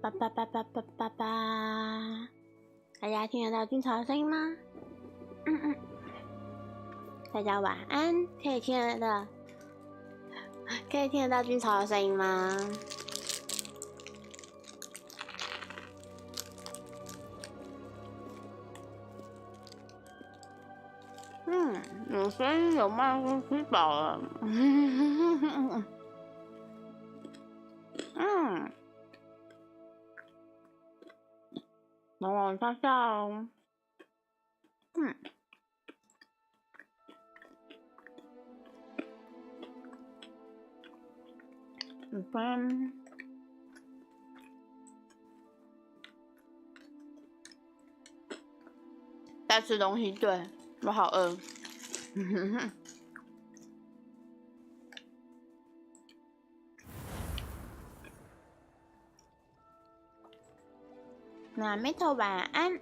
叭叭叭叭叭叭叭，大家听得到军曹的声音吗？大家晚安，可以听得到军曹的声音吗？我声音有麦克风吃饱了。等我一下哦。在吃东西，对，我好饿。那梅头晚安，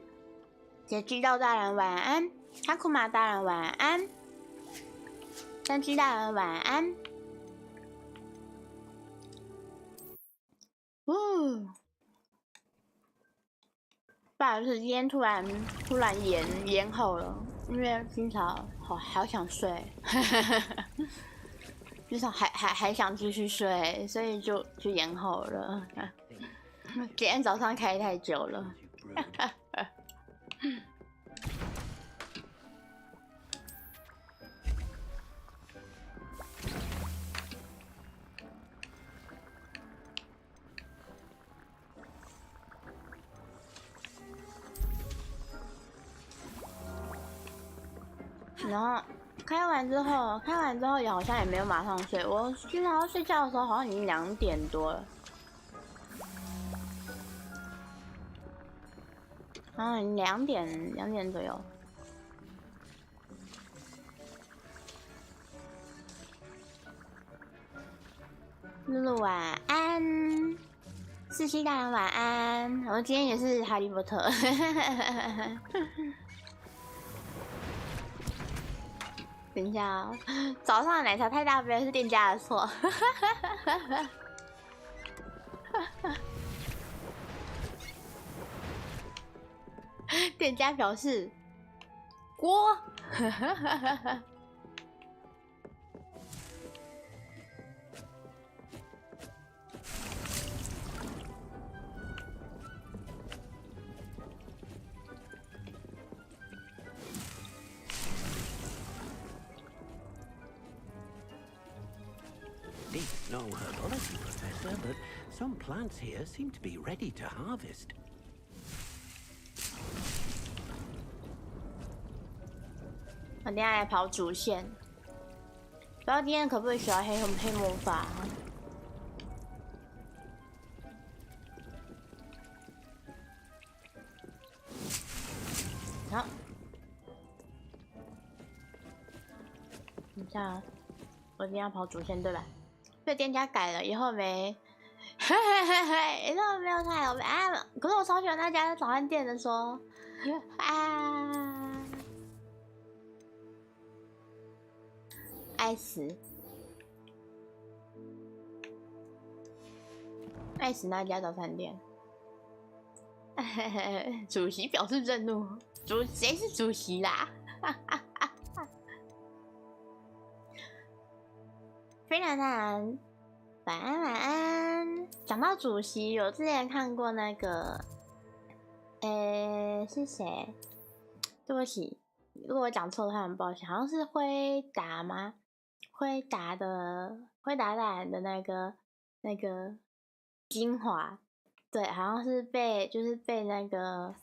杰知道大人晚安，哈库玛大人晚安，山居大人晚安。不好意思，今天突然延后了，因为经常好想睡，经常还想继续睡，所以就延后了。今天早上开太久了。然后开完之后也好像也没有马上睡。我经常要睡觉的时候，好像已经2点多了。2点左右。露露晚安，四七大人晚安。我今天也是哈利波特。等一下哦，早上的奶茶太大杯是店家的错。店家表示锅。No herbology professor, but some plants here seem to be ready to harvest. 我等一下来跑主线，不知道今天可不可以学到黑魔法？好，等一下，我今天要跑主线对吧？被店家改了，以后没，以后没有太有啊。可是我超喜欢那家早餐店的说，爱死那家早餐店。主席表示震怒，谁是主席啦？非常难，晚安。讲到主席，我之前看过那个，是谁？对不起，如果我讲错的话，很抱歉。好像是辉达吗？辉达大人的那个精华，对，好像是被那个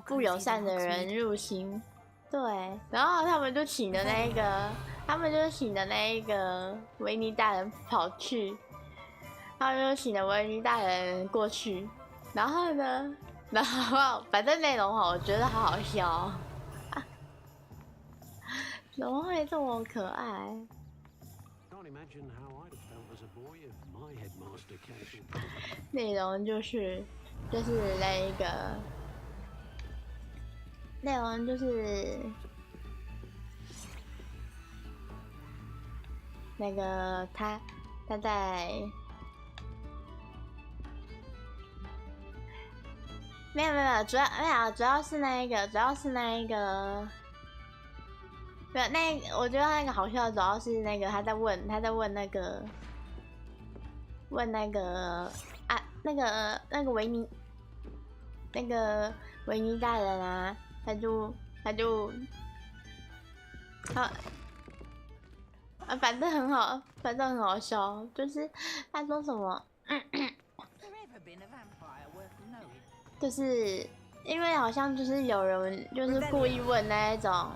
不友善的人入侵。对，然后他们就请的那个维尼大人跑去，他们就请的维尼大人过去，然后反正内容我觉得好好笑，怎么会这么可爱？内容就是那个他在没有，主要是那一个，没有我觉得那个好笑的主要是那个他在问那个维尼大人啊，反正很好笑，就是他说什么，就是因为好像就是有人就是故意问那一种，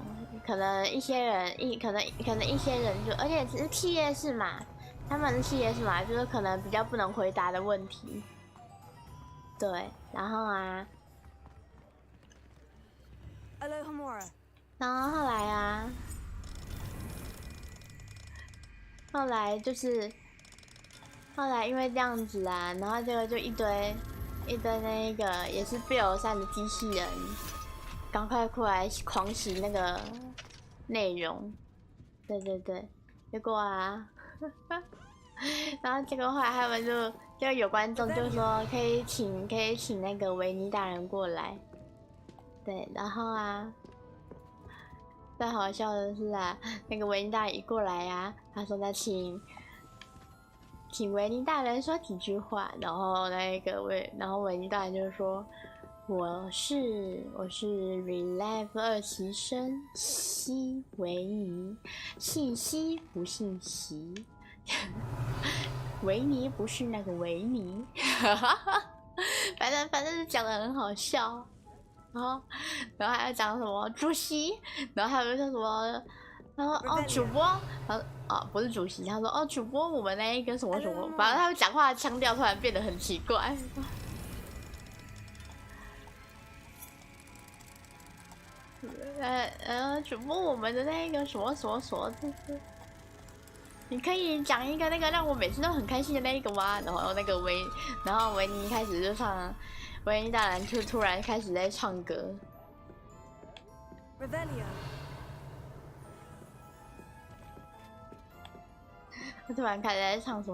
可能一些人就，而且是企业是嘛，他们是企业是嘛，就是可能比较不能回答的问题，对，然后啊。然后后来啊，后来因为这样子啊，然后这个就一堆那个也是不友善的机器人，赶快过来狂洗那个内容，对，结果啊，然后结果后来他们就有观众就说可以请那个维尼大人过来。对，然后啊，最好笑的是啊，那个维尼大人一过来啊，他说：“那请维尼大人说几句话。”然后维尼大人就说：“我是 Relive 2期生西维尼，姓西不姓席，维尼不是那个维尼。”反正是讲得很好笑。然后还要讲什么主席，然后还有说什么，然后主播，然后不是主席，他说主播我们那一个什么，反正他们讲话的腔调突然变得很奇怪。主播我们的那个什么，你可以讲一个那个让我每次都很开心的那一个吗？然后维尼一开始就唱。维尼大人就突然开始在唱歌。他突然开始在唱什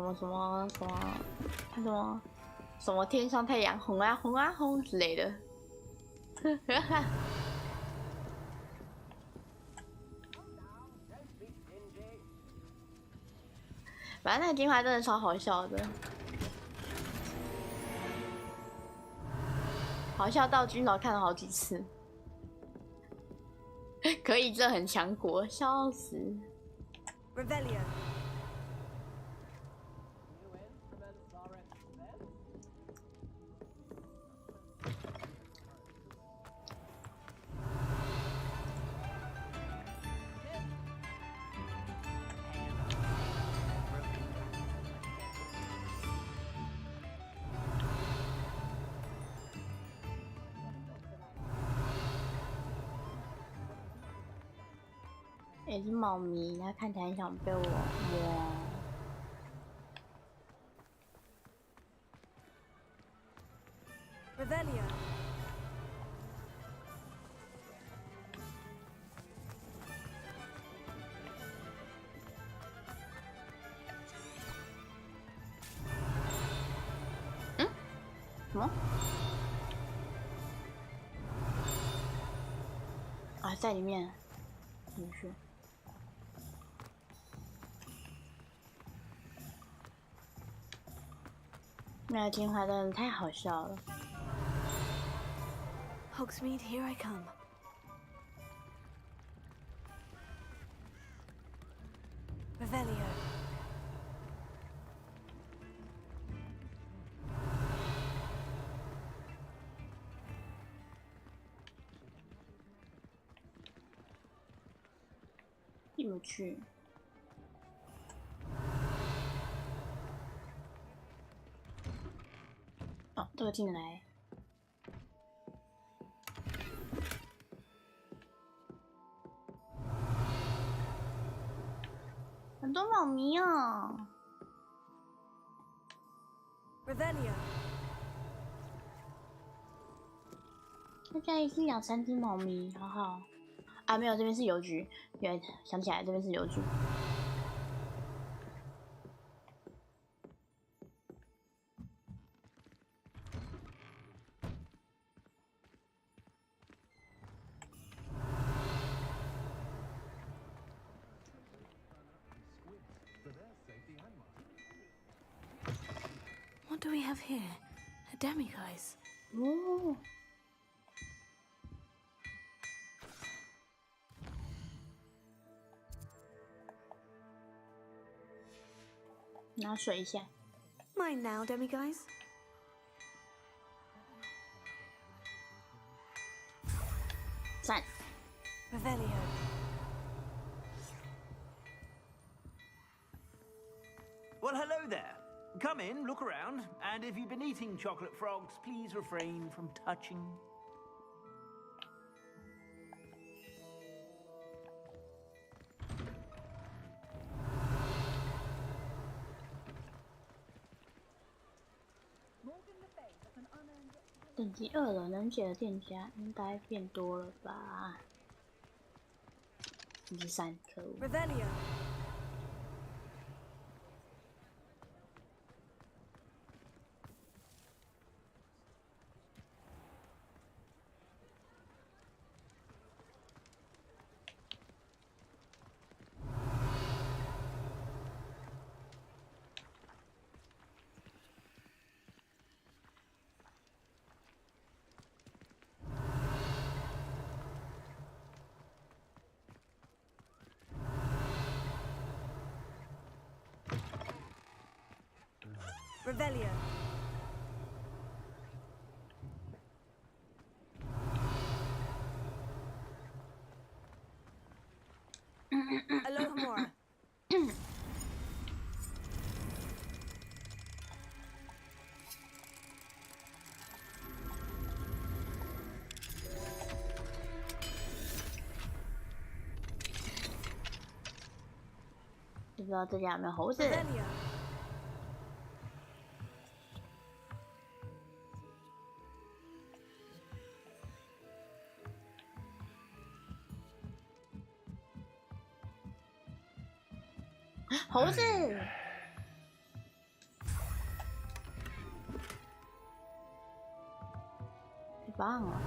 么天上太阳红啊红啊红之类的。反正那个精华真的超好笑的。好笑到军曹看了好几次，可以这很强国，笑死。也是猫咪，它看起来很想被我摸。什么？啊，在里面，进去。那个精华真的太好笑了。Hogsmeade, here I come. Revelio.有趣。哦，这个进来。很多猫咪啊。Revelio. 那家里是养3只猫咪，好好。啊，没有，这边是邮局。原来想起来，这边是邮局。What do we have here? A demiguise. 哦，拿水一下。 Mine now, demiguise. San. Revelio. Well, hello there. Come in, look around, and if you've been eating chocolate frogs, please refrain from touching. Morgan 等级2了，能解的店家应该变多了吧？等级3，可恶。 Revelio. Revelio. Alohomora. Revelio. 不知道这家有没有猴子？ Revelio. 猴子，太棒了！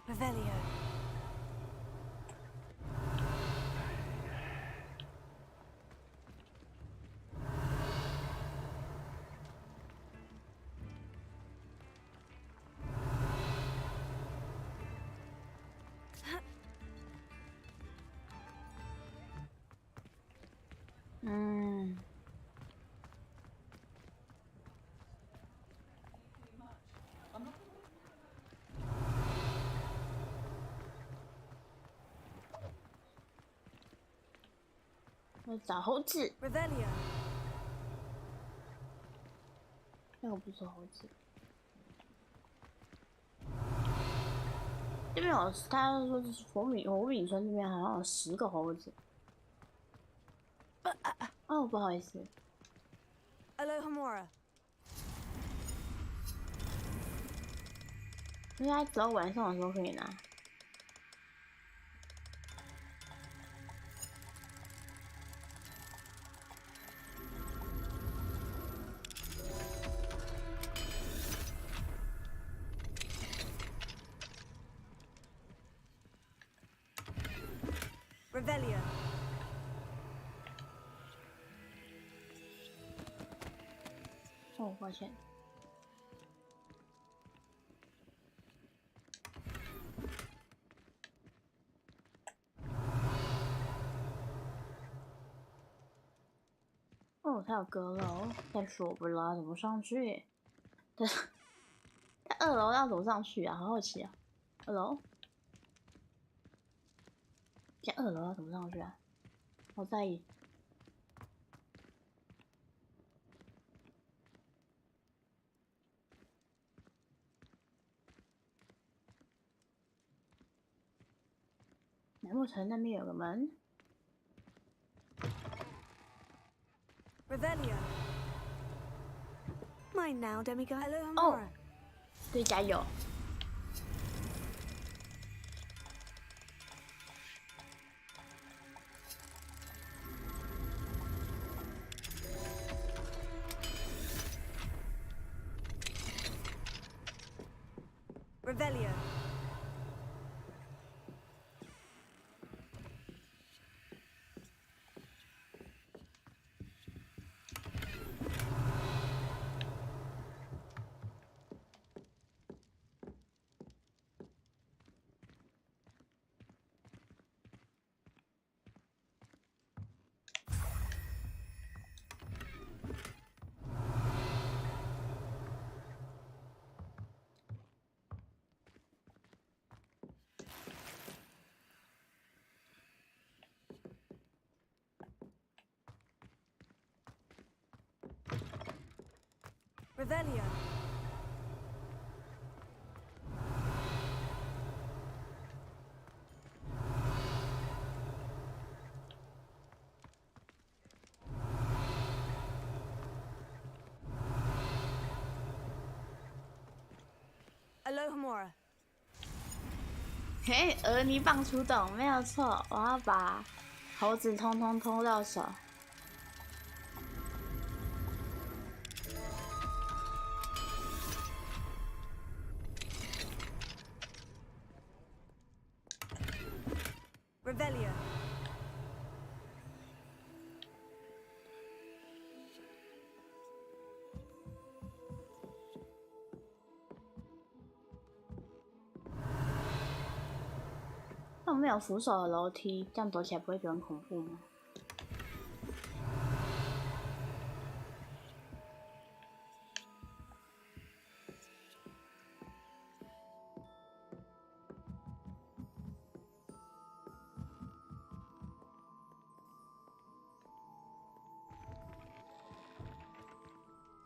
Revelio. 음. 나找猴子， Revelio. 那个不是猴子。这边有，他说是火饼村这边好像有10个猴子。哦，不好意思， Alohomora. 应该只有晚上的时候可以拿。 Revelio. 哦，抱歉。哦，他有阁楼，但是我不知道怎么上去。他2楼要怎么上去啊？好好奇啊！2楼，这2楼要怎么上去啊？好在意。 南木城那边有个门。 Revelio. Mine now, demiguise. Alohomora. 对，加油！ Revelio. Revelio. Alohomora. 嘿，儿泥棒出动，没有错，我要把猴子通通偷到手。Revelio. 那我们有扶手的楼梯，这样走起来不会觉得很恐怖吗？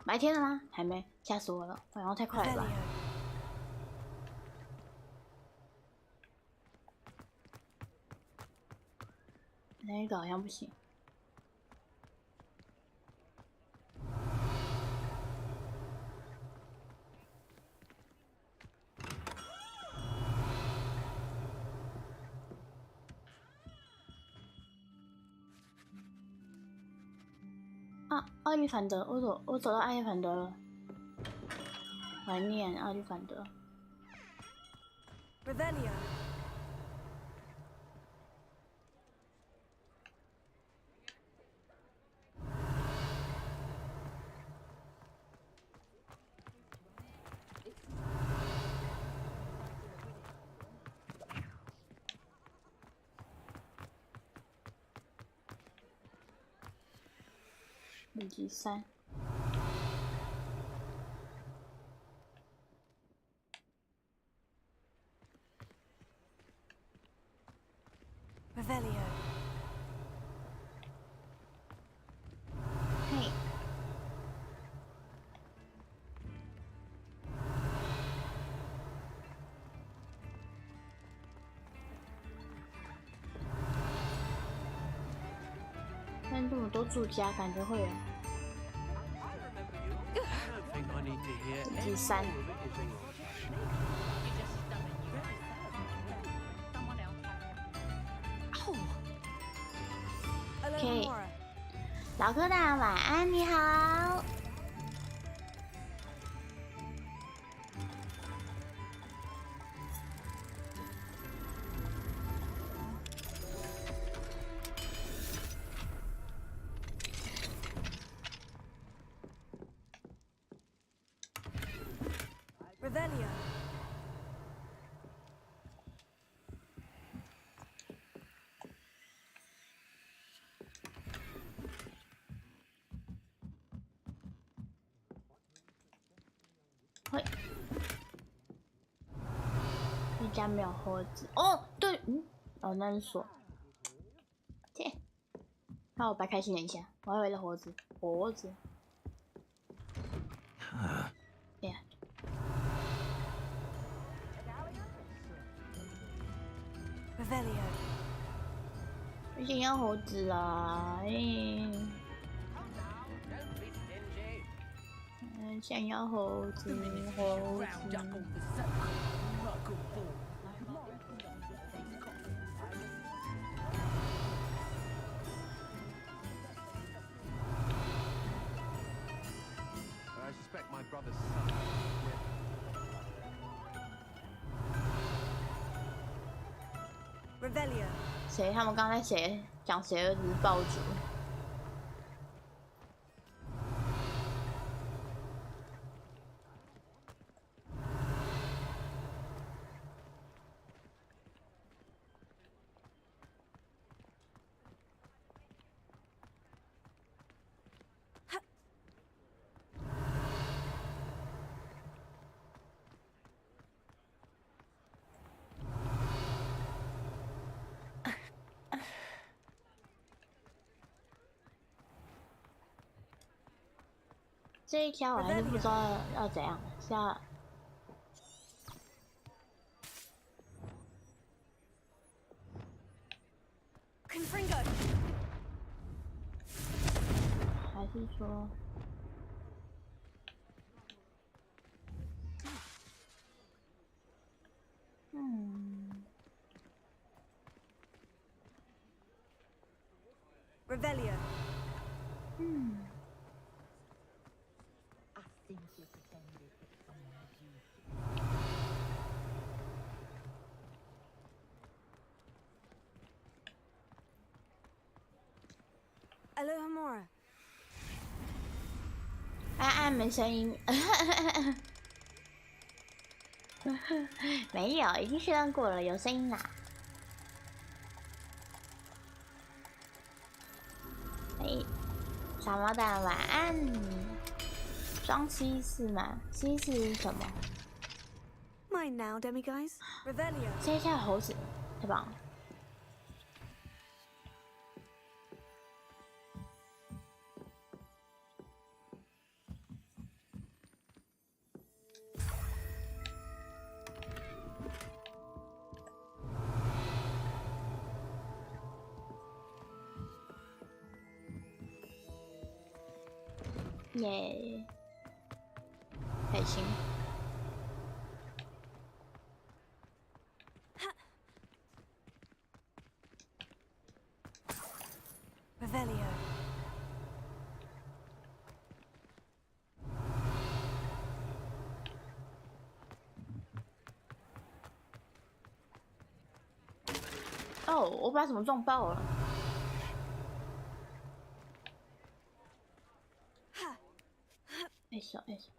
白天了吗？还没，吓死我了！然后太快了吧。 那个好像不行。啊，奥利凡德，我走到奥利凡德了。怀念奥利凡德。Revelio. 等级3。Revelio. 嘿。但这么多住家，感觉会有。第3。OK， 老柯大晚安，你好。Revelio. 嘿，这家没有猴子哦，对，哦，那是锁。切，那我白开心了一下，我还以为是猴子，哎呀。 Revelio. 我想要猴子啦！想要猴子，猴子。I suspect my brother's son. Revelio. 谁？他们刚才谁讲谁儿子是爆主？这一条我还是不知道要怎样，是要还是说，Revelio. I think you pretended that someone was you. Aloha Mora. 安没声音，没有，已经确认过了，有声音啦。小毛蛋晚安。双七四吗？七四是什么？ Mine now, demiguise. Revelio. 接下来猴子，太棒了。耶，开心。Revelio. 哦，我把什么撞爆了？ 哎小哎小，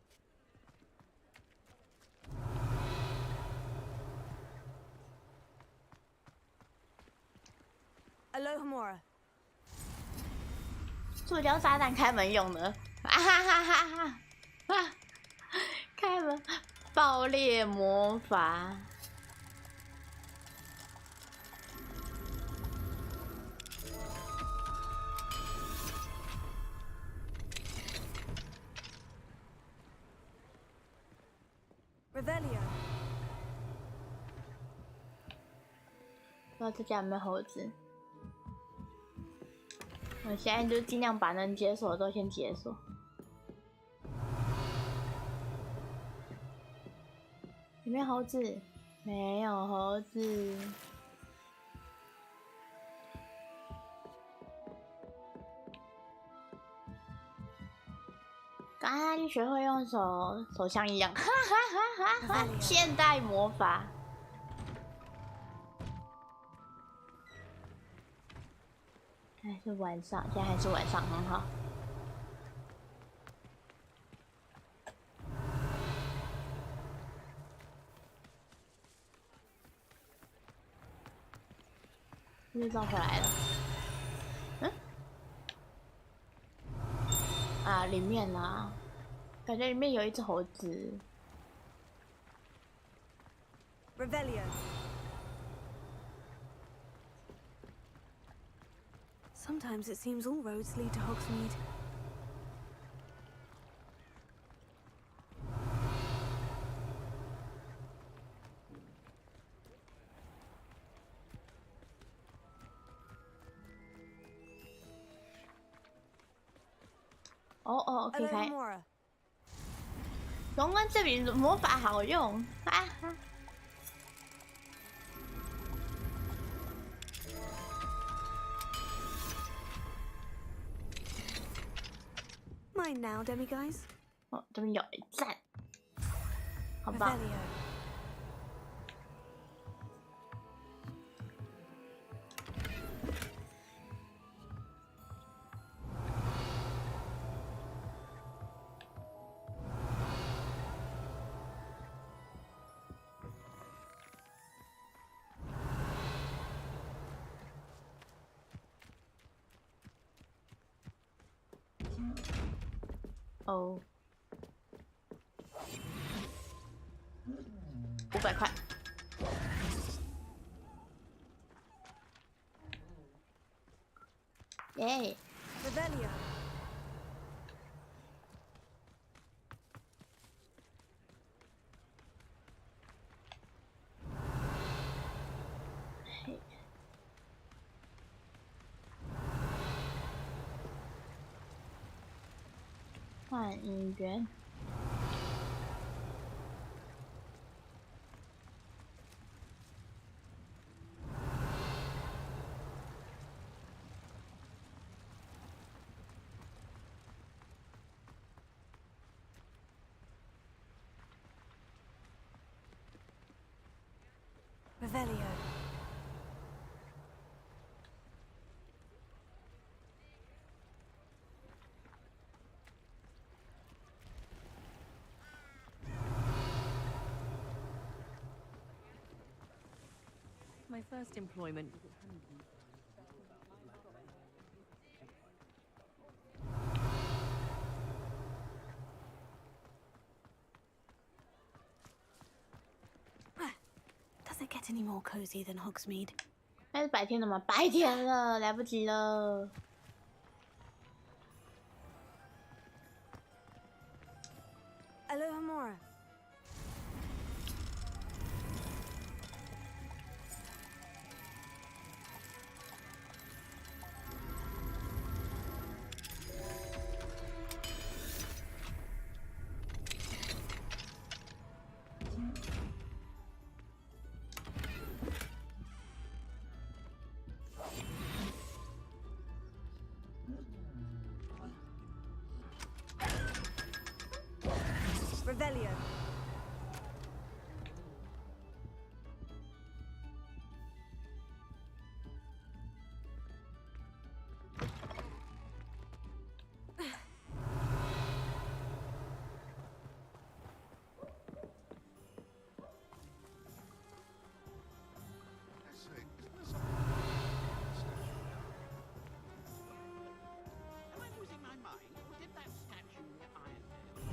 Aloha Mora. 塑胶炸弹开门用的，啊哈哈哈哈！啊，开门爆裂魔法。 Revelio. 不知道这家有没有猴子？我现在就尽量把能解锁的都先解锁。有没有猴子？没有猴子。刚刚就学会用手枪一样，哈哈哈哈哈！现代魔法。 还是晚上，现在还是晚上，很好。日照回来了，嗯？啊，里面啊，感觉里面有一只猴子。 Revelio. Sometimes it seems all roads lead to Hogsmeade.可以开。 Mora. 荣恩这笔魔法好用，哈哈。 Mine now, demiguise. 哦，这边有一赞，好棒。 Revelio. 哦，500块。耶！ Revelio. 换音源。Revelio. My first employment. Does it get any more cozy than Hogsmeade? 还是白天的吗？白天了，来不及了。Alohomora. Revelio. Am I losing my mind, or did that statue iron me?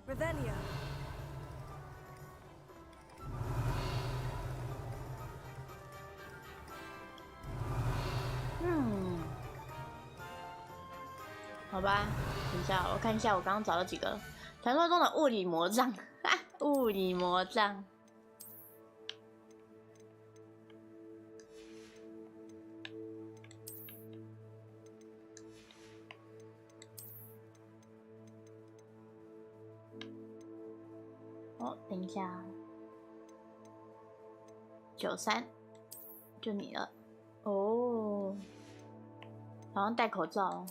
Revelio.嗯，好吧，等一下，我看一下我刚刚找了几个传说中的物理魔杖，物理魔杖。哦，等一下，93，就你了。哦，好像戴口罩哦。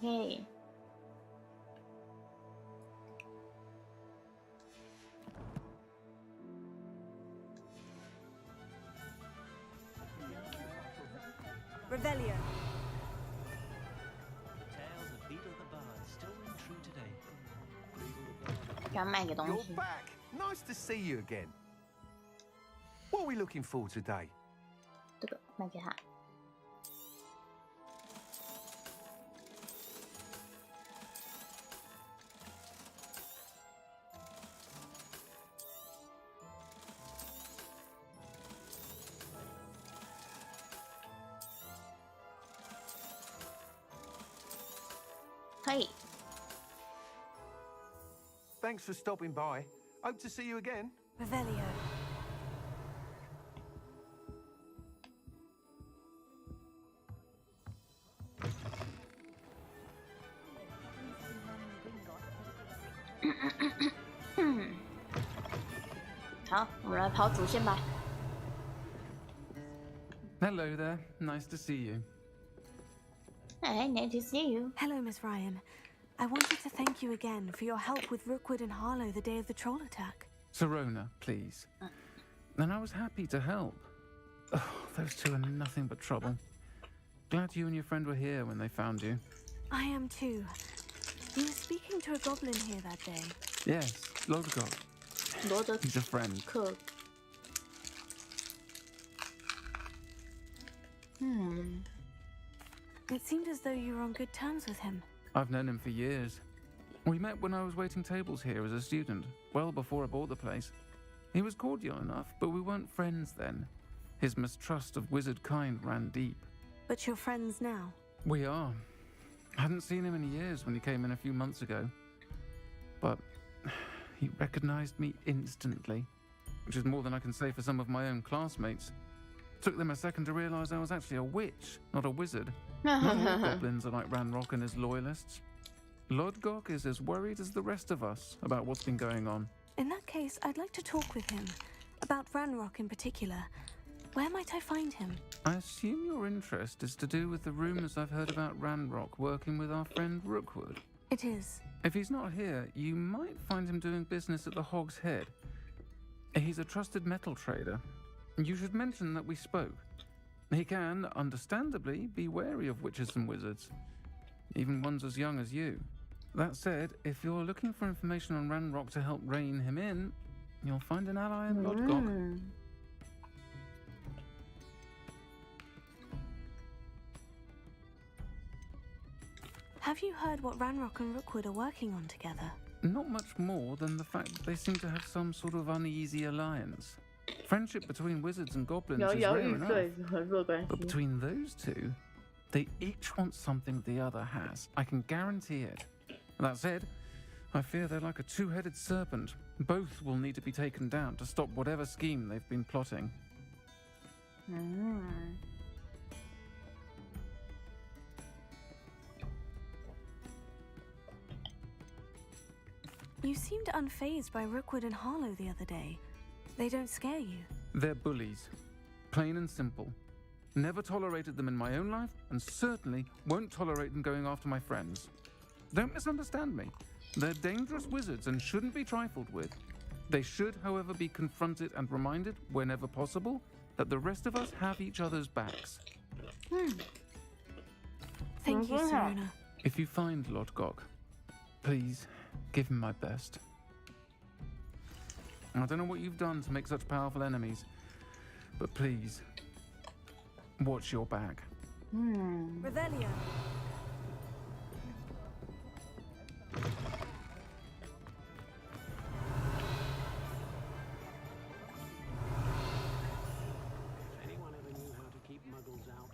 OK。Revelio. Tales of Beetle the Bard still ring true today. 给他卖个东 You're 西。 back. Nice to see you again. What are we looking for today? 这个卖给他。可以。 Thanks for stopping by. Hope to see you again. Revelio. Gringot. 好，我们来跑主线吧。 Hello there. Nice to see you. Hey, nice to see you. Hello, Miss Ryan. I wanted to thank you again for your help with Rookwood and Harlow the day of the troll attack. Serona, please. And I was happy to help. Oh, those two are nothing but trouble. Glad you and your friend were here when they found you. I am too. You were speaking to a goblin here that day. Yes, Lodgok. 罗德 He's a friend. 克。It seemed as though you were on good terms with him. I've known him for years. We met when I was waiting tables here as a student, well before I bought the place. He was cordial enough, but we weren't friends then. His mistrust of wizard kind ran deep. But you're friends now. We are. I hadn't seen him in years when he came in a few months ago. But he recognized me instantly, which is more than I can say for some of my own classmates. Took them a second to realize I was actually a witch, not a wizard. Not all goblins are like Ranrock and his loyalists. Lodgok is as worried as the rest of us about what's been going on. In that case, I'd like to talk with him. About Ranrock in particular. Where might I find him? I assume your interest is to do with the rumors I've heard about Ranrock working with our friend Rookwood. It is. If he's not here, you might find him doing business at the Hog's Head. He's a trusted metal trader. You should mention that we spoke. He can, understandably, be wary of witches and wizards, even ones as young as you. That said, if you're looking for information on Ranrock to help rein him in, you'll find an ally in Lodgok. Have you heard what Ranrock and Rookwood are working on together? Not much more than the fact that they seem to have some sort of uneasy alliance. Friendship between wizards and goblins is rare enough, but between those two, they each want something the other has. I can guarantee it. That said, I fear they're like a two-headed serpent. Both will need to be taken down to stop whatever scheme they've been plotting. You seemed unfazed by Rookwood and Harlow the other day. They don't scare you. They're bullies. Plain and simple. Never tolerated them in my own life, and certainly won't tolerate them going after my friends. Don't misunderstand me. They're dangerous wizards and shouldn't be trifled with. They should, however, be confronted and reminded, whenever possible, that the rest of us have each other's backs. Thank you, Serona. If you find Lodgok, please give him my best. I don't know what you've done to make such powerful enemies, but please, watch your back. Revelio. Anyone ever knew how to keep muggles out?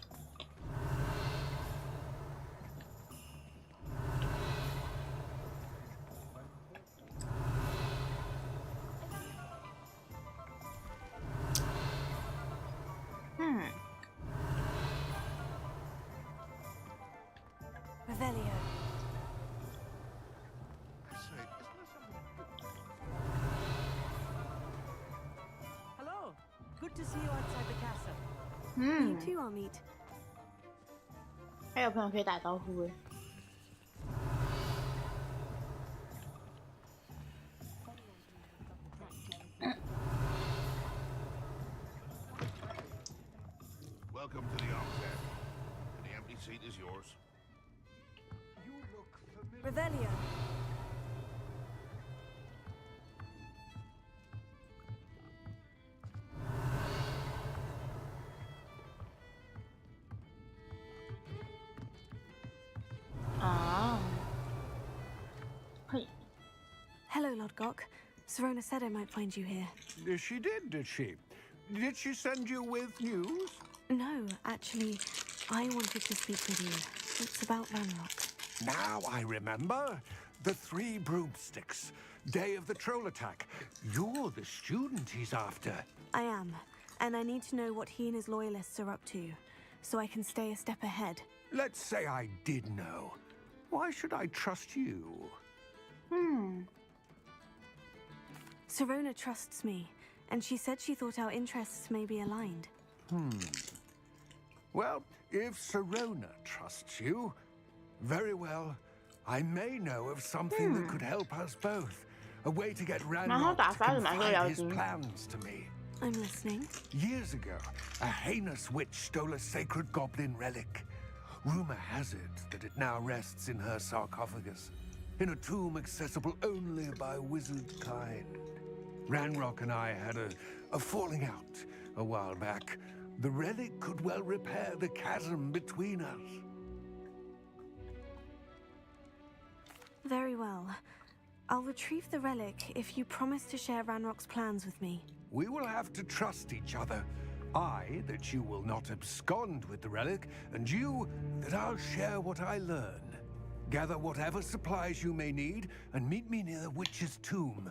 Revelio. Hello. Good to see you outside the castle. You too, Amit. 还有朋友可以打招呼诶。Welcome to the Arm's Head. The empty seat is yours. Revelio. Hello, Lodgok. Serona said I might find you here. She did she? Did she send you with news? No, actually, I wanted to speak with you. It's about Ranrock. Now I remember. The 3 broomsticks. Day of the troll attack. You're the student he's after. I am, and I need to know what he and his loyalists are up to, so I can stay a step ahead. Let's say I did know. Why should I trust you? Serona trusts me, and she said she thought our interests may be aligned. Well, if Serona trusts you, very well. I may know of something that could help us both. A way to get Ranrock to confide his plans to me. I'm listening. Years ago, a heinous witch stole a sacred goblin relic. Rumor has it that it now rests in her sarcophagus, in a tomb accessible only by wizard kind. Ranrock and I had a falling out a while back. The relic could well repair the chasm between us. Very well. I'll retrieve the relic if you promise to share Ranrock's plans with me. We will have to trust each other. I, that you will not abscond with the relic, and you, that I'll share what I learn. Gather whatever supplies you may need, and meet me near the witch's tomb.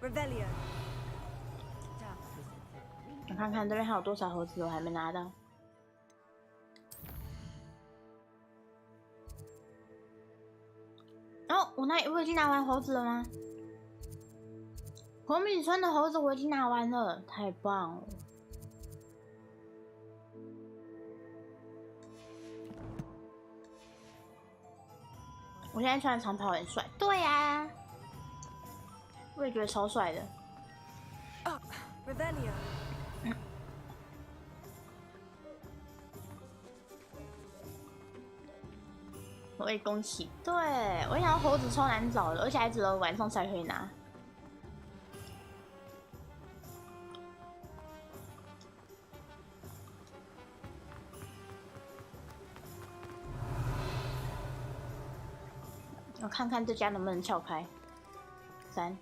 Revelio. 我看看这边还有多少猴子，我还没拿到。哦，我已经拿完猴子了吗？红米村的猴子我已经拿完了，太棒了！我现在穿的长袍很帅，对呀、啊，我也觉得超帅的。Revelio. 我也恭喜，对我想要猴子超难找的，而且还只能晚上才可以拿。我看看这家能不能撬开。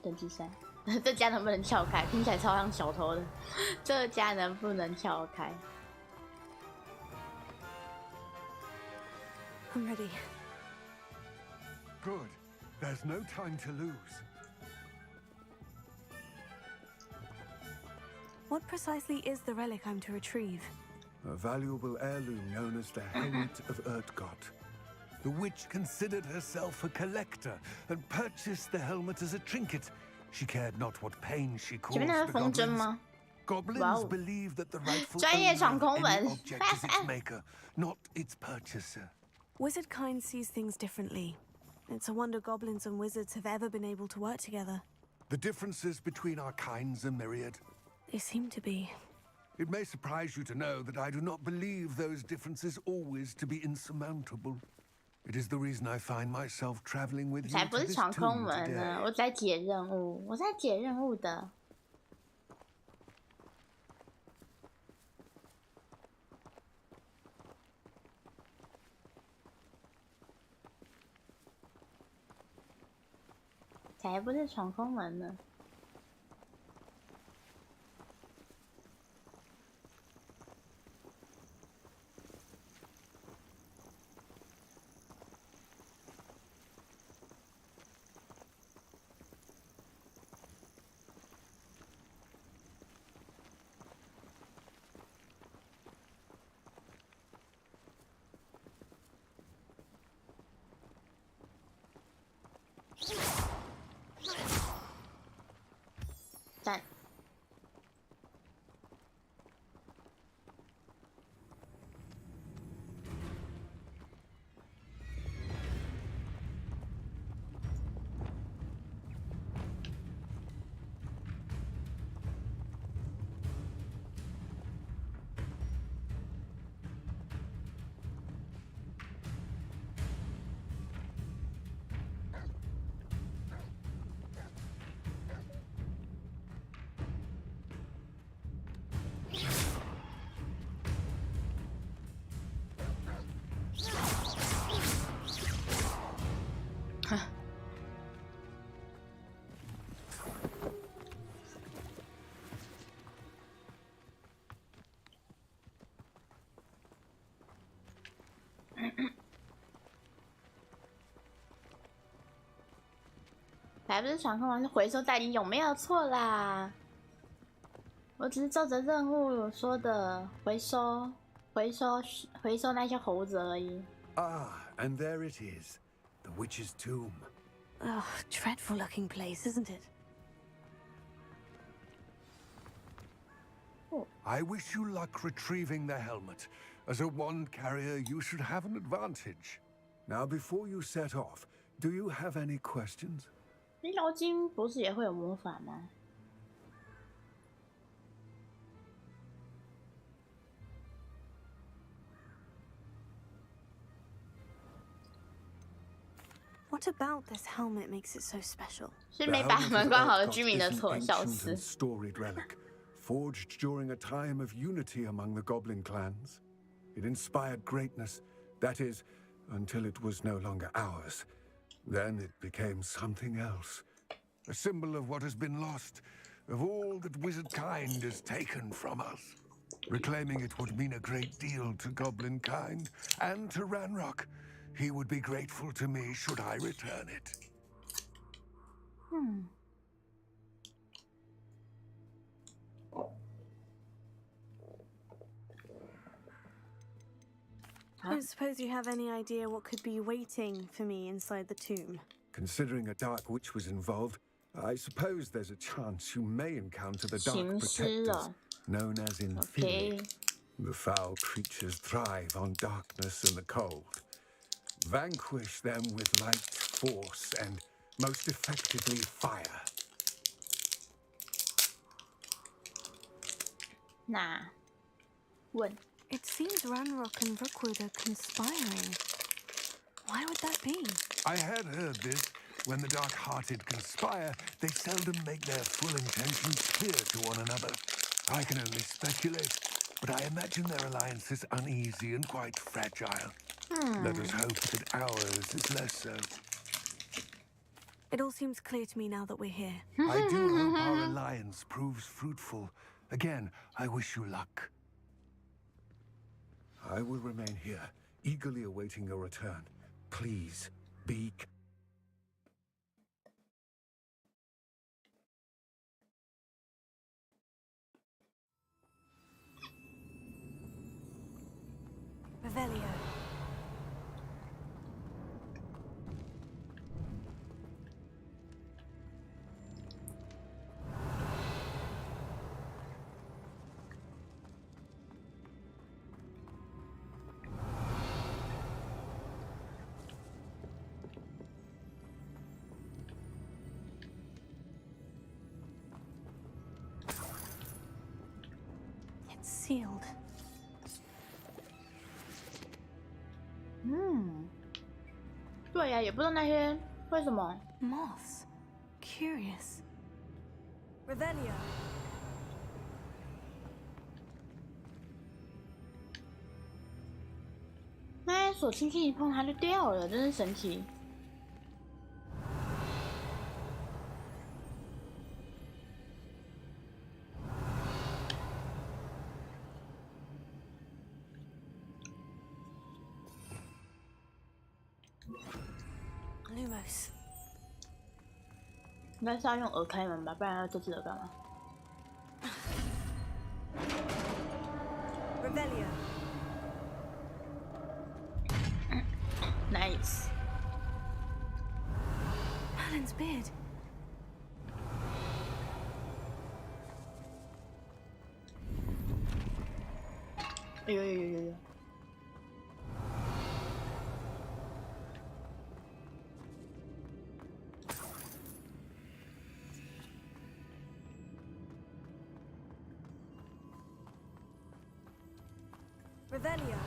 等级3，这家能不能撬开？听起来超像小偷的。这家能不能撬开 I'm ready. Good. There's no time to lose. What precisely is the relic I'm to retrieve? A valuable heirloom known as the Helmet of Erdgott. The witch considered herself a collector and purchased the helmet as a trinket. She cared not what pain she caused the goblins. Goblins believe that the rightful owner of any object is its maker, not its purchaser. Wizard kind sees things differently. It's a wonder goblins and wizards have ever been able to work together. The differences between our kinds are myriad. They seem to be. It may surprise you to know that I do not believe those differences always to be insurmountable. It is the reason I find myself traveling with you 才不 to 是 this 闯空 tomb 门呢， today. 我在解任务，我在解任务的。才不是闯空门呢。赞。还不是闯空门，是回收代理勇，没有错啦。我只是照着任务说的回收那些猴子而已。Ah, and there it is, the witch's tomb. Ugh, dreadful looking place, isn't it? I wish you luck retrieving the helmet. As a wand carrier, you should have an advantage. Now, before you set off, do you have any questions? 医疗金不是也会有魔法吗？ What about this helmet makes it so special? 是没把门关好的居民的错，笑 Ancient 死 and。storied relic, forged during a time of unity among the goblin clans. It inspired greatness, that is, until it was no longer ours. Then it became something else. A symbol of what has been lost, of all that wizard kind has taken from us. Reclaiming it would mean a great deal to goblin kind and to Ranrock. He would be grateful to me should I return it. 嗯， I don't suppose you have any idea what could be waiting for me inside the tomb. Considering a dark witch was involved, I suppose there's a chance you may encounter the dark 行尸 protectors, 了 known as in，OK， The foul creatures thrive on darkness and the cold. Vanquish them with light, force, and most effectively fire. 那问 It seems Ranrock and Rookwood are conspiring. Why would that be? I had heard this. When the dark-hearted conspire, they seldom make their full intentions clear to one another. I can only speculate, but I imagine their alliance is uneasy and quite fragile. Let us hope that ours is less so. It all seems clear to me now that we're here. I do hope our alliance proves fruitful. Again, I wish you luck. I will remain here, eagerly awaiting your return. Please, be... Revelio. It's sealed. 嗯，对呀，也不知道那些为什么。 Moths. Curious. Revelio. 那手轻轻一碰它就掉了，真是神奇。 Lumos. 应该是要用耳开门吧，不然要这只耳干嘛 Revelio. ？Nice。 Merlin's beard. 哎呦呦呦呦呦！ Revelio.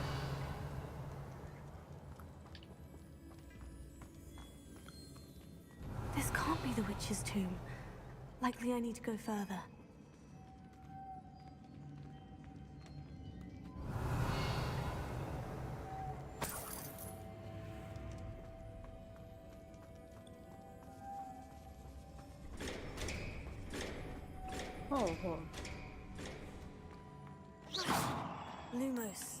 This can't be the witch's tomb. Likely I need to go further. Oh, oh. Lumos. Revelio.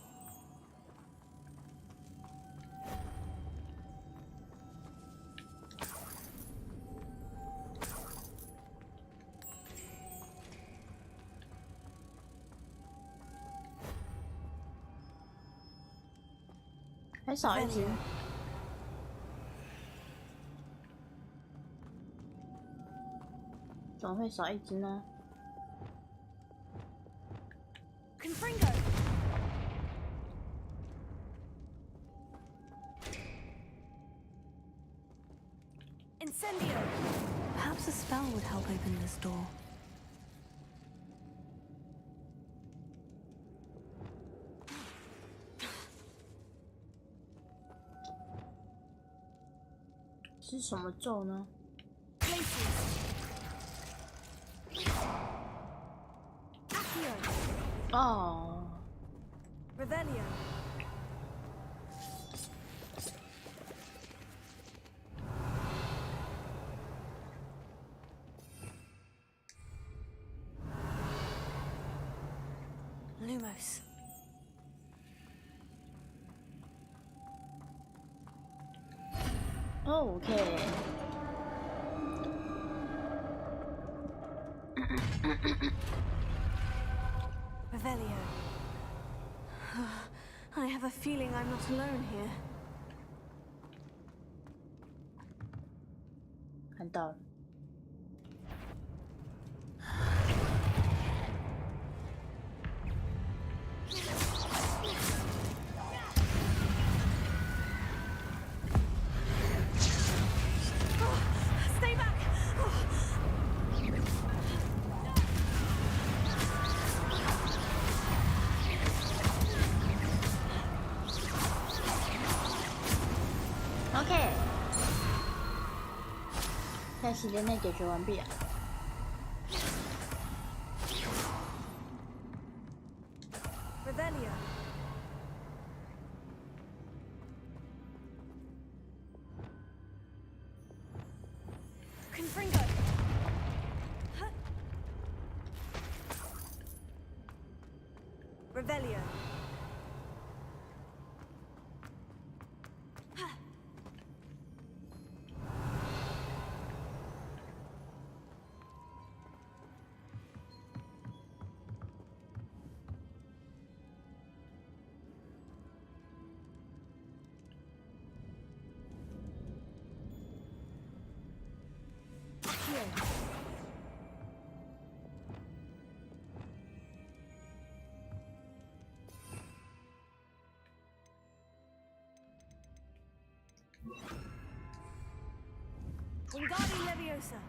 还少一只。怎么会少一只呢？ Confringo. Incendio. Perhaps a spell would help open this door. 是什么咒呢？ 哦 Revelio. Lumos. OK。Revelio. I have a feeling I'm not alone here. 看到了。Stay back! OK， 在时间内解决完毕啊。Revelio. Confringo. Revelio. Wingardium Leviosa.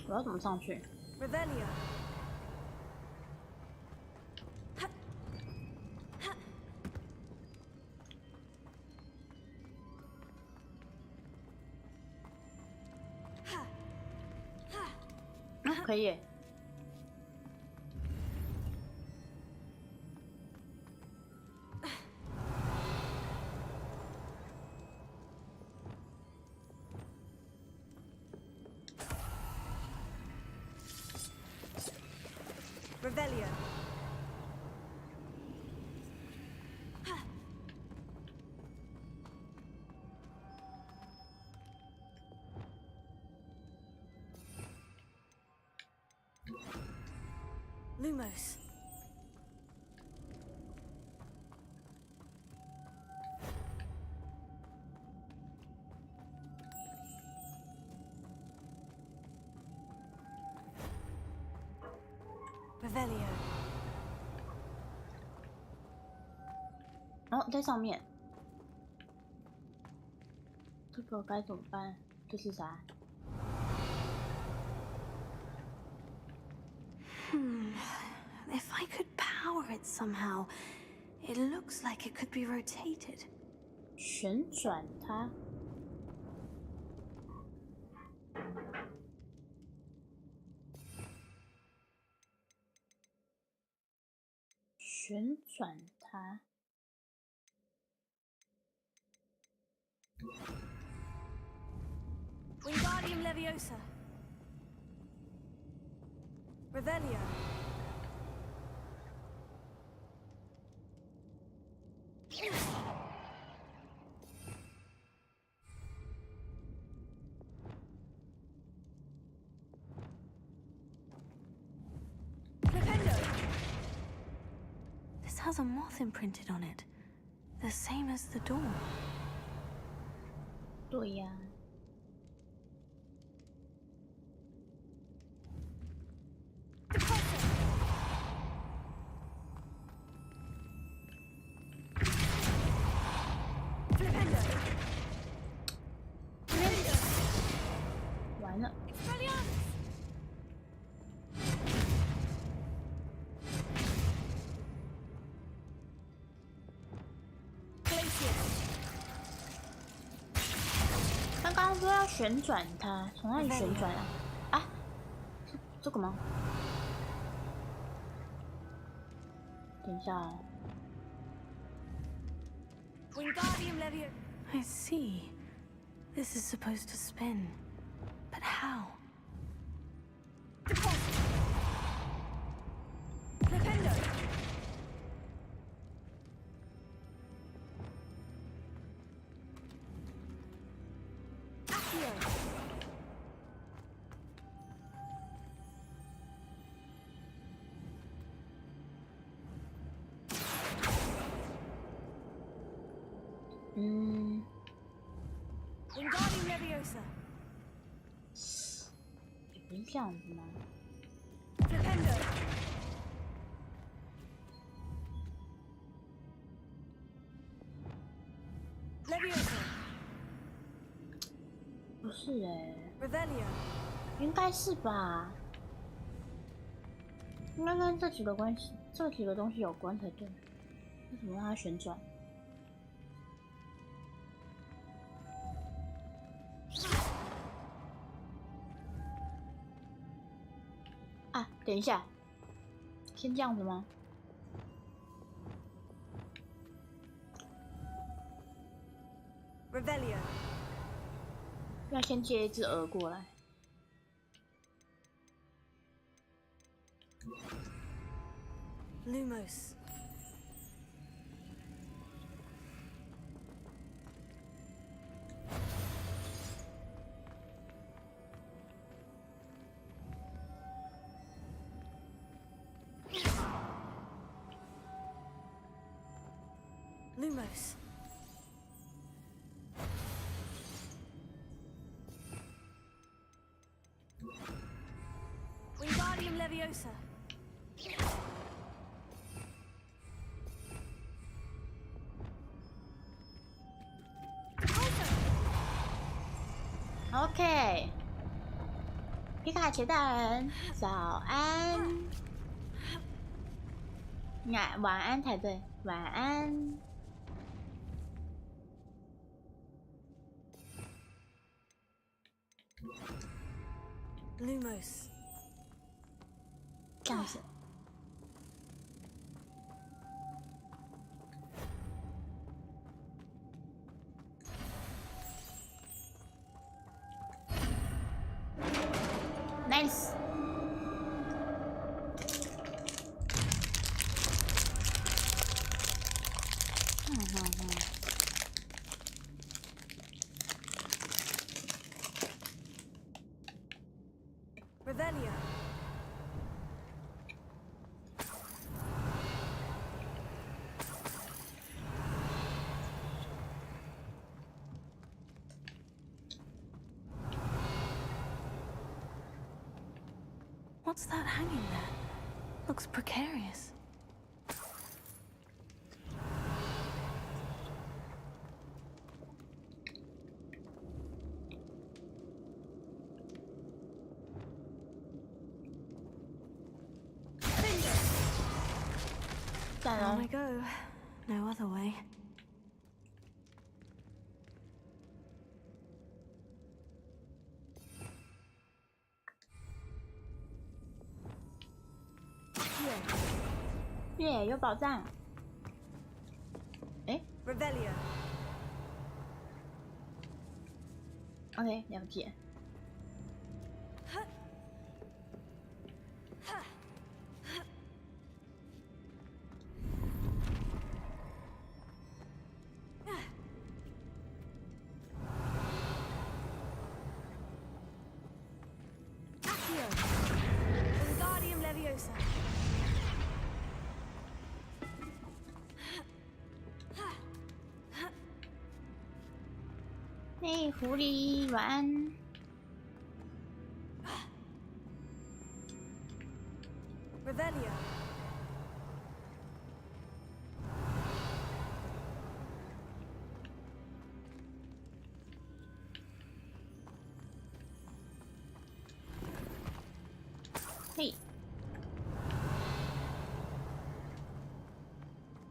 “我要怎么上去 Revelio. ”可以。Revelio. Lumos. Revelio. 哦，在上面。这个该怎么办？这是啥？ If I could power it somehow, it looks like it could be rotated. 旋转它。旋转它。 Wingardium Leviosa. Revelio. Flipendo. This has a moth imprinted on it, the same as the door. 对呀。 完了。不要旋转它，从哪里旋转啊？啊，这个吗？等一下哦。I see. This is supposed to spin. But how? Accio. 也不是这样子吗？不是应该是吧？应该跟这几个东西有关才对。为什么让它旋转？啊，等一下，先这样子吗？要先接一只鹅过来。Lumos. Lumos. Wingardium Leviosa. OK， 皮卡丘大人，早安。晚安才对，晚安。Lumos. 这样子。Nice。Revelio. What's that hanging there? Looks precarious. Down I go. No other way.耶，有宝藏。哎 Revelio.，OK， 了解。Accio. Wingardium Leviosa. 嘿，狐狸，晚安。Revelio. Hey.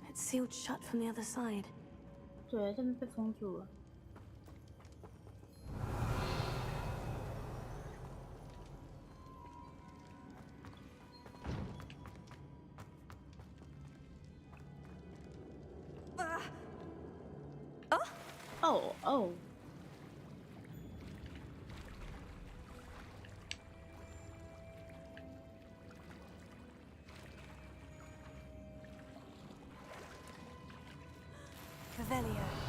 It's sealed shut from the other side. 对，这边被封住了。哦哦。Revelio.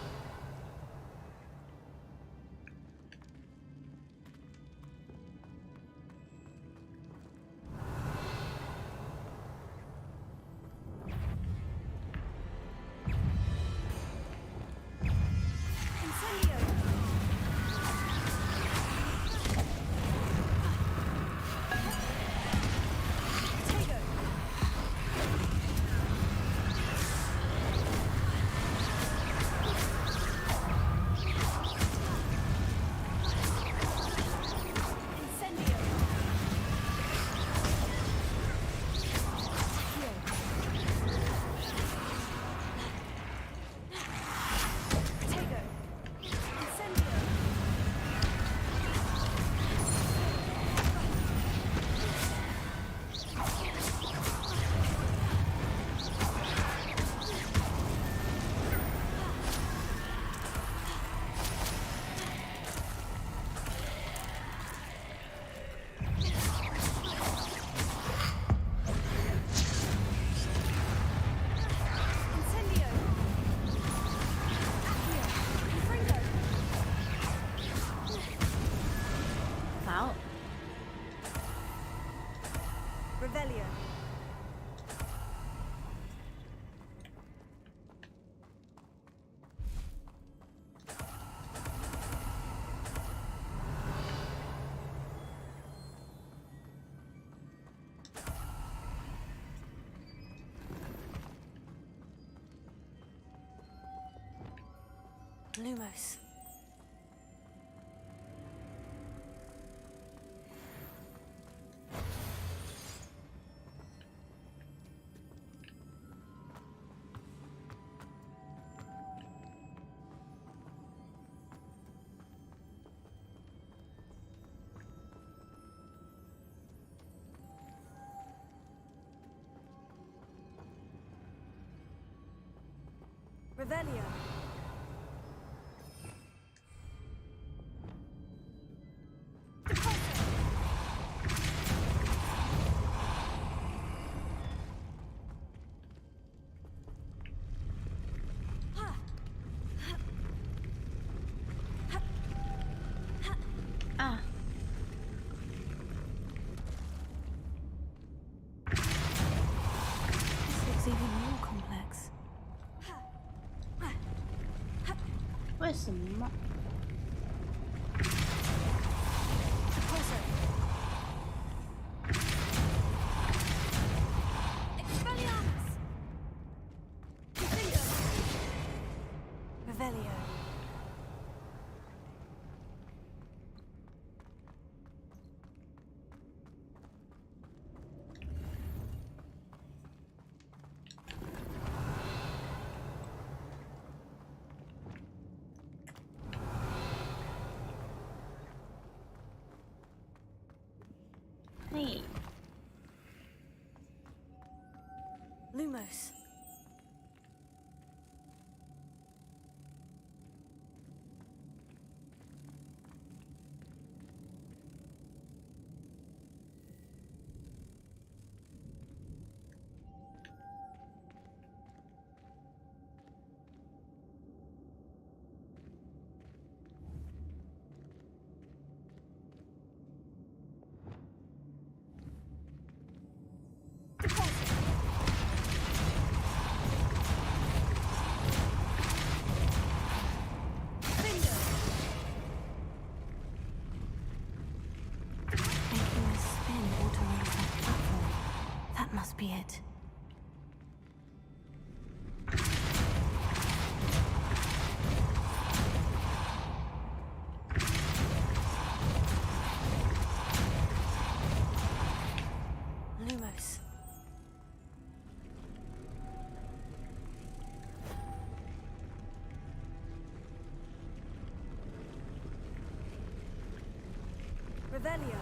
Revelio. Lumos. Revelio. Ah. This looks even more complex. 为什么？ Revelio. Hey. Lumos. Must be it. Lumos. Revelio.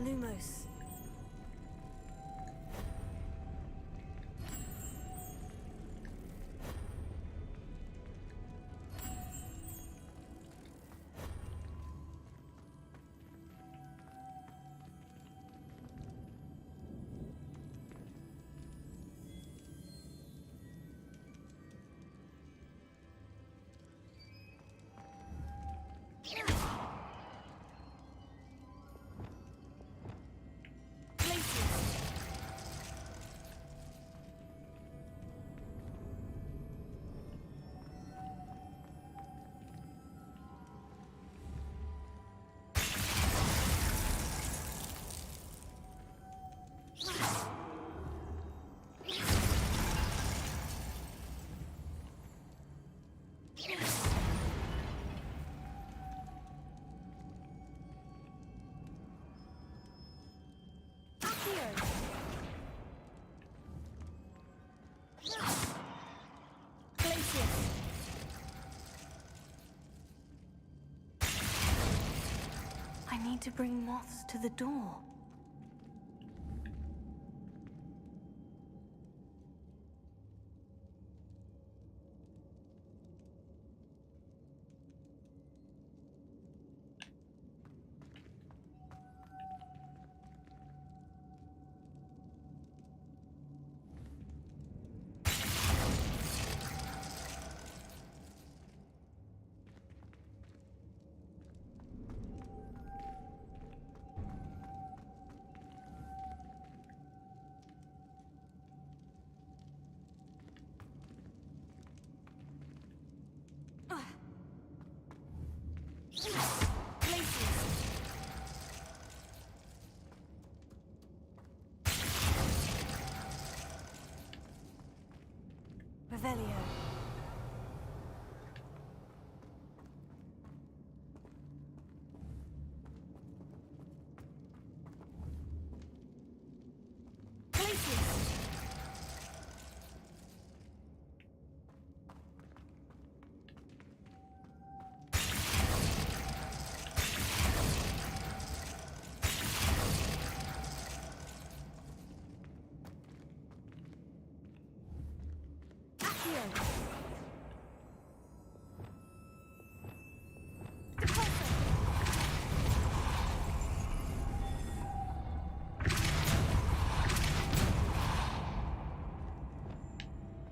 Lumos. I need to bring moths to the door. Revelio.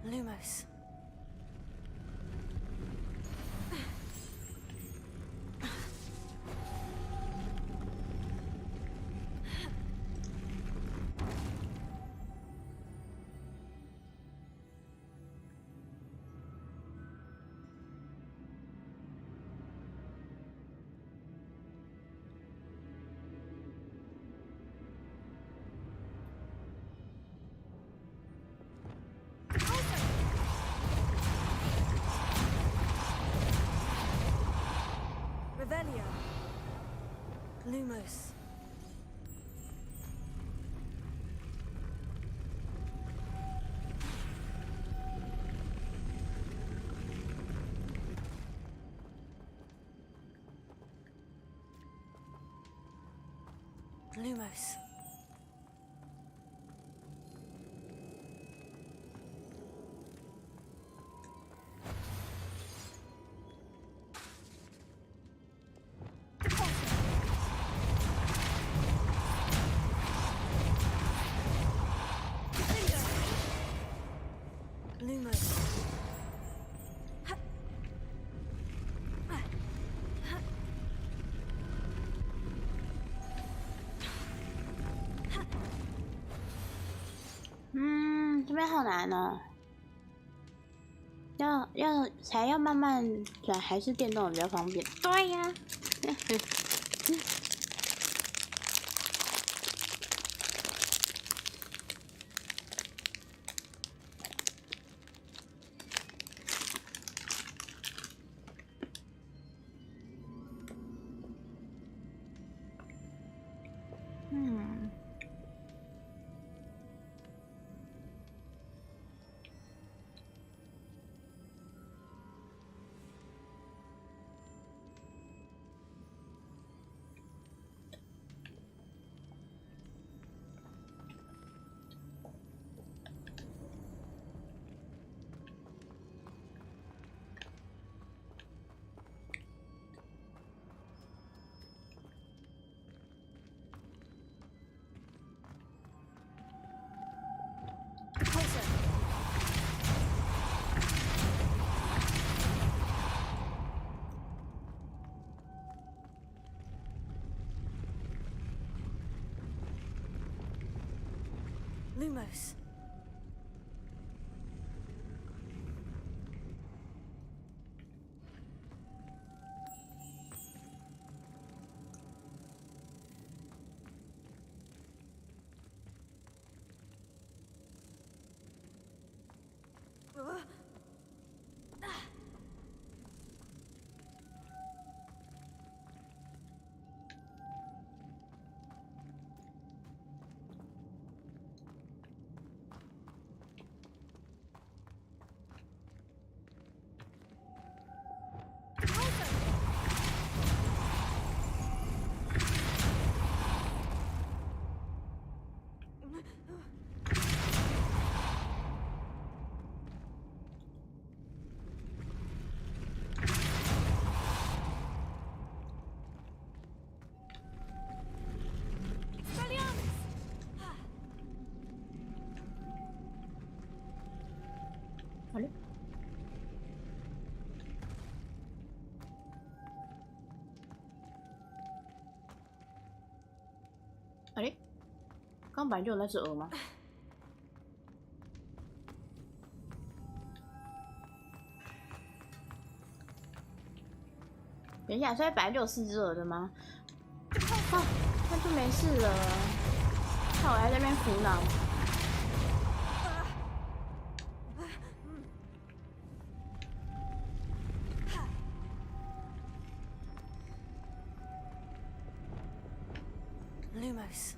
Lumos. Revelio. Lumos. Lumos. Lumos. 这边好难哦。要慢慢转，还是电动的比较方便？对呀。Lumos. Allez. Allez. 刚本来就有那只鹅吗？等一下，所以本来就有4只鹅的吗？哦，那就没事了。看我还在那边苦恼。Lumos.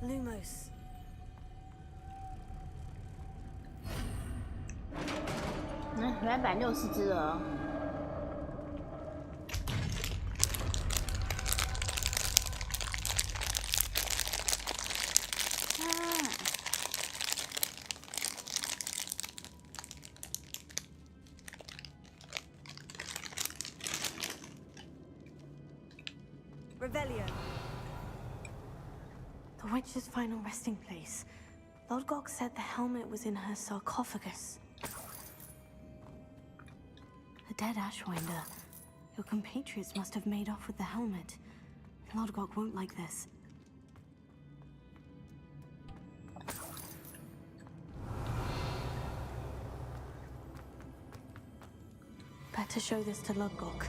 Lumos. 原来本来就有4只鹅。Revelio. The witch's final resting place. Lodgok said the helmet was in her sarcophagus. A dead Ashwinder. Your compatriots must have made off with the helmet. Lodgok won't like this. Better show this to Lodgok.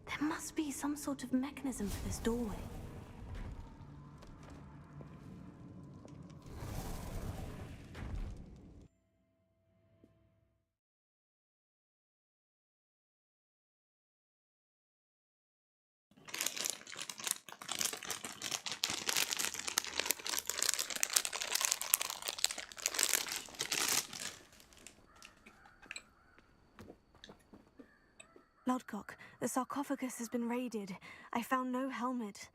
There must be some sort of mechanism for this doorway. Lodgok, the sarcophagus has been raided. I found no helmet,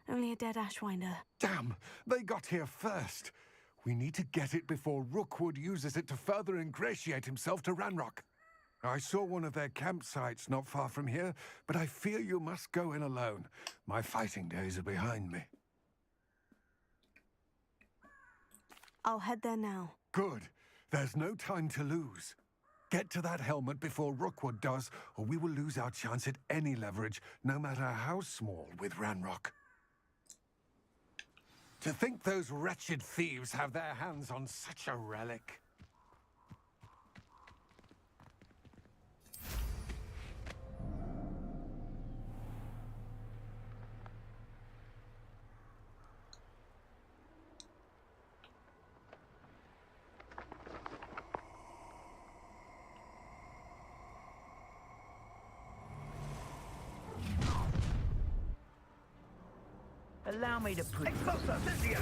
only a dead Ashwinder. Damn! They got here first. We need to get it before Rookwood uses it to further ingratiate himself to Ranrock. I saw one of their campsites not far from here, but I fear you must go in alone. My fighting days are behind me. I'll head there now. Good. There's no time to lose. Get to that helmet before Rookwood does, or we will lose our chance at any leverage, no matter how small, with Ranrock. To think those wretched thieves have their hands on such a relic. Allow me to put it closer, Cynthia!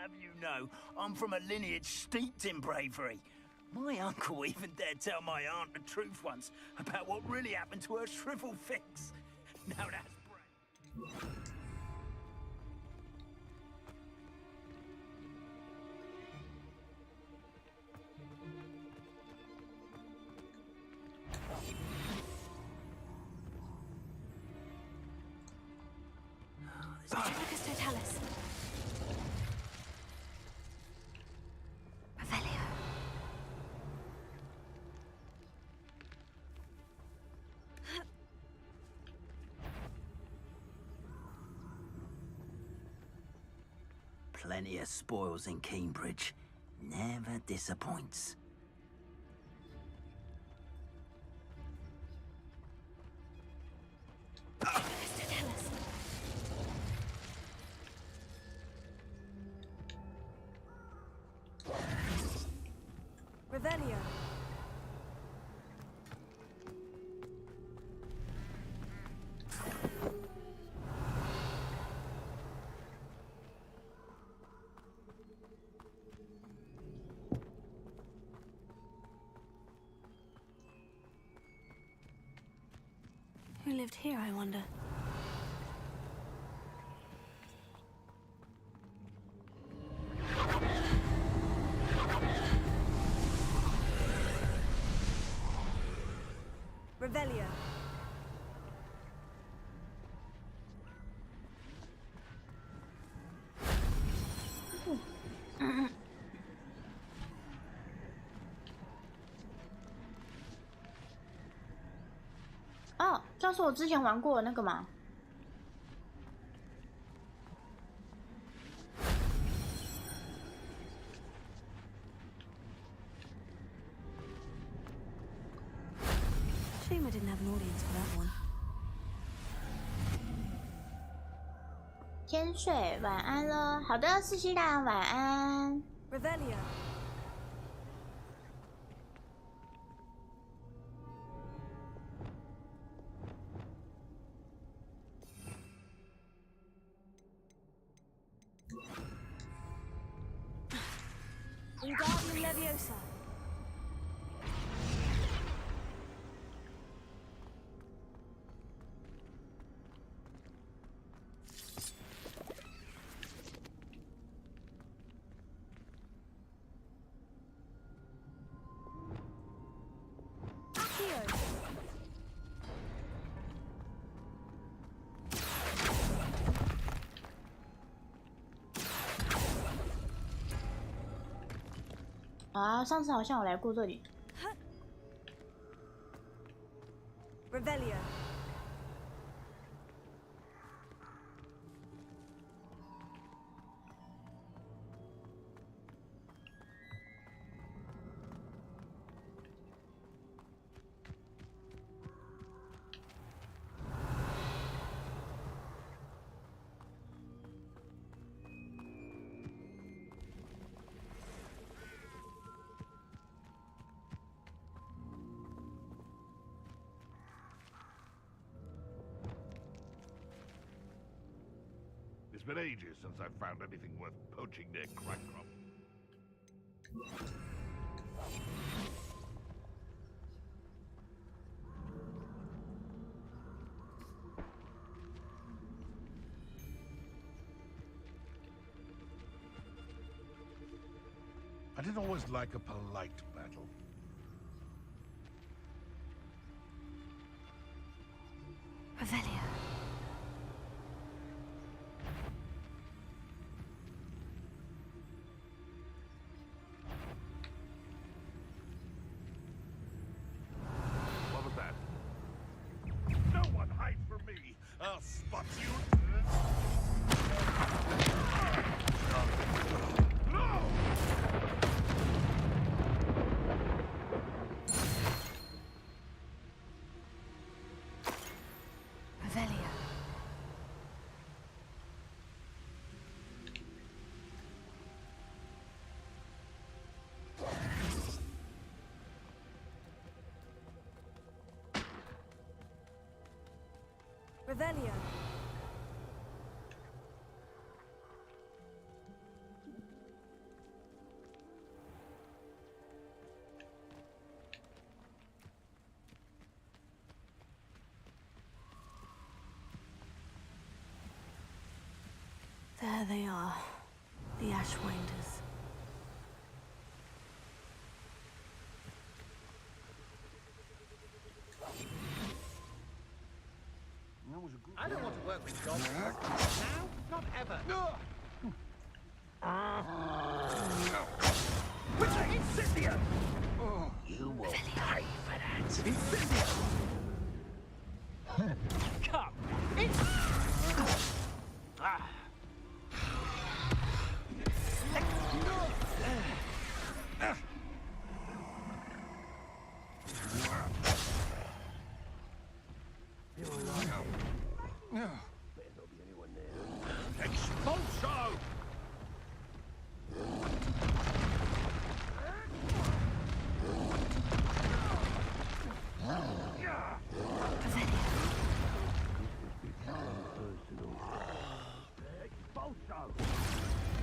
have you know, I'm from a lineage steeped in bravery. My uncle even dared tell my aunt the truth once about what really happened to her shrivel fix. Now that's brave. Patricus Totalis. Revelio. Plenty of spoils in Cambridge. Never disappoints. Patricus Totalis. Revelio. Who lived here, I wonder? Revelio. Mm-hmm. 哦，这是我之前玩过的那个吗？ Shame I didn't have an audience for that one. 天水，晚安了。好的，四西兰，晚安。 Revelio. Wingardium Leviosa. Accio.啊，上次好像有来过这里。 Revelio. It's been ages since I've found anything worth poaching near Crackcrop. I didn't always like a polite battle. Revelio. What was that? No one hide from me! I'll spot you! No! Revelio. Revelio. There they are, the Ashwinders. I don't want to work with goblins. Now? Not ever. Incendio! You will pay for that. Incendio! Come! In! Expulso! Expulso!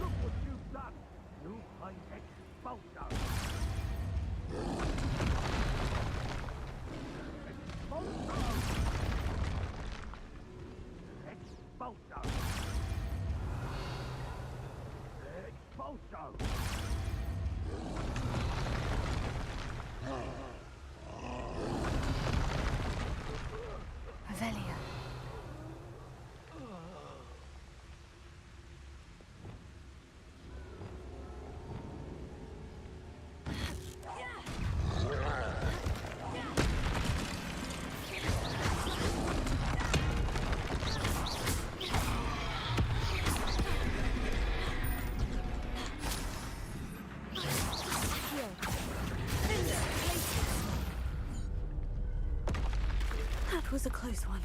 Look what you've done! You find expulso! Expulso! Expulso! Expulso! Revelio. That was a close one.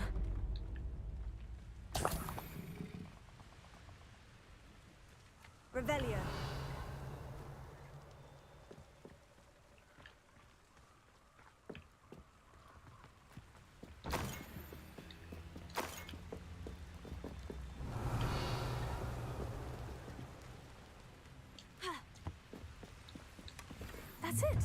Revelio. That's it.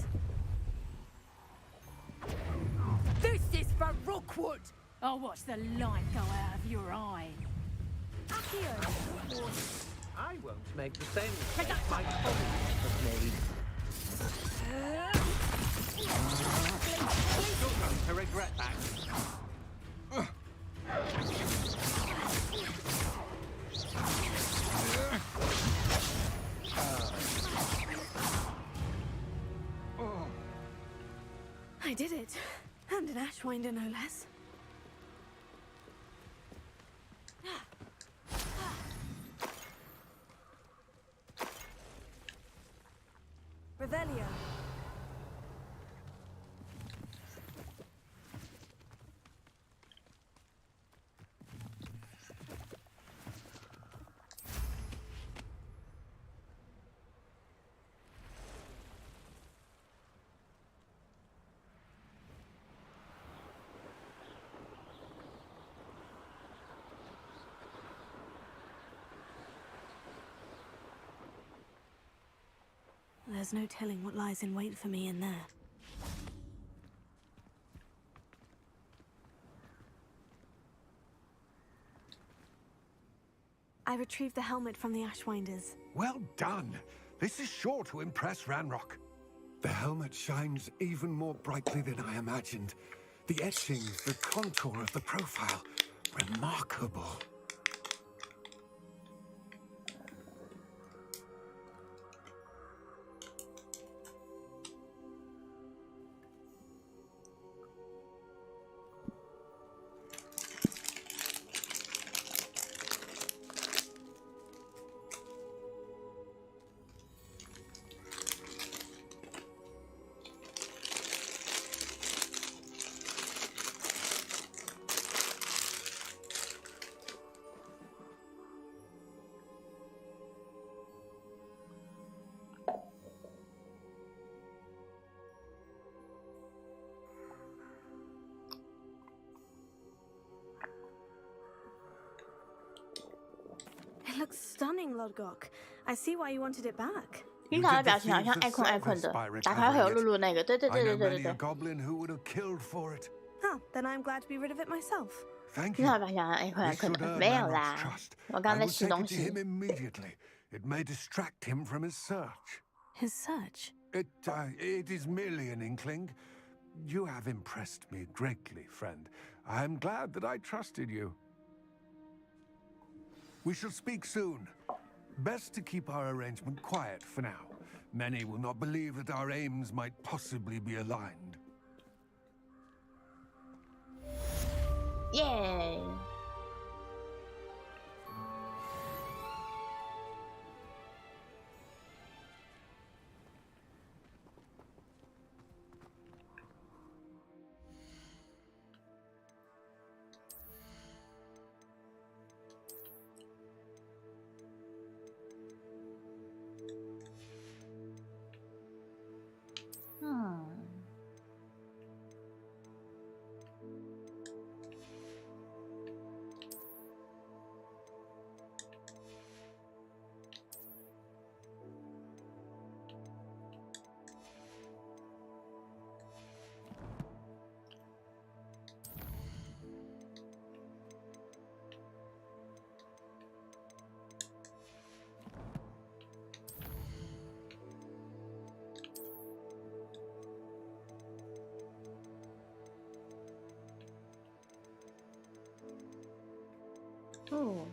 This is for Rookwood! I'll watch the light go out of your eye. Accio. I won't make the same mistake my colleagues have made. You're going to regret that. I did it. And an Ashwinder, no less. Revelio. There's no telling what lies in wait for me in there. I retrieved the helmet from the Ashwinders. Well done. This is sure to impress Ranrock. The helmet shines even more brightly than I imagined. The etchings, the contour of the profile, remarkable. It looks stunning, Lodgok. I see why you wanted it back. 樱桃的表情好像爱困爱困的，打开会有露露那个，对对对对对对对。 goblin who would have killed for it. Huh, then I'm glad to be rid of it myself. Thank 军 you. 曹把想哎，快 We 来可 should 能 earn 没有 Rannoch's 啦， trust. 我刚 I 在 will 吃 take 东 it to 西。 him immediately. It may distract him from his search. His search? It is merely an inkling. You have impressed me greatly, friend. I am glad that I trusted you. We shall speak soon. Best to keep our arrangement quiet for now. Many will not believe that our aims might possibly be aligned. 耶！哦。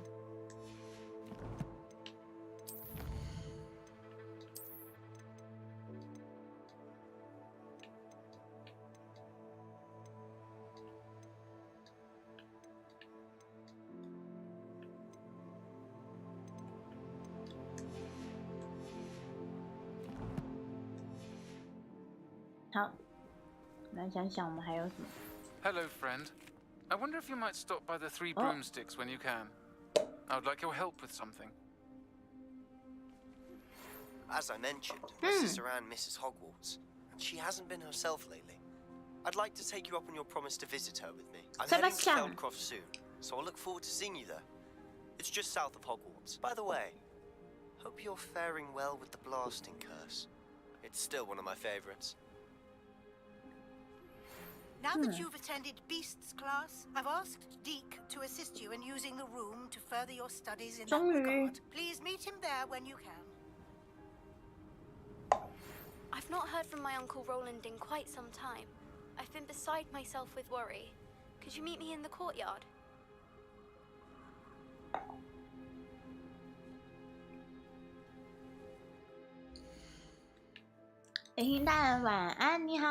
好，来想想我们还有什么。 Hello, friend. I wonder if you might stop by the Three Broomsticks when you can. I would like your help with something. As I mentioned, my sister Anne misses Hogwarts, and she hasn't been herself lately. I'd like to take you up on your promise to visit her with me. I'm heading to Sebastian. Feldcroft soon, so I'll look forward to seeing you there. It's just south of Hogwarts. By the way, hope you're faring well with the blasting curse. It's still one of my favorites. Now that you've attended Beasts class, I've asked Deke to assist you in using the room to further your studies in that regard. Please meet him there when you can. I've not heard from my Uncle Roland in quite some time. I've been beside myself with worry. Could you meet me in the courtyard? 北京大人晚安，你好。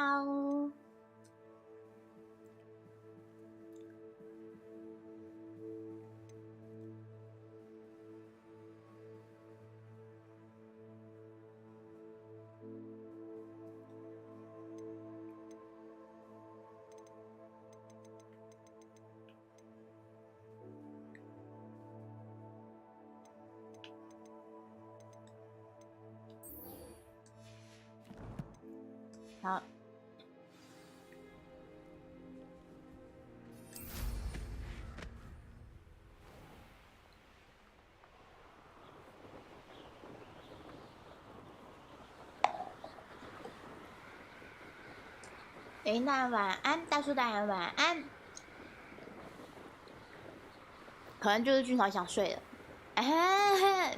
好。林大人晚安，大叔大人晚安。可能就是俊豪想睡了。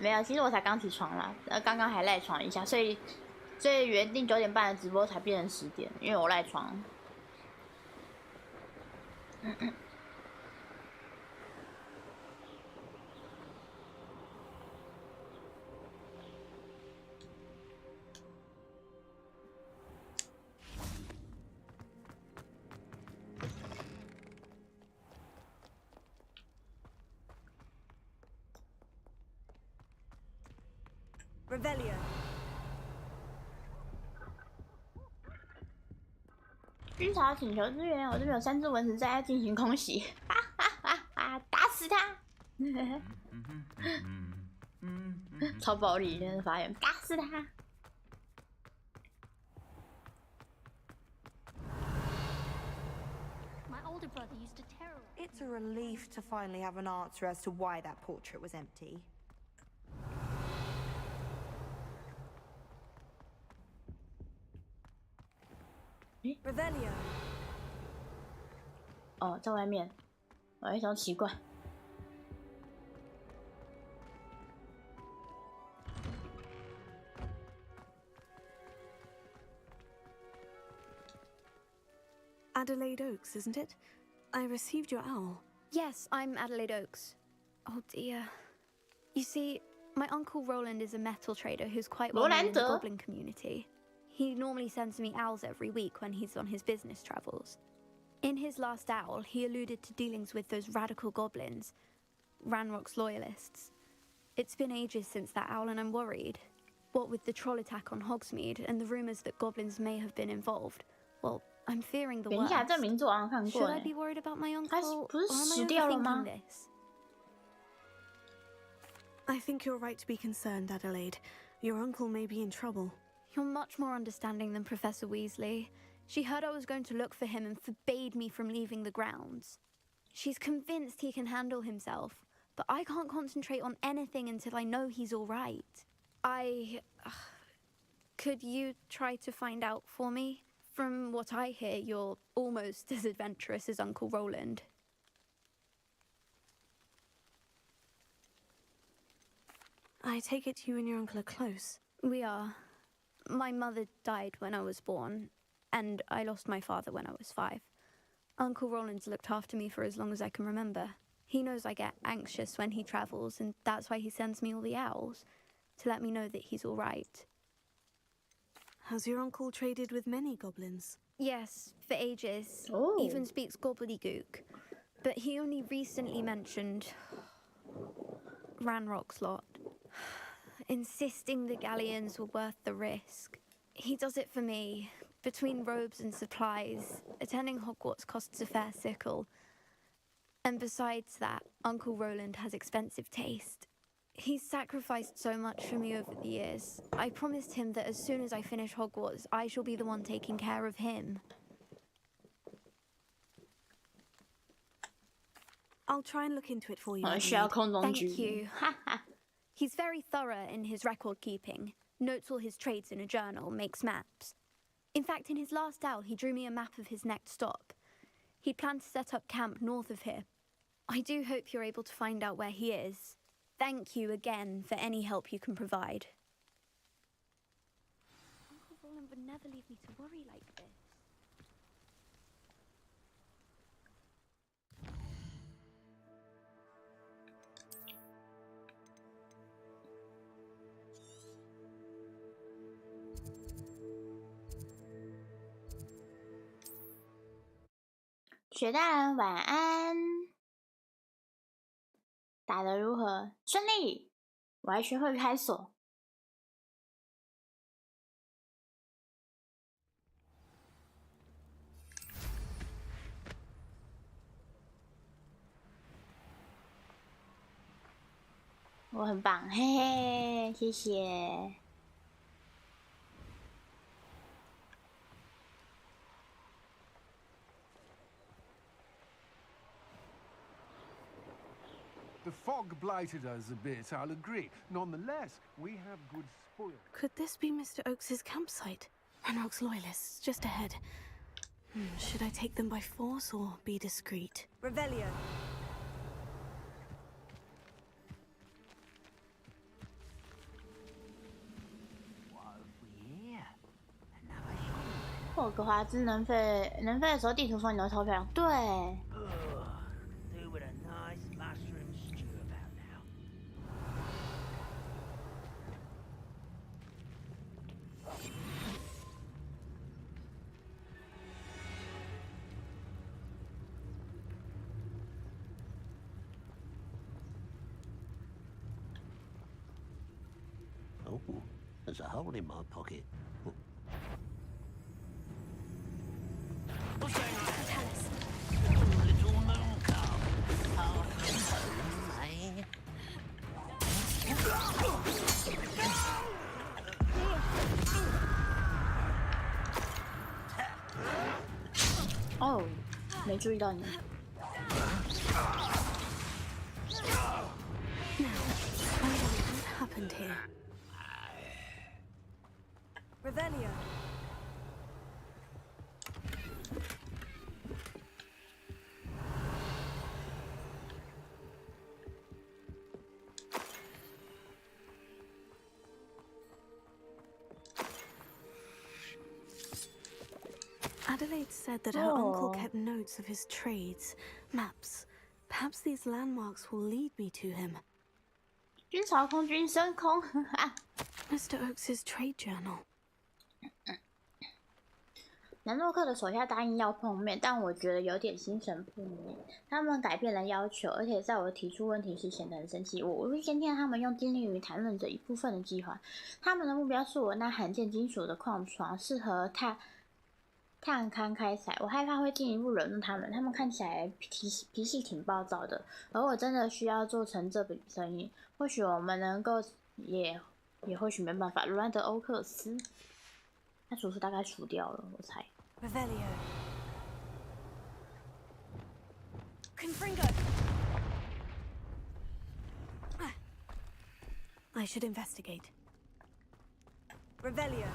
没有，其实我才刚起床啦，刚刚还赖床一下，所以原定9点半的直播才变成10点，因为我赖床。Revelio. 军曹请求支援，我这边有3只蚊子在进行空袭，哈哈哈哈！打死他！超暴力，真是发言，打死他！ It's a relief to finally have an answer as to why that portrait was empty. Revelio. 哦，在外面。我一想奇怪。Adelaide Oaks, isn't it? I received your owl. Yes, I'm Adelaide Oaks. Oh dear. You see, my uncle Roland is a metal trader who's quite well known in the goblin community. He normally sends me owls every week when he's on his business travels. In his last owl, he alluded to dealings with those radical goblins, Ranrock's loyalists. It's been ages since that owl and I'm worried. What with the troll attack on Hogsmeade and the rumours that goblins may have been involved, well, I'm fearing the worst. Should I be worried about my uncle, or am I overthinking this? I think you're right to be concerned, Adelaide. Your uncle may be in trouble. You're much more understanding than Professor Weasley. She heard I was going to look for him and forbade me from leaving the grounds. She's convinced he can handle himself, but I can't concentrate on anything until I know he's all right. Could you try to find out for me? From what I hear, you're almost as adventurous as Uncle Roland. I take it you and your uncle are close. We are. My mother died when I was born, and I lost my father when I was 5. Uncle Roland's looked after me for as long as I can remember. He knows I get anxious when he travels, and that's why he sends me all the owls, to let me know that he's all right. Has your uncle traded with many goblins? Yes, for ages. Even speaks gobbledygook. But he only recently mentioned Ranrock's lot, insisting the galleons were worth the risk. He does it for me. Between robes and supplies, attending Hogwarts costs a fair sickle. And besides that, Uncle Roland has expensive taste. He's sacrificed so much for me over the years. I promised him that as soon as I finish Hogwarts, I shall be the one taking care of him. I'll try and look into it for you. Thank you. He's very thorough in his record keeping. Notes all his trades in a journal, makes maps. In fact, in his last owl, he drew me a map of his next stop. He'd planned to set up camp north of here. I do hope you're able to find out where he is. Thank you again for any help you can provide. Uncle Roland would never leave me to worry like this.雪大人晚安，打得如何？顺利，我还学会开锁。我很棒，嘿嘿，谢谢。The fog blighted us a bit, I'll agree. Nonetheless, we have good spoil. Could this be Mr. Oakes's campsite? Ranrock's loyalists, just ahead. Should I take them by force or be discreet? Revelio.《霍格华兹能飞的时候，地图风景都超漂亮。对。Oh, there's a hole in my pocket. What's going on? Tell us. Little moon calf. Half home, eh? Oh, 没注意到你。What happened here? Revelio. Adelaide said that her uncle kept notes of his trades, maps. Perhaps these landmarks will lead me to him. 军曹空军升空 Mr. Oakes's trade journal. 南洛克的手下答应要碰面，但我觉得有点心神不宁。他们改变了要求，而且在我提出问题时显得很生气。我无意间听到他们用精力于谈论着一部分的计划。他们的目标是我那罕见金属的矿床，适合碳勘开采。我害怕会进一步惹怒他们。他们看起来脾气挺暴躁的，而我真的需要做成这笔生意。或许我们能够，也或许没办法。罗兰德·欧克斯。他叔叔大概除掉了，我猜。Revelio. Confringo. I should investigate. Revelio.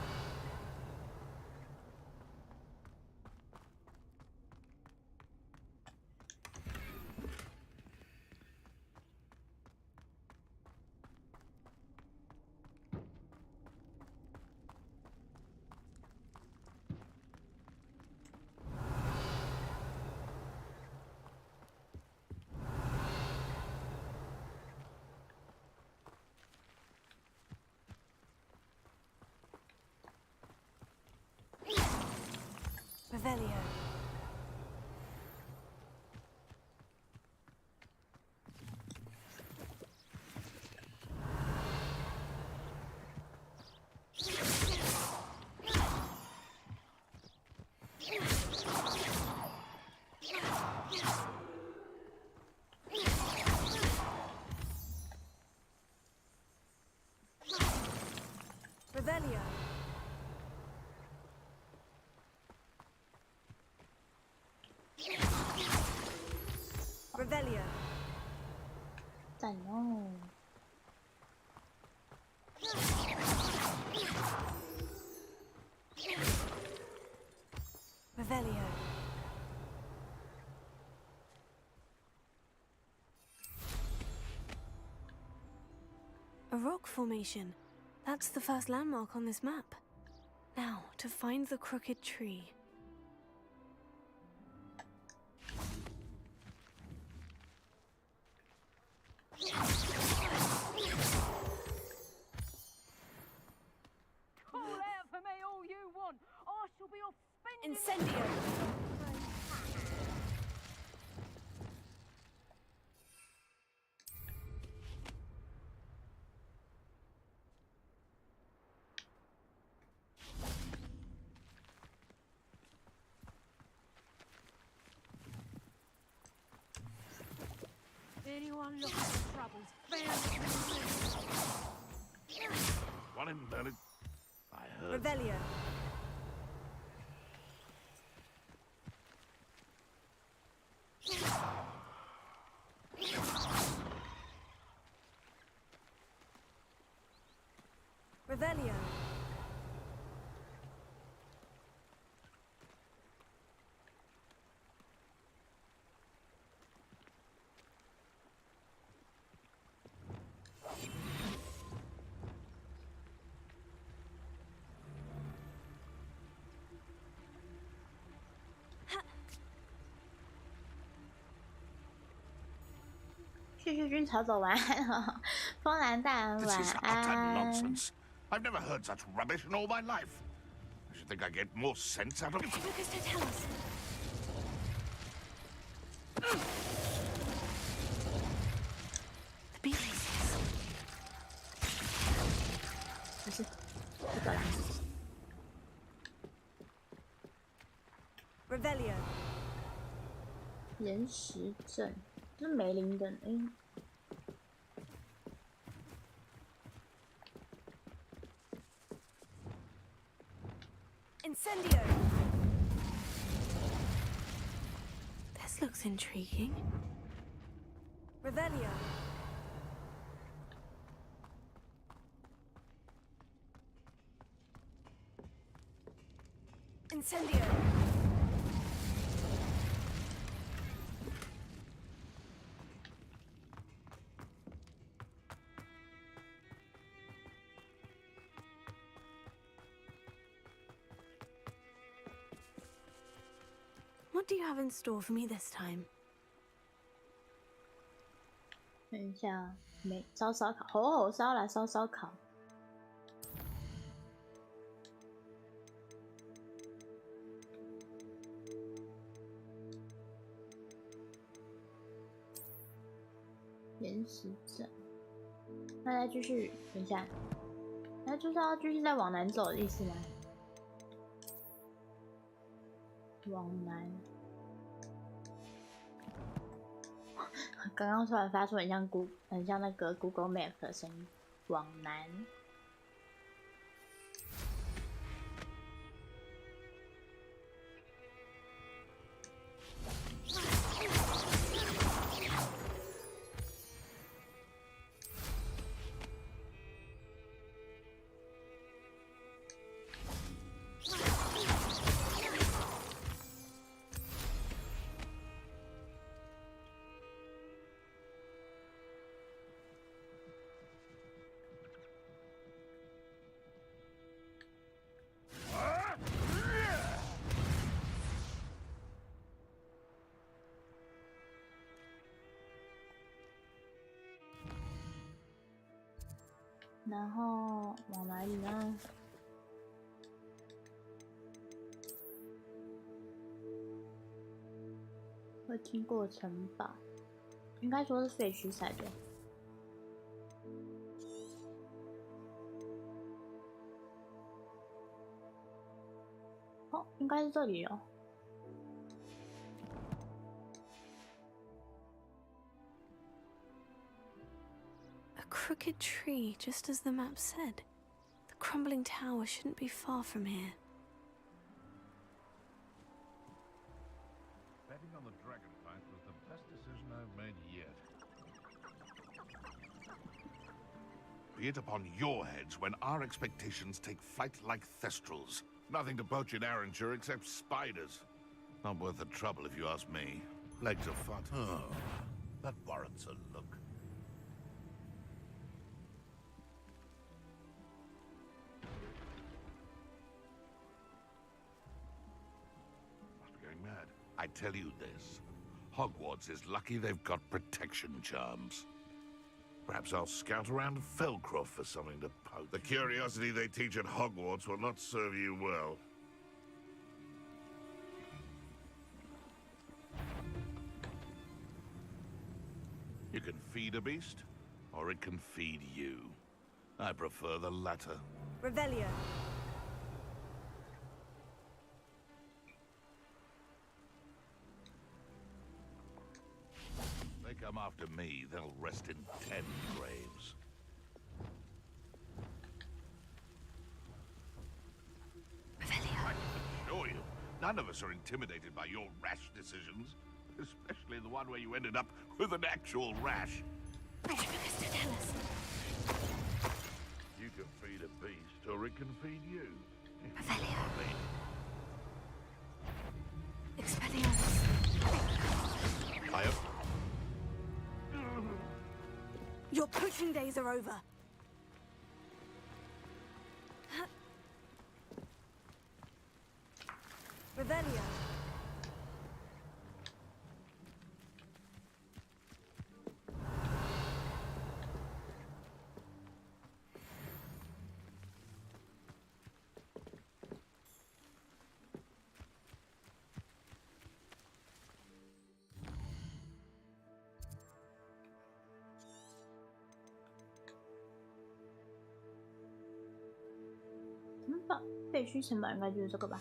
Revelio. Revelio. Revelio. 赞哦。Revelio. A rock formation. That's the first landmark on this map. Now, to find the crooked tree. Call out for me all you want. I shall be off spending. Incendio. Anyone looking for troubles found. One in Berlin. I heard. Revelio. Revelio. Ha. 旭旭军曹走完了，风兰蛋 This 晚 is utter 安。 nonsense. I've never heard such rubbish in all my life. I should think I get more sense out of it. Lucas, don't tell us. The B-races. 不是，这个啦。 Revelio. 岩石镇，这是梅林的哎。Incendio. This looks intriguing. Revelio. Incendio. What do you have in store for me this time? 等一下，没烧烧烤，吼烧啦，烧烧烤。原始镇，那再继续，等一下，那就是要继续再往南走的意思吗？往南。刚刚突然发出很像那个 Google Map 的声音，往南。然后往哪里呢？会经过城堡，应该说是废墟才对。哦，应该是这里哦。Crooked tree, just as the map said. The crumbling tower shouldn't be far from here. Betting on the dragon fight was the best decision I've made yet. Be it upon your heads when our expectations take flight like thestrals. Nothing to poach in Arrangeur except spiders. Not worth the trouble if you ask me. Legs are fat. Oh, that warrants a look. Mad. I tell you this, Hogwarts is lucky they've got protection charms. Perhaps I'll scout around Felcroft for something to poke. The curiosity they teach at Hogwarts will not serve you well. You can feed a beast, or it can feed you. I prefer the latter. Revelio. Come after me, they'll rest in 10 graves. I assure you, none of us are intimidated by your rash decisions. Especially the one where you ended up with an actual rash. Mr. Tellus. You can feed a beast, or it can feed you. Revelio. Expelliarmus. I have... Your poaching days are over. Revelio.城堡，废墟城堡应该就是这个吧。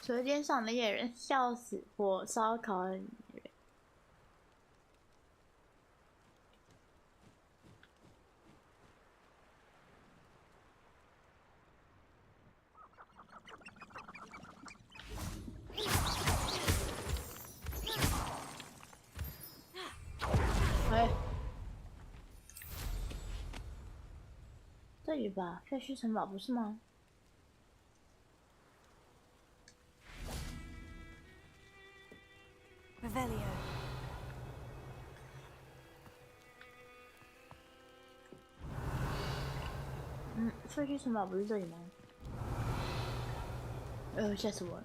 舌尖上的猎人，笑死！火烧烤的女人。这里吧，废墟城堡不是吗？废墟城堡不是这里吗？吓死我了！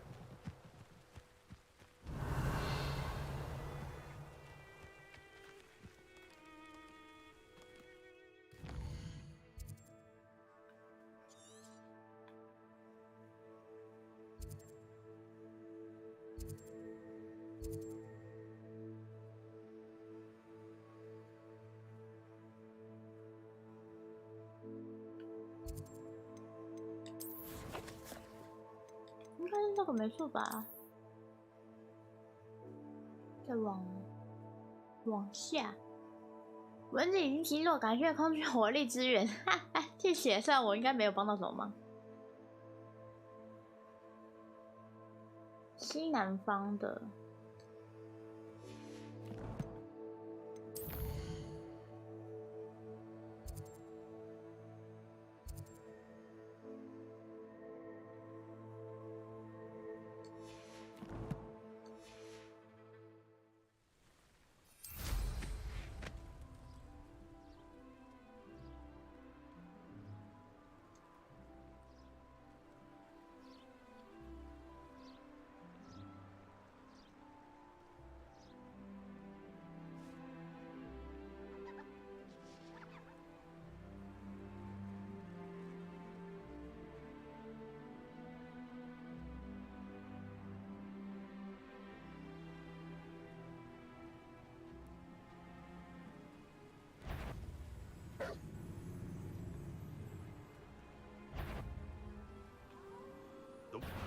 应该是这个没错吧？再往下，蚊子已经击落，感谢空军火力支援，哈哈，谢谢。虽然我应该没有帮到什么忙。西南方的。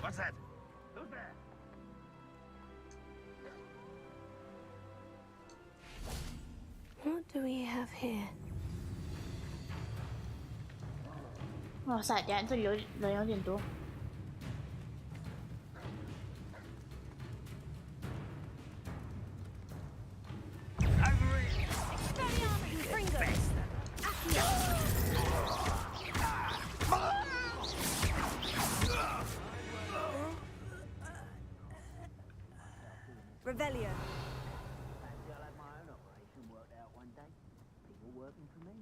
What's that? Who's there? What do we have here? 哇塞，等下这里人有点多。Revelio. Fancy I'll have my own operation worked out one day. People working for me.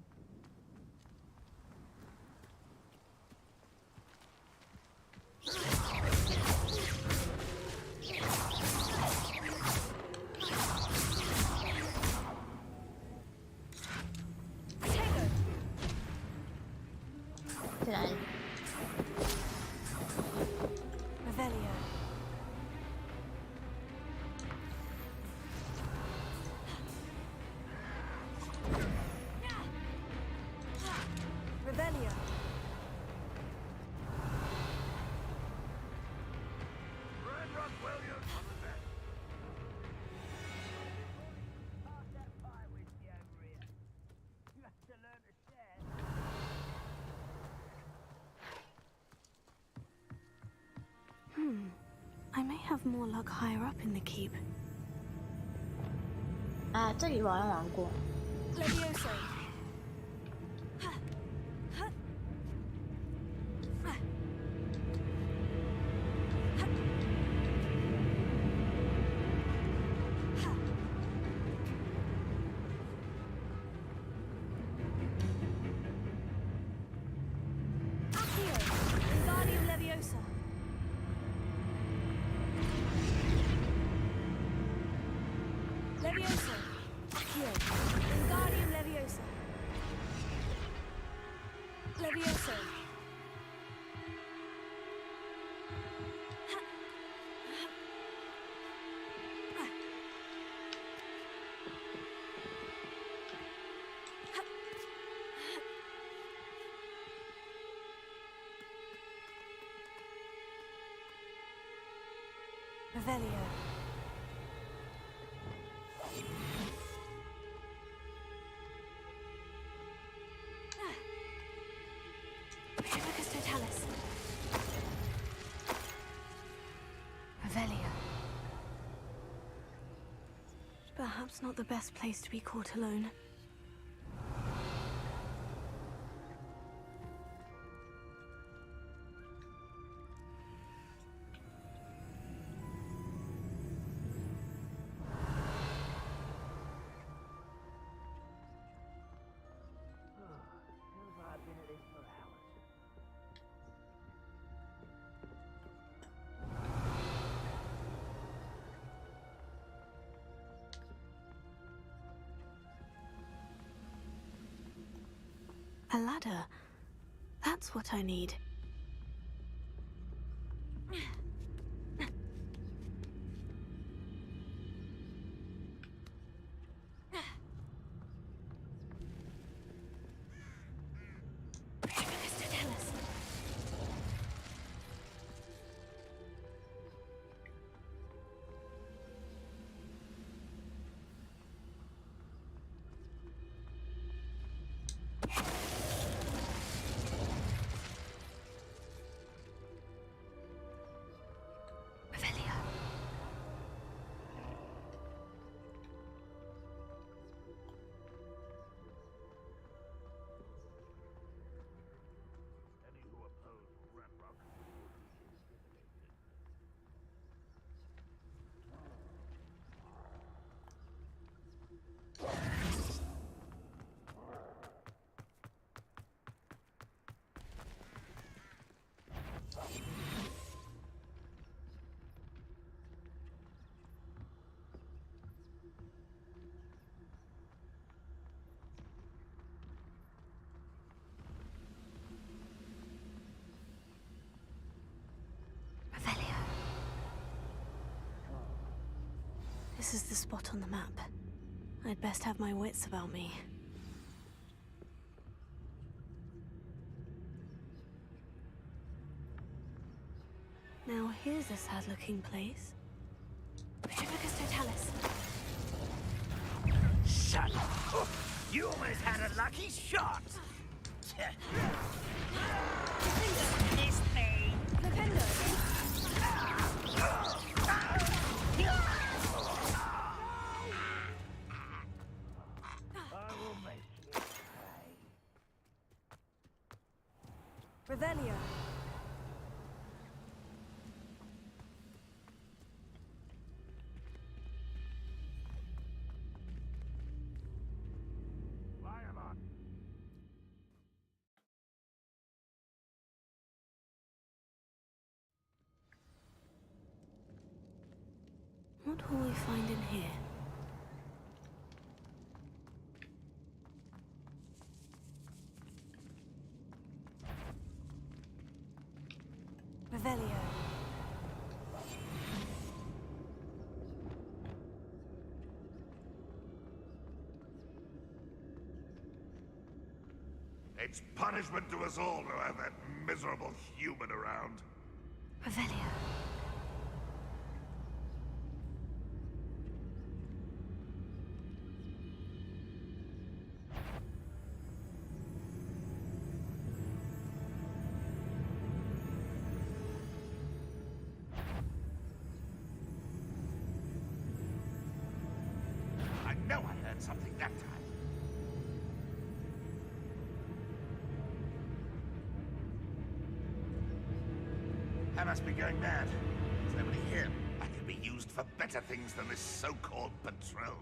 Revelio. Revelio. Pass that pie whiskey over here. You have to learn to share. I may have more luck higher up in the keep. 啊，这里我好像玩过。 Levioso. Accio. Wingardium Leviosa. Levioso. Accio. Wingardium Leviosa. Levioso. Revelio. Pivicus totalis. Revelio. Perhaps not the best place to be caught alone. A ladder. That's what I need. This is the spot on the map. I'd best have my wits about me. Now here's a sad-looking place. Petrificus totalis. Shut up! You almost had a lucky shot! Missed me! Flipendo! Revelio. What will we find in here? Revelio. It's punishment to us all to have that miserable human around. Revelio. I know I heard something that time. I must be going mad. There's nobody here. I could be used for better things than this so-called patrol.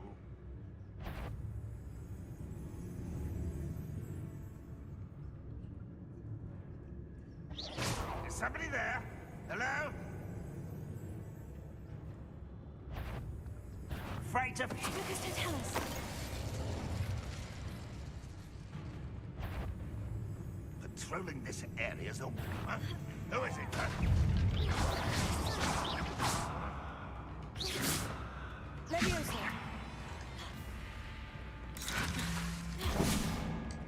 Is somebody there? Hello? Afraid to... Lucas, don't tell us. Patrolling this area's a... Huh? Who is it? Leviosa.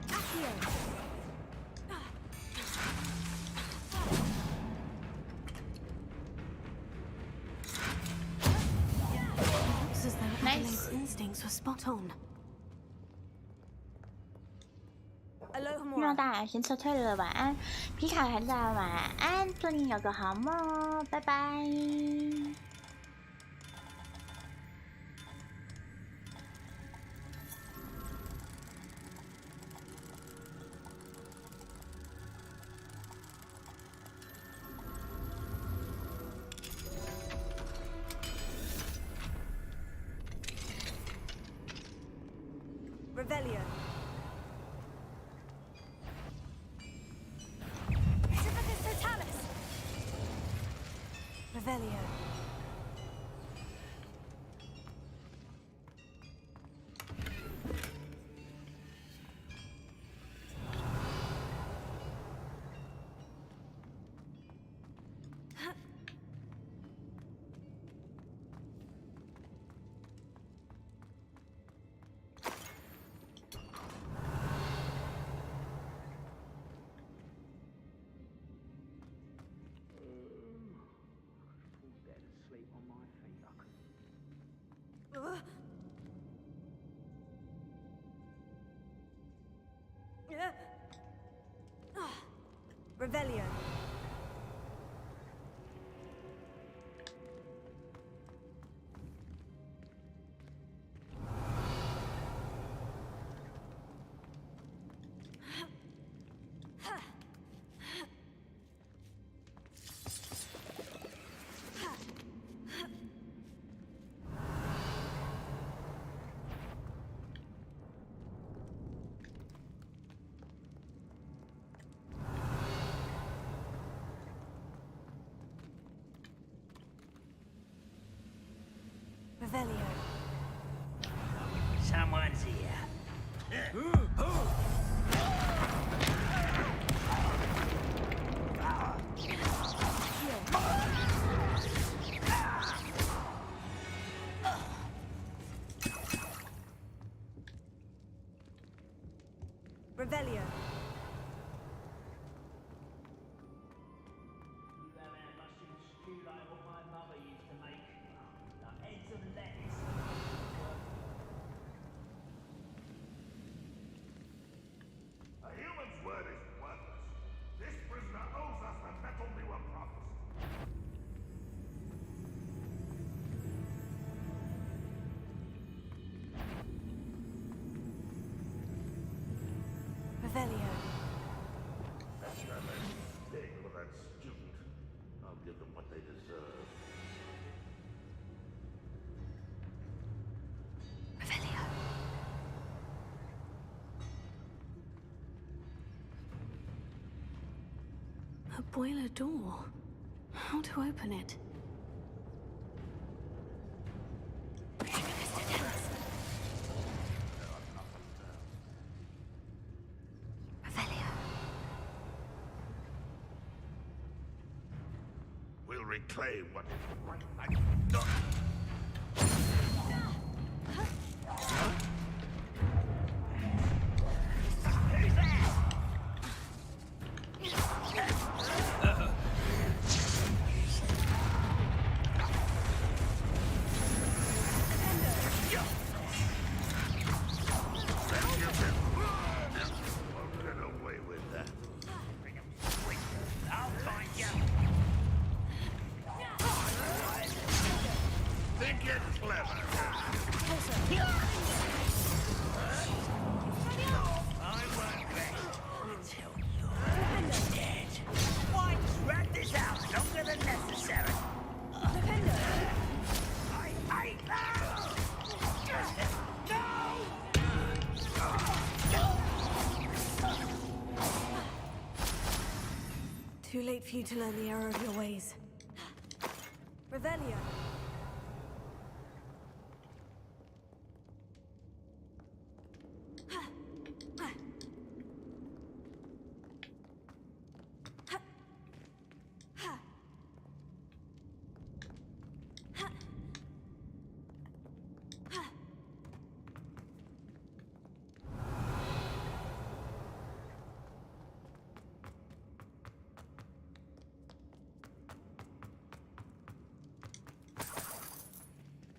Accio. Looks as though Adelaide's instincts were spot on. 希望大家先撤退了，晚安。皮卡还在，晚安，祝你有个好梦哦，拜拜。Revelio. Revelio. Revelio. Revelio. Someone's here. Revelio. A human's word is worthless. This prisoner owes us the metal we were promised. Revelio. That's not a thing with that student. I'll give them what they deserve. Revelio. A boiler door. How to open it? Revelio. We'll reclaim what Won't get away with that. I'll find you. Think it clever. I won't rest until you're dead. Why drag this out longer than necessary? I hate that! Too late for you to learn the error of your ways. Revelio.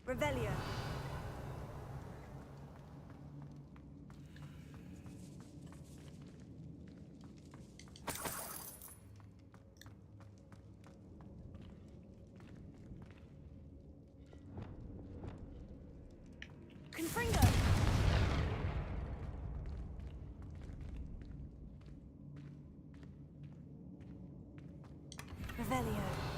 Revelio. Confringo. Revelio.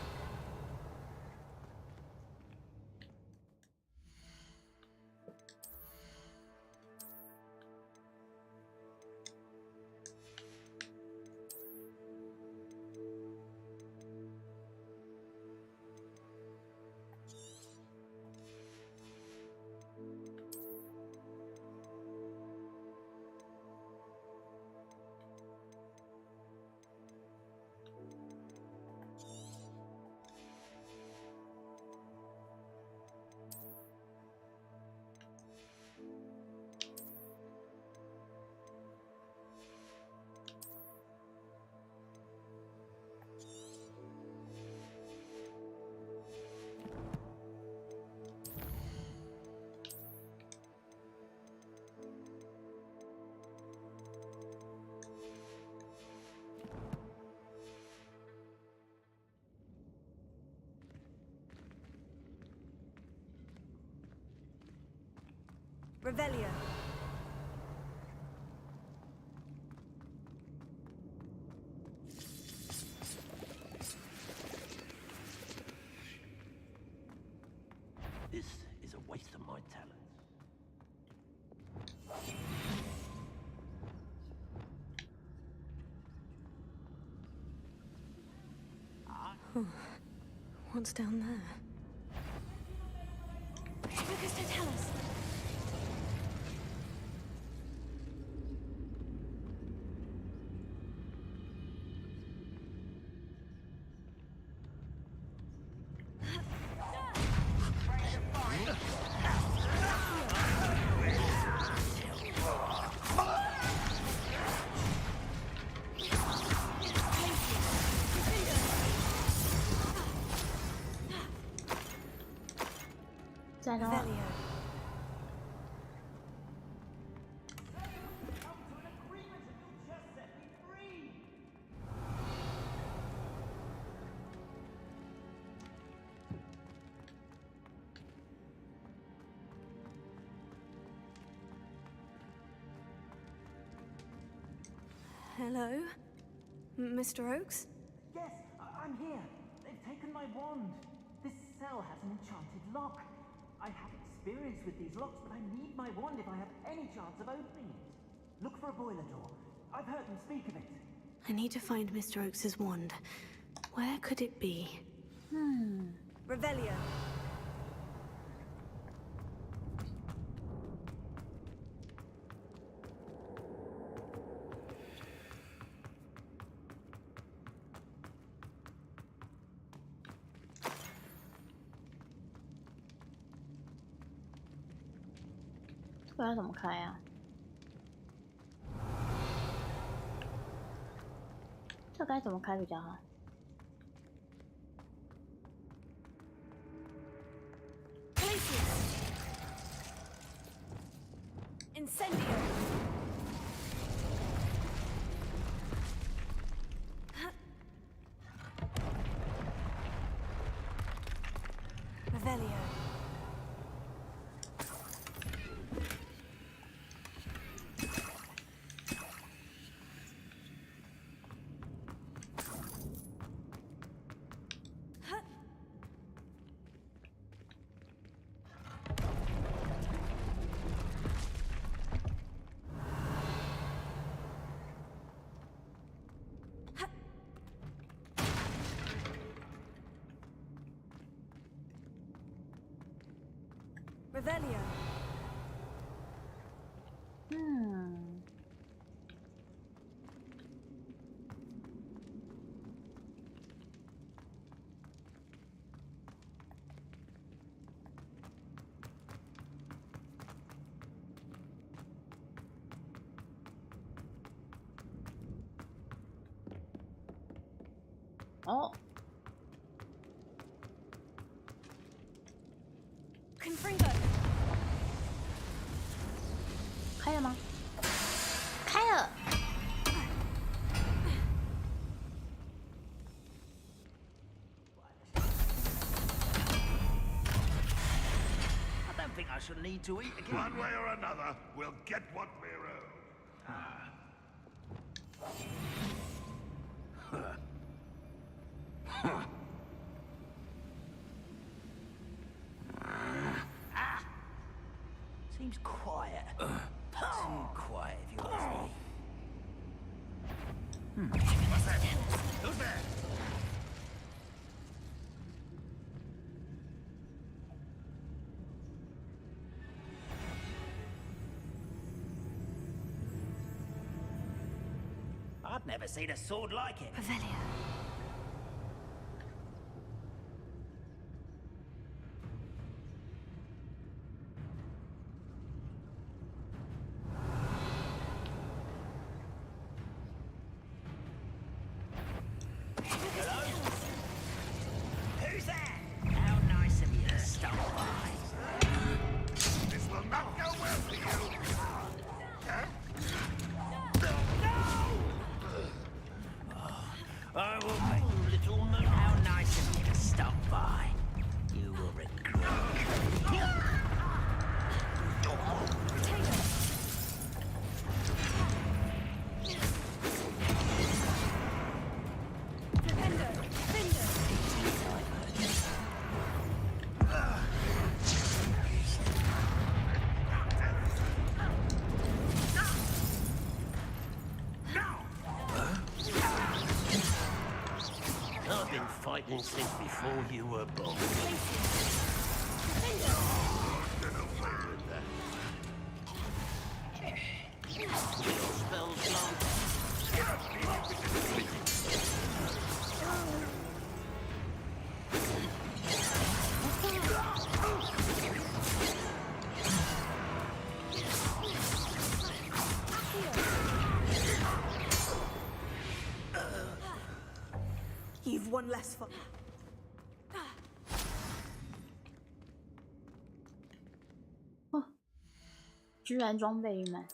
Revelio. This is a waste of my talents. What's down there? Lucas, don't tell us. Hello? Mr. Oakes? Yes, I'm here. They've taken my wand. This cell has an enchanted lock. I have experience with these locks, but I need my wand if I have any chance of opening it. Look for a boiler door. I've heard them speak of it. I need to find Mr. Oakes' wand. Where could it be? Revelio.这个要怎么开啊？这该怎么开比较好？ Incendio. Revelio. Revelio. Oh. Confringo. 开了吗？开了。I don't think I shall need to eat again. One way or another, we'll get what we're owed. Seems quiet. Too quiet, if you ask me. What's that? Who's there? I've never seen a sword like it. Revelio. Who's there? How nice of you to stop by. This will not go well for you. I will been fighting since before you were born. Your spells long. You've one less fun. 居然装备满。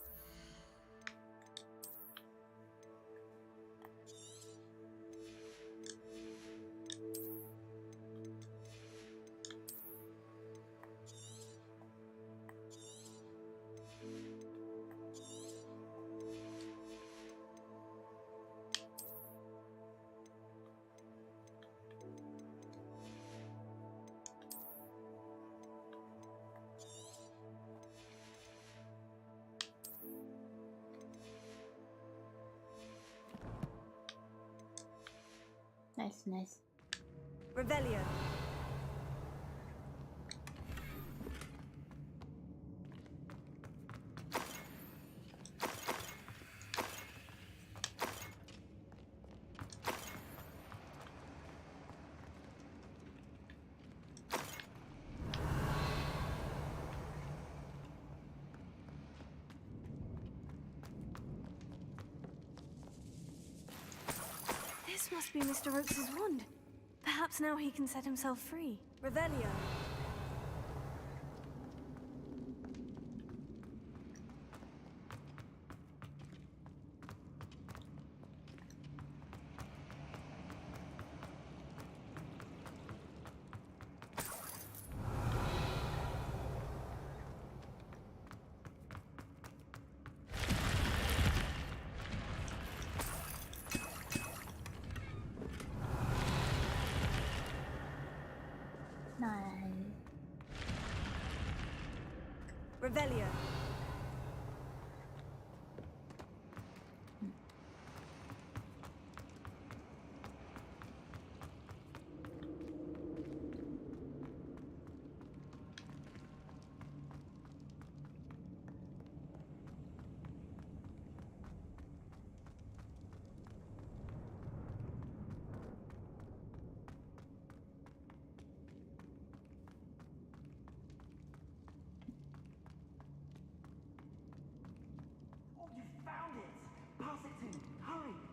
Nice. Revelio. This must be Mr. Oakes's wand. Perhaps now he can set himself free. Revelio. Revelio.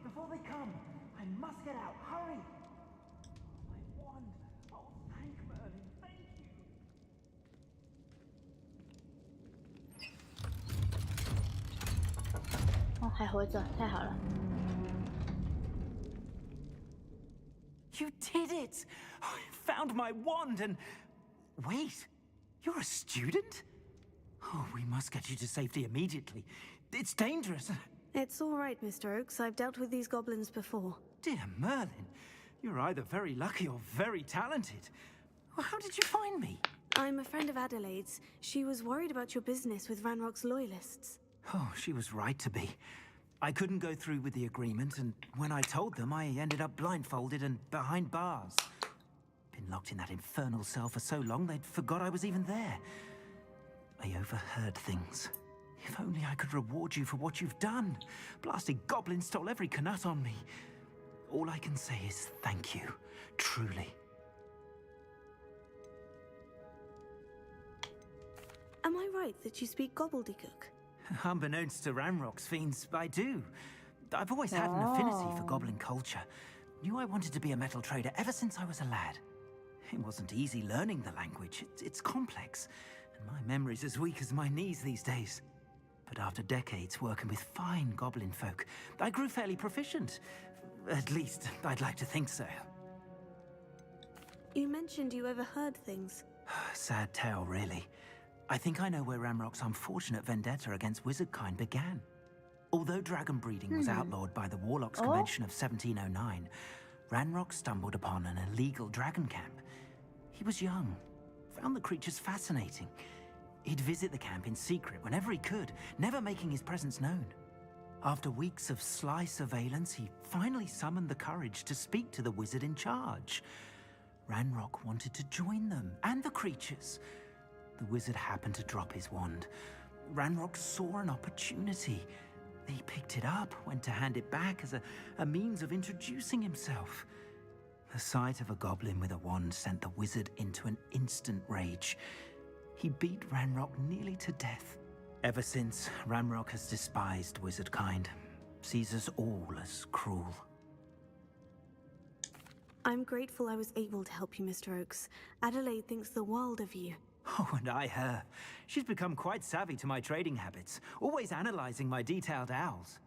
Before they come, I must get out. Hurry! My wand. Oh, thank Merlin. Thank you. 哦，还活着，太好了。 You did it! I found my wand and... Wait, you're a student? Oh, we must get you to safety immediately. It's dangerous. It's all right, Mr. Oakes. I've dealt with these goblins before. Dear Merlin, you're either very lucky or very talented. Well, how did you find me? I'm a friend of Adelaide's. She was worried about your business with Ranrock's loyalists. Oh, she was right to be. I couldn't go through with the agreement, and when I told them, I ended up blindfolded and behind bars. Been locked in that infernal cell for so long, they'd forgot I was even there. I overheard things. If only I could reward you for what you've done. Blasted goblins stole every canut on me. All I can say is thank you, truly. Am I right that you speak gobbledygook? Unbeknownst to Ranrock's fiends, I do. I've always had an affinity for goblin culture. Knew I wanted to be a metal trader ever since I was a lad. It wasn't easy learning the language. It's complex, and my memory's as weak as my knees these days. But after decades working with fine goblin folk, I grew fairly proficient. At least, I'd like to think so. You mentioned you overheard things. Sad tale, really. I think I know where Ranrock's unfortunate vendetta against wizardkind began. Although dragon breeding was outlawed by the Warlocks Convention of 1709, Ranrock stumbled upon an illegal dragon camp. He was young, found the creatures fascinating. He'd visit the camp in secret whenever he could, never making his presence known. After weeks of sly surveillance, he finally summoned the courage to speak to the wizard in charge. Ranrock wanted to join them, and the creatures. The wizard happened to drop his wand. Ranrock saw an opportunity. He picked it up, went to hand it back as a means of introducing himself. The sight of a goblin with a wand sent the wizard into an instant rage. He beat Ranrock nearly to death. Ever since, Ranrock has despised wizard kind, sees us all as cruel. I'm grateful I was able to help you, Mr. Oakes. Adelaide thinks the world of you. Oh, and I her. She's become quite savvy to my trading habits, always analyzing my detailed owls.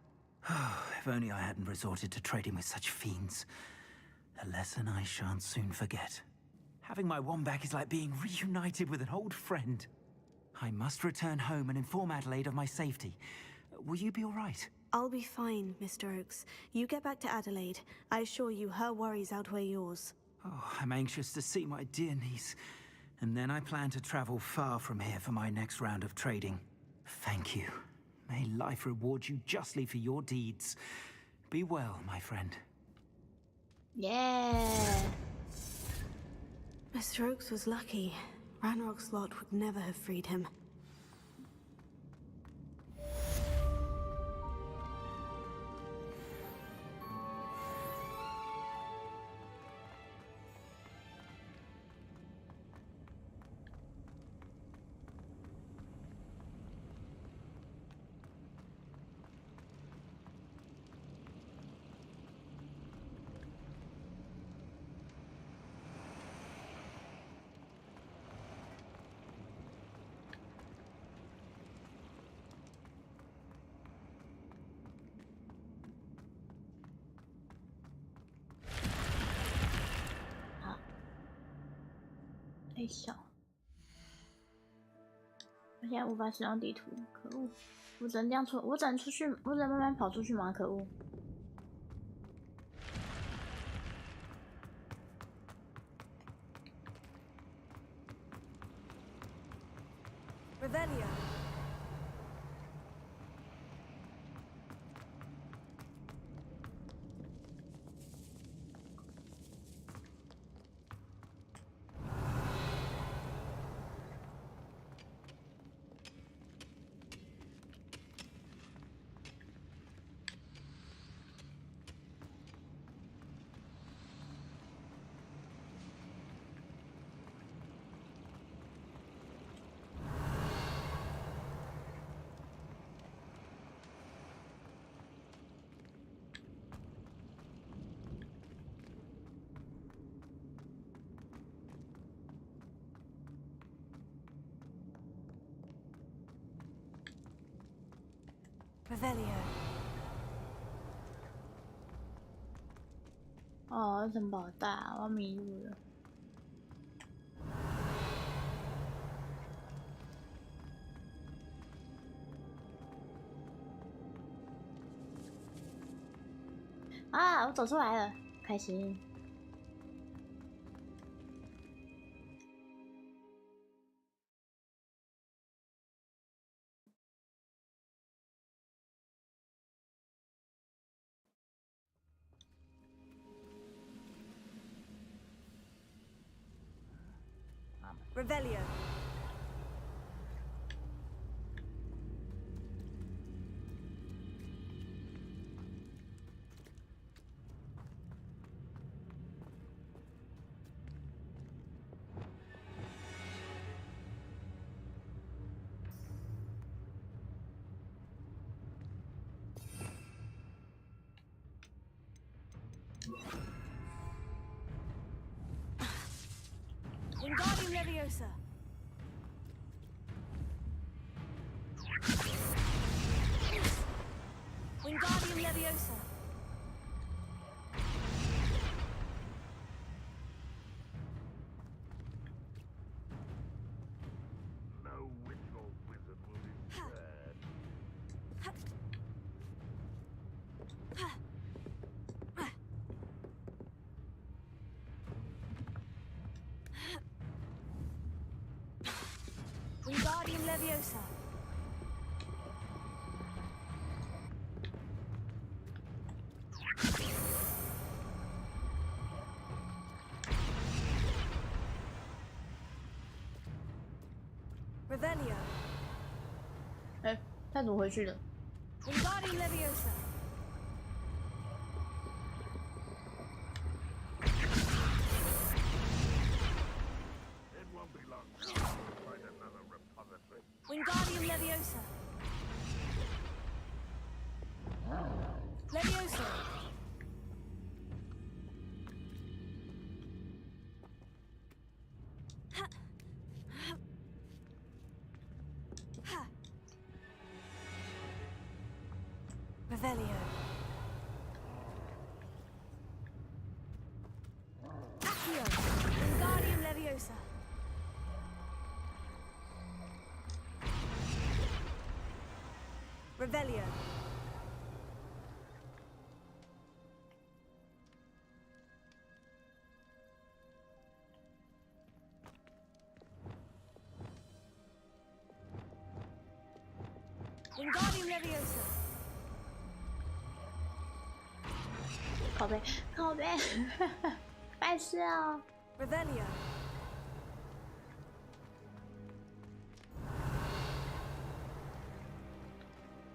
If only I hadn't resorted to trading with such fiends. A lesson I shan't soon forget. Having my wand back is like being reunited with an old friend. I must return home and inform Adelaide of my safety. Will you be all right? I'll be fine, Mr. Oakes. You get back to Adelaide. I assure you her worries outweigh yours. Oh, I'm anxious to see my dear niece. And then I plan to travel far from here for my next round of trading. Thank you. May life reward you justly for your deeds. Be well, my friend. Yeah. Mr. Oakes was lucky. Ranrock's lot would never have freed him.太小，我现在无法使用地图，可恶！我只能这样出，我只能出去，我只能慢慢跑出去吗？可恶！ Revelio. Revelio. 哦，城堡大，我迷路了。啊，我走出来了，开心。 Revelio. Wingardium Leviosa. Wingardium Leviosa. No witch or wizard will be spared. Wingardium Leviosa. Revelio. 哎，他怎么回去了？ Wingardium Leviosa. It won't be long now. We'll find another repository. Wingardium Leviosa. Leviosa. Revelio. Accio. Wingardium Leviosa. Revelio. Wingardium Leviosa. 靠背，靠背，白痴哦。Revelio.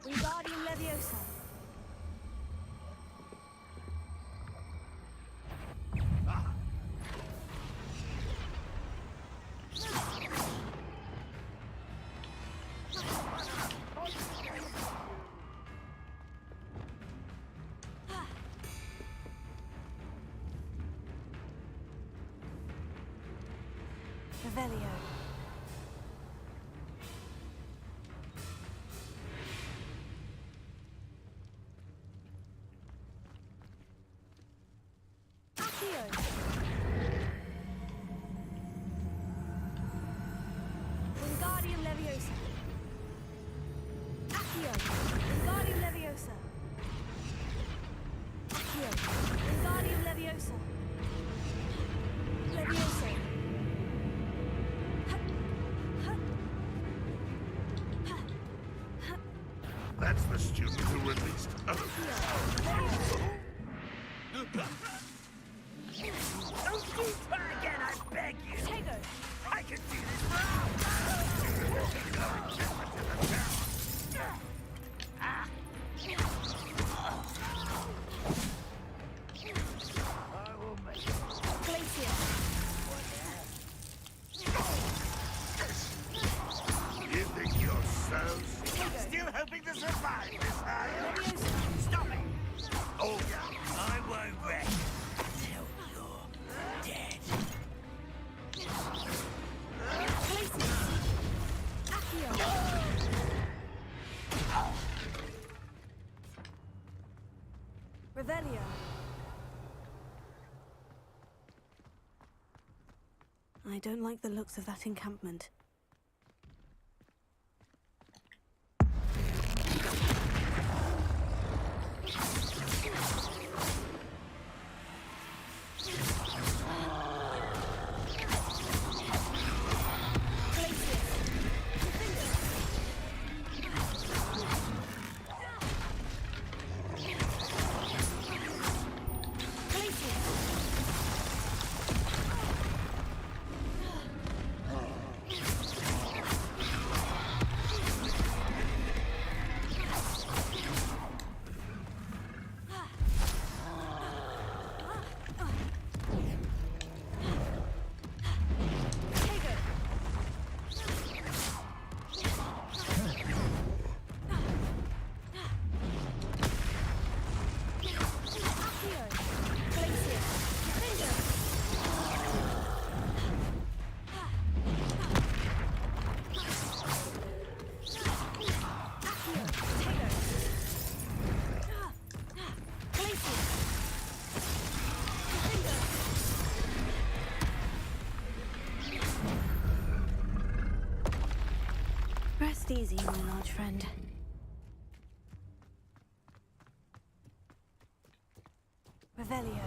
Wingardium Leviosa. Revelio. Accio. Wingardium Leviosa. Accio. Wingardium Leviosa. Accio. Wingardium Leviosa. Leviosa. That's the student who released. Don't do that again, I beg you! Tego. I could do this for hours! I will make it. Glacier. You think you're so Still hoping to survive this, are you? Leviosa. Stop it! Oh, I won't rest until you're dead. Glacier. Accio. Revelio. I don't like the looks of that encampment. Rest easy, my large friend. Revelio.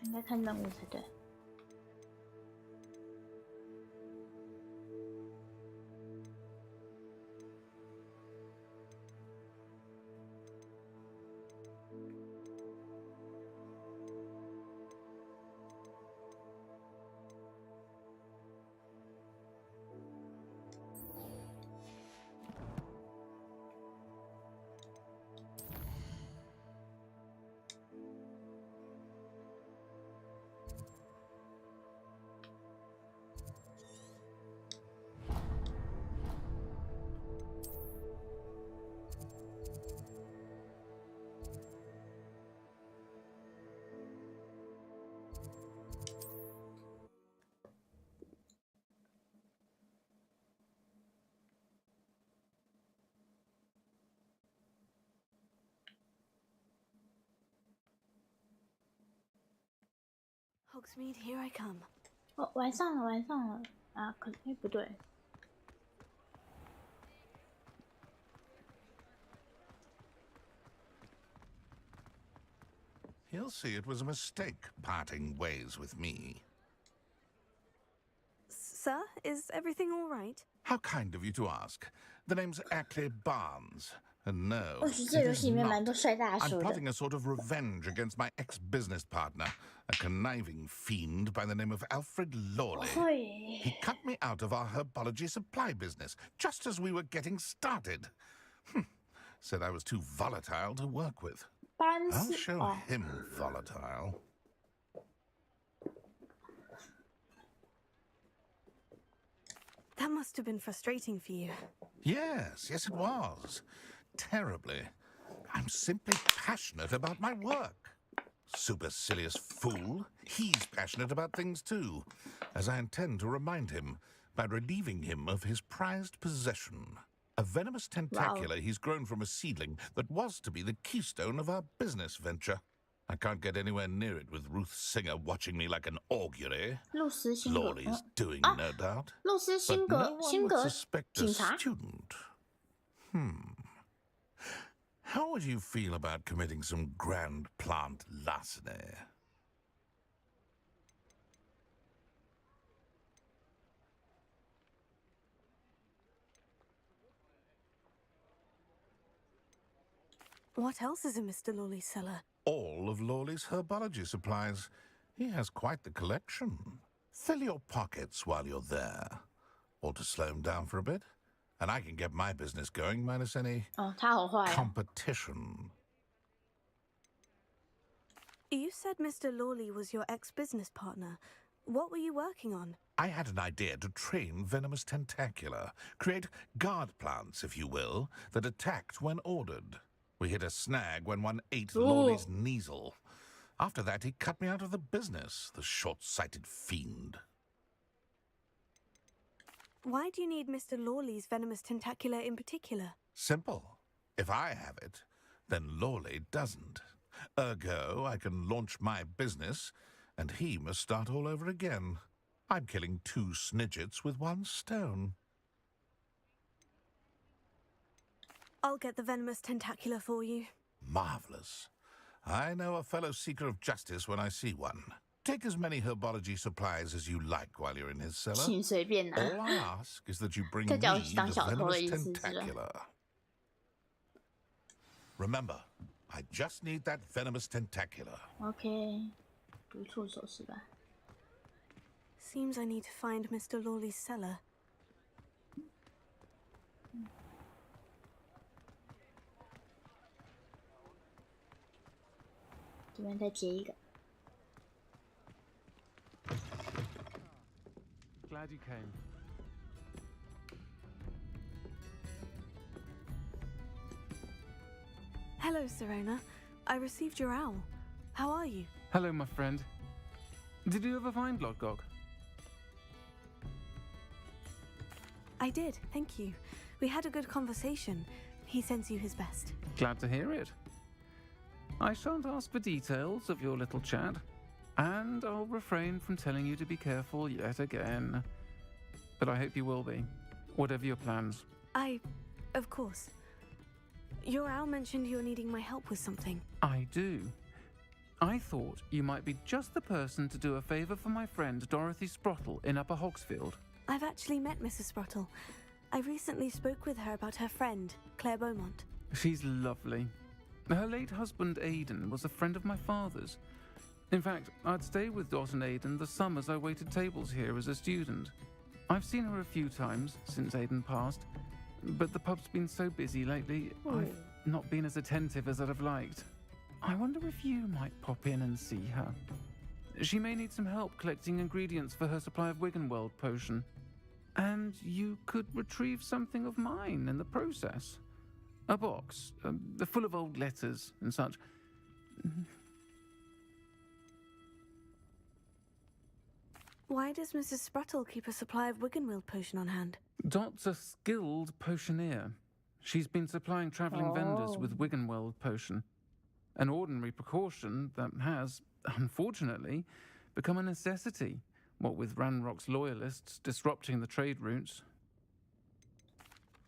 应该看任务才对。Hogsmeade, here I come. 哦，晚上了啊！可不对。He'll see it was a mistake parting ways with me. Sir, is everything all right? How kind of you to ask. The name's Ackley Barnes. And no, 这游戏里面蛮多帅大 I'm 叔的。 plotting a sort of revenge against my ex-business partner, a conniving fiend by the name of Alfred Lawley. He cut me out of our herbology supply business just as we were getting started. Said I was too volatile to work with. I'll show him volatile. That must have been frustrating for you. Yes, it was. Terribly. I'm simply passionate about my work. Supercilious fool. He's passionate about things too, as I intend to remind him by relieving him of his prized possession. A venomous tentacula he's grown from a seedling that was to be the keystone of our business venture. I can't get anywhere near it with Ruth Singer watching me like an augury. Lawley's doing, no doubt. But no one would suspect a student. How would you feel about committing some grand plant larceny? What else is in Mr. Lawley's cellar? All of Lawley's herbology supplies. He has quite the collection. Fill your pockets while you're there. Or to slow him down for a bit. And I can get my business going minus any competition. You said Mr. Lawley was your ex-business partner. What were you working on? I had an idea to train venomous tentacula. Create guard plants, if you will, that attacked when ordered. We hit a snag when one ate Lawley's Kneasel. After that, he cut me out of the business, the short-sighted fiend. Why do you need Mr. Lawley's venomous tentacula in particular? Simple. If I have it, then Lawley doesn't. Ergo, I can launch my business, and he must start all over again. I'm killing 2 snidgets with 1 stone. I'll get the venomous tentacula for you. Marvelous. I know a fellow seeker of justice when I see one. Take as many herbology supplies as you like while you're in his cellar. All I ask is that you bring me the venomous tentacula. Remember, I just need that venomous tentacula. OK， 读错手势吧。 Seems I need to find Mr. Lawley's cellar. 这边再接一个。 Glad you came. Hello, Serena. I received your owl. How are you? Hello, my friend. Did you ever find Lodgog? I did, thank you. We had a good conversation. He sends you his best. Glad to hear it. I shan't ask for details of your little chat, and I'll refrain from telling you to be careful yet again. But I hope you will be, whatever your plans. Of course. Your owl mentioned you're needing my help with something. I do. I thought you might be just the person to do a favor for my friend Dorothy Sprottle in Upper Hogsfield. I've actually met Mrs. Sprottle. I recently spoke with her about her friend, Claire Beaumont. She's lovely. Her late husband Aidan was a friend of my father's. In fact, I'd stay with Dot and Aidan the summers I waited tables here as a student. I've seen her a few times since Aidan passed, but the pub's been so busy lately, I've not been as attentive as I'd have liked. I wonder if you might pop in and see her. She may need some help collecting ingredients for her supply of Wiggenweld potion. And you could retrieve something of mine in the process. A box, full of old letters and such. Why does Mrs. Sprottle keep a supply of Wiggenweld potion on hand? Dot's a skilled potioneer. She's been supplying travelling vendors with Wiggenweld potion. An ordinary precaution that has, unfortunately, become a necessity, what with Ranrock's loyalists disrupting the trade routes.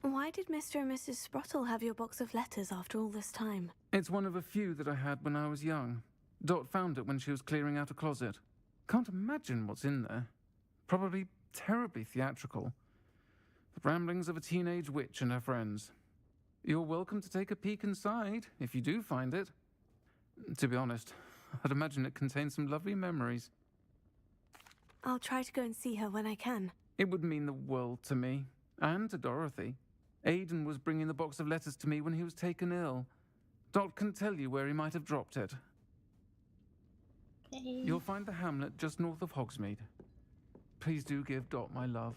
Why did Mr. and Mrs. Sprottle have your box of letters after all this time? It's one of a few that I had when I was young. Dot found it when she was clearing out a closet. Can't imagine what's in there. Probably terribly theatrical. The ramblings of a teenage witch and her friends. You're welcome to take a peek inside, if you do find it. To be honest, I'd imagine it contains some lovely memories. I'll try to go and see her when I can. It would mean the world to me, and to Dorothy. Aidan was bringing the box of letters to me when he was taken ill. Dot can tell you where he might have dropped it. Okay. You'll find the hamlet just north of Hogsmeade. Please do give Dot my love.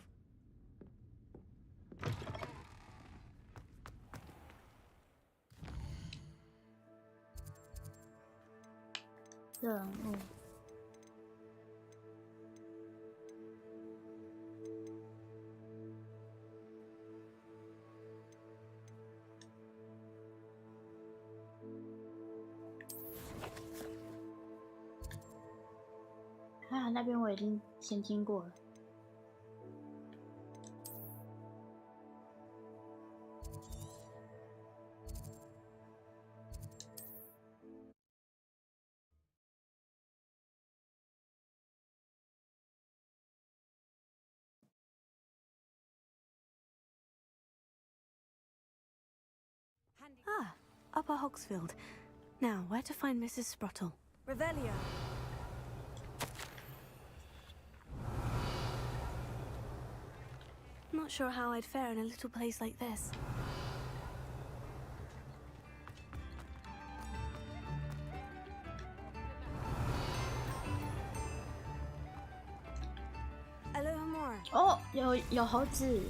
那边我已经先经过了。Ah, Upper Hogsfield. Now, where to find Mrs. Sprottle? Revelio. Not sure how I'd fare in a little place like this. Alohomora. 哦，有猴子。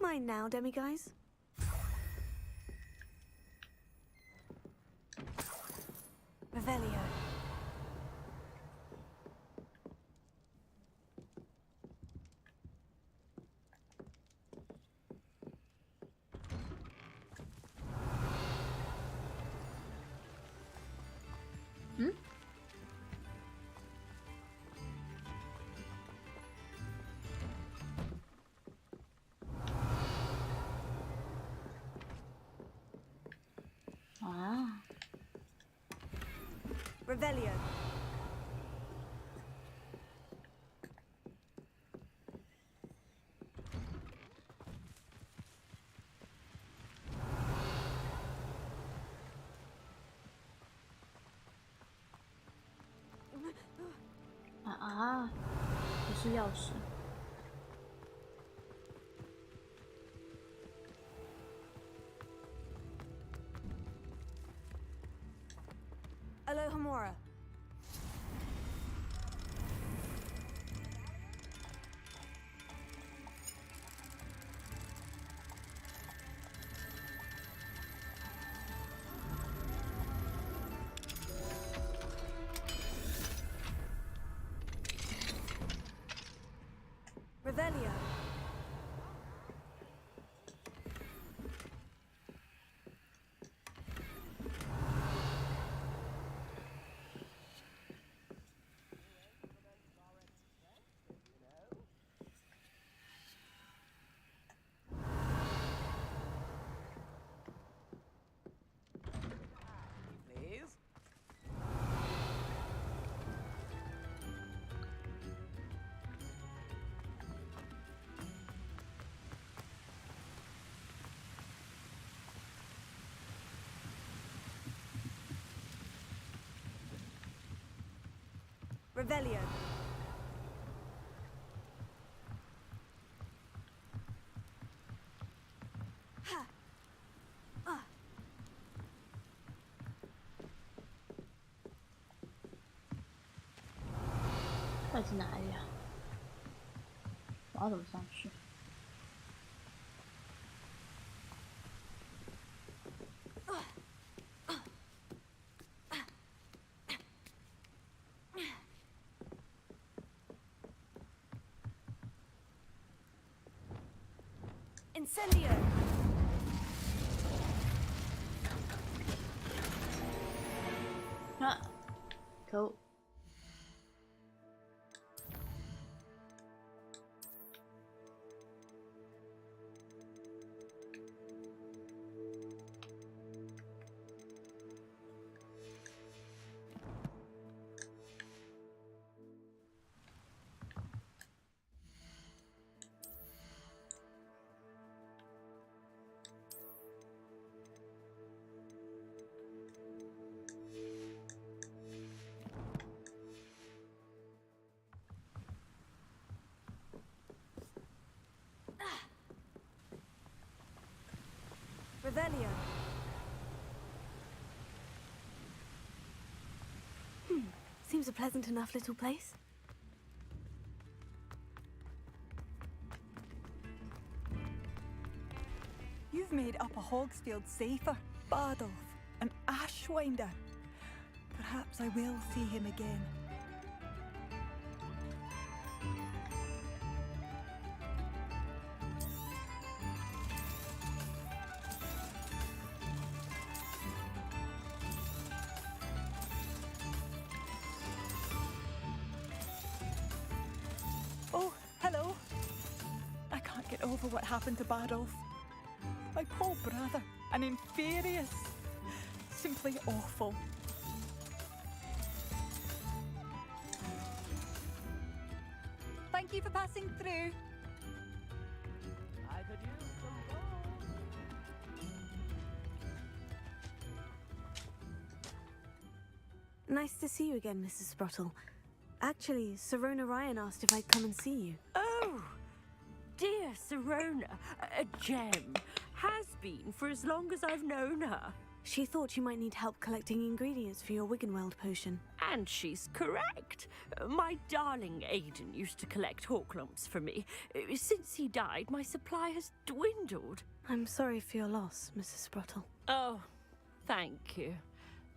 Mine now, demiguise. Revelio. Hmm? Revelio.啊，不是钥匙。Alohomora. Revelio. Revelio. 到底是哪里啊？我要怎么上去？ Incendio. 啊，可恶！ Revelio. Seems a pleasant enough little place. You've made up a Hogsfield safer, Bardolph, an Ashwinder. Perhaps I will see him again. Oh, hello. I can't get over what happened to Bardolph. My poor brother, an inferious. Simply awful. Thank you for passing through. I could use some gold. Nice to see you again, Mrs. Sprottle. Actually, Sirona Ryan asked if I'd come and see you. Oh, dear Sirona, a gem. Has been for as long as I've known her. She thought you might need help collecting ingredients for your Wiggenweld potion. And she's correct. My darling Aidan used to collect hawk lumps for me. Since he died, my supply has dwindled. I'm sorry for your loss, Mrs. Sprottle. Oh, thank you.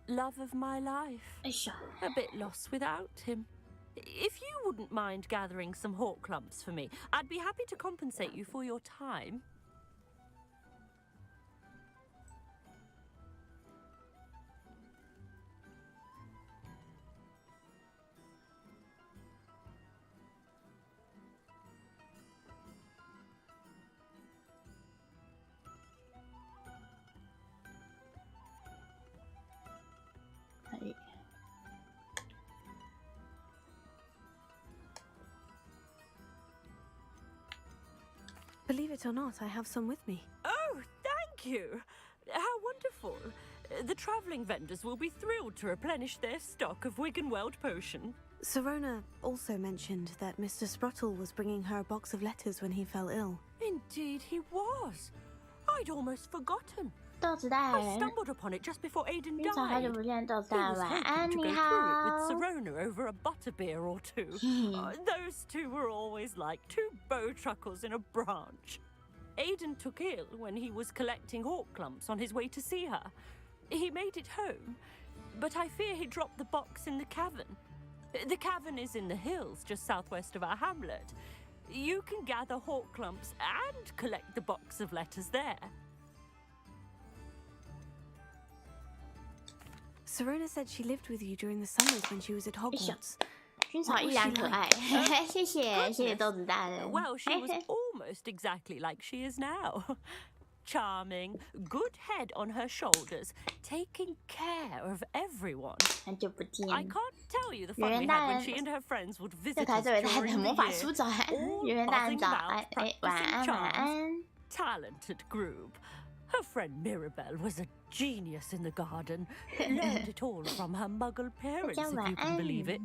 Love of my life. A bit lost without him. If you wouldn't mind gathering some hawk lumps for me, I'd be happy to compensate you for your time. Believe it or not, I have some with me. Oh, thank you! How wonderful! The travelling vendors will be thrilled to replenish their stock of Wiggenweld potion. Sirona also mentioned that Mr. Sprottle was bringing her a box of letters when he fell ill. Indeed he was. I'd almost forgotten. 豆子大 I 人， stumbled upon it just before Aidan 非常好久 died. 不见，豆子 He 大 was 人，晚 hoping 安， to 你 go 好 through it with。Sirona over a butterbeer or two. Those two were always like two bowtruckles in a branch. Aidan took ill when he was collecting hawk lumps on his way to see her. He made it home, but I fear he dropped the box in the cavern. The cavern is in the hills just southwest of our hamlet. You can gather hawk lumps and collect the box of letters there. Sirona said she lived with you during the summers when she was at Hogwarts. 军曹依然可爱，谢谢谢谢豆子大人。 Well, she was almost exactly like she is now. Charming, good head on her shoulders, taking care of everyone. 很久不见。 I can't tell you the fun we had when she and her friends would 这 visit 台 us 最伟大的 during 魔 the 法书 year. 早安， All 圆圆大人 buzzing 早 about 安，哎，晚 practicing 安晚 charms. 安。 Talented group. Her friend Mirabelle was a genius in the garden. Learned it all from her muggle parents, if you can believe it.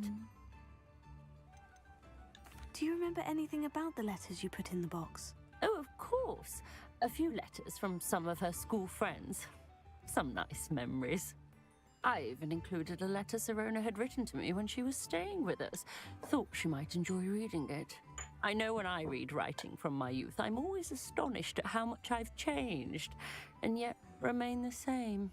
Do you remember anything about the letters you put in the box? Oh, of course. A few letters from some of her school friends. Some nice memories. I even included a letter Serona had written to me when she was staying with us. Thought she might enjoy reading it. I know when I read writing from my youth, I'm always astonished at how much I've changed, and yet remain the same.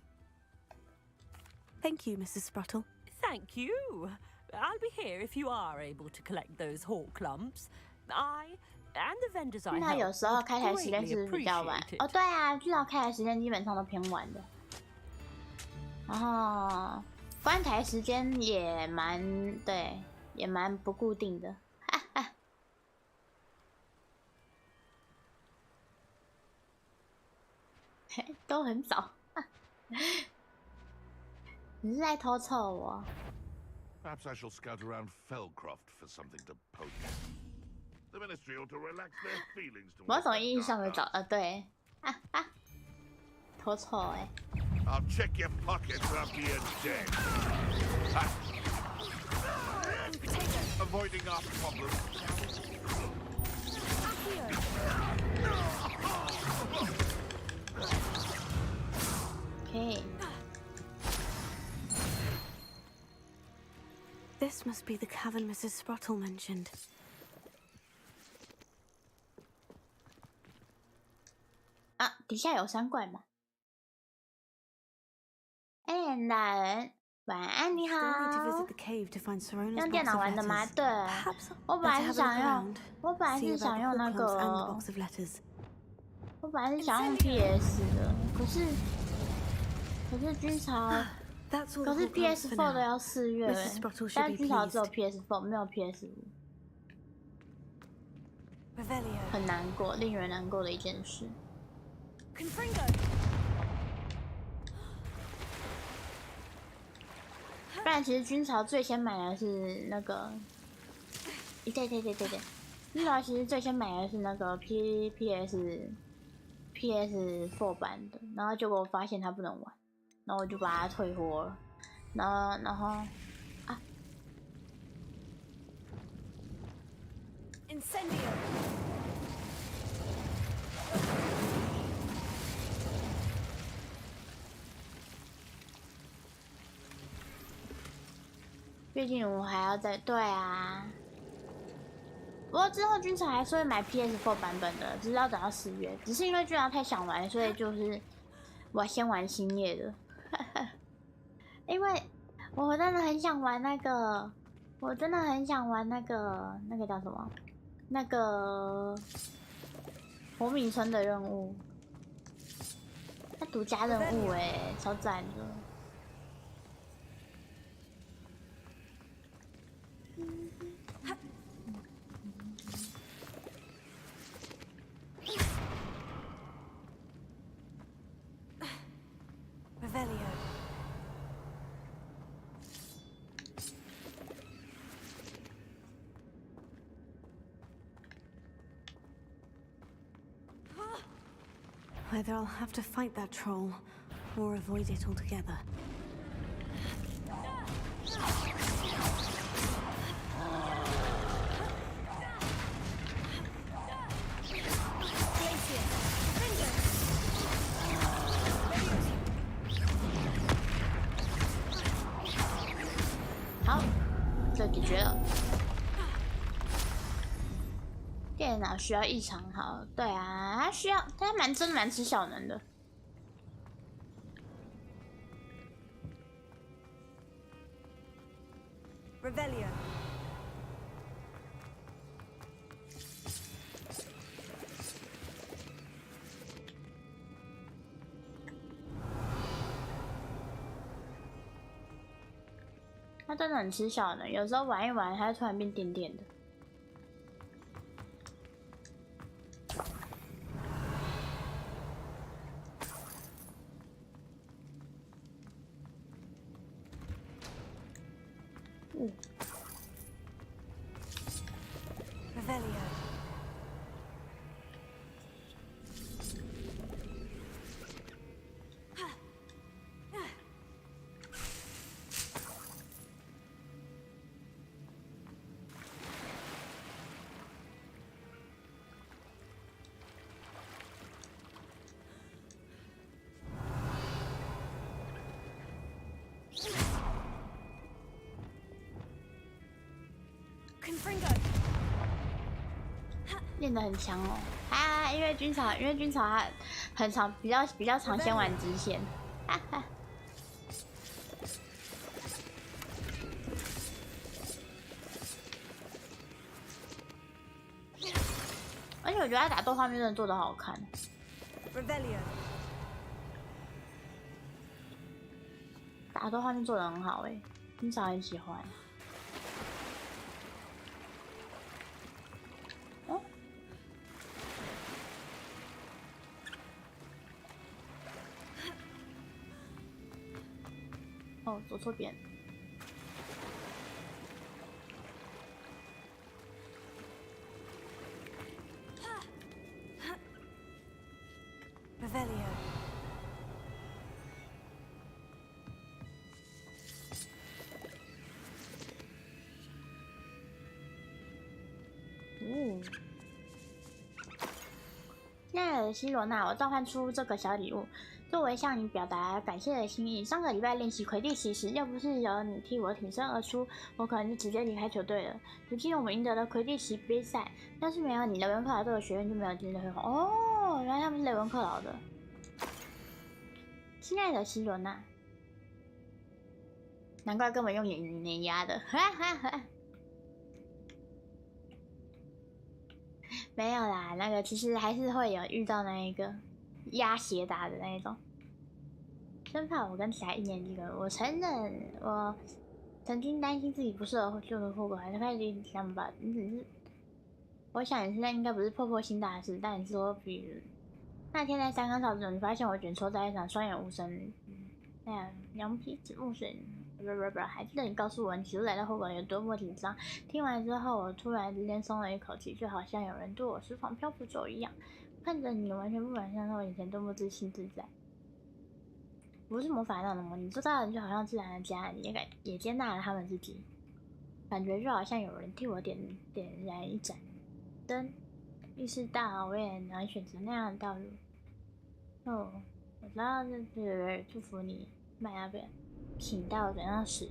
Thank you, Mrs. Spruttle. Thank you. I'll be here if you are able to collect those hawk lumps. I and the vendors I help 那有时候开台时间 would 是比较晚 greatly appreciate it. 哦，对啊，至少开台时间基本上都偏晚的。然后关台时间也蛮对，也蛮不固定的，哈哈。都很早，你是在偷臭我？ Perhaps I shall scout around Fellcroft for something to poke at. The Ministry ought to relax their feelings 某 towards 种 that 意义上的 dark 早， art. 对，偷臭哎。 I'll check your pockets after you're dead. Ha. Avoiding our problems. Okay. This must be the cavern Mrs. Spruttle mentioned. 啊，底下有山怪吗？哎，大人，晚安，你好。用电脑玩的吗？对，我本来是想用，我本来是想用那个，我本来是想用 PS 的，可是军曹，可是 PS4 的要4月，但军曹只有 PS4，没有 PS5，很难过，令人难过的一件事。 不然，其实军曹最先买的是那个，对，军曹其实最先买的是那个 PS4 版的，然后结果我发现它不能玩，然后我就把它退货了，然后啊。 毕竟我还要再对啊，不过之后军曹还是会买 PS4 版本的，只是要等到4月。只是因为军曹太想玩，所以就是我先玩星夜的，因为我真的很想玩那个，我真的很想玩那个叫什么？那个火米村的任务，那独家任务哎，超赞的。 Either I'll have to fight that troll, or avoid it altogether. Hảo, 这解决了。电脑需要异常好，对啊，它需要，它真的蛮吃效能的。Revelio. 它真的很吃效能，有时候玩一玩，它突然变电电的。Revelio. 练得很强哦。啊，因为军曹他很长，比较常先玩支线。哈哈。而且我觉得他打斗画面真的做得好看。打斗画面做得很好哎，军曹很喜欢。哦。哦，走错边。亲爱的希罗娜，我召唤出这个小礼物，作为向你表达感谢的心意。上个礼拜练习魁地奇时，要不是有你替我挺身而出，我可能就直接离开球队了。如今我们赢得了魁地奇杯赛，要是没有你，雷文克劳这个学院就没有今天的辉煌。哦，原来他们是雷文克劳的。亲爱的希罗娜，难怪根本用碾压的，哈哈哈。没有啦，那个其实还是会有遇到那一个压斜打的那一种。生怕我跟其他1年级的，我承认我曾经担心自己不适合就的后果，还是开始想吧。我想你现在应该不是破心大事，但你说比如那天在三冈草中，你发现我卷缩在一场双眼无神，那样羊皮纸木水。还记得你告诉我你起初来到后馆有多么紧张。听完之后，我突然之间松了一口气，就好像有人对我释放漂浮咒一样。看着你，完全不敢相信我以前多么自信自在。不是魔法那种魔，你做到人就好像自然的家，你也接纳了他们自己，感觉就好像有人替我点燃一盏灯，意识到我也能选择那样的道路。哦，我知道这是祝福你，麦那边。请到怎样史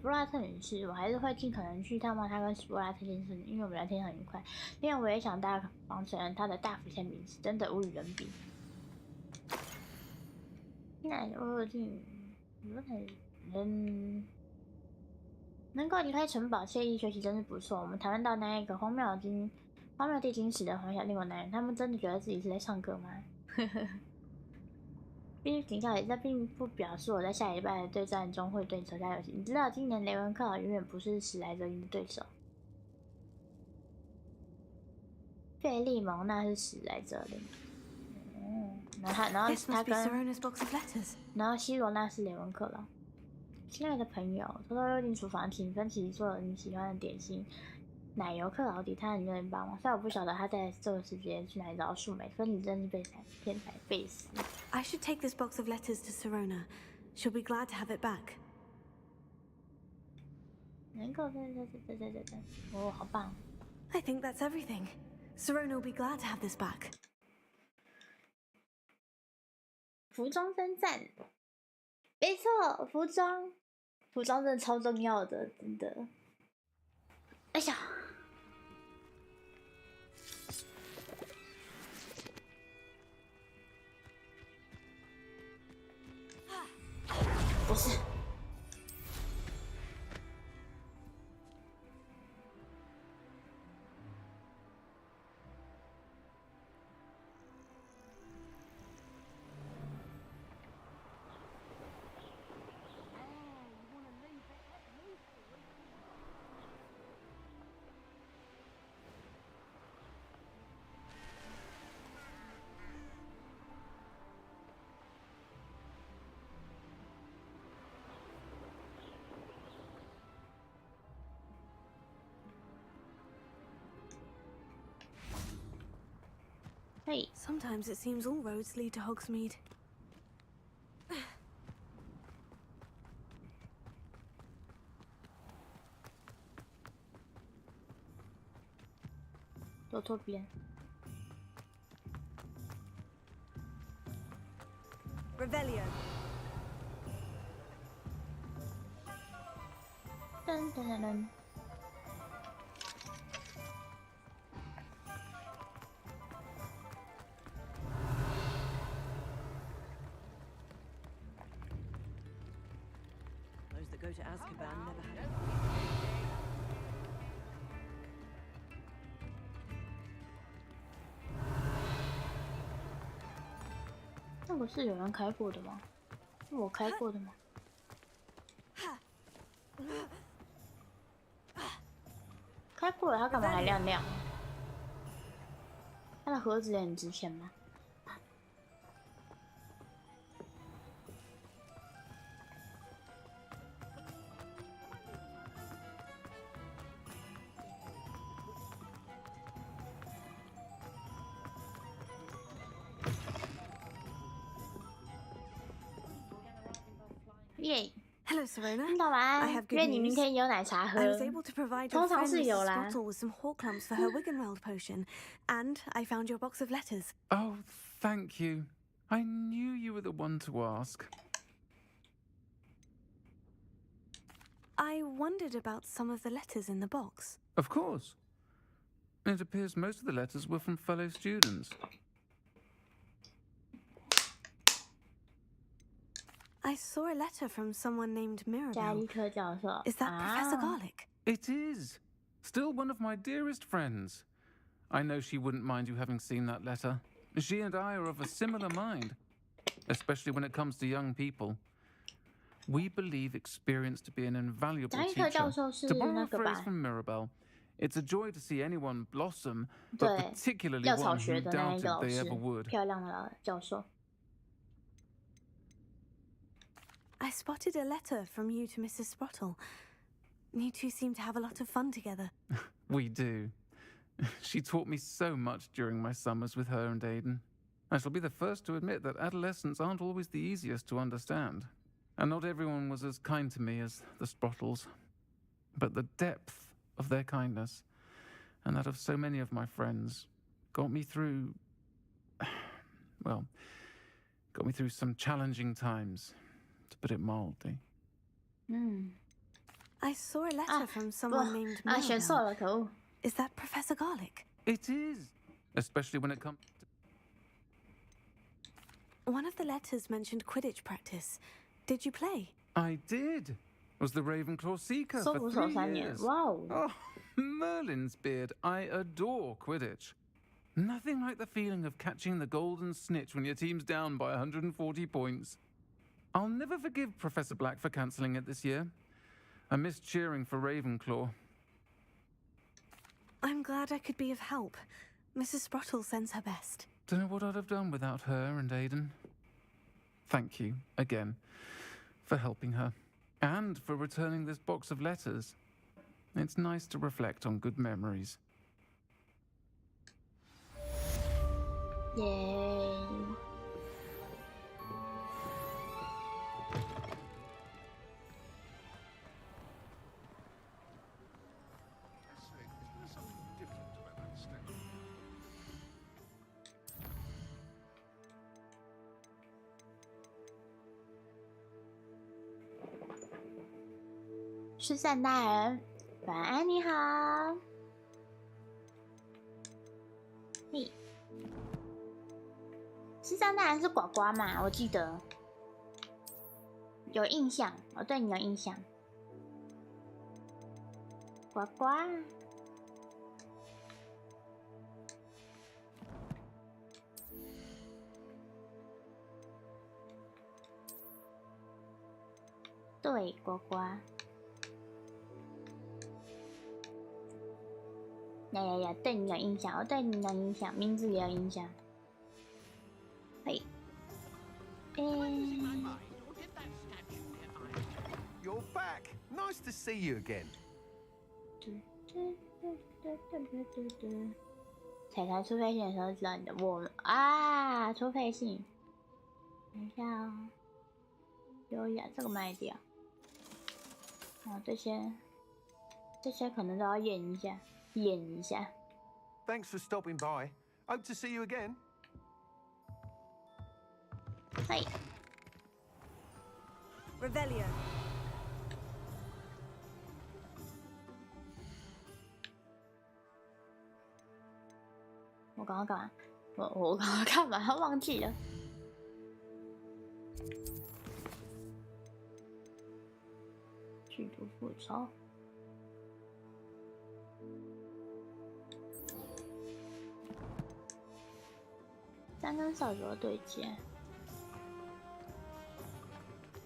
布拉特女士，我还是会尽可能去探望她跟史布拉特先生，因为我们聊天很愉快。另外，我也想大方承认他的大幅签名是真的无与伦比。那我能够离开城堡惬意休息真是不错。我们谈论到那一个荒谬地精使的黄小令我男人，他们真的觉得自己是在唱歌吗？呵呵。必须警告你，这并不表示我在下礼拜的对战中会对你手下留情。你知道，今年雷文克劳永远不是史莱哲林的对手。费利蒙那是史莱哲林，然后他跟，然后希罗娜是雷文克劳。亲爱的朋友，偷偷溜进厨房，请芬奇做你喜欢的点心。奶油克劳迪，他很愿意帮忙，虽然我不晓得他在这个时间去哪里找到树莓，芬奇真是天才贝斯。I should take this box of letters to Serona. She'll be glad to have it back. 能够哦，好棒。I think that's everything. Serona will be glad to have this back. 服装征战，没错，服装真的超重要的，真的。哎呀！不是。Sometimes it seems all roads lead to Hogsmeade. 走错边。Revelio. 噔噔噔噔。go to Azkaban never had. 那个是有人开过的吗？是我开过的吗？开过了，它干嘛还亮亮？它的盒子也很值钱吗？耶！ Hello, Serena. 早安，约你明天有奶茶喝。 I was able to provide your 通常 friend 是有 Mrs. 啦。 Spottle with some Horklumps for her Wiggenweld potion, and I found your box of letters. Oh, thank you. I knew you were the one to ask. I wondered about some of the letters in the box. Of course. It appears most of the letters were from fellow students. I saw a letter from someone named Mirabelle. 加利科教授。 Is that Professor Garlick? It is. Still one of my dearest friends. I know she wouldn't mind you having seen that letter. She and I are of a similar mind, especially when it comes to young people. We believe experience to be an invaluable 加利 teacher. 科教授是 To borrow 那 a 个 phrase 吧？ from Mirabelle, it's a joy to see anyone blossom, but 对， particularly 药草 one 学 who 的那一 doubted 个老 they 师 ever，would. 漂亮的老教授。 I spotted a letter from you to Mrs. Spottle. You two seem to have a lot of fun together. We do. She taught me so much during my summers with her and Aidan. I shall be the first to admit that adolescents aren't always the easiest to understand. And not everyone was as kind to me as the Sprottles. But the depth of their kindness, and that of so many of my friends, got me through... well, got me through some challenging times, to put it mildly. I saw a letter from someone named 啊，选错 Mirabelle. 了，可恶！ Is that Professor Garlick? It is, especially when it comes to... One of the letters mentioned Quidditch practice. Did you play? I did. Was the Ravenclaw Seeker 搜 for 捕手 3 3年， years. 哇哦！ Oh, Merlin's beard. I adore Quidditch. Nothing like the feeling of catching the golden snitch when your team's down by 140 points. I'll never forgive Professor Black for cancelling it this year. I missed cheering for Ravenclaw. I'm glad I could be of help. Mrs. Sprottle sends her best. Don't know what I'd have done without her and Aidan. Thank you, again, for helping her. And for returning this box of letters. It's nice to reflect on good memories. 耶！ 失散大人，晚安，你好。嘿，失散大人是呱呱嘛？我记得有印象，我对你有印象。呱呱，对，呱呱。 呀，对你有印象，我对你有印象，名字也有印象。嘿，You're back. Nice to see you again. 彩彩出配信的时候知道你的我啊，出配信。等一下哦，优雅这个卖掉。哦，这些可能都要验一下。 演一下。 Thanks for stopping by. Hope to see you again. 嘿。 Revelio. 我刚刚干嘛？我刚刚干嘛？忘记了。试图复仇。三根扫帚对接。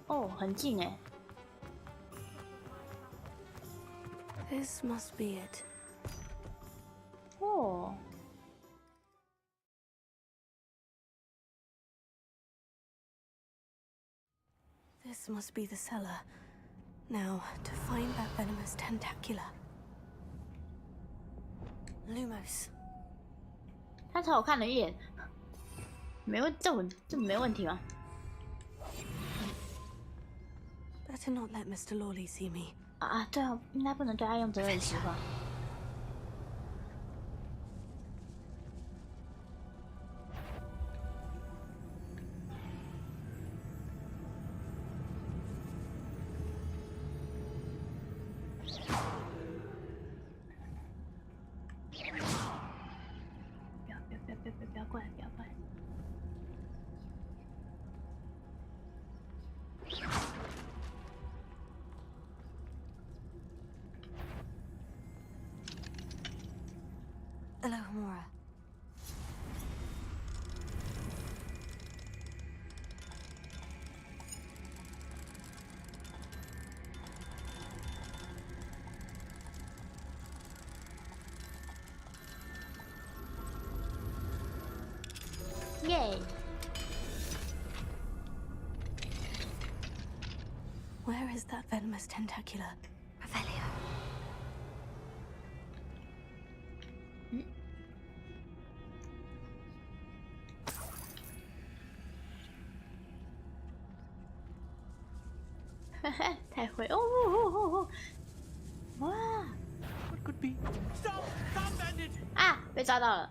哦，很近哎。This must be it. 哦。This must be the cellar. Now, to find that venomous tentacula. Lumos. 他朝我看了一眼，没问，这没问题吗？ Better not let Mr. Lawley see me. 啊，对啊，应该不能对他用真人实话。不要过来，不要过来！ Alohomora. Yay! Where is that venomous tentacula? Revelio. 太会哦！哇！ What could be? Stop! Stop, bandit! 啊，被抓到了！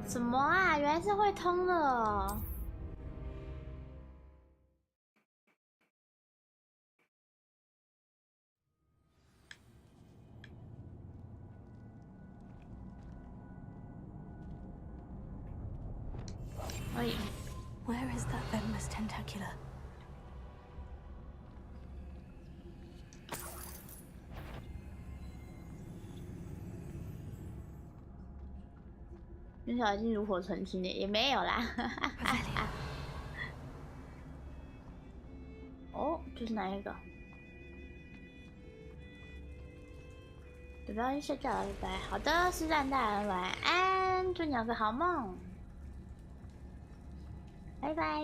什么啊？原来是会通的哦！哎。 Where is that venomous tentacula? 不小心炉火纯青的也没有啦。哦，这是哪一个？不要去睡觉了，拜拜。好的，师战大人晚安，祝你有个好梦。 拜拜。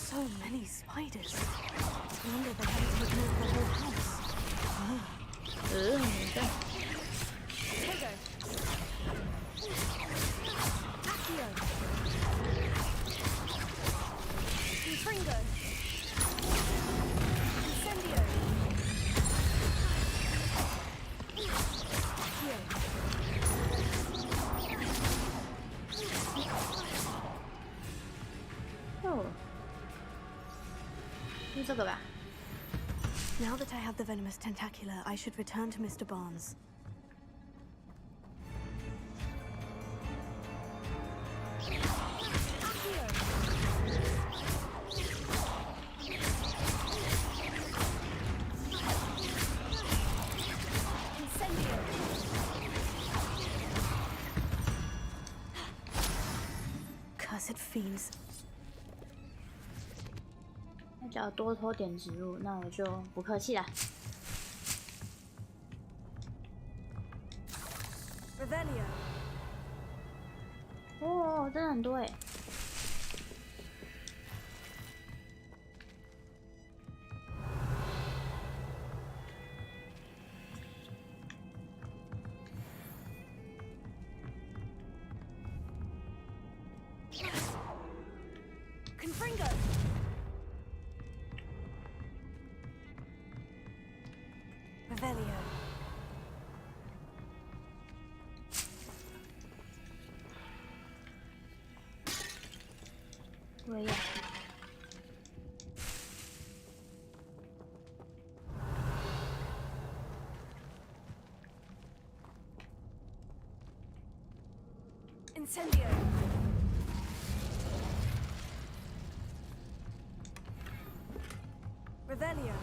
So many spiders. I wonder they haven't taken over the whole house. Now that I have the venomous tentacula, I should return to Mr. Barnes. Cursed fiends. 叫多偷点植物，那我就不客气了。哦，真的很多哎。Confringo. Revelio. Wait. Incendio. Revelio.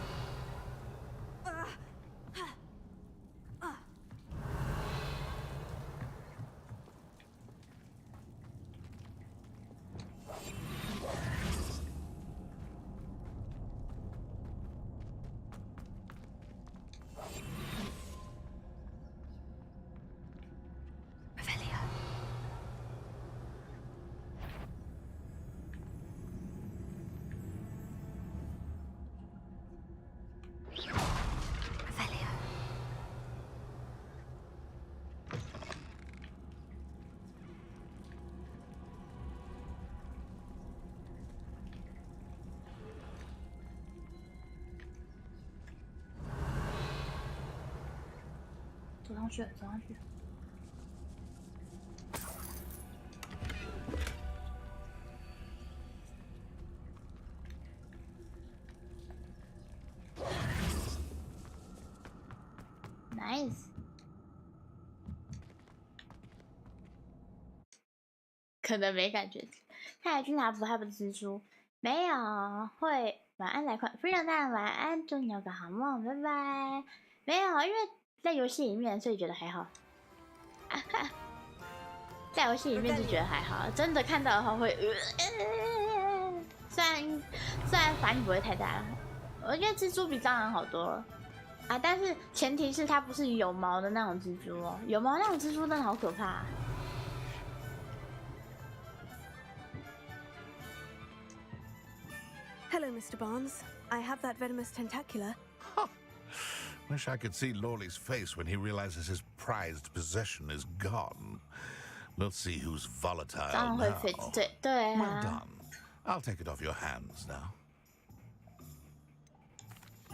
Revelio. 走上去，走上去。Nice。可能没感觉。看来军察不害怕蜘蛛，没有会晚安来快，非常大晚安，祝你有个好梦，拜拜。没有，因为在游戏里面，所以觉得还好。在游戏里面就觉得还好，真的看到的话会虽然反应不会太大了，我觉得蜘蛛比蟑螂好多了啊，但是前提是它不是有毛的那种蜘蛛哦，有毛那种蜘蛛真的好可怕啊。Hello, Mr. Barnes. I have that venomous tentacula. Wish I could see Lawley's face when he realizes his prized possession is gone. We'll see who's volatile now. Well done. I'll take it off your hands now.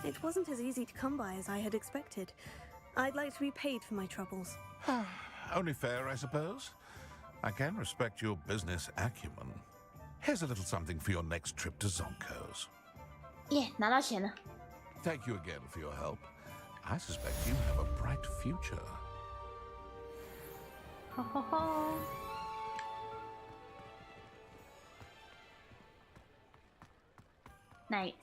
It wasn't as easy to come by as I had expected. I'd like to be paid for my troubles. Only fair, I suppose. I can respect your business acumen. Here's a little something for your next trip to Zonko's. Yeah, 拿到钱了。 Thank you again for your help. I suspect you have a bright future. Ho ho ho. Nice.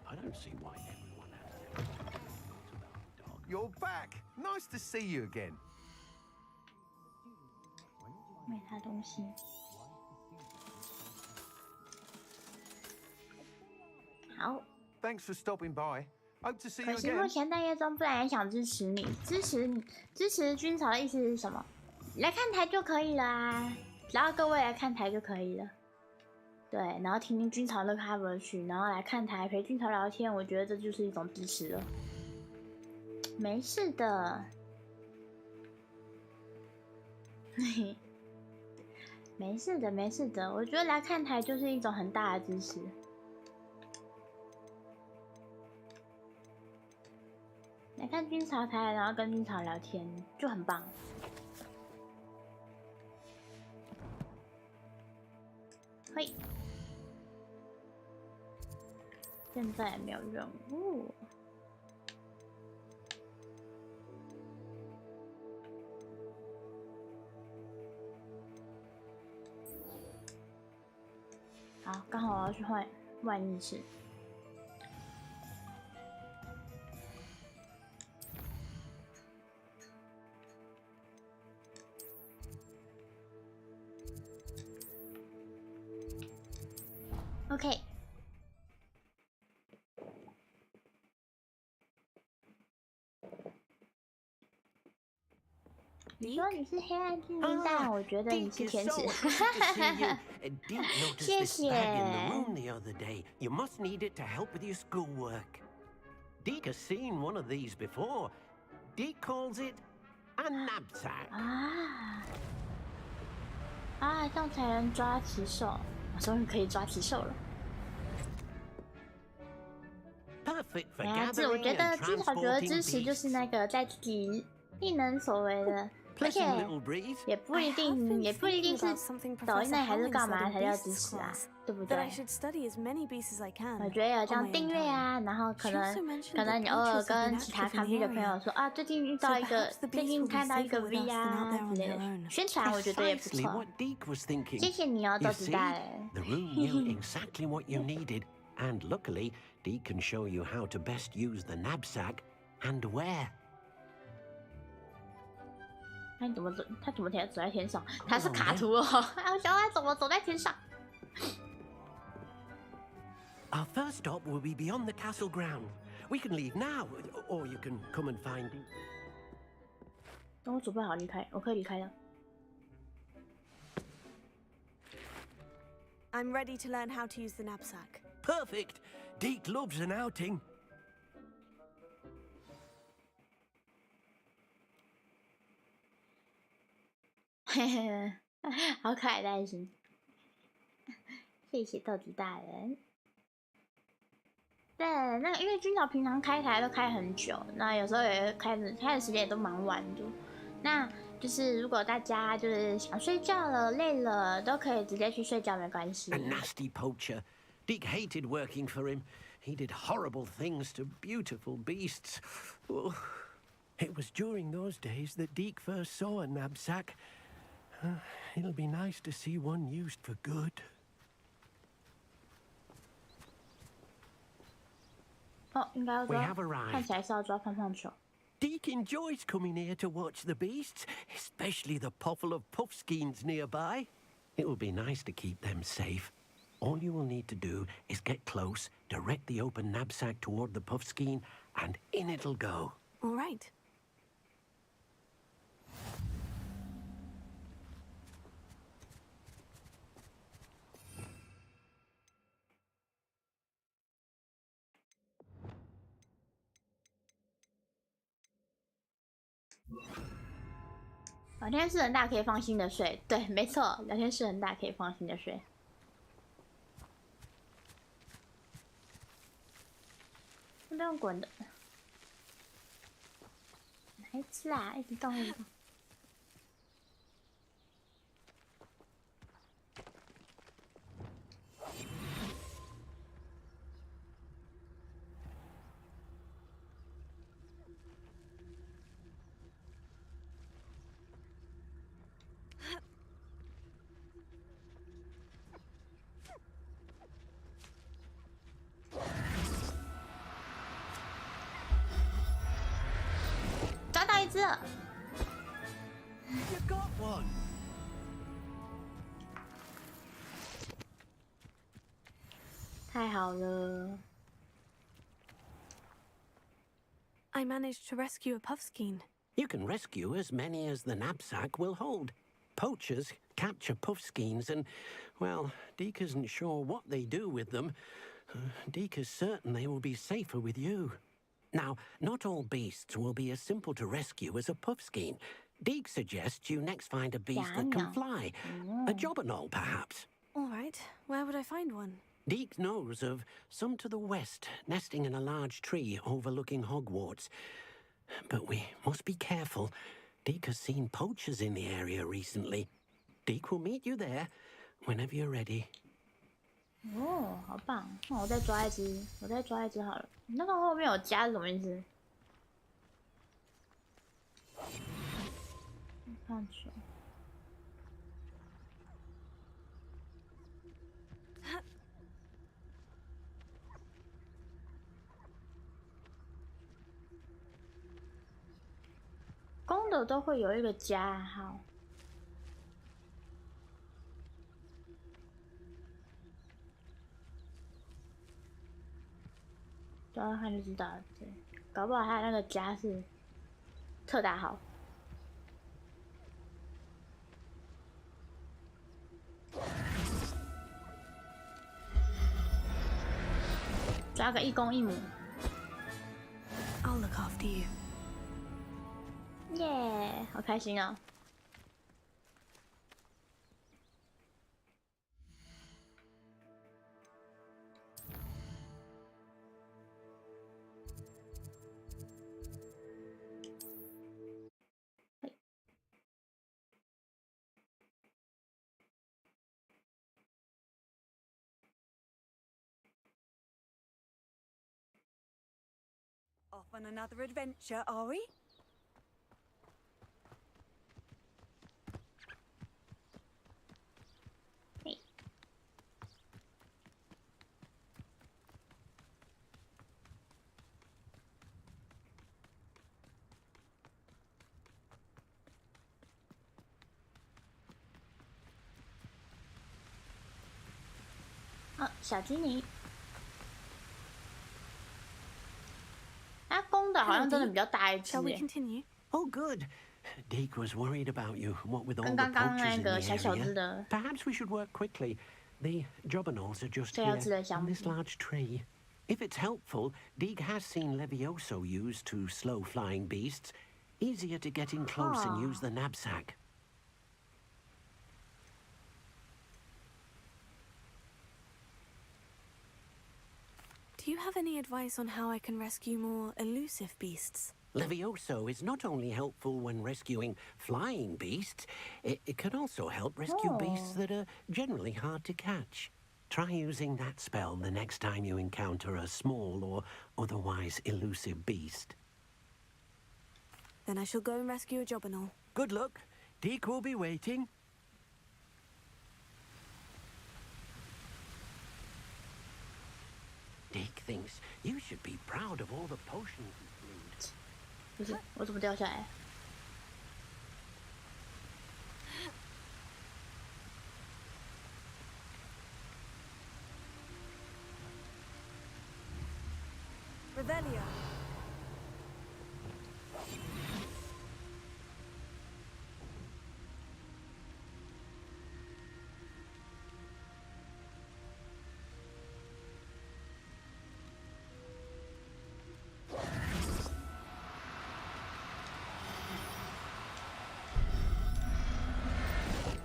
I don't see why everyone has to. You're back. Nice to see you again. 买他东西。好。Thanks for stopping by. Hope to see you 可惜目 again. 前待业中，不然也想支持你。支持军曹的意思是什么？来看台就可以了啊，只要各位来看台就可以了。对，然后听听军曹的 cover 曲，然后来看台陪军曹聊天，我觉得这就是一种支持了。没事的，嘿嘿，没事的，没事的。我觉得来看台就是一种很大的支持。来看军曹台，然后跟军曹聊天，就很棒。嘿。现在没有任务。好，刚好我要去换万意识。OK。你说你是黑暗精灵，但我觉得你是天使。谢谢。You must need it to help with your schoolwork. Deke has seen one of these before. Deke calls it a knapsack. 这样才能抓奇兽。我终于可以抓奇兽了。我觉得至少觉得支持就是那个在自己异能所为的。而且也不一定是抖音还是干嘛才叫支持啊，对不对？我觉得有这样订阅啊，然后可能你偶尔跟其他咖啡的朋友说啊，最近看到一个 V 啊之类的，宣传我觉得也不错。谢谢你哦，豆子大人。And luckily, Deke can show you how to best use the knapsack and where. 他怎么走在天上？他是卡图哦！我想他怎么走在天上 Our first stop will be beyond the castle ground. We can leave now, or you can come and find Deke. 等我准备好离开，我可以离开了。I'm ready to learn how to use the knapsack. Perfect. Deke loves an outing. 好可爱的爱心，谢谢豆子大人。对，那因为军嫂平常开台都开很久，那有时候也开的时间也都蛮晚的。那就是如果大家就是想睡觉了、累了，都可以直接去睡觉，没关系。A nasty poacher. Deke hated working for him. He did horrible things to beautiful beasts. Oh, it was during those days that Deke first saw a knapsack. It'll be nice to see one used for good. 应该要抓，看起来是要抓胖胖球。Deke enjoys coming here to watch the beasts, especially the potful of puffskeins nearby. It will be nice to keep them safe. All you will need to do is get close, direct the open knapsack toward the puffskein, and in it'll go. All right. 聊天室很大，可以放心的睡。对，没错，聊天室很大，可以放心的睡。不用滚的，哪一只啊？一直动一直动。抓到一只了。You got one. 太好了。I managed to rescue a puffskein. You can rescue as many as the knapsack will hold. Poachers capture puffskeins and, well, Deke isn't sure what they do with them. Deke is certain they will be safer with you. Now, not all beasts will be as simple to rescue as a puffskein. Deke suggests you next find a beast that can fly. A jobberknoll, perhaps. All right. Where would I find one? Deke knows of some to the west, nesting in a large tree overlooking Hogwarts. But we must be careful. Deke has seen poachers in the area recently. Deke will meet you there whenever you're ready. 哦，好棒！那我再抓一只，好了。那个后面有加是什么意思？看球。有都会有一个加号。大家看就知道了，对，搞不好他那个加是特大号。抓个一公一母。I'll look after you. 耶，好开心哦！Off on another adventure, are we? Hey. 小精灵。它公的好像真的比较大一只。Shall we continue? Oh, good. Deke was worried about you, what with all the 刚刚 poachers 那 in 个 the 小小只 area. 的 Perhaps we should work quickly. The jobberknolls are just 最 here 要吃的 in 香 this 菇。 large tree. If it's helpful, Deke has seen Levioso used to slow flying beasts. Easier to get in close and use the knapsack. Do you have any advice on how I can rescue more elusive beasts? Levioso is not only helpful when rescuing flying beasts, it can also help rescue beasts that are generally hard to catch. Try using that spell the next time you encounter a small or otherwise elusive beast. Then I shall go and rescue a jobberknoll. Good luck. Deke will be waiting. Deke thinks you should be proud of all the potions he brewed. 不是，我怎么掉下来？ Revelio.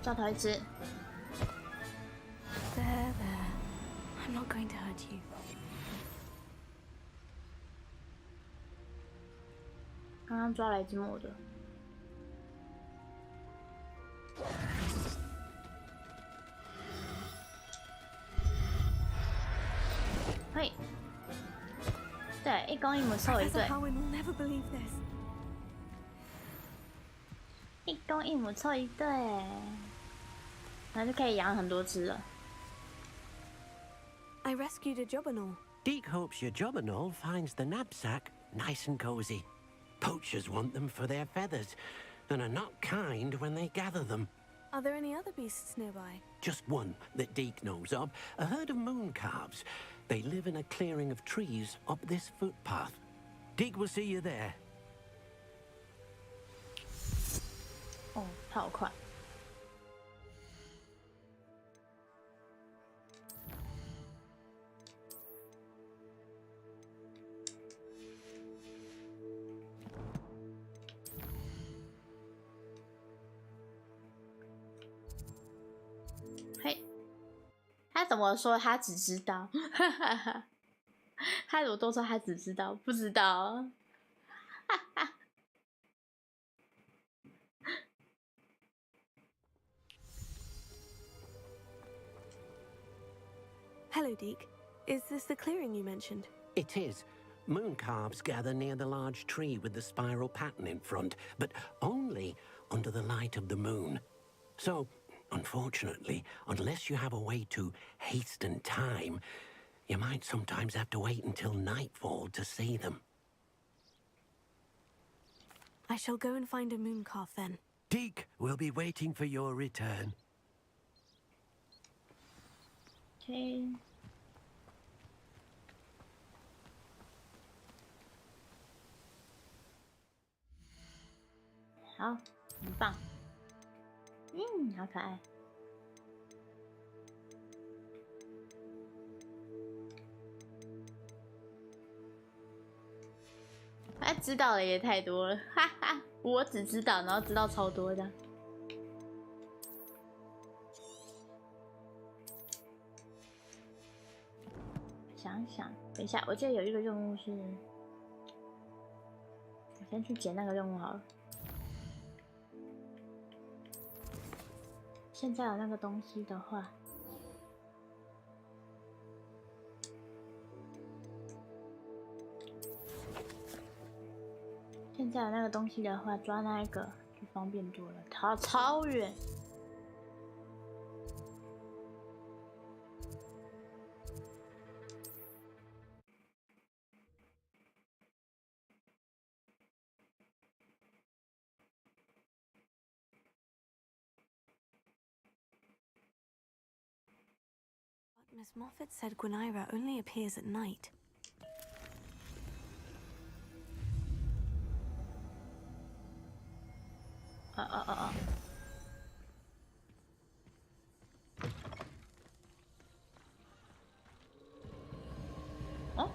抓头一只。 There, there. I'm not going to hurt you. 刚刚抓了一只母的。嘿，对，一公一母凑一对。 Professor Howin will never believe this. 一公一母凑一对，然后就可以养很多只了。 I rescued a jobberknoll. Deke hopes your jobberknoll finds the knapsack nice and cozy. Poachers want them for their feathers, and are not kind when they gather them. Are there any other beasts nearby? Just one that Deke knows of, a herd of moon calves. They live in a clearing of trees up this footpath. Deke will see you there. 哦，它好快。 嘿，他怎么说？他只知道，他怎么都说他只知道，不知道。Hello, Deke. Is this the clearing you mentioned? It is. Moon calves gather near the large tree with the spiral pattern in front, but only under the light of the moon. So, unfortunately, unless you have a way to hasten time, you might sometimes have to wait until nightfall to see them. I shall go and find a moon calf then. Deke will be waiting for your return. Okay. 好，很棒。好可爱。他知道的也太多了，哈哈！我只知道，然后知道超多的。想想，等一下，我记得有一个任务是，我先去捡那个任务好了。现在有那个东西的话，抓那一个就方便多了，逃超远。Miss Moffat said Gwynaira only appears at night. Oh?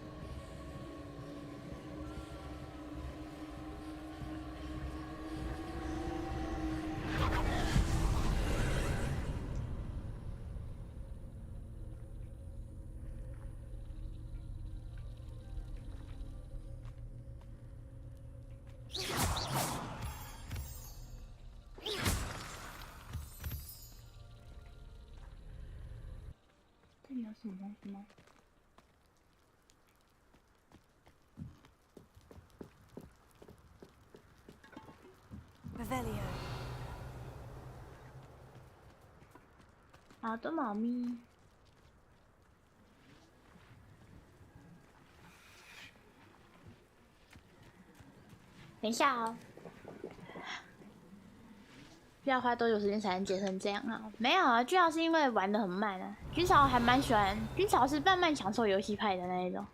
这里有什么东西吗？ Revelio. 好的，猫咪。等一下哦，要花多久时间才能结成这样啊？没有啊，主要是因为玩的很慢啊。军曹还蛮喜欢，军曹是慢慢享受游戏派的那一种。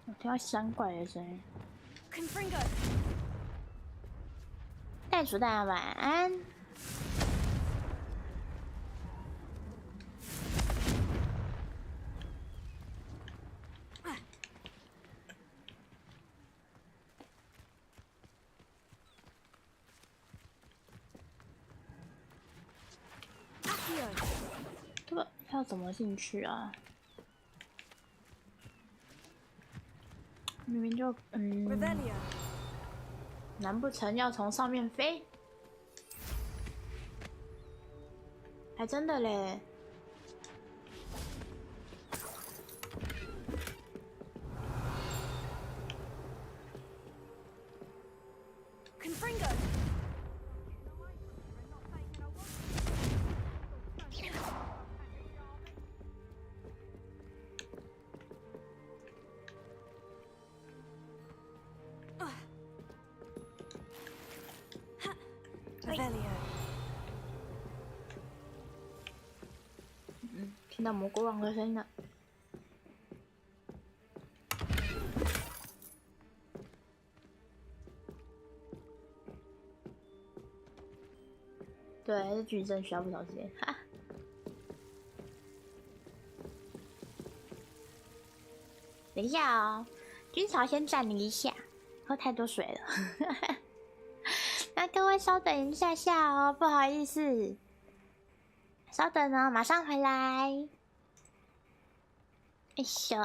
我听到山怪的声音。袋鼠大家晚安。这个要怎么进去啊？明明就难不成要从上面飞？还真的嘞！听到蘑菇王的声音了。对，这矩阵需要不少时间。哈。等一下哦，军曹先暂停一下，喝太多水了。那各位稍等一下下哦，不好意思。稍等哦，马上回来。哎呦！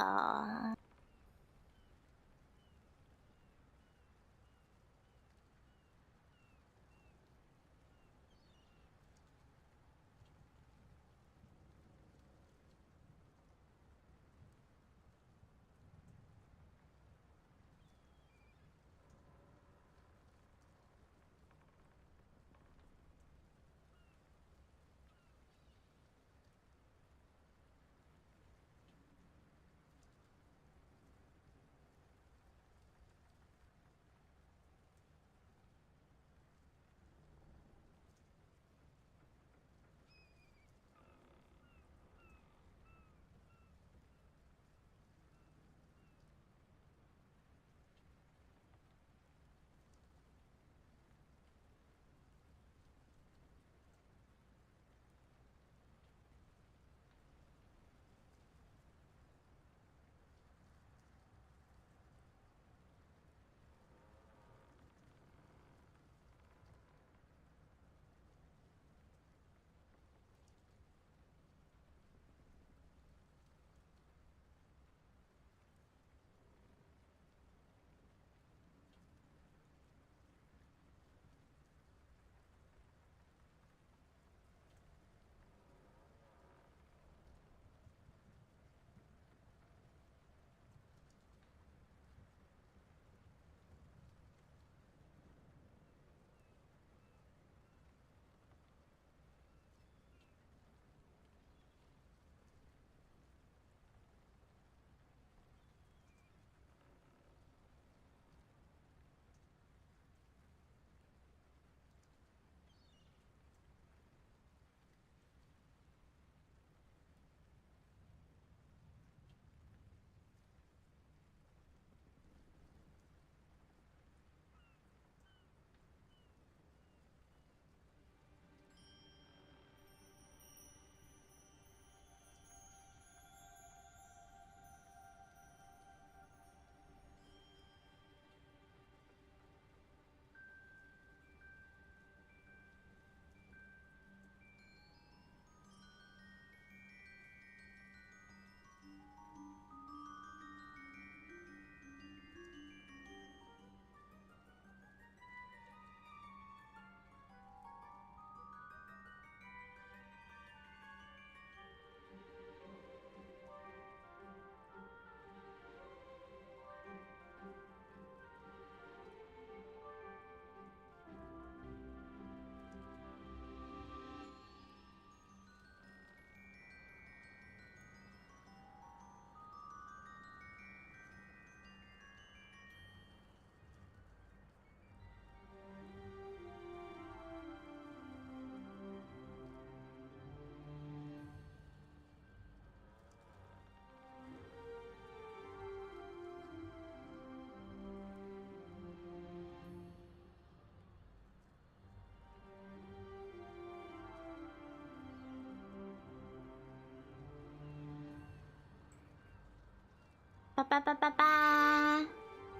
叭叭叭叭叭，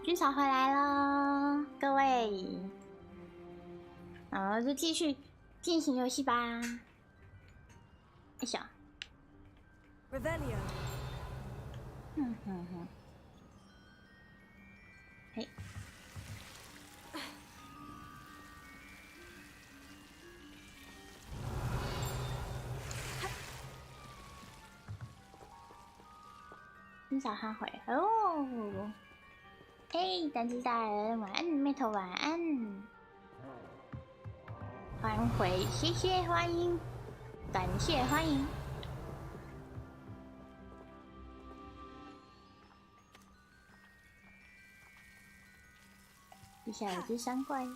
军曹回来喽，各位，好，就继续进行游戏吧。哎呀 Revelio。嘿。军曹他回哦。嘿，单机大人晚安，妹头晚安，欢迎回，谢谢欢迎，感谢欢迎。地下有只山怪。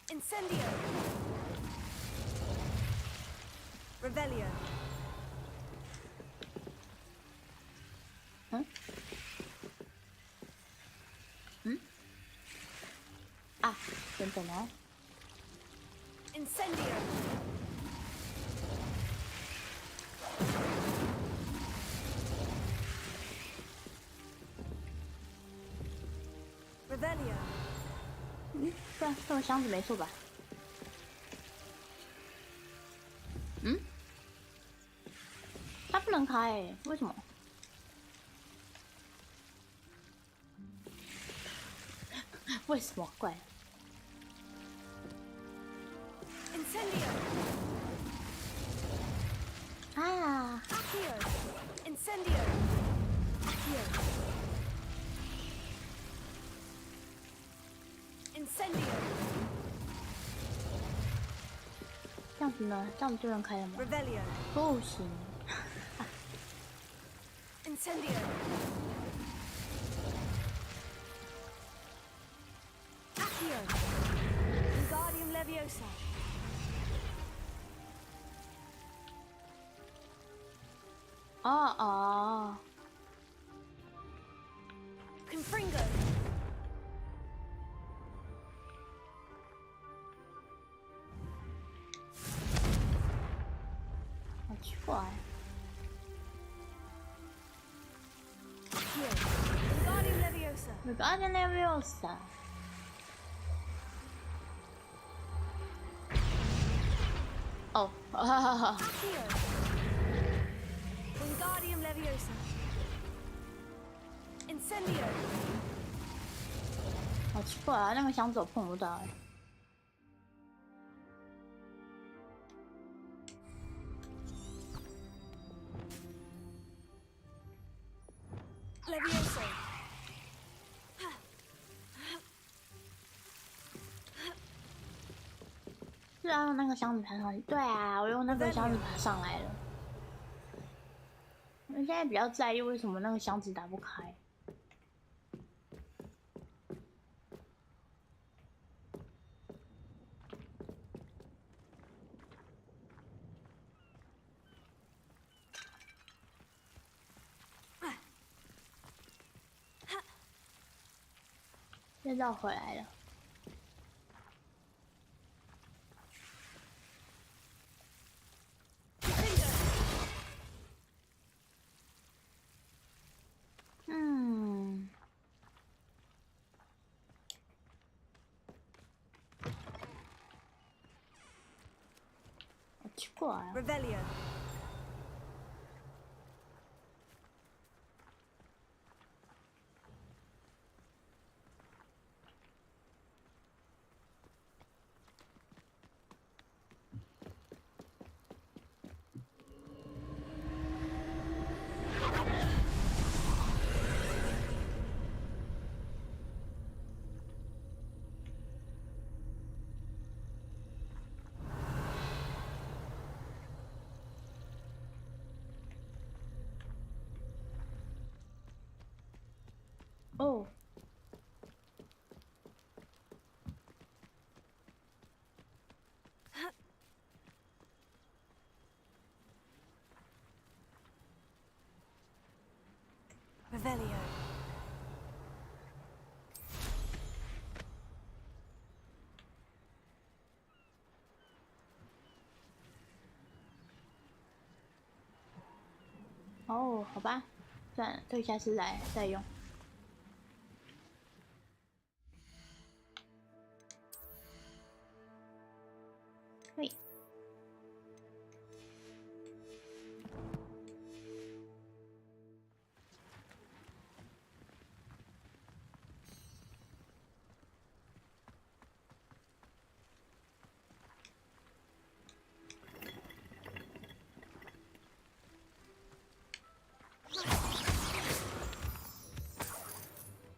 Incendio。Revelio。啊，等等哦。Incendio。Revelio。这个箱子没错吧？它不能开诶，为什么？为什么怪？Incendio。啊 ！Accio。Incendio。Accio。Incendio。这样子呢？这样就能开了吗？ Revelio。不行。Incendio。Accio。Wingardium Leviosa。哦。Confringo。好奇怪。Wingardium Leviosa。Wingardium Leviosa。哦，哈哈哈。Wingardium Leviosa。Incendio。好奇怪啊，那个箱子我碰不到哎。Leviosa。是要用那个箱子爬上去。对啊，我用那个箱子爬上来了。我现在比较在意为什么那个箱子打不开。现在回来了。好奇怪啊。Revelio。哦。Revelio。哦，好吧，算了，对，下次来再用。嘿。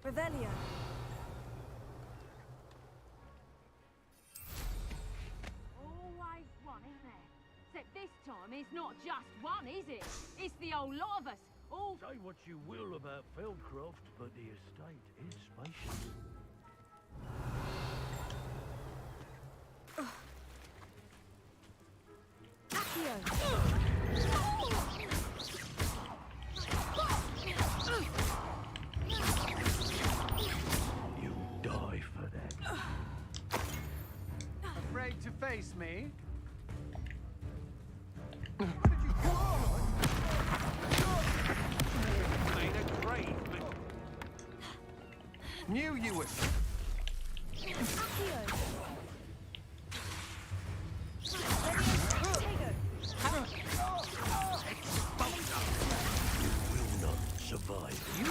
Revelio. Always one, isn't there? Except this time it's not just one, is it? It's the whole lot of us. All. Say what you will about Feldcroft, but the estate is spacious. You'll die for that. Afraid to face me? Made a grave, but knew you were. Survive. You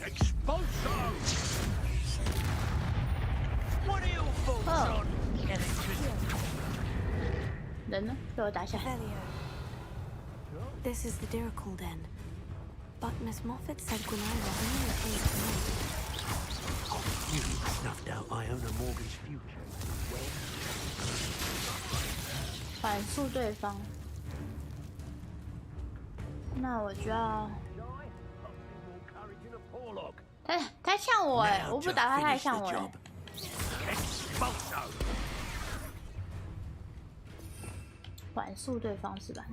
Expulso! What are your thoughts on electricity? 人呢？被我打下来。 This is the Dirical Den. But Miss Moffat said Gwenara only paid for You snuffed out Iona Morgan's future. 反诉对方。那我就要。他像我哎，我不打他，他还像我哎。反诉对方是吧？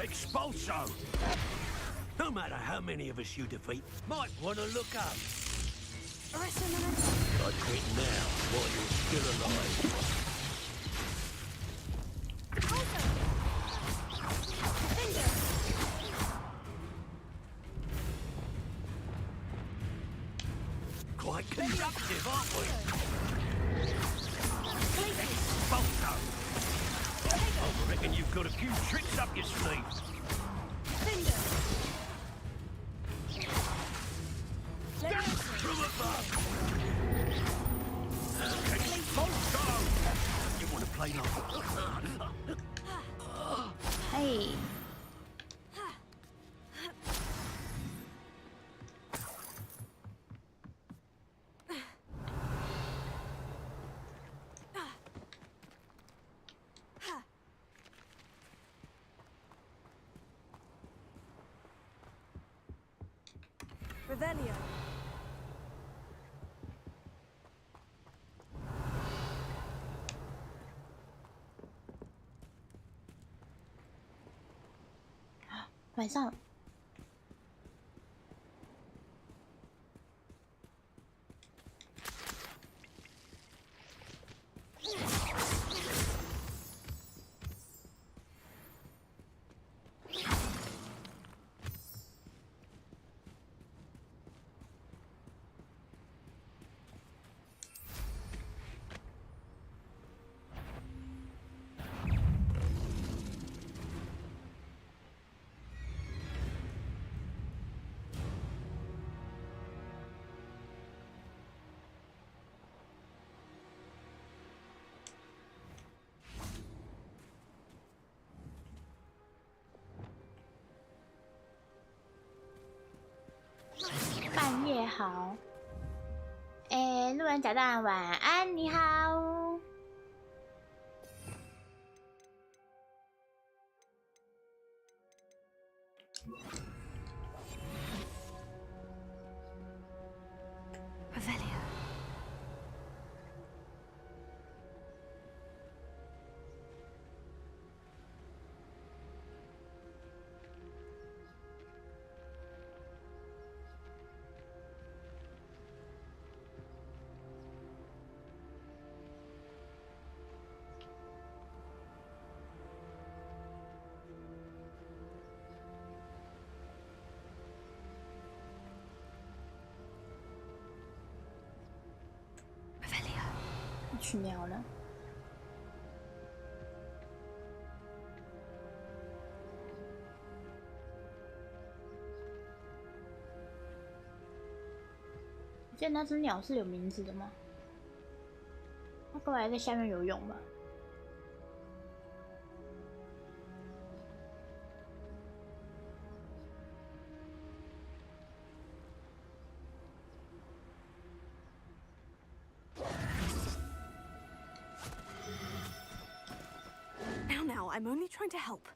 Expulso! No matter how many of us you defeat, might want to look up. I quit now while you're still alive. Quite conductive, aren't we? Expulso! I reckon you've got a few tricks up your sleeve. From above. Expulso! You want to play like? Hey. Revelio. Ah, 晚上。半夜好，路人甲蛋晚安，你好。Revelio. 去鸟呢？我记得那只鸟是有名字的吗？它过来在下面游泳吧。Now, I'm only trying to help.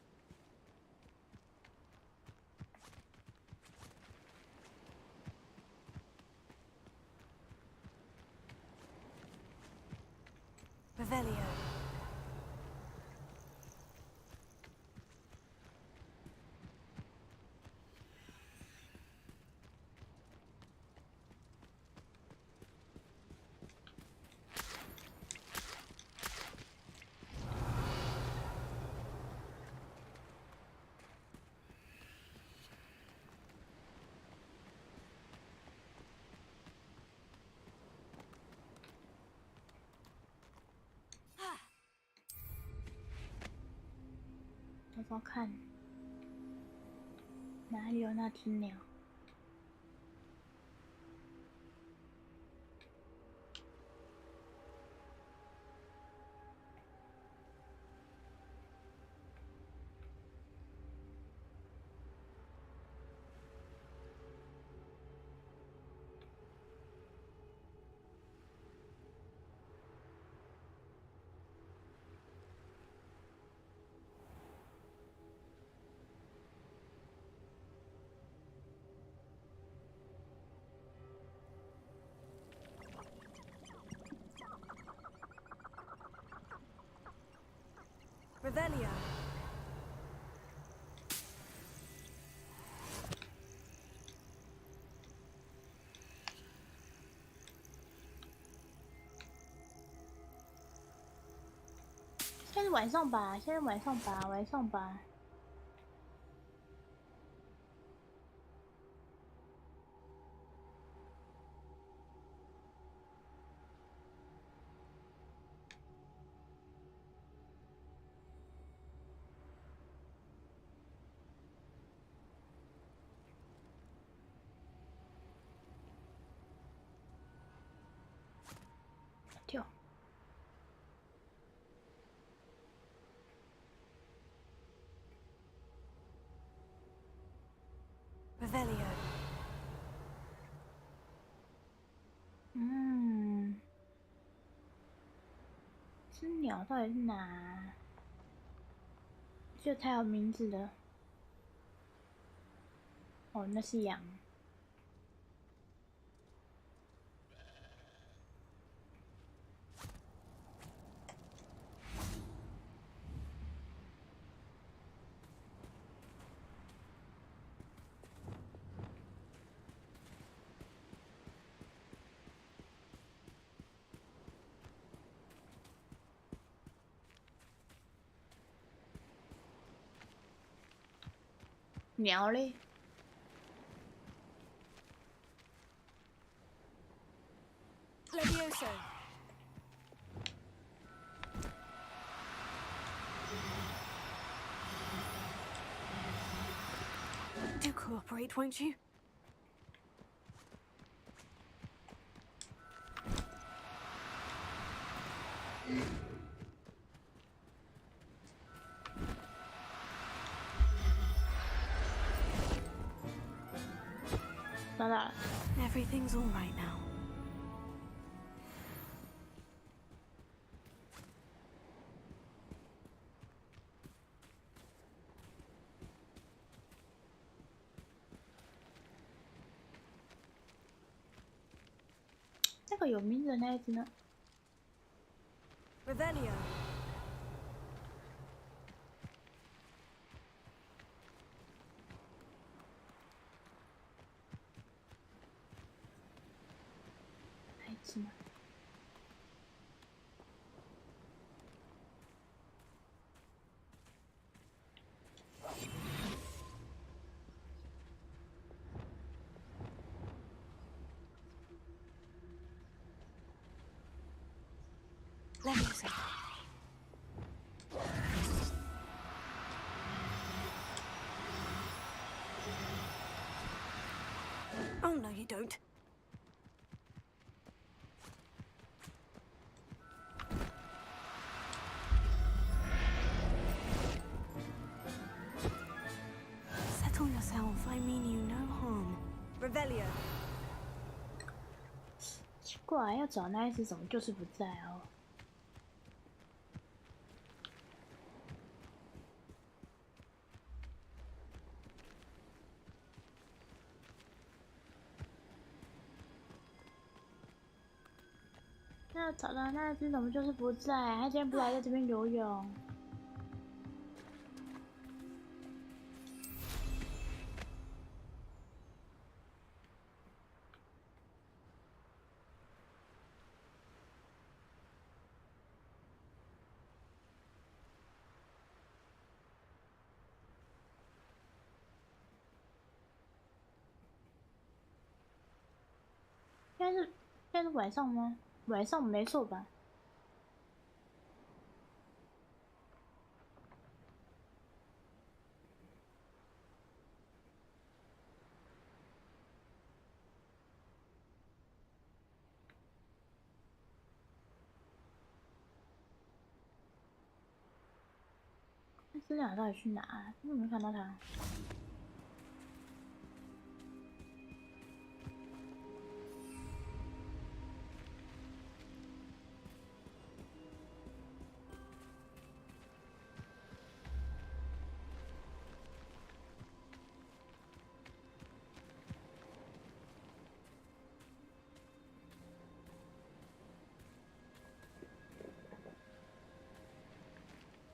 Revelio.找找看，哪里有那只鸟？Revelio. 现在是晚上吧，现在晚上吧，晚上吧。跳。Revelio. 这鸟到底是哪？就它有名字的。哦，那是羊。鸟嘞？Levioso. Do cooperate, won't you? Everything's all right now. 那个有名字的那一只呢 ？Revelio. 那一只呢？ Leviosa. Oh, no, you don't. Settle yourself. I mean you no harm. Revelio. 奇怪，要找那一只怎么就是不在哦？要找到那一只怎么就是不在？他今天不来在这边游泳。现在是晚上吗？晚上没错吧？那资料到底去哪？我没看到他。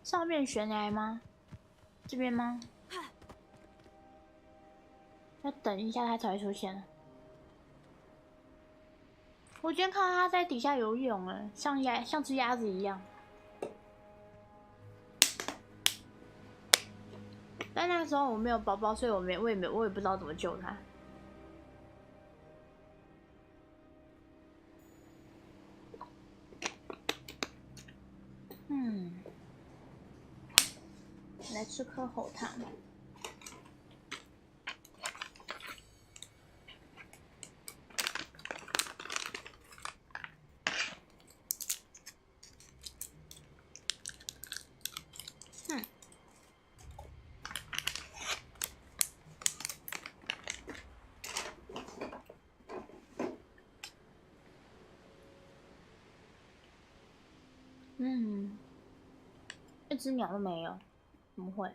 上面悬崖吗？这边吗？要等一下它才会出现。我今天看到它在底下游泳了，像只鸭子一样。但那个时候我没有包包，所以我也不知道怎么救它。来吃颗喉糖。一只鸟都没有，怎么会？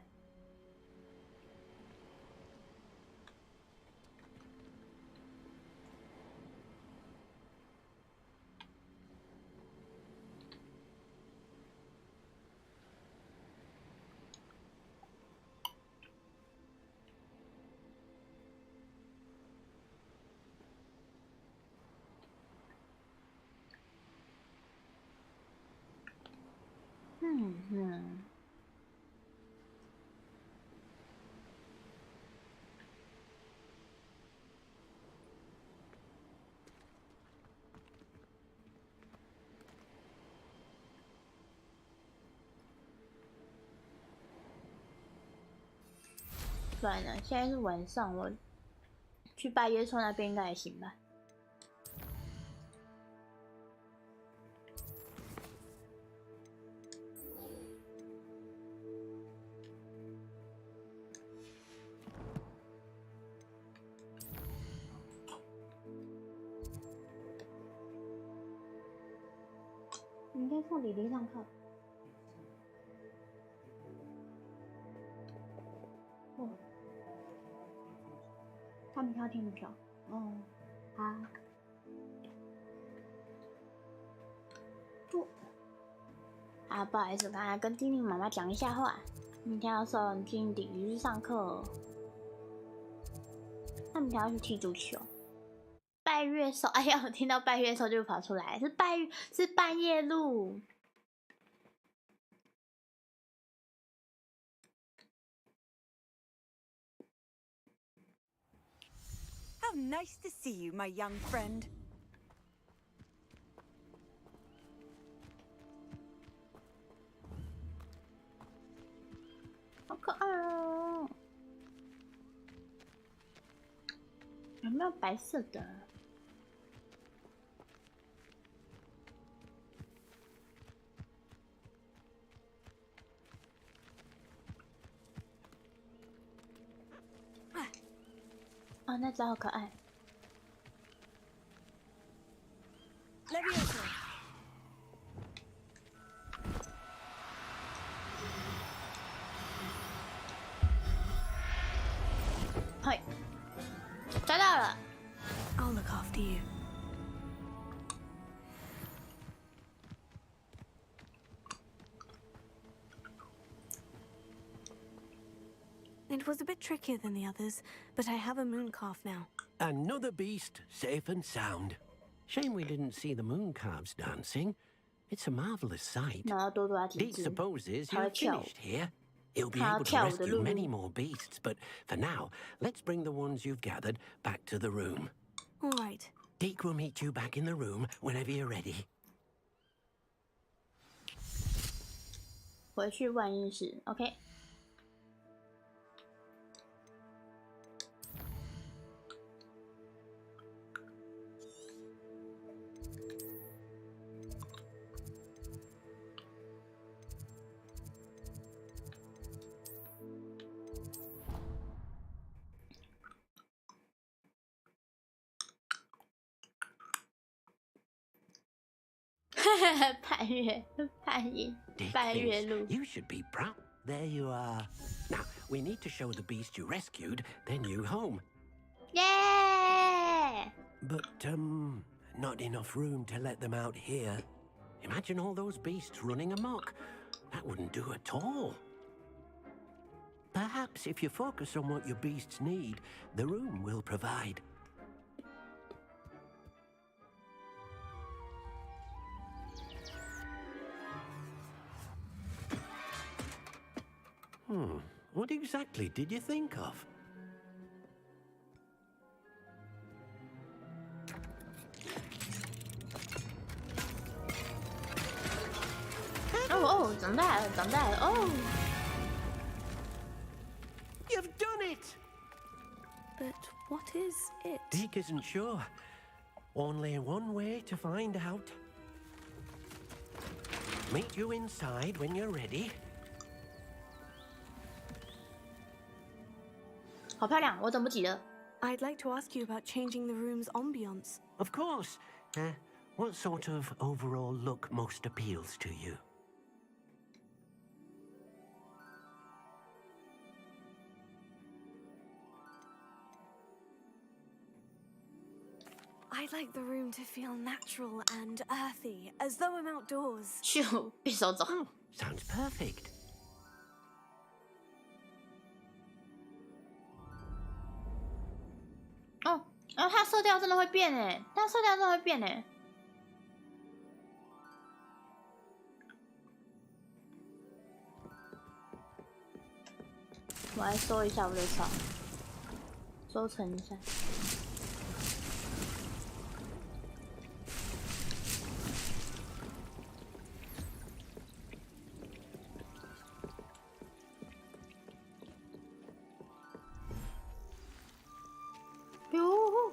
算了，现在是晚上，我去拜耶稣那边应该也行吧。明天送弟弟上课。哦。他们跳天不跳？哦，好。不，不好意思，刚才跟丁丁妈妈讲一下话。明天要送丁弟弟去上课，他明天要去踢足球。拜月兽，哎呀，我听到拜月兽就跑出来，是半夜录。How nice to see you, my young friend. 没有白色的？哦，那只好可爱。嘿，抓到了。I'll look after you. It was a bit trickier than the others, but I have a moon calf now. Another beast, safe and sound. Shame we didn't see the moon calves dancing. It's a marvelous sight. Deke supposes you're finished here. He'll be able to rescue many more beasts, but for now, let's bring the ones you've gathered back to the room. All right. Deke will meet you back in the room whenever you're ready. 回去万应室 ，OK。半月路。 You should be proud. There you are. Now, we need to show the beast you rescued their new home. Yeah! But, not enough room to let them out here. Imagine all those beasts running amok. That wouldn't do at all. Perhaps if you focus on what your beasts need, the room will provide. What exactly did you think of? Oh, 长大了，长大了哦 You've done it! But what is it? Deke isn't sure. Only one way to find out. Meet you inside when you're ready. 好漂亮，我等不及了。 I'd like to ask you about changing the room's ambience. Of course. What sort of overall look most appeals to you? I'd like the room to feel natural and earthy, as though I'm outdoors. 咻，被收走。Sounds perfect. 哦，然后它色调真的会变诶，它色调真的会变诶。我来收一下我的草，收成一下。哟！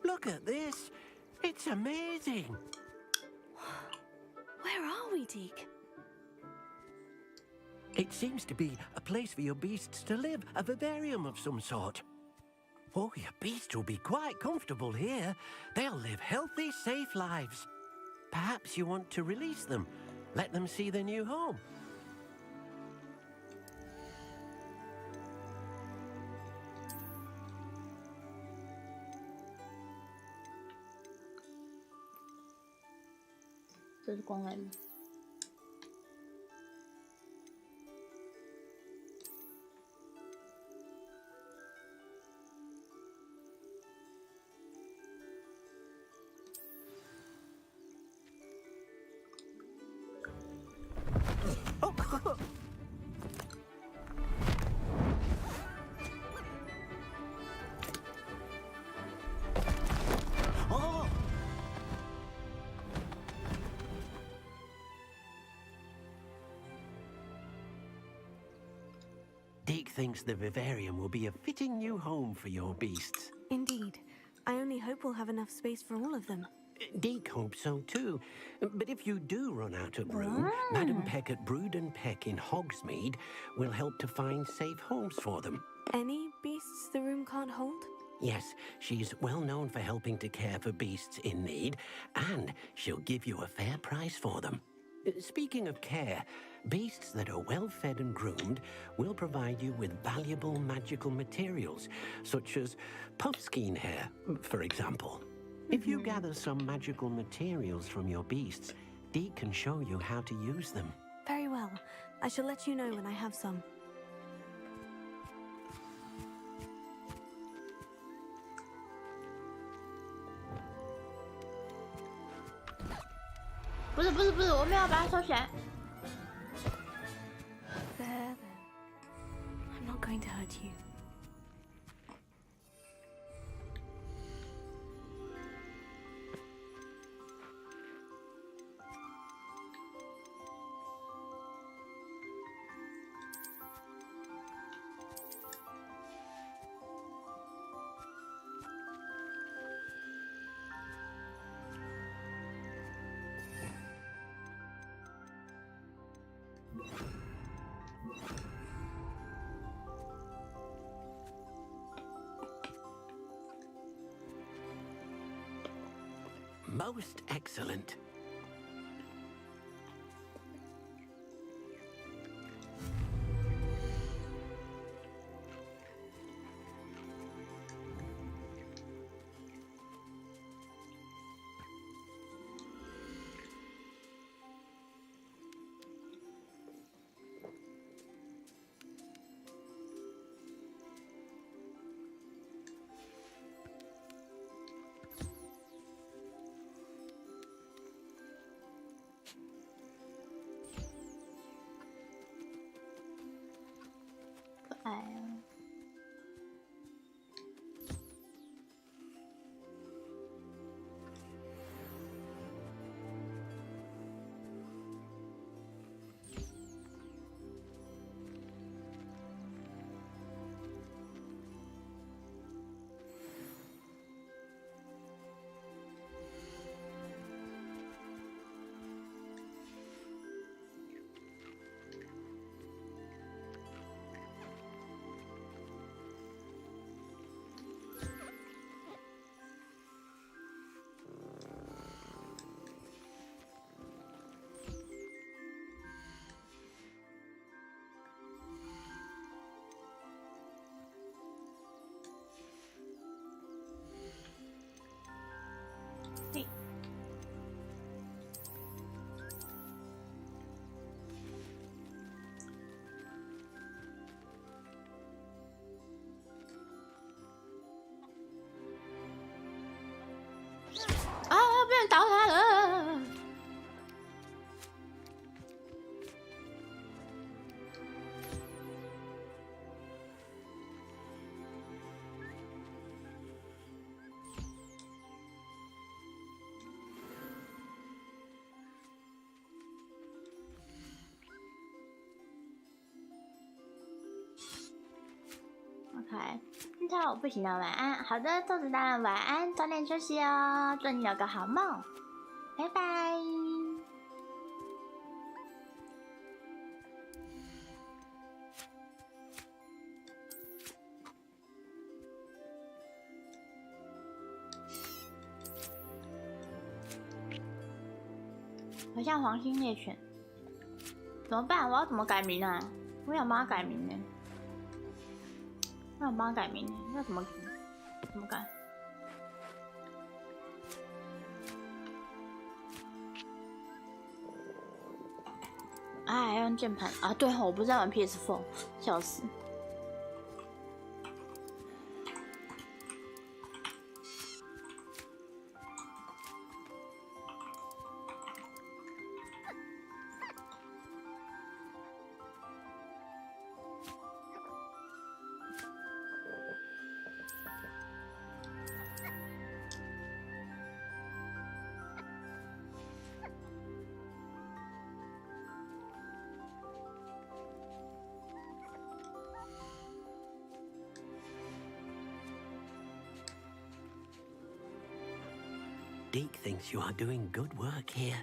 Look at this. It's amazing. Where are we, Deke? It seems to be a place for your beasts to live, a vivarium of some sort. Oh, your beasts will be quite comfortable here. They'll live healthy, safe lives. Perhaps you want to release them, let them see their new home. This is光来吗？ Oh! Deke thinks the vivarium will be a fitting new home for your beasts. Indeed. I only hope we'll have enough space for all of them. Deke hopes so too. But if you do run out of room, Madam Peck at Brood and Peck in Hogsmeade will help to find safe homes for them. Any beasts the room can't hold? Yes, she's well known for helping to care for beasts in need, and she'll give you a fair price for them. Speaking of care, beasts that are well fed and groomed will provide you with valuable magical materials, such as puffskein hair, for example. If you gather some magical materials from your beasts, Deke can show you how to use them. Very well. I shall let you know when I have some. 不是，我没有把它收起来。There. I'm not going to hurt you. Most excellent. Hey. 啊！不能倒他了。OK，现在我不行了，晚安。好的，豆子大人晚安，早点休息哦，祝你有个好梦，拜拜。好像黄金猎犬，怎么办？我要怎么改名啊？我想帮他改名呢。那我帮他改名，那怎么改？哎，要用键盘啊！对，我不是在玩 PS4， 笑死。Deke thinks you are doing good work here.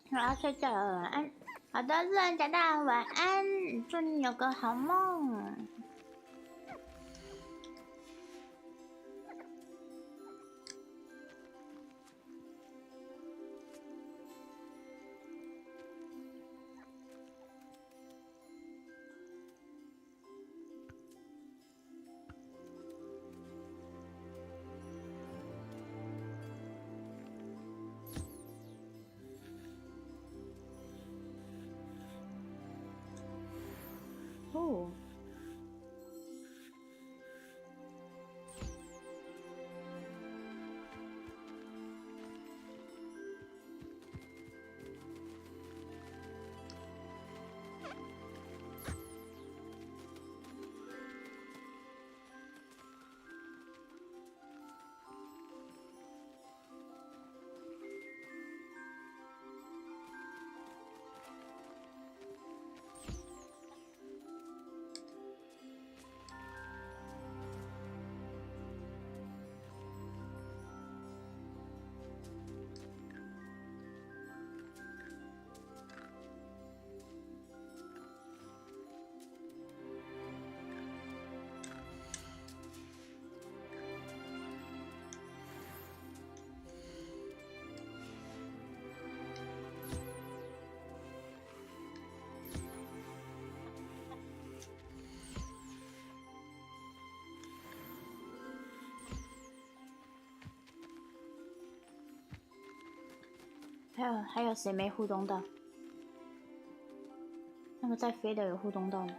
我要睡觉了，晚安。好的，自然长大，晚安，祝你有个好梦。哦。还有谁没互动到？那个在飞的有互动到吗？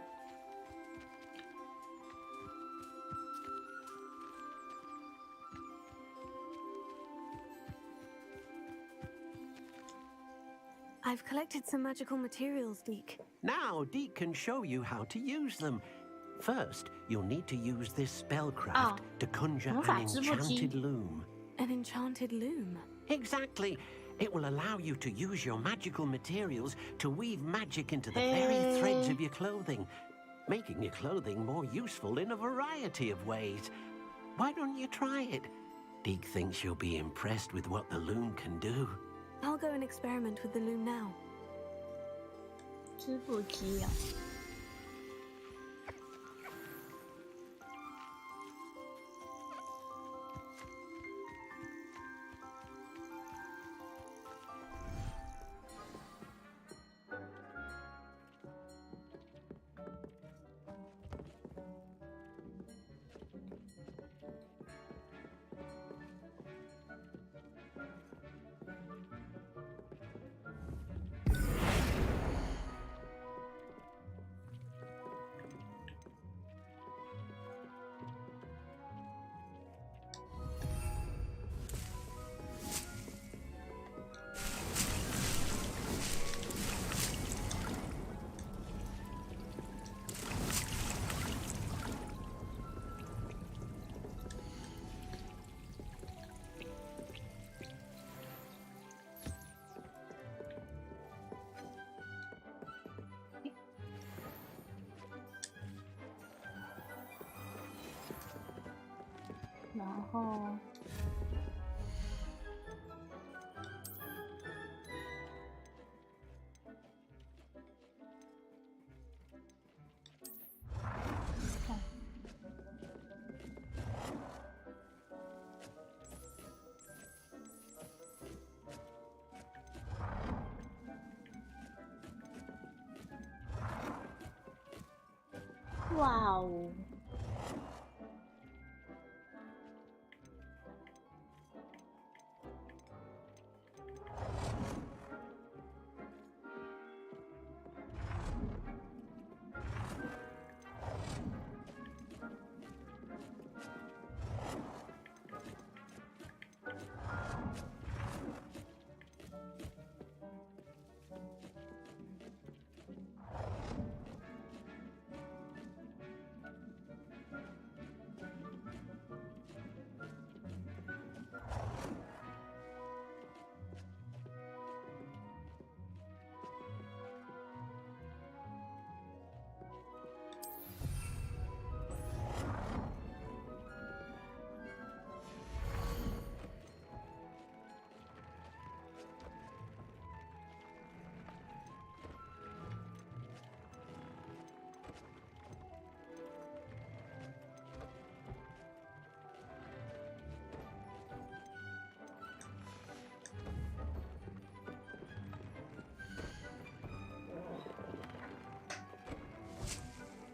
I've collected some magical materials, Deke. Now, Deke can show you how to use them. First, you'll need to use this spellcraft to conjure an enchanted loom. An enchanted loom? Exactly. It will allow you to use your magical materials to weave magic into the very threads of your clothing, making your clothing more useful in a variety of ways. Why don't you try it? Deke thinks you'll be impressed with what the loom can do. I'll go and experiment with the loom now. 织布机啊。 然后，哇哦！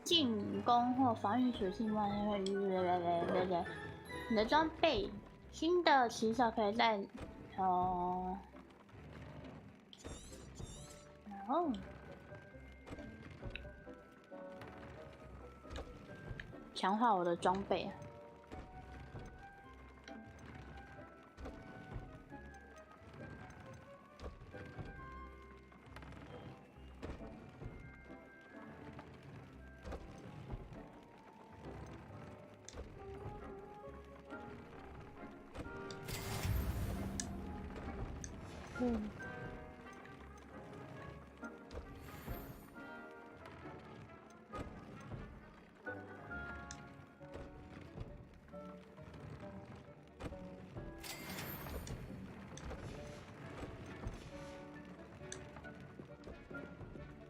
进攻或防御属性吗？你的装备，新的骑手可以在然后强化我的装备。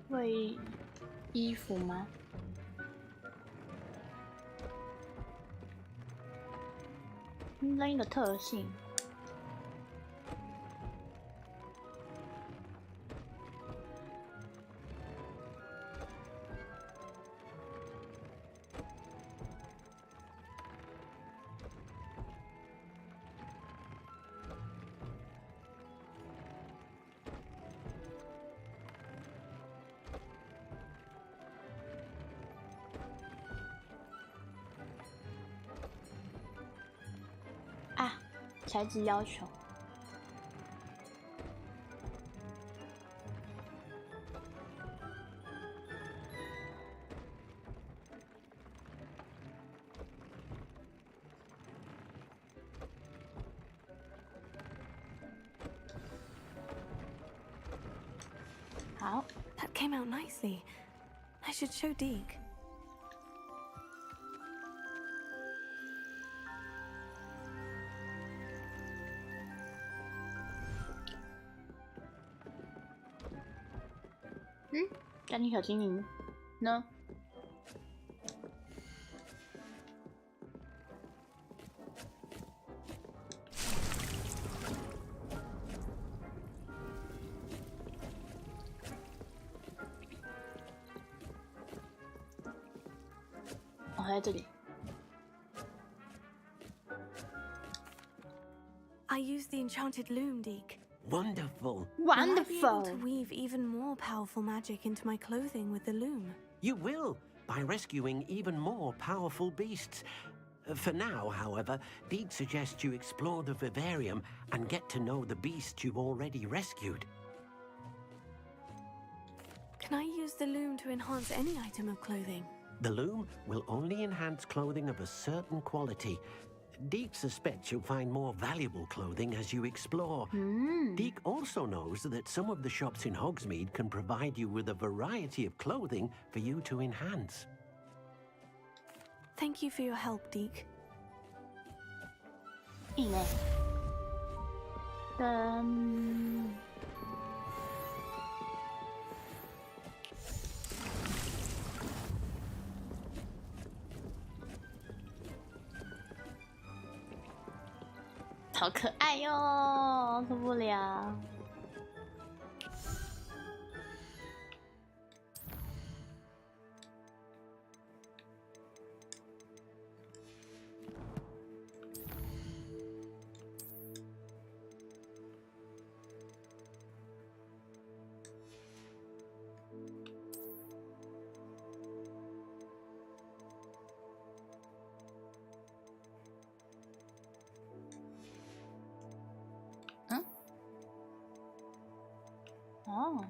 为衣服吗？扔一个特性。材质要求。好 That came out nicely. I should show Deke.家庭小精灵呢？哦，在这里。I used the enchanted loom, Deke. Wonderful. Will I be able to weave even more powerful magic into my clothing with the loom? You will, by rescuing even more powerful beasts. For now, however, Deke suggests you explore the vivarium and get to know the beasts you've already rescued. Can I use the loom to enhance any item of clothing? The loom will only enhance clothing of a certain quality. Deke suspects you'll find more valuable clothing as you explore. Deke also knows that some of the shops in Hogsmeade can provide you with a variety of clothing for you to enhance. Thank you for your help, Deke. いいね。好可爱哟，受不了。哦。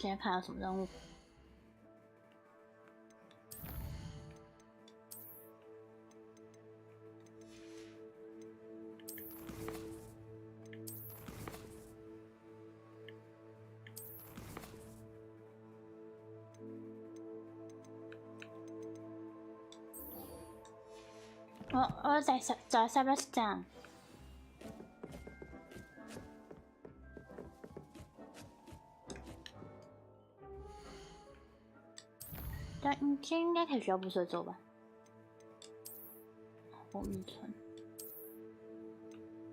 今天看到什么任务？我在找Sebastian。但今天应该可以学到不射咒吧？蜂蜜村，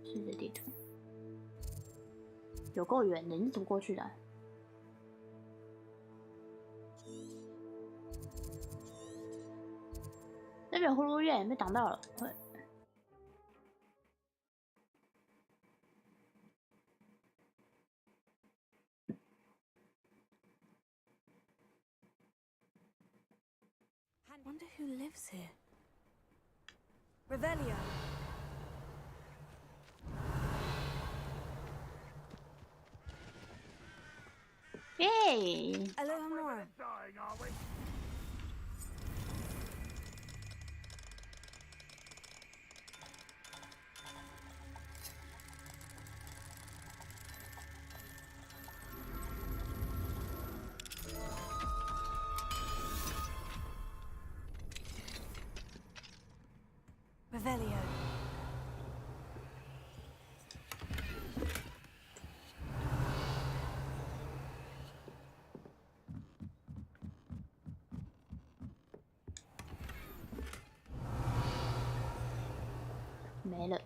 世界地图，有够远的，你怎么过去的？那边葫芦院被挡到了。Wonder who lives here. Revelio. Yay! Alohomora. Revelio. 没了。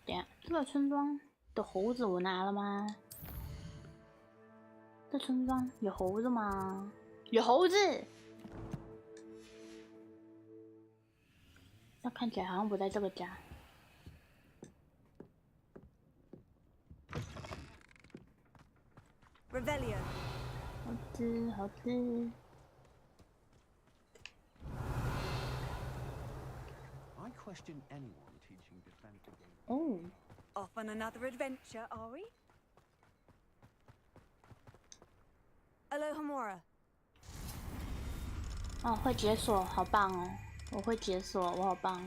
等下，这个村庄的猴子我拿了吗？这村庄有猴子吗？有猴子。那看起来好像不在这个家。Revelio. 猴子，猴子。I question anyone teaching defensive game. Oh. Off on another adventure, are we? Alohomora. 哦，会解锁，好棒哦！我会解锁，我好棒。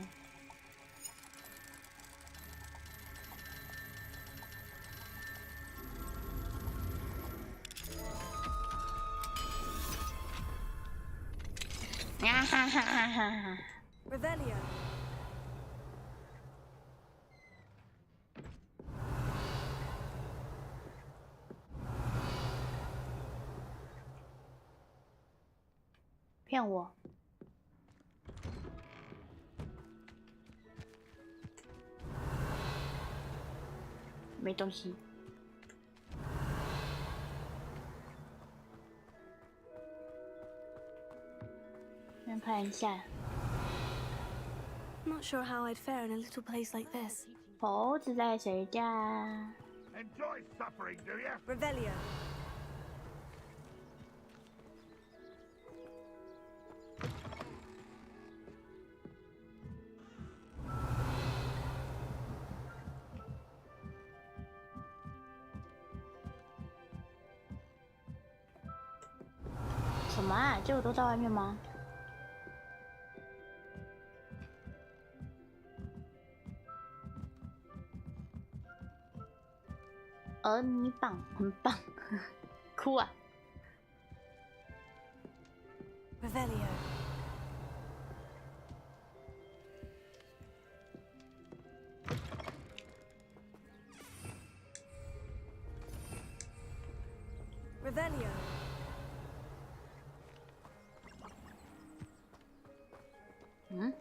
呀哈哈哈哈哈 Revelio. 骗我！没东西。先看一下。Not sure how I'd fare in a little place like this. 猴子在谁家 Enjoy suffering, do you? Revelio. 什么啊？结果都在外面吗？儿泥棒很棒，哭啊 Revelio. Revelio. 嗯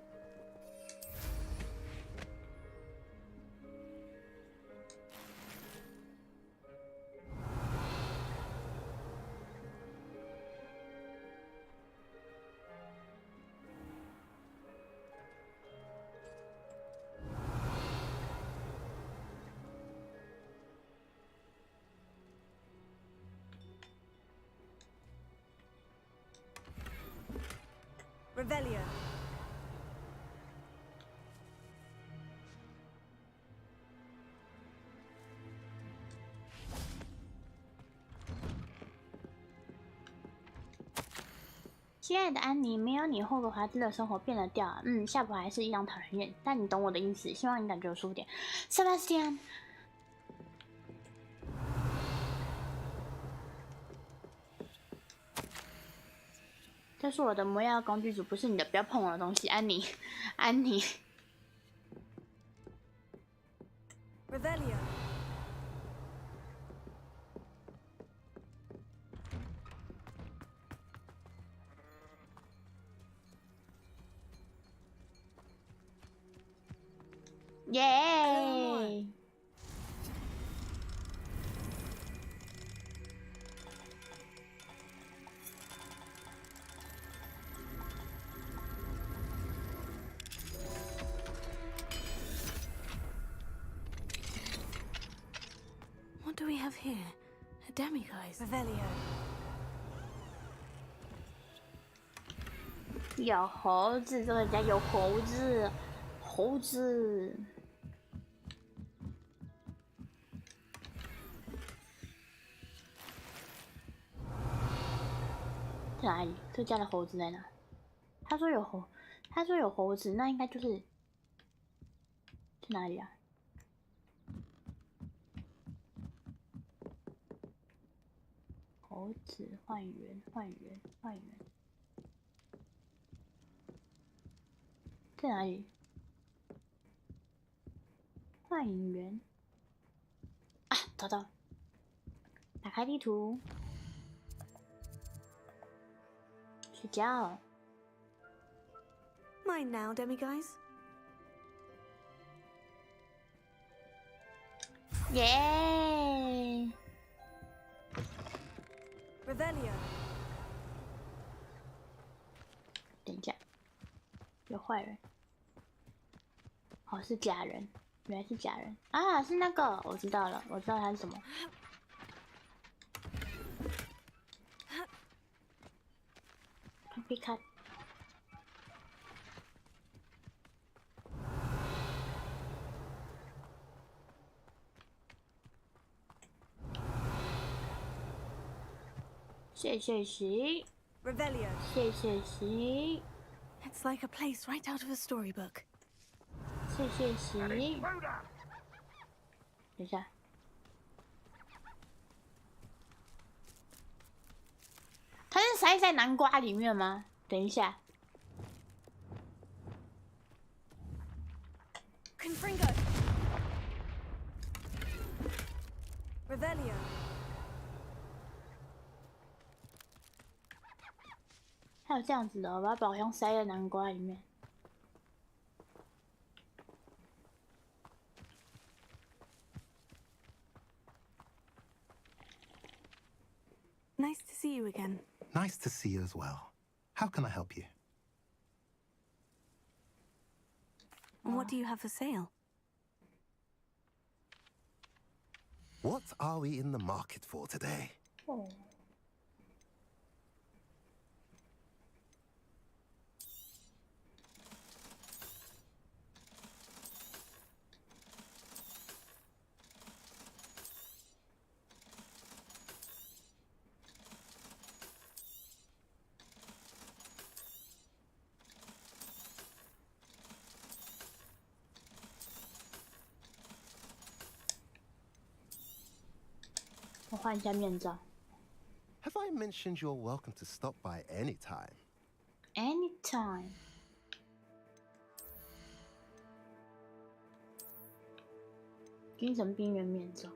？Revelio. "亲爱的安妮，没有你霍格华兹的生活变了调啊。夏普还是一样讨人厌，但你懂我的意思，希望你感觉我舒服点。Sebastian，这是我的魔药工具组，不是你的，不要碰我的东西，安妮，安妮。Revelio. Yay! What do we have here? A demiguise. Revelio. 有猴子，这个家有猴子，猴子。在哪里？这家的猴子在哪？他说有猴，他说有猴子，那应该就是在哪里啊？猴子换员，换员，换员，在哪里？换员啊，找到了！打开地图。睡觉。Mine now, demiguise. 耶！ Revelio. 等一下，有坏人。哦，是假人，原来是假人啊！是那个，我知道了，我知道他是什么。可以看。谢谢谁 Revelio. 谢谢谁 It's like a place right out of a storybook. 谢谢谁等一下。它是塞在南瓜里面吗？等一下。Confringo. Revelio. 还有这样子的，我把宝箱塞在南瓜里面。Nice to see you again. Nice to see you as well. How can I help you? What do you have for sale? What are we in the market for today? Oh. Have I mentioned you're welcome to stop by anytime? Anytime. 精神病院面罩。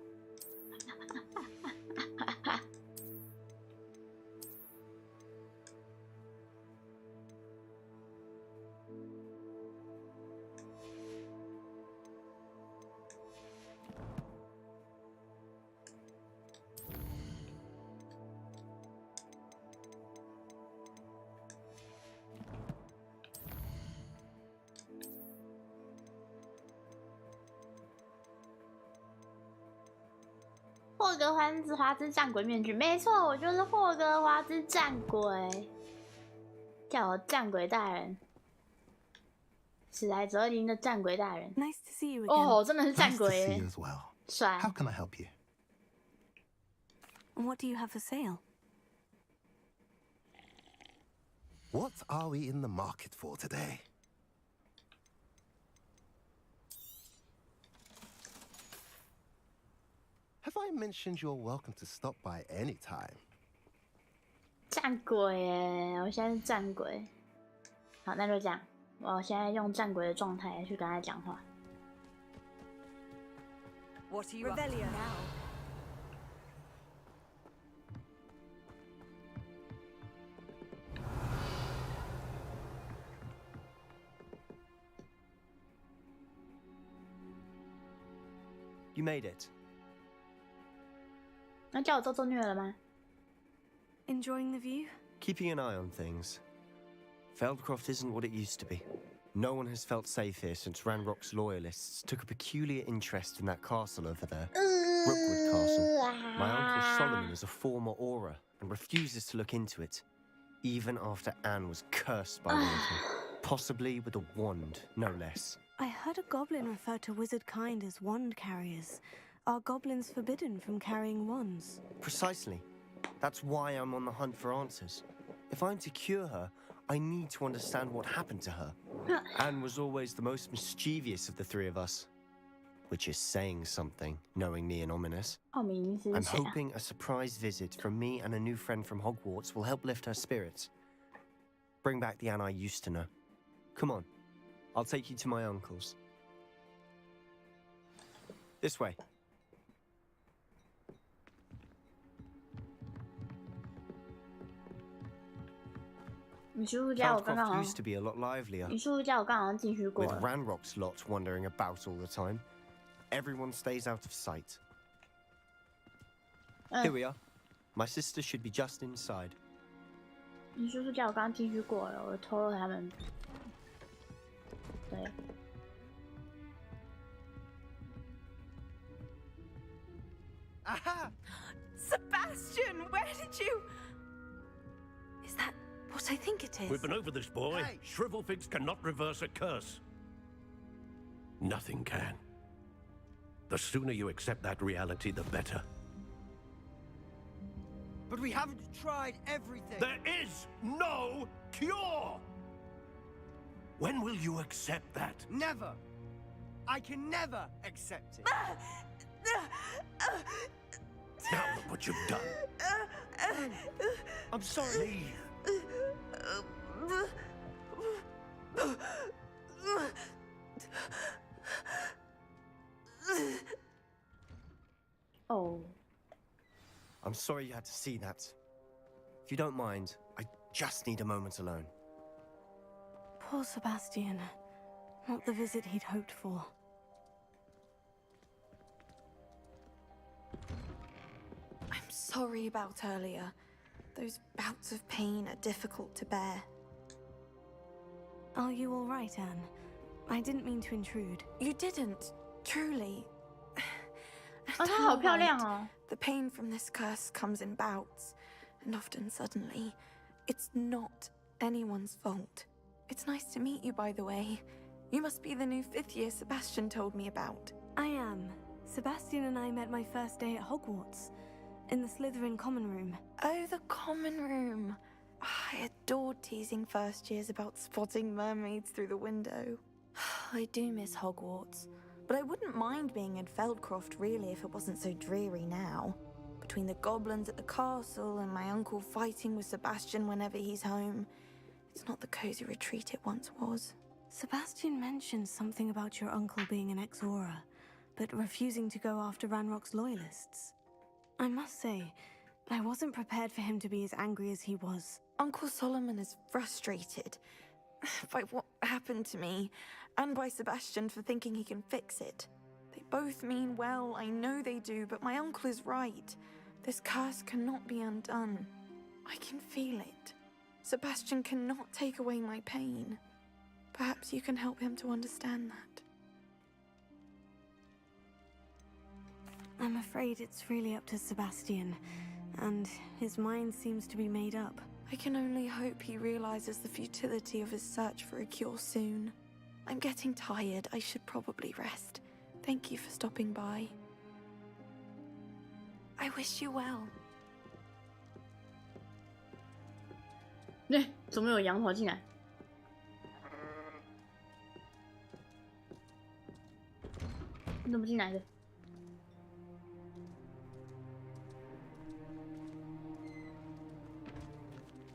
霍格华兹战鬼面具，没错，我就是霍格华兹战鬼，叫我战鬼大人，史莱哲林的战鬼大人。Nice to see you again. 哦，真的是战鬼耶，帅。 How can I help you? What do you have for sale? What are we in the market for today? Have I mentioned you're welcome to stop by anytime? 战鬼耶！我现在是战鬼。好，那就这样。我现在用战鬼的状态去跟他讲话。What are you up to now? You made it. 那叫我做虐了吗？ Enjoying the view? Keeping an eye on things. Feldcroft isn't what it used to be. No one has felt safe here since Ranrock's loyalists took a peculiar interest in that castle over there. Rookwood Castle. My uncle Solomon is a former Auror and refuses to look into it, even after Anne was cursed by one of them. Possibly with a wand, no less. I heard a goblin refer to wizard kind as wand carriers. Are goblins forbidden from carrying wands? Precisely. That's why I'm on the hunt for answers. If I'm to cure her, I need to understand what happened to her. Anne was always the most mischievous of the three of us. Which is saying something, knowing me and ominous. I'm hoping a surprise visit from me and a new friend from Hogwarts will help lift her spirits. Bring back the Anne I used to know. Come on, I'll take you to my uncle's. This way. 你叔叔家我刚刚好像 used to be a lot livelier. 你叔叔家我刚好像进去过 With 了。 Ranrock's lot wandering about all the time. Everyone stays out of sight. Here we are. My sister should be just inside. 你叔叔家我刚刚进去过了，我偷了他们。对。 Aha! Sebastian, where did you... Is that what I think it is? We've been over this, boy. Hey. Shrivelfigs cannot reverse a curse. Nothing can. The sooner you accept that reality, the better. But we haven't tried everything. There is no cure! When will you accept that? Never. I can never accept it. Now look what you've done. I'm sorry. Oh. I'm sorry you had to see that. If you don't mind, I just need a moment alone. Poor Sebastian. Not the visit he'd hoped for. I'm sorry about earlier. Those bouts of pain are difficult to bear. Are you all right, Anne? I didn't mean to intrude. You didn't, truly. 哦，她好漂亮哦。 The pain from this curse comes in bouts, and often suddenly. It's not anyone's fault. It's nice to meet you, by the way. You must be the new 5th year Sebastian told me about. I am. Sebastian and I met my first day at Hogwarts. In the Slytherin common room. Oh, the common room. I adored teasing first years about spotting mermaids through the window. I do miss Hogwarts. But I wouldn't mind being in Feldcroft, really, if it wasn't so dreary now. Between the goblins at the castle and my uncle fighting with Sebastian whenever he's home. It's not the cozy retreat it once was. Sebastian mentioned something about your uncle being an ex-Auror, but refusing to go after Ranrock's loyalists. I must say, I wasn't prepared for him to be as angry as he was. Uncle Solomon is frustrated by what happened to me, and by Sebastian for thinking he can fix it. They both mean well, I know they do, but my uncle is right. This curse cannot be undone. I can feel it. Sebastian cannot take away my pain. Perhaps you can help him to understand that. I'm afraid it's really up to Sebastian, and his mind seems to be made up. I can only hope he realizes the futility of his search for a cure soon. I'm getting tired. I should probably rest. Thank you for stopping by. I wish you well. 怎么有羊跑进来？你怎么进来的？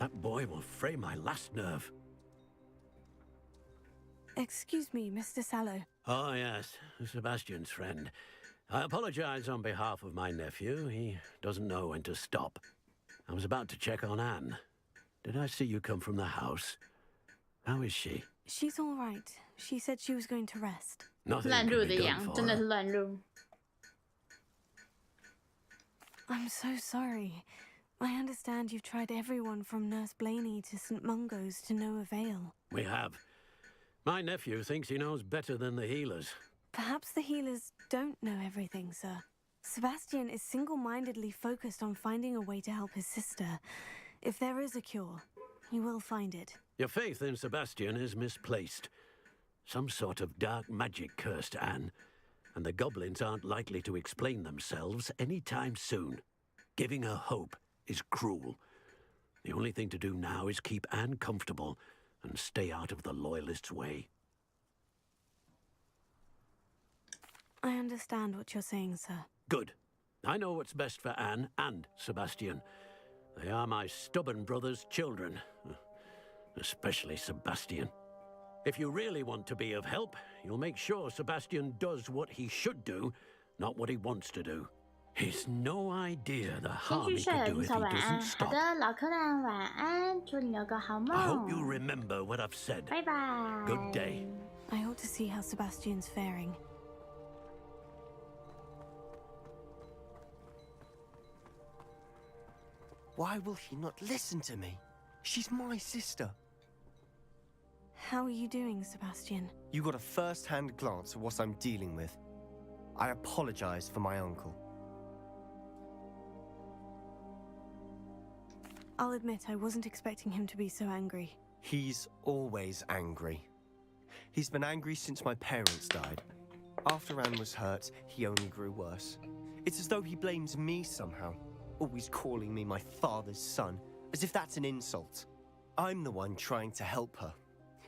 That boy will fray my last nerve. Excuse me, Mr. Sallow. Oh, yes, Sebastian's friend. I apologize on behalf of my nephew. He doesn't know when to stop. I was about to check on Anne. Did I see you come from the house? How is she? She's all right. She said she was going to rest. Nothing 乱入 can 的 be 羊 done 真的 for 是 her. 乱入。 I'm so sorry. I understand you've tried everyone from Nurse Blaney to St. Mungo's to no avail. We have. My nephew thinks he knows better than the healers. Perhaps the healers don't know everything, sir. Sebastian is single-mindedly focused on finding a way to help his sister. If there is a cure, he will find it. Your faith in Sebastian is misplaced. Some sort of dark magic cursed Anne, and the goblins aren't likely to explain themselves anytime soon. Giving her hope is cruel. The only thing to do now is keep Anne comfortable and stay out of the Loyalists' way. I understand what you're saying, sir. Good. I know what's best for Anne and Sebastian. They are my stubborn brother's children. Especially Sebastian. If you really want to be of help, you'll make sure Sebastian does what he should do, not what he wants to do. He's no idea the 先 harm 去 he 睡 could 了， do 至 if 少 he 晚安。 doesn't 好 stop. 的，老柯南晚安，祝你有个好 I hope you 梦。 remember what I've said. 拜拜。 Good day. I ought to see how Sebastian's faring. Why will he not listen to me? She's my sister. How are you doing, Sebastian? You got a first-hand glance at what I'm dealing with. I apologize for my uncle. I'll admit I wasn't expecting him to be so angry. He's always angry. He's been angry since my parents died. After Anne was hurt, he only grew worse. It's as though he blames me somehow, always calling me my father's son, as if that's an insult. I'm the one trying to help her.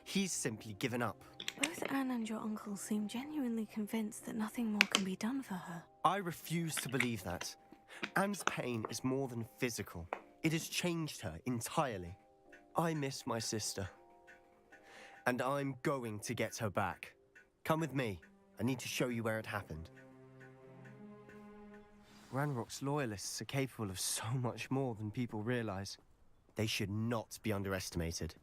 He's simply given up. Both Anne and your uncle seem genuinely convinced that nothing more can be done for her. I refuse to believe that. Anne's pain is more than physical. It has changed her entirely. I miss my sister. And I'm going to get her back. Come with me. I need to show you where it happened. Ranrock's loyalists are capable of so much more than people realize. They should not be underestimated.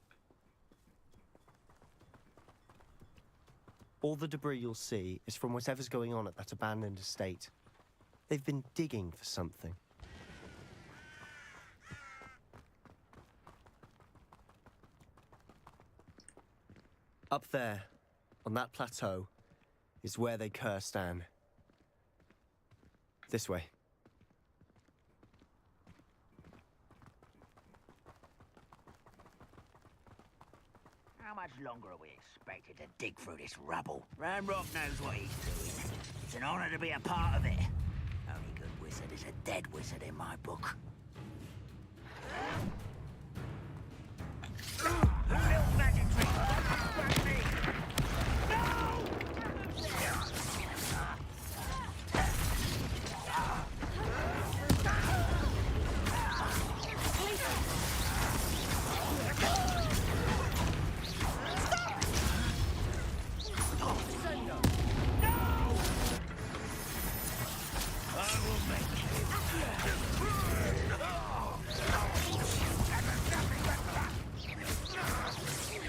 All the debris you'll see is from whatever's going on at that abandoned estate. They've been digging for something. Up there, on that plateau, is where they cursed Anne. This way. How much longer are we expected to dig through this rubble? Ranrock knows what he's doing. It's an honor to be a part of it. Only good wizard is a dead wizard in my book. Little magic trick! Back me!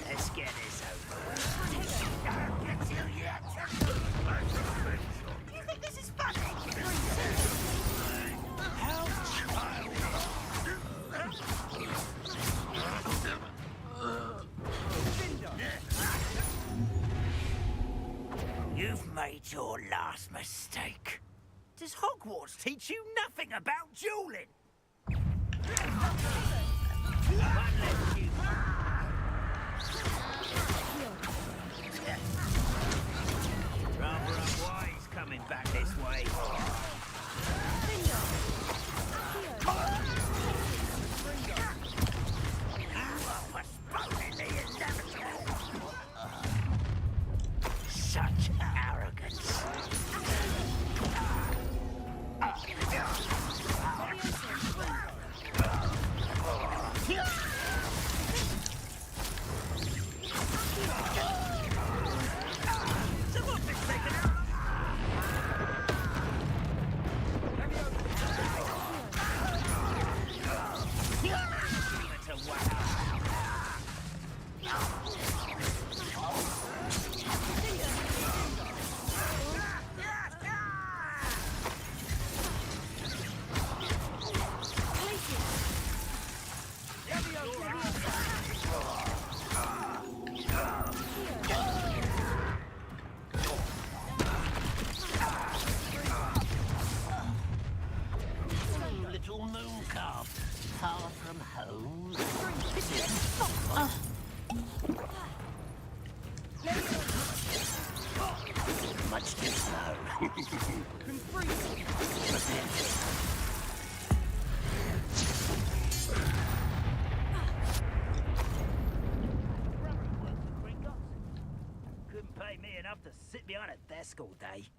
Let's get this over. Don't get to yet. You think this is funny? How You've made your last mistake. Does Hogwarts teach you nothing about dueling? One less you. Rather unwise coming back this way. You are postponing the inevitable. Such arrogance. Much too slow. Couldn't pay me enough to sit behind a desk all day.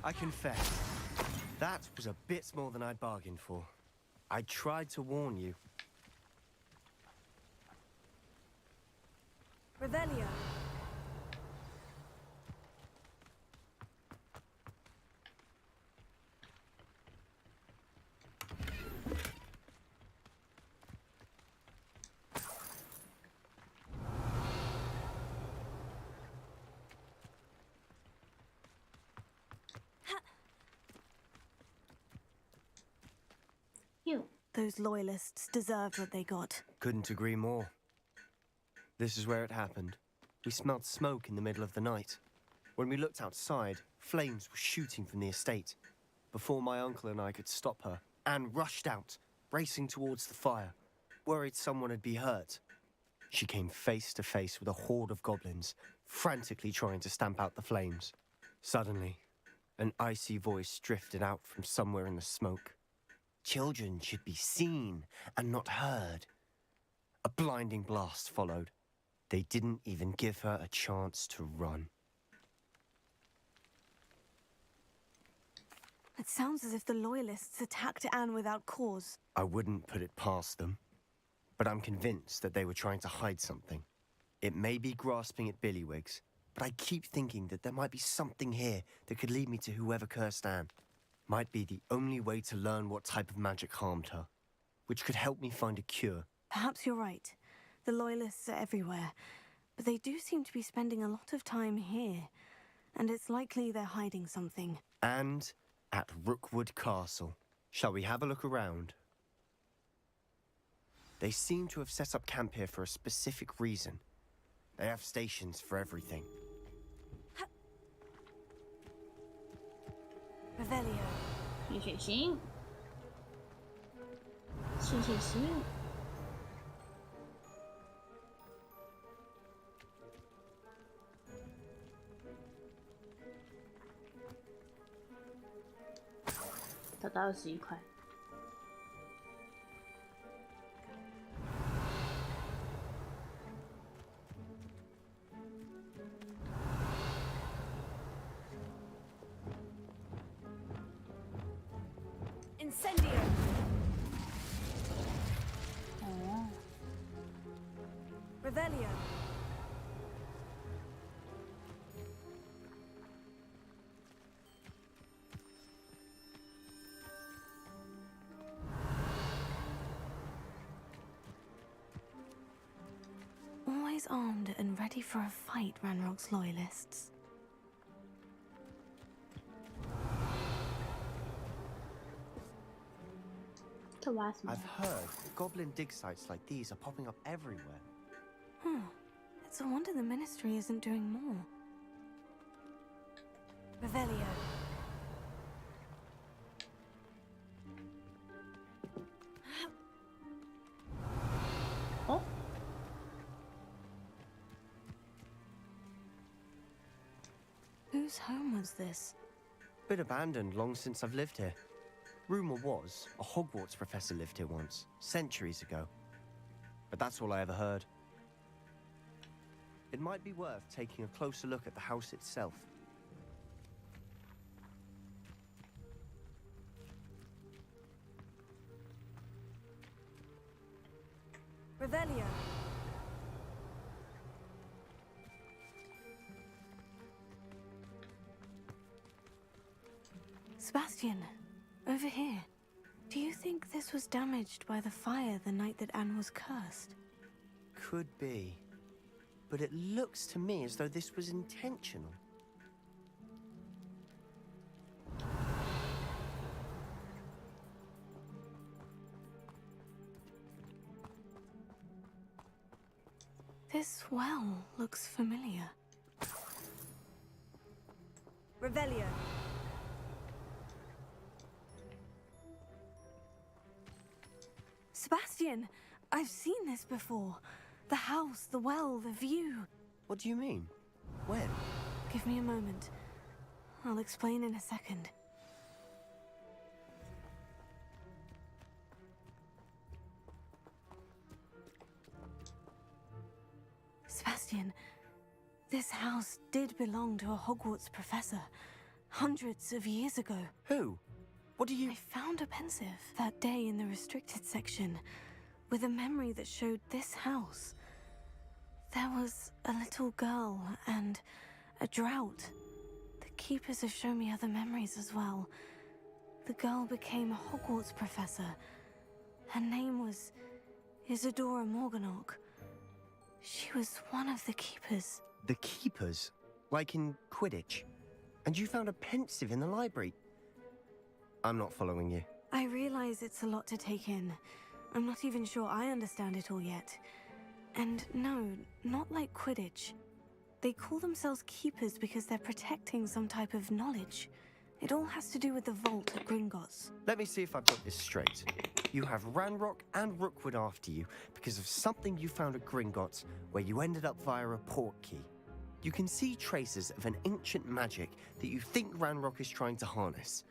I confess, that was a bit more than I'd bargained for. I tried to warn you. Revelio. Those loyalists deserved what they got. Couldn't agree more. This is where it happened. We smelled smoke in the middle of the night. When we looked outside, flames were shooting from the estate. Before my uncle and I could stop her, Anne rushed out, racing towards the fire, worried someone had been hurt. She came face to face with a horde of goblins, frantically trying to stamp out the flames. Suddenly, an icy voice drifted out from somewhere in the smoke. Children should be seen and not heard. A blinding blast followed. They didn't even give her a chance to run. It sounds as if the Loyalists attacked Anne without cause. I wouldn't put it past them, but I'm convinced that they were trying to hide something. It may be grasping at billywhigs, but I keep thinking that there might be something here that could lead me to whoever cursed Anne. Might be the only way to learn what type of magic harmed her, which could help me find a cure. Perhaps you're right. The Loyalists are everywhere, but they do seem to be spending a lot of time here, and it's likely they're hiding something. And at Rookwood Castle. Shall we have a look around? They seem to have set up camp here for a specific reason. They have stations for everything. Revelio. 谢谢星，谢谢星。找到21块。Incendio.哦。Revelio. Always armed and ready for a fight, Ranrock's Loyalists. I've heard goblin dig sites like these are popping up everywhere. It's a wonder the Ministry isn't doing more. Revelio. Oh? Whose home was this? Been abandoned long since I've lived here. Rumor was a Hogwarts professor lived here once, centuries ago. But that's all I ever heard. It might be worth taking a closer look at the house itself. Revelio. Sebastian, over here. Do you think this was damaged by the fire the night that Anne was cursed? Could be. But it looks to me as though this was intentional. This well looks familiar. Revelio. Sebastian, I've seen this before. The house, the well, the view. What do you mean? When? Give me a moment. I'll explain in a second. Sebastian, this house did belong to a Hogwarts professor, hundreds of years ago. Who? What do you... I found a pensive that day in the restricted section, with a memory that showed this house. There was a little girl and a drought. The keepers have shown me other memories as well. The girl became a Hogwarts professor. Her name was Isadora Morganach. She was one of the keepers. The keepers? Like in Quidditch? And you found a pensive in the library? I'm not following you. I realize it's a lot to take in. I'm not even sure I understand it all yet. And no, not like Quidditch. They call themselves keepers because they're protecting some type of knowledge. It all has to do with the vault at Gringotts. Let me see if I've got this straight. You have Ranrock and Rookwood after you because of something you found at Gringotts where you ended up via a portkey. You can see traces of an ancient magic that you think Ranrock is trying to harness.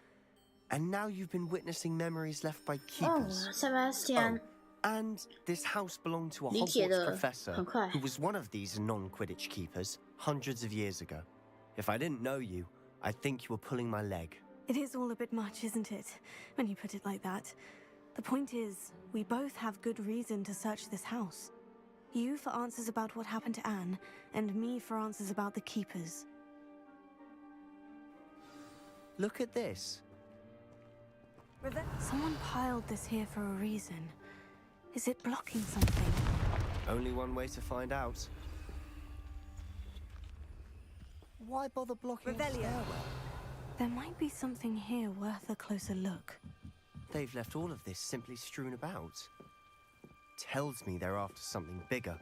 And now you've been witnessing memories left by keepers. Oh, Sebastian. Oh, and this house belonged to a Hogwarts professor who was one of these non-Quidditch keepers hundreds of years ago. If I didn't know you, I'd think you were pulling my leg. It is all a bit much, isn't it? When you put it like that. The point is, we both have good reason to search this house. You for answers about what happened to Anne, and me for answers about the keepers. Look at this. Someone piled this here for a reason. Is it blocking something? Only one way to find out. Why bother blocking a stairwell? There might be something here worth a closer look. They've left all of this simply strewn about. Tells me they're after something bigger.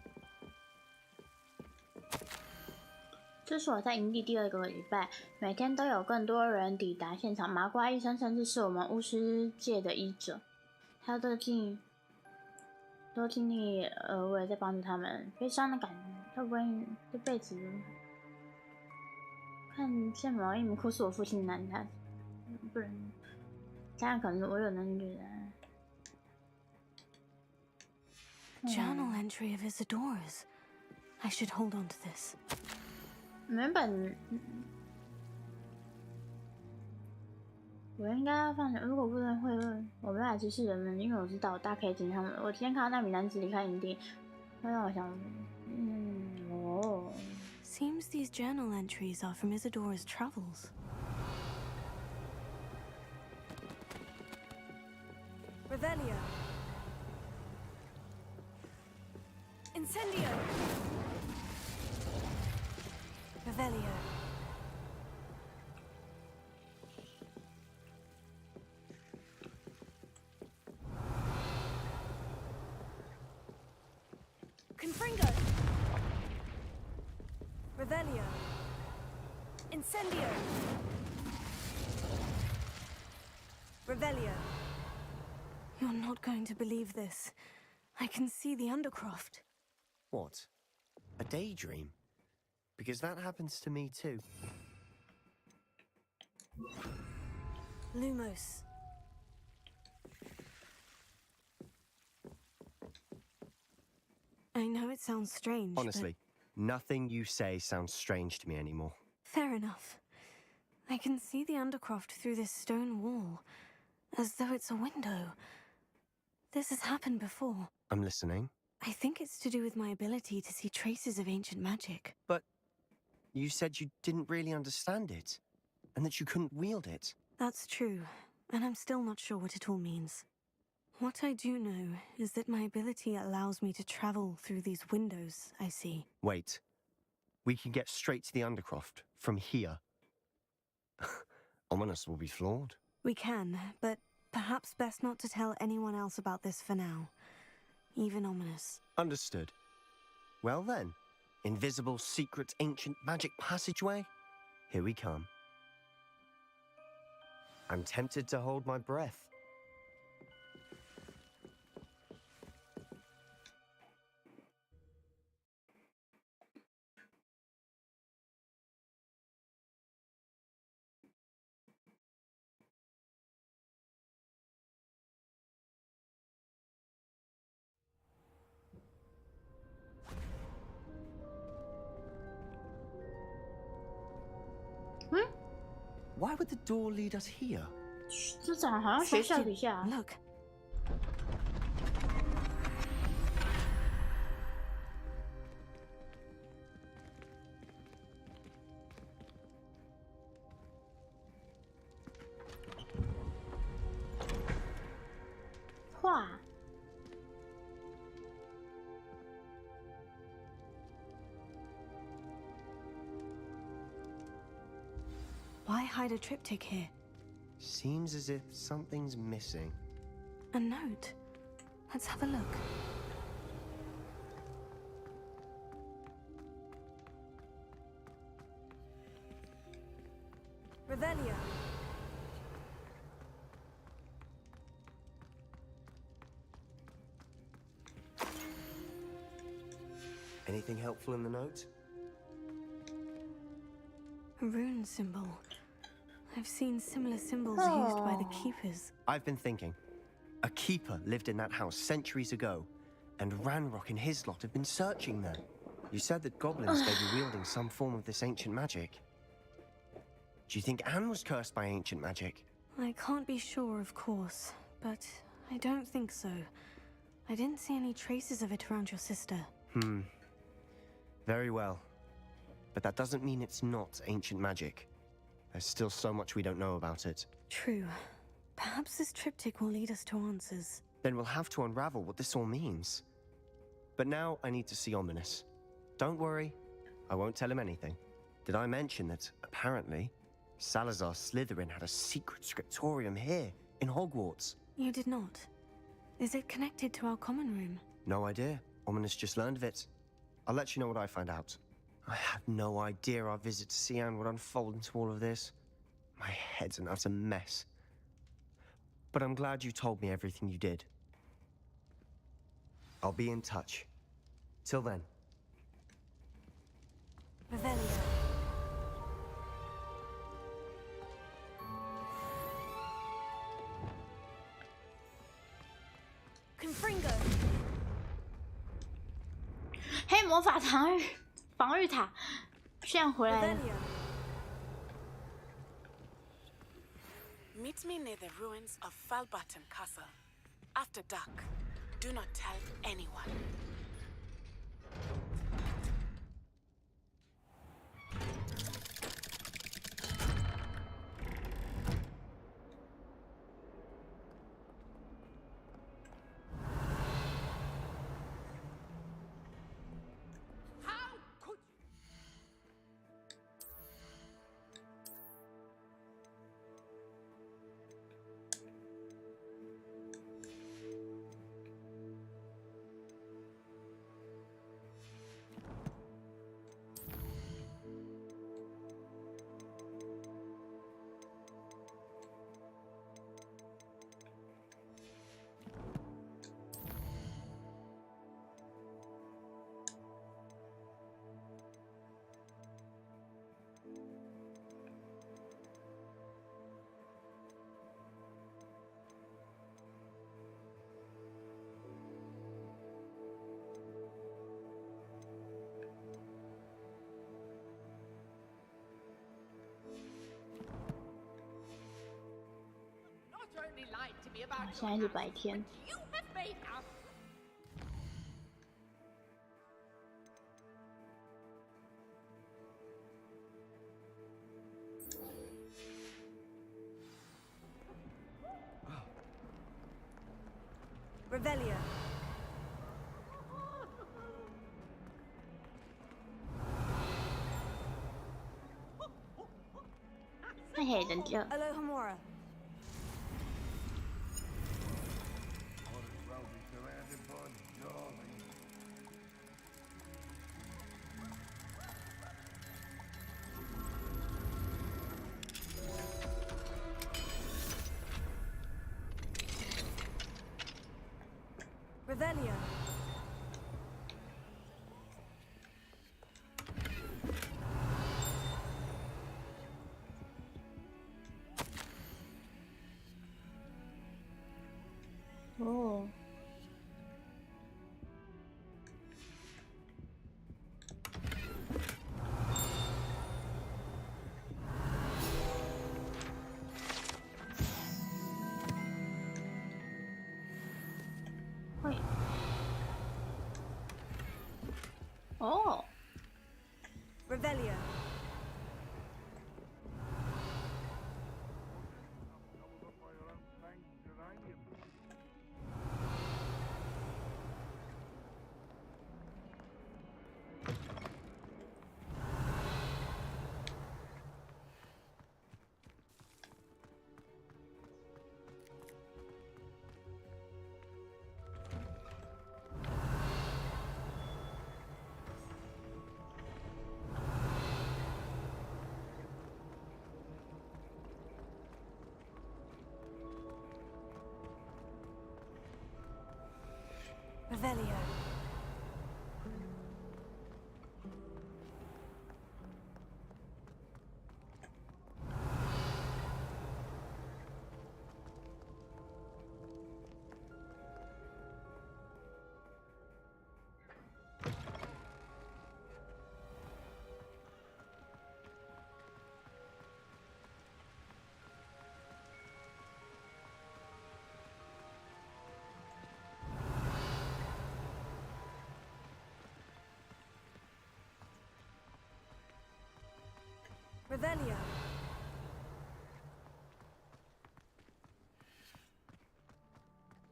这是我在营地第2个礼拜，每天都有更多人抵达现场。麻瓜医生甚至是我们巫师界的医者，他都尽力而为在帮助他们。悲伤的感觉会不会这辈子看见毛一米哭是我父亲的男他不能，当然可能我有能力的。Journal entry of Isadora's. I should hold on to this. 原本我应该要放，如果不能会问，我没法提示人们，因为我知道我大可以警他们。我今天看到那名男子离开营地，会让我想，Seems these journal entries are from Isadora's travels. Revelio. Incendio. Revelio. Confringo. Revelio. Incendio. Revelio. You're not going to believe this. I can see the Undercroft. What? A daydream? Because that happens to me too. Lumos. I know it sounds strange, Honestly, nothing you say sounds strange to me anymore. Fair enough. I can see the Undercroft through this stone wall, as though it's a window. This has happened before. I'm listening. I think it's to do with my ability to see traces of ancient magic. But you said you didn't really understand it, and that you couldn't wield it. That's true, and I'm still not sure what it all means. What I do know is that my ability allows me to travel through these windows I see. Wait. We can get straight to the Undercroft from here. Ominous will be floored. We can, but perhaps best not to tell anyone else about this for now. Even Ominous. Understood. Well then, invisible, secret, ancient magic passageway? Here we come. I'm tempted to hold my breath. Why would the door lead us here? 这长好像学校底下。 Look. 画。 Why hide a triptych here? Seems as if something's missing. A note. Let's have a look. Revelio. Anything helpful in the note? A rune symbol. I've seen similar symbols used by the keepers. I've been thinking. A keeper lived in that house centuries ago, and Ranrock and his lot have been searching there. You said that goblins may be wielding some form of this ancient magic. Do you think Anne was cursed by ancient magic? I can't be sure, of course, but I don't think so. I didn't see any traces of it around your sister. Very well. But that doesn't mean it's not ancient magic. There's still so much we don't know about it. True. Perhaps this triptych will lead us to answers. Then we'll have to unravel what this all means. But now I need to see Ominous. Don't worry, I won't tell him anything. Did I mention that, apparently, Salazar Slytherin had a secret scriptorium here, in Hogwarts? You did not. Is it connected to our common room? No idea. Ominous just learned of it. I'll let you know what I find out. I had no idea our visit to Cian would unfold into all of this. My head's an utter mess. But I'm glad you told me everything you did. I'll be in touch. Till then. Revelio. Confringo. 黑魔法防御塔，现在回来了。 Meet me near the ruins of Falbaton Castle. After dark. Do not tell anyone. Only lied to me about 现在是白天。 you have made up. Revelio. 嘿嘿，等着。 Alohomora. Revelio. Oh. Wait. Oh. Revelio. Revelio. Revelio.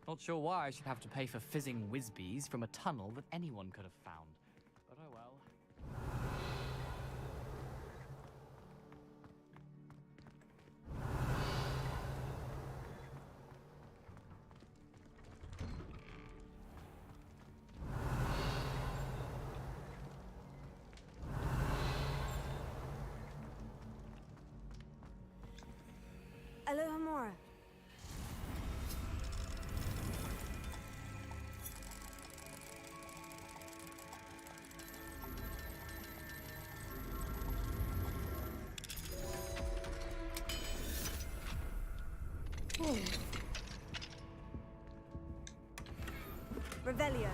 Not sure why I should have to pay for fizzing whiz-bees from a tunnel that anyone could have found. But oh well. Alohomora. Revelio.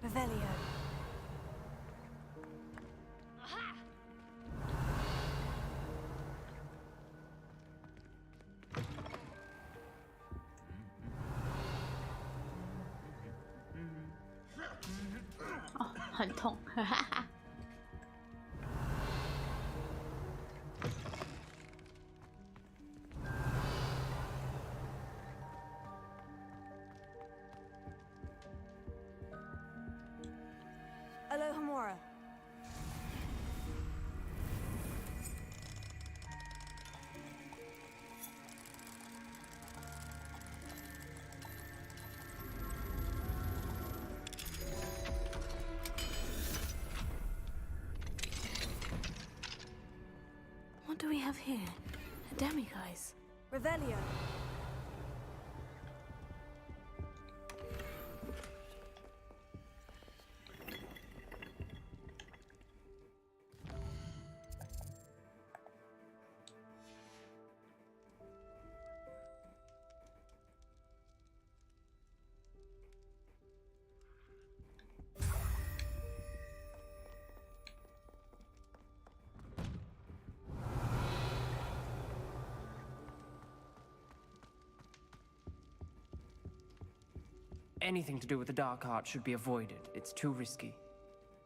Revelio. Oh, 很痛，哈哈哈。Alohomora. What do we have here? A demiguise. Revelio. Anything to do with the dark art should be avoided. It's too risky.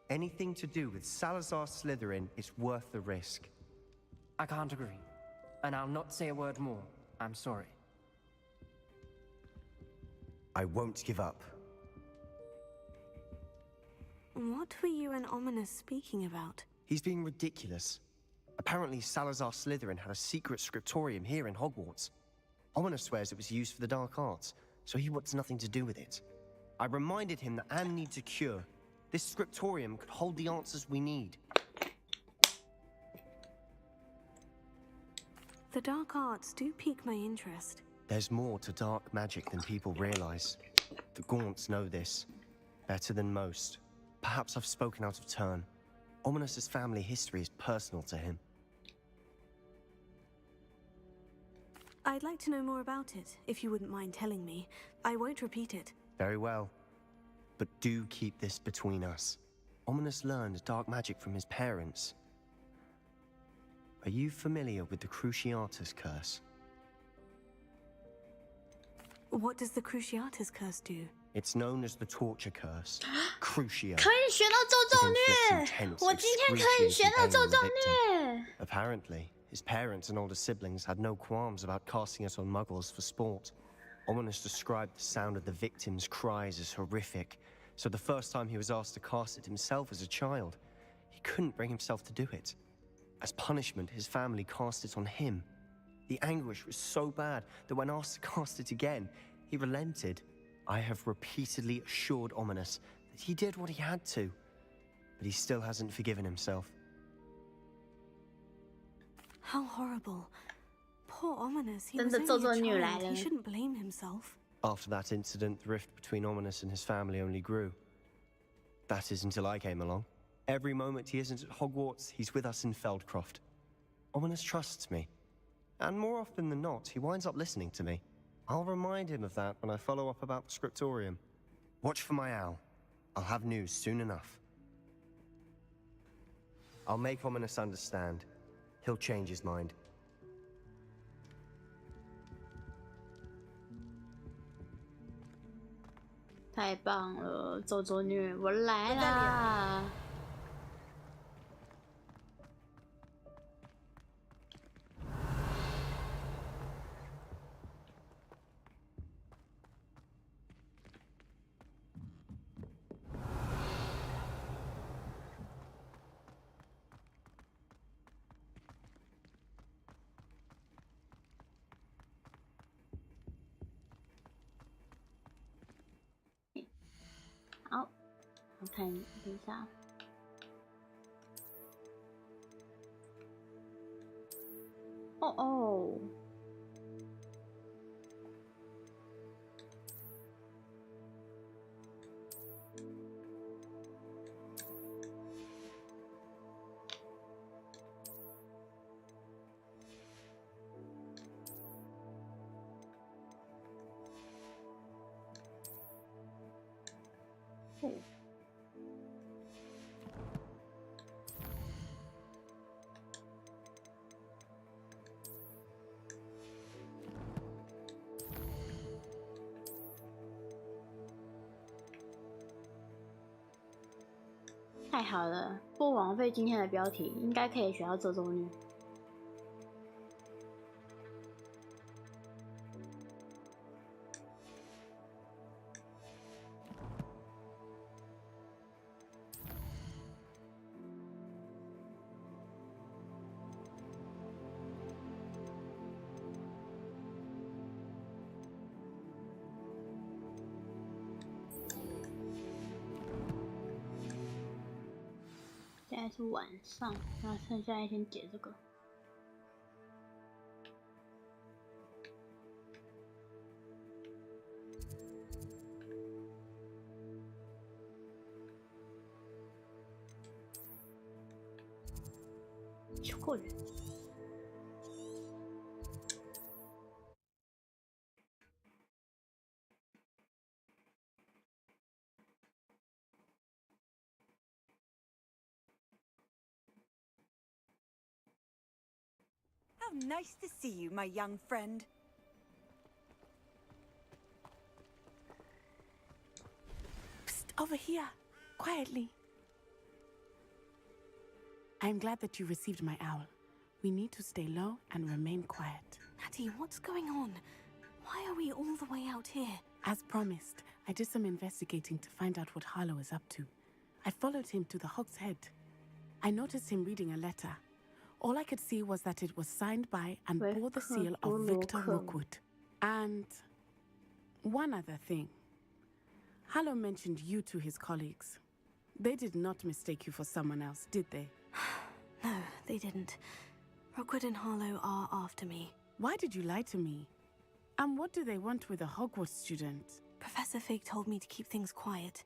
Anything to do with Salazar Slytherin is worth the risk. I can't agree. and I'll not say a word more. I'm sorry. I won't give up. What were you and Ominous speaking about? He's being ridiculous. Apparently, Salazar Slytherin had a secret scriptorium here in Hogwarts. Ominous swears it was used for the dark arts, so he wants nothing to do with it. I reminded him that Anne needs a cure. This scriptorium could hold the answers we need. The dark arts do pique my interest. There's more to dark magic than people realize. The Gaunts know this better than most. Perhaps I've spoken out of turn. Ominous's family history is personal to him. I'd like to know more about it, if you wouldn't mind telling me. I won't repeat it. Very well. But do keep this between us. Ominous learned dark magic from his parents. Are you familiar with the Cruciatus Curse? What does the Cruciatus Curse do? It's known as the Torture Curse. Crucia. 可以学到咒咒虐，我今天可以学到咒咒虐。 Apparently, his parents and older siblings had no qualms about casting it on Muggles for sport. Ominous described the sound of the victims' cries as horrific, so the first time he was asked to cast it himself as a child, he couldn't bring himself to do it. As punishment, his family cast it on him. The anguish was so bad that when asked to cast it again, he relented. I have repeatedly assured Ominous that he did what he had to, but he still hasn't forgiven himself. How horrible. Poor Ominous, he was only a child. He shouldn't blame himself. After that incident, the rift between Ominous and his family only grew. That is until I came along. Every moment he isn't at Hogwarts, he's with us in Feldcroft. Ominous trusts me. And more often than not, he winds up listening to me. I'll remind him of that when I follow up about the scriptorium. Watch for my owl. I'll have news soon enough. I'll make Ominous understand. He'll change his mind. 太棒了，咒咒虐，我来啦！好，我看一下。哦哦。太好了，不枉费今天的标题，应该可以学到咒咒虐。现在是晚上，那剩下一天解这个。求过人。How nice to see you, my young friend. Psst, over here, quietly. I'm glad that you received my owl. We need to stay low and remain quiet. Natty, what's going on? Why are we all the way out here? As promised, I did some investigating to find out what Harlow is up to. I followed him to the Hog's Head. I noticed him reading a letter. All I could see was that it was signed by and bore the seal of Victor Rookwood. And one other thing. Harlow mentioned you to his colleagues. They did not mistake you for someone else, did they? No, they didn't. Rookwood and Harlow are after me. Why did you lie to me? And what do they want with a Hogwarts student? Professor Fig told me to keep things quiet,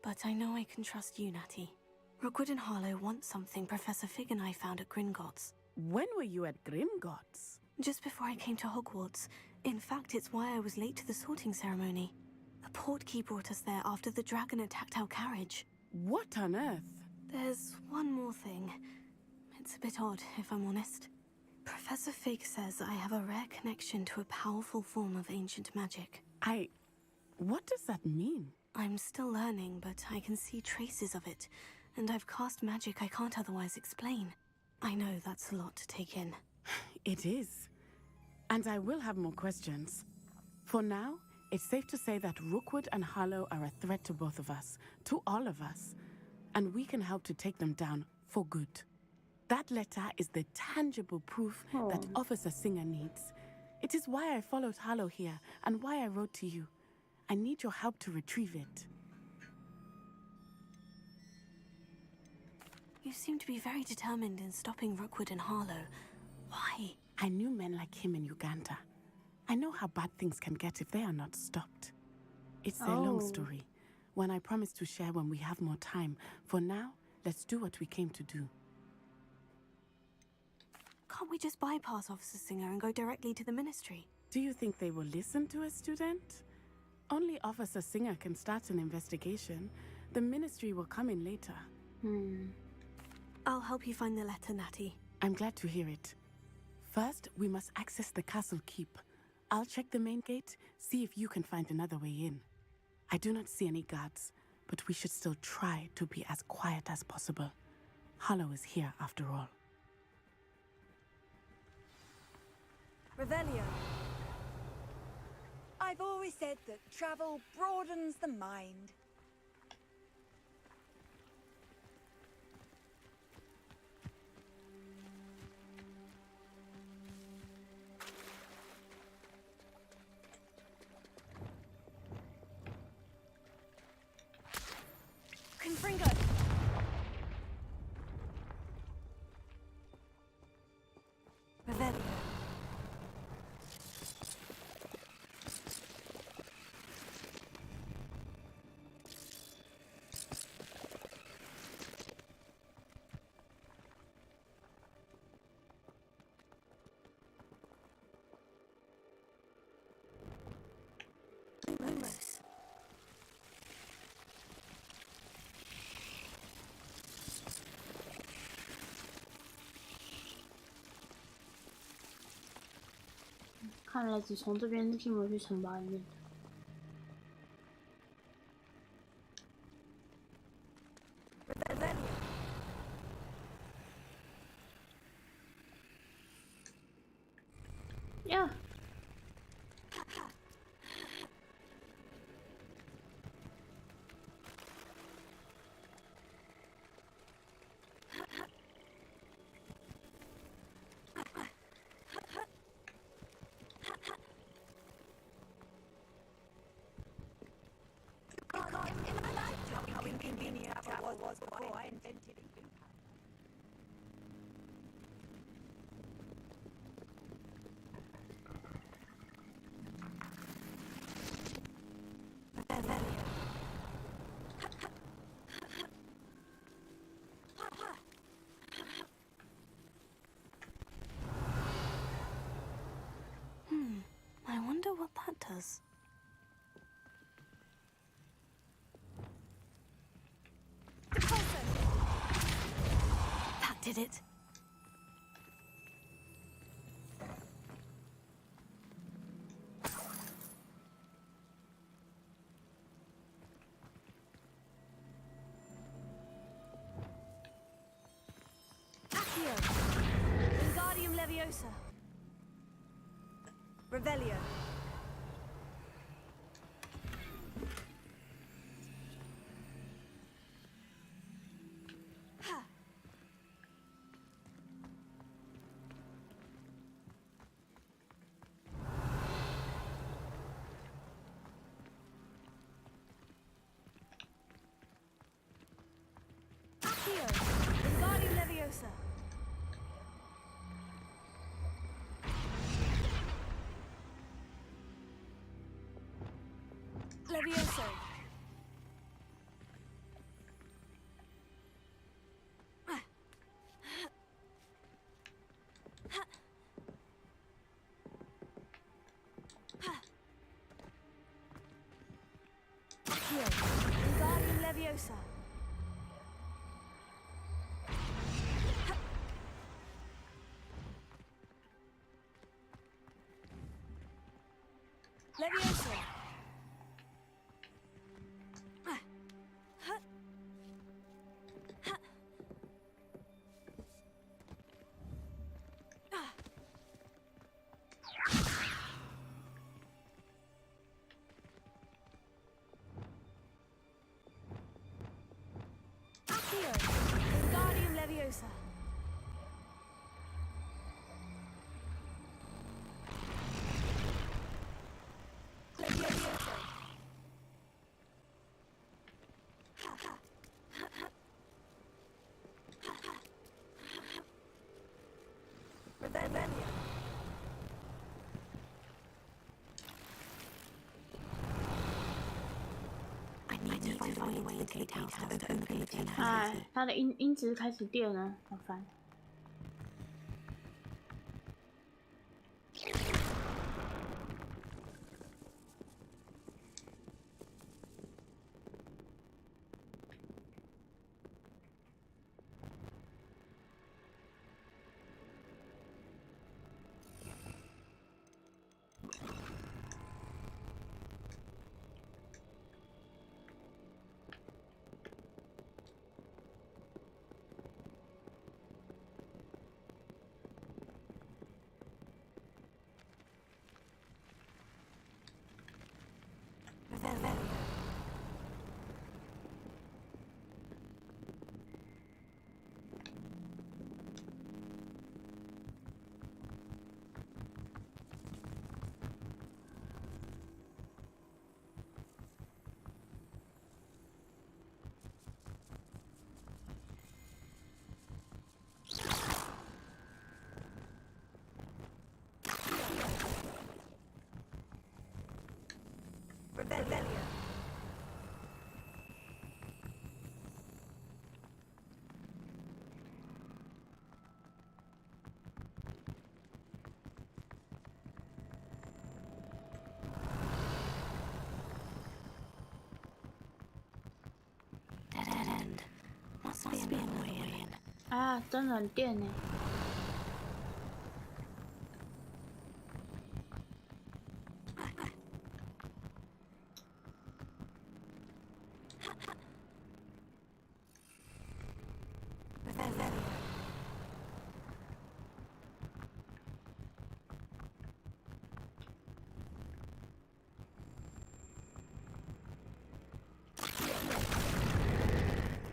but I know I can trust you, Natty. Rookwood and Harlow want something Professor Fig and I found at Gringotts. When were you at Gringotts? Just before I came to Hogwarts. In fact, it's why I was late to the sorting ceremony. The portkey brought us there after the dragon attacked our carriage. What on earth? There's one more thing. It's a bit odd, if I'm honest. Professor Fig says I have a rare connection to a powerful form of ancient magic. What does that mean? I'm still learning, but I can see traces of it. And I've cast magic I can't otherwise explain. I know that's a lot to take in. It is. And I will have more questions. For now, it's safe to say that Rookwood and Harlow are a threat to both of us, to all of us. And we can help to take them down for good. That letter is the tangible proof that Officer Singer needs. It is why I followed Harlow here and why I wrote to you. I need your help to retrieve it. You seem to be very determined in stopping Rookwood and Harlow. Why? I knew men like him in Uganda. I know how bad things can get if they are not stopped. It's a long story, one I promise to share when we have more time. For now, let's do what we came to do. Can't we just bypass Officer Singer and go directly to the Ministry? Do you think they will listen to a student? Only Officer Singer can start an investigation. The Ministry will come in later. I'll help you find the letter, Natty. I'm glad to hear it. First, we must access the castle keep. I'll check the main gate, see if you can find another way in. I do not see any guards, but we should still try to be as quiet as possible. Harlow is here after all. Revelio. I've always said that travel broadens the mind. Confringo. Revelio. Lumos.看来只从这边进不去城堡里面。呀！Was before I invented it. I wonder what that does. That did it. Accio. Leviosa. Revelio. Accio. Wingardium Leviosa. Levioso. Accio. Wingardium Leviosa. Levioso. Accio. Wingardium Leviosa. Levioso. Revelio. I need to find a way to take out the open. 哎，它的音质开始变了，好烦。Revelio. Dead end. Must be annoying. 啊，真的很电呢。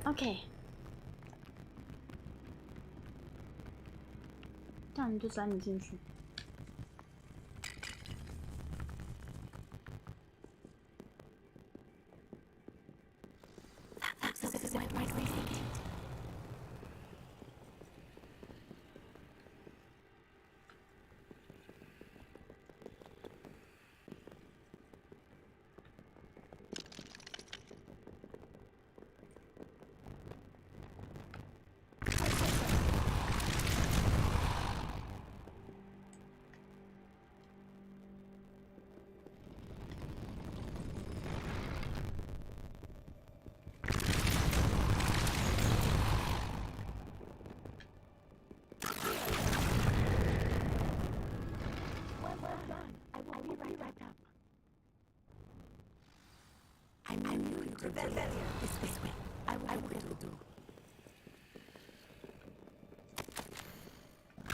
OK， 这样就钻你进去。This way. I will do.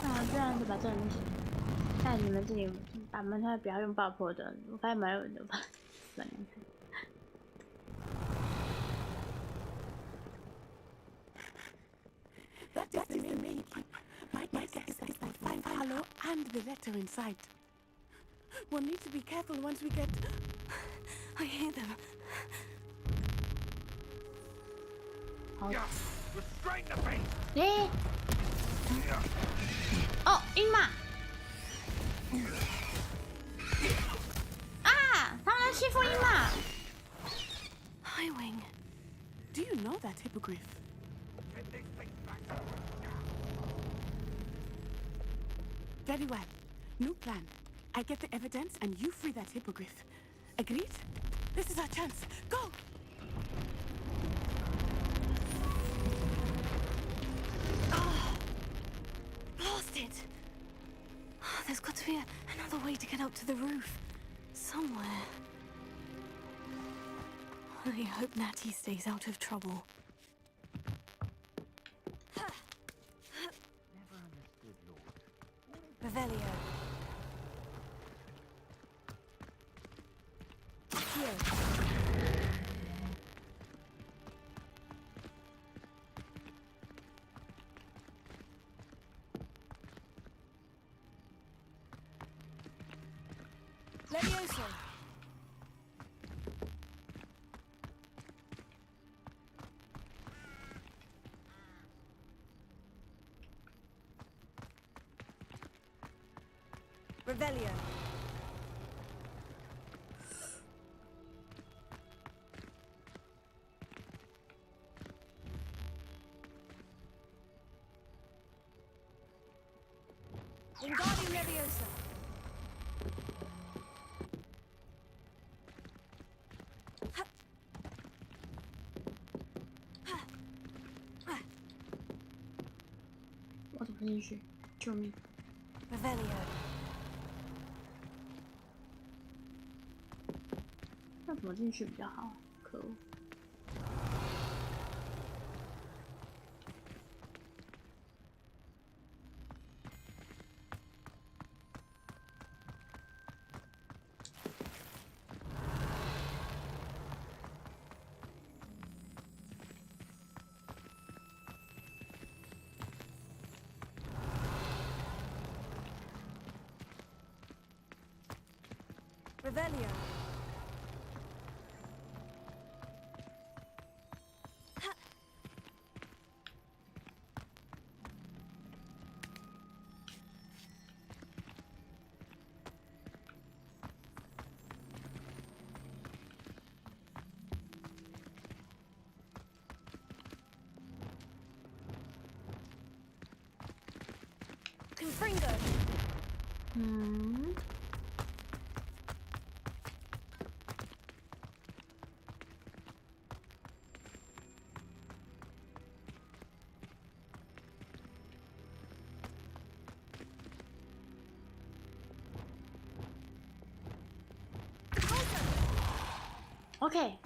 啊，这样的把这人在你们这里把门推不要用爆破的，我发现蛮有人的吧。算了。That is me. My guess is that find Hello and the letter inside. We'll need to be careful once we get. I hear them. Restrain the beast! 耶！哦，鹰马！啊！他们在欺负鹰马。Highwing. Do you know that hippogriff? Very well. New plan. I get the evidence and you free that hippogriff. Agreed? This is our chance. Go! Blasted! Oh, there's got to be another way to get up to the roof. Somewhere. I hope Natty stays out of trouble. Never understood, Lord. Revelio. Levioso. Revelio. Wingardium Leviosa.我怎么进去？救命！ Revelio. 那怎么进去比较好？可恶！ Revelio. Confringo. OK，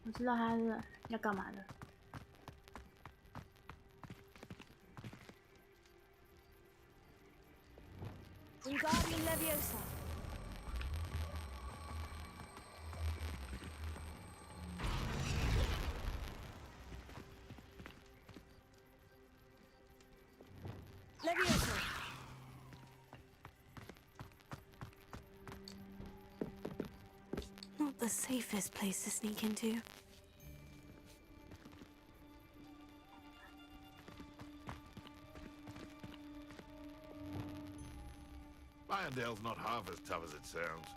我知道他是要干嘛的。 Wingardium Leviosa. Leviosa. Not the safest place to sneak into. Irondale's not half as tough as it sounds.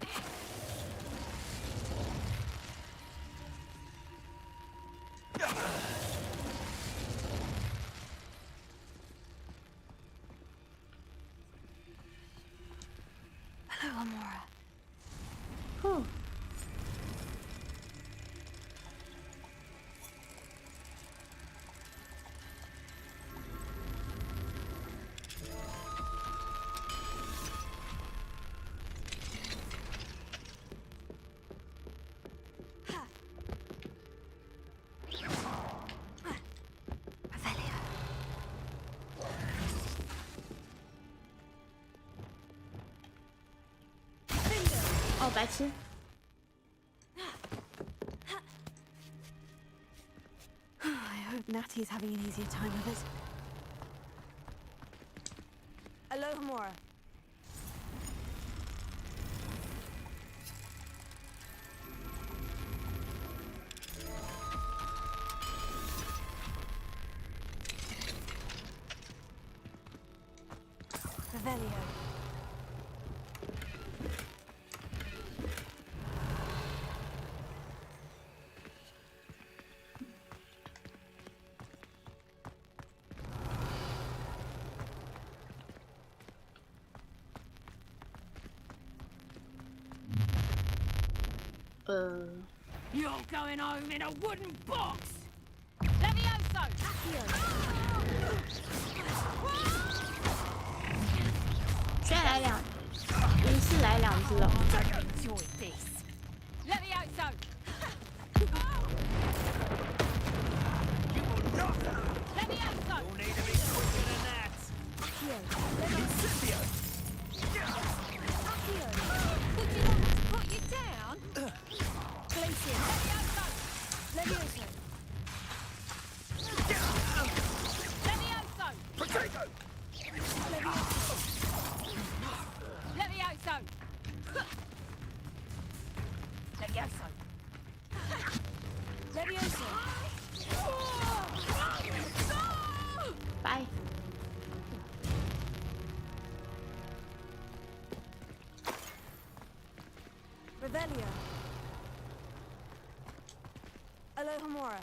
time! Hello, Amora. Whew. Oh, 白痴。I hope Natty's having an easier time with it. Hello, Amora. Revelio. You're going home in a wooden box! Levioso! Accio! 现在来两，一次来两只哦。Enjoy this! Levioso! Levioso! You'll need to be quicker than that! Incendio! Put you down? Glacier. Levioso. Levioso! Potato! Levioso! Levioso! Levioso. Bye. Revelio. Alohomora.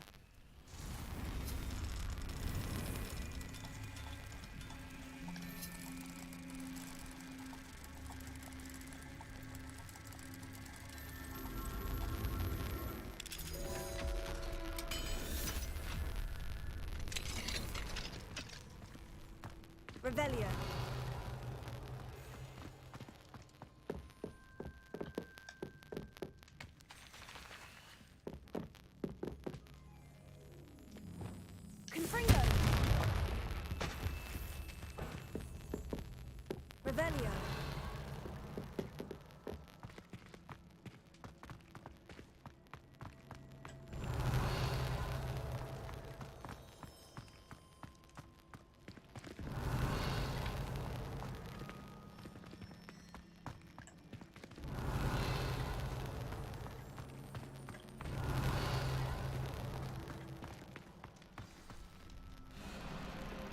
Revelio. Confringo. Revelio.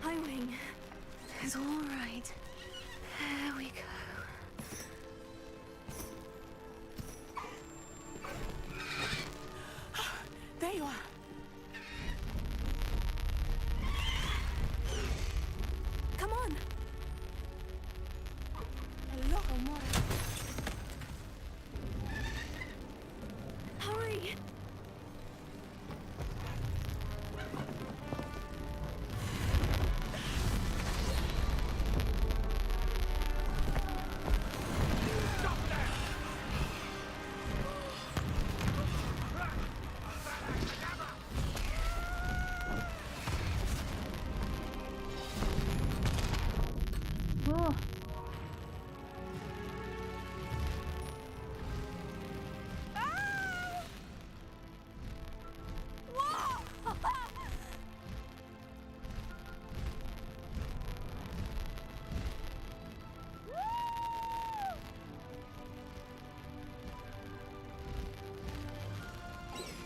Highwing is all right. There we go. There you are. Come on. Hello, Amora. Hurry. Oh.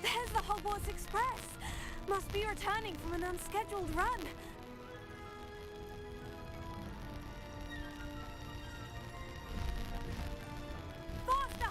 There's the Hogwarts Express. Must be returning from an unscheduled run. Faster,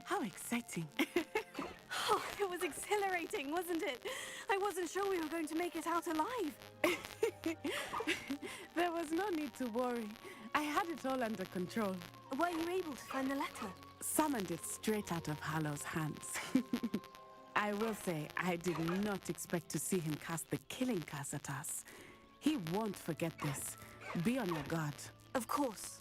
How exciting. Oh, it was exhilarating, wasn't it? I wasn't sure we were going to make it out alive. There was no need to worry. I had it all under control. Were you able to find the letter? Summoned it straight out of Hallow's hands. I will say, I did not expect to see him cast the killing curse at us. He won't forget this. Be on your guard. Of course.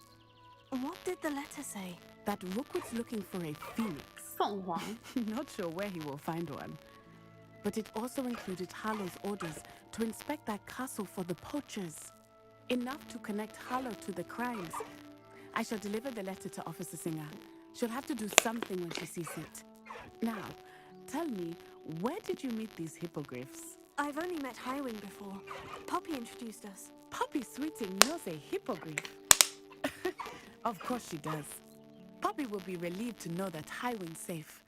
What did the letter say? That Rookwood's looking for a phoenix. Not sure where he will find one. But it also included Hallow's orders to inspect that castle for the poachers. Enough to connect Hallow to the crimes. I shall deliver the letter to Officer Singer. She'll have to do something when she sees it. Now, tell me, where did you meet these hippogriffs? I've only met Highwing before. Poppy introduced us. Poppy Sweeting knows a hippogriff. Of course she does. Poppy will be relieved to know that Highwing's safe.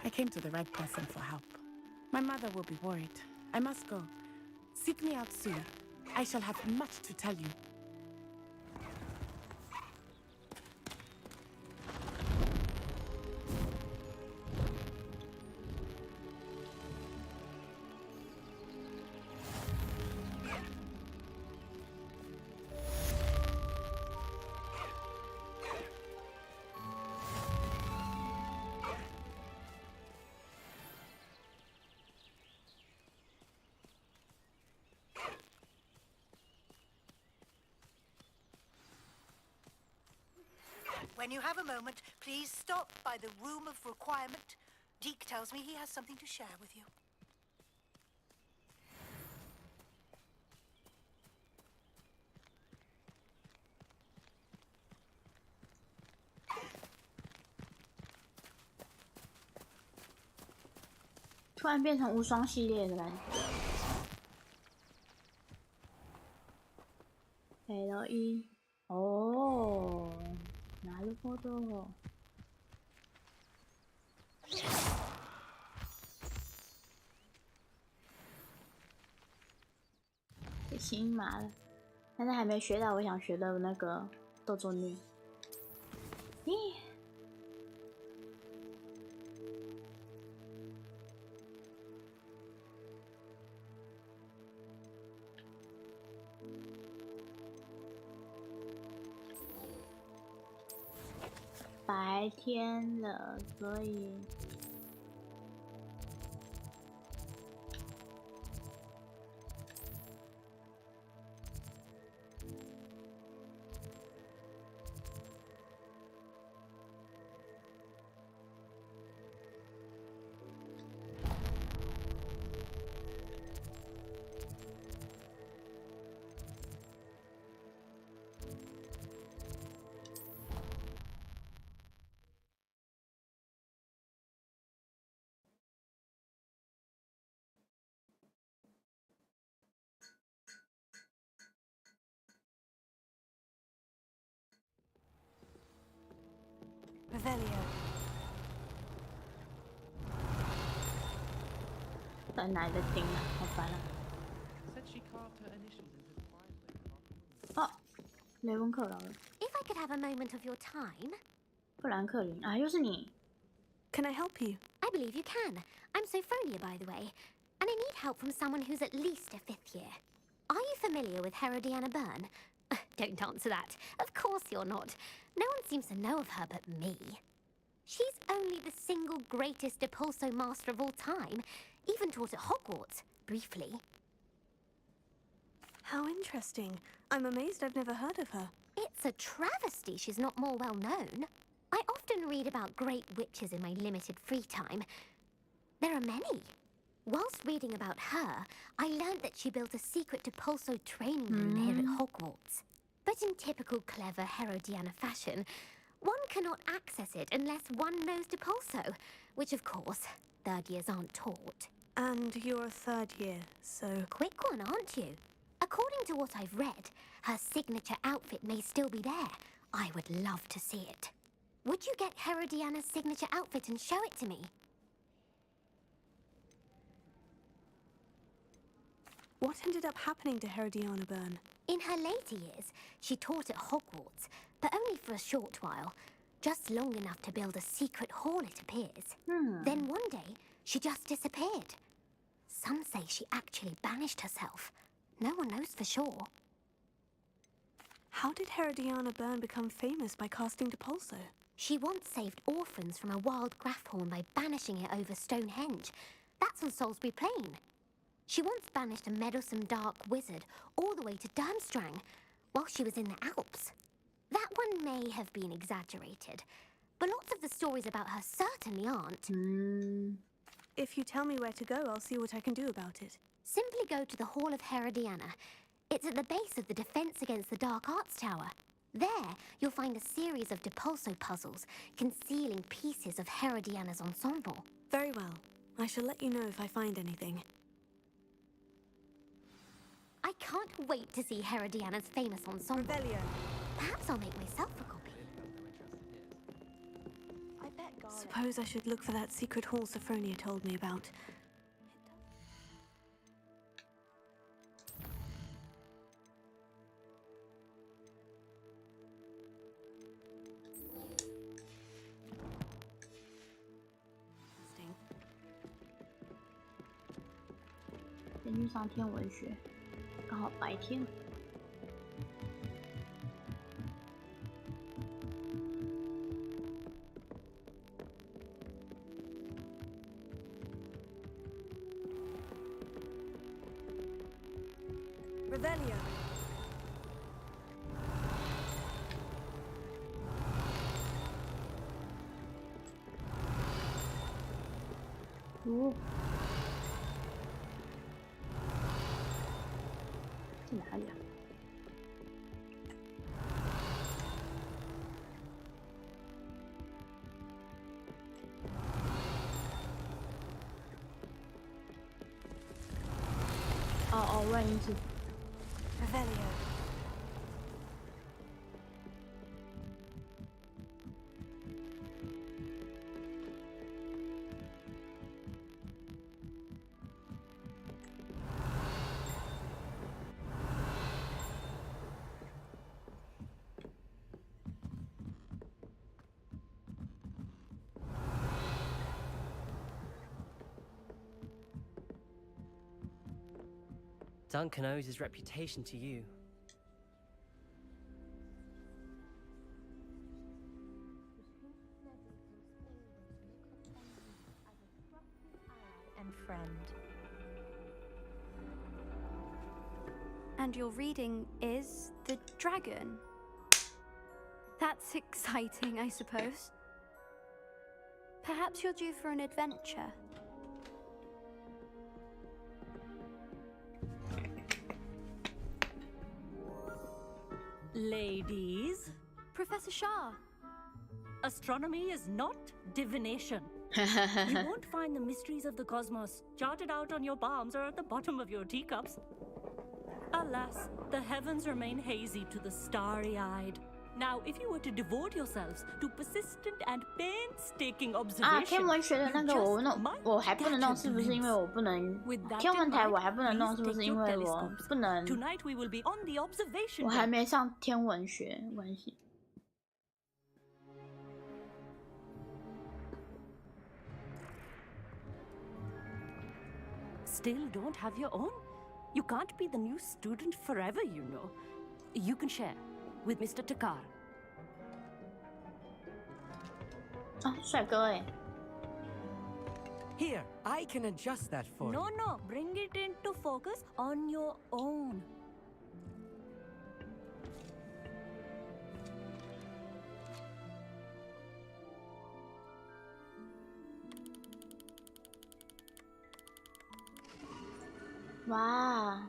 I came to the right person for help. My mother will be worried. I must go. Seek me out soon. I shall have much to tell you. When you have a moment, please stop by the room of requirement. Deke tells me he has something to share with you. "突然变成无双系列的感觉。L1哦。なるほど。这新码了，但是还没学到我想学的那个动作虐。咦？白天了，所以在哪里的钉啊？好烦啊！哦，雷文克劳了。If I could have a moment of your time. 布兰克林啊，又是你。Can I help you? I believe you can. I'm Sophronia, by the way, and I need help from someone who's at least a 5th year. Are you familiar with Herodiana Byrne? Don't answer that. Of course you're not. No one seems to know of her but me. She's only the single greatest Depulso master of all time, even taught at Hogwarts, briefly. How interesting. I'm amazed I've never heard of her. It's a travesty she's not more well known. I often read about great witches in my limited free time. There are many. Whilst reading about her, I learned that she built a secret Depulso training room here at Hogwarts. But in typical clever Herodiana fashion, one cannot access it unless one knows Depulso, which of course, 3rd years aren't taught. And you're a 3rd year, so... Quick one, aren't you? According to what I've read, her signature outfit may still be there. I would love to see it. Would you get Herodiana's signature outfit and show it to me? What ended up happening to Herodiana Byrne? In her later years, she taught at Hogwarts, but only for a short while. Just long enough to build a secret hall, it appears. Then one day, she just disappeared. Some say she actually banished herself. No one knows for sure. How did Herodiana Byrne become famous by casting Depulso? She once saved orphans from a wild Grafhorn by banishing it over Stonehenge. That's on Salisbury Plain. She once banished a meddlesome dark wizard all the way to Durmstrang while she was in the Alps. That one may have been exaggerated, but lots of the stories about her certainly aren't. If you tell me where to go, I'll see what I can do about it. Simply go to the Hall of Herodiana. It's at the base of the Defense Against the Dark Arts Tower. There, you'll find a series of Depulso puzzles concealing pieces of Herodiana's ensemble. Very well. I shall let you know if I find anything. I can't wait to see Herodiana's famous ensemble. Revelio. Perhaps I'll make myself a copy. Suppose I should look for that secret hall Sophronia told me about. Interesting. 先去上天文学，刚好白天。Revelio. Oh. 在哪里啊？哦，万一是。Revelio. Duncan owes his reputation to you. And friend. And your reading is The Dragon. That's exciting, I suppose. Perhaps you're due for an adventure. Ladies, Professor Shah. astronomy is not divination. You won't find the mysteries of the cosmos charted out on your palms or at the bottom of your teacups. Alas, the heavens remain hazy to the starry-eyed. Now, if you were to devote yourselves to persistent and painstaking observation, 天文学的那个我还不能弄，是不是因为我不能？天文台我还不能弄，是不是因为我不能？ Tonight we will be on the observation. 我还没上天文学，没关系。 Still don't have your own? You can't be the new student forever, you know. You can share with Mr. Takar. 啊，帅哥哎！ Here, I can adjust that for No, you. no, bring it into focus on your own. Wow.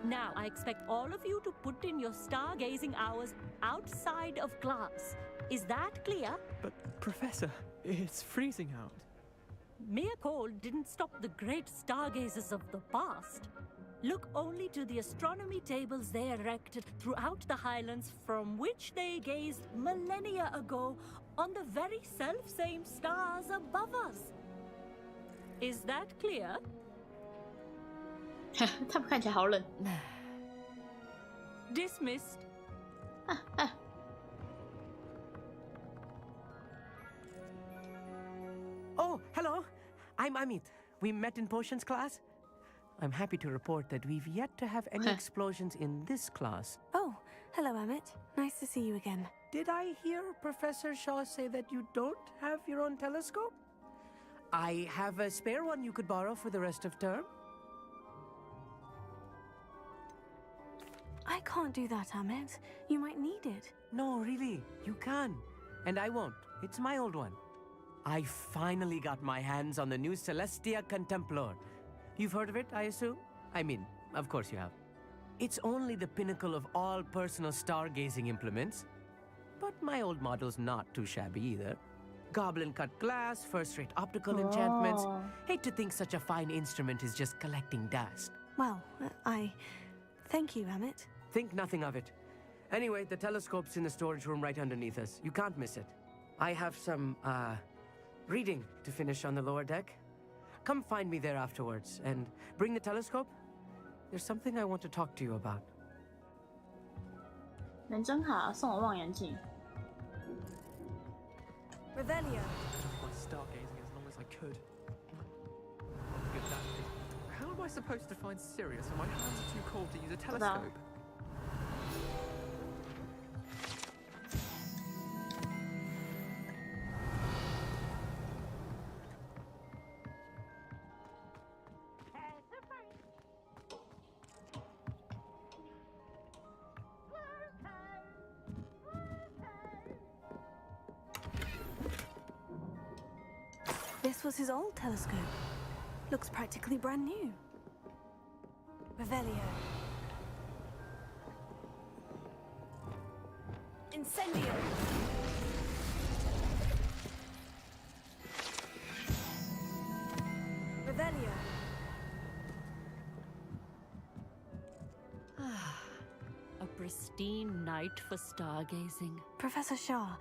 Now, I expect all of you to put in your stargazing hours outside of class. Is that clear? But, Professor, it's freezing out. Mere cold didn't stop the great stargazers of the past. Look only to the astronomy tables they erected throughout the highlands from which they gazed millennia ago on the very self-same stars above us. Is that clear? 他们看起来好冷。 Dismissed. Oh, hello. I'm Amit. We met in potions class. I'm happy to report that we've yet to have any explosions in this class. Oh, hello, Amit. Nice to see you again. Did I hear Professor Shaw say that you don't have your own telescope? I have a spare one you could borrow for the rest of term. I can't do that, Amit. You might need it. No, really, you can. And I won't. It's my old one. I finally got my hands on the new Celestia Contemplar. You've heard of it, I assume? I mean, of course you have. It's only the pinnacle of all personal stargazing implements. But my old model's not too shabby either. Goblin-cut glass, first-rate optical enchantments. Hate to think such a fine instrument is just collecting dust. Well, thank you, Amit. Think nothing of it. Anyway, the telescope's in the storage room right underneath us. You can't miss it. I have some, reading to finish on the lower deck. Come find me there afterwards, and bring the telescope. There's something I want to talk to you about. 人真好，送我望远镜。 Revelio. My stargazing as long as I could. Good, that is. How am I supposed to find Sirius when my hands are too cold to use a telescope? This was his old telescope. Looks practically brand new. Revelio. Incendio. Revelio. A pristine night for stargazing. Professor Shaw,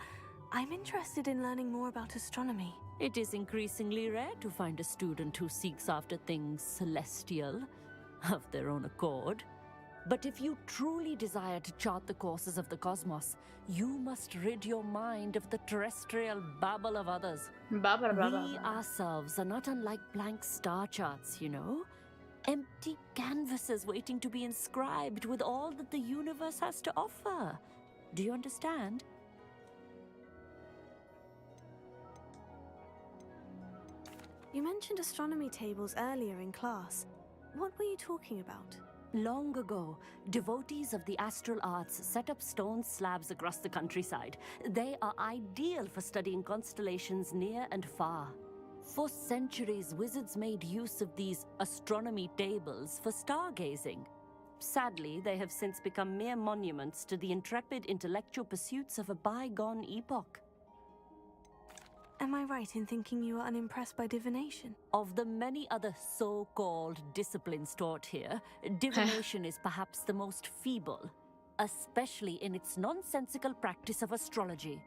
I'm interested in learning more about astronomy. It is increasingly rare to find a student who seeks after things celestial, of their own accord. But if you truly desire to chart the courses of the cosmos, you must rid your mind of the terrestrial babble of others. We ourselves are not unlike blank star charts, you know? Empty canvases waiting to be inscribed with all that the universe has to offer. Do you understand? You mentioned astronomy tables earlier in class. What were you talking about? Long ago, devotees of the astral arts set up stone slabs across the countryside. They are ideal for studying constellations near and far. For centuries, wizards made use of these astronomy tables for stargazing. Sadly, they have since become mere monuments to the intrepid intellectual pursuits of a bygone epoch. Am I right in thinking you are unimpressed by divination? Of the many other so-called disciplines taught here, divination is perhaps the most feeble, especially in its nonsensical practice of astrology.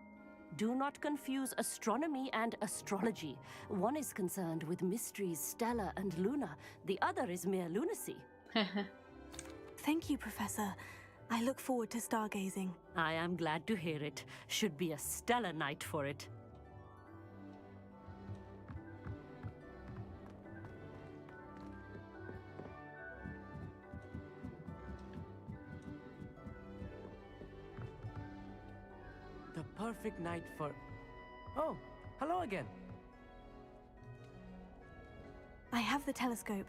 Do not confuse astronomy and astrology. One is concerned with mysteries stellar and lunar, the other is mere lunacy. Thank you, Professor. I look forward to stargazing. I am glad to hear it. Should be a stellar night for it. The perfect night for... Oh, hello again. I have the telescope.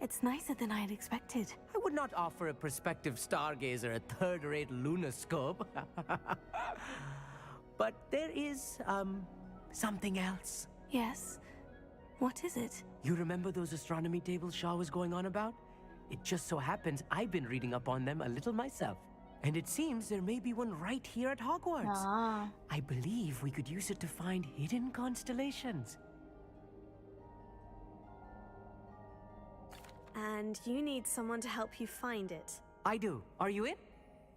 It's nicer than I had expected. I would not offer a prospective stargazer a third-rate lunoscope. But there is, something else. Yes? What is it? You remember those astronomy tables Shaw was going on about? It just so happens I've been reading up on them a little myself. And it seems there may be one right here at Hogwarts. I believe we could use it to find hidden constellations. And you need someone to help you find it. I do. Are you in?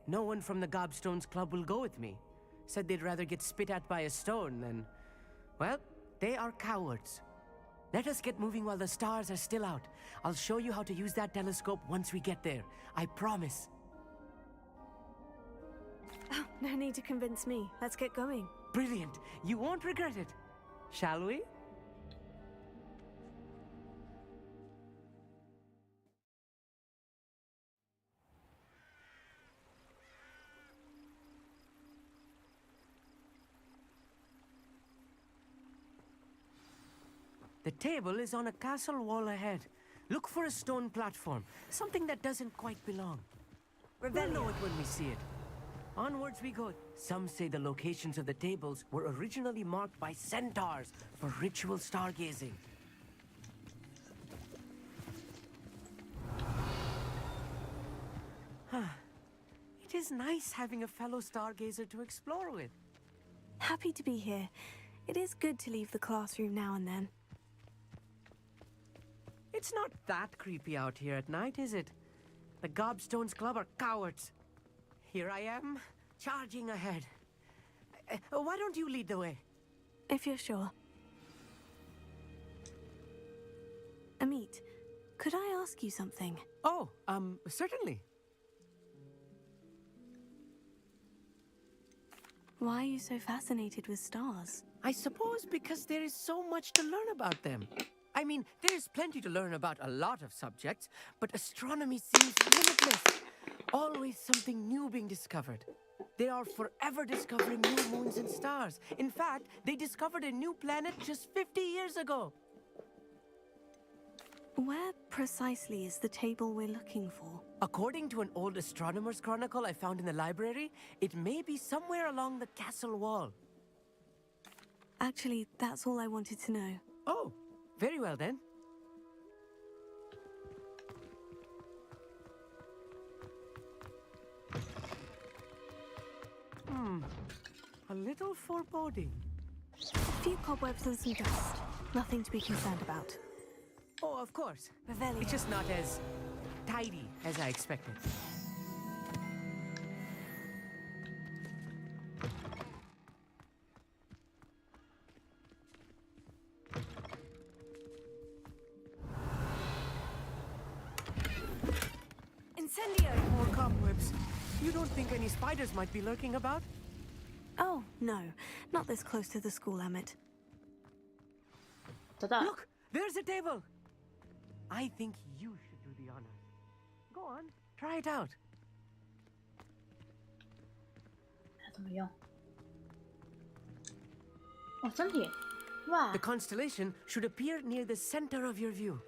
No one from the Gobstones Club will go with me. Said they'd rather get spit at by a stone than... Well, they are cowards. Let us get moving while the stars are still out. I'll show you how to use that telescope once we get there. I promise. Oh, no need to convince me. Let's get going. Brilliant. You won't regret it. Shall we? The table is on a castle wall ahead. Look for a stone platform, something that doesn't quite belong. We'll know it when we see it. Onwards we go. Some say the locations of the tables were originally marked by centaurs for ritual stargazing. It is nice having a fellow stargazer to explore with. Happy to be here. It is good to leave the classroom now and then. It's not that creepy out here at night, is it? The Gobstones Club are cowards. Here I am, charging ahead. Why don't you lead the way? If you're sure. Amit, could I ask you something? Oh, certainly. Why are you so fascinated with stars? I suppose because there is so much to learn about them. I mean, there is plenty to learn about a lot of subjects, but astronomy seems limitless. Always something new being discovered. They are forever discovering new moons and stars. In fact, they discovered a new planet just 50 years ago. Where precisely is the table we're looking for? According to an old astronomer's chronicle I found in the library, it may be somewhere along the castle wall. Actually, that's all I wanted to know. Oh, very well then. A little foreboding. A few cobwebs and some dust. Nothing to be concerned about. Oh, of course. Revelio. It's just not as tidy as I expected. Incendio! More cobwebs. You don't think any spiders might be lurking about? Oh, no. Not this close to the school, Emmett. Look! There's a table! I think you should do the honors. Go on, try it out. 怎么用？哦，真的耶！哇！ The constellation should appear near the center of your view.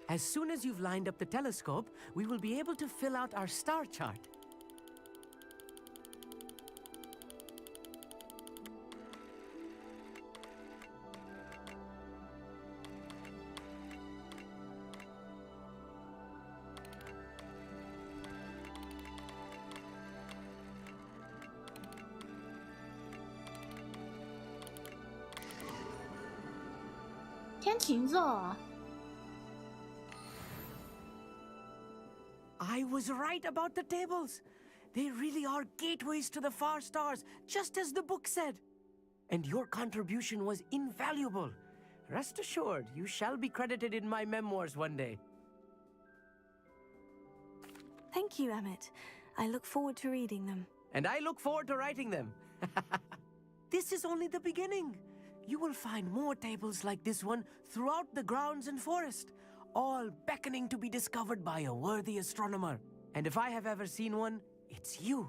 As soon as you've lined up the telescope, we will be able to fill out our star chart. I was right about the tables. They really are gateways to the far stars, just as the book said. And your contribution was invaluable. Rest assured, you shall be credited in my memoirs one day. Thank you, Emmett. I look forward to reading them. And I look forward to writing them. This is only the beginning. You will find more tables like this one throughout the grounds and forest, all beckoning to be discovered by a worthy astronomer. And if I have ever seen one, it's you.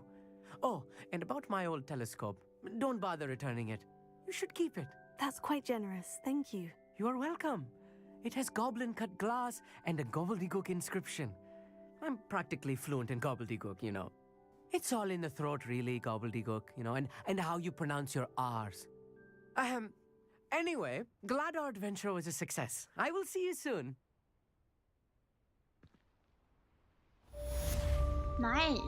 Oh, and about my old telescope, don't bother returning it. You should keep it. That's quite generous, thank you. You are welcome. It has goblin-cut glass and a gobbledygook inscription. I'm practically fluent in gobbledygook, you know. It's all in the throat, really, gobbledygook, you know, and how you pronounce your R's. Anyway, glad our adventure was a success. I will see you soon. Nice.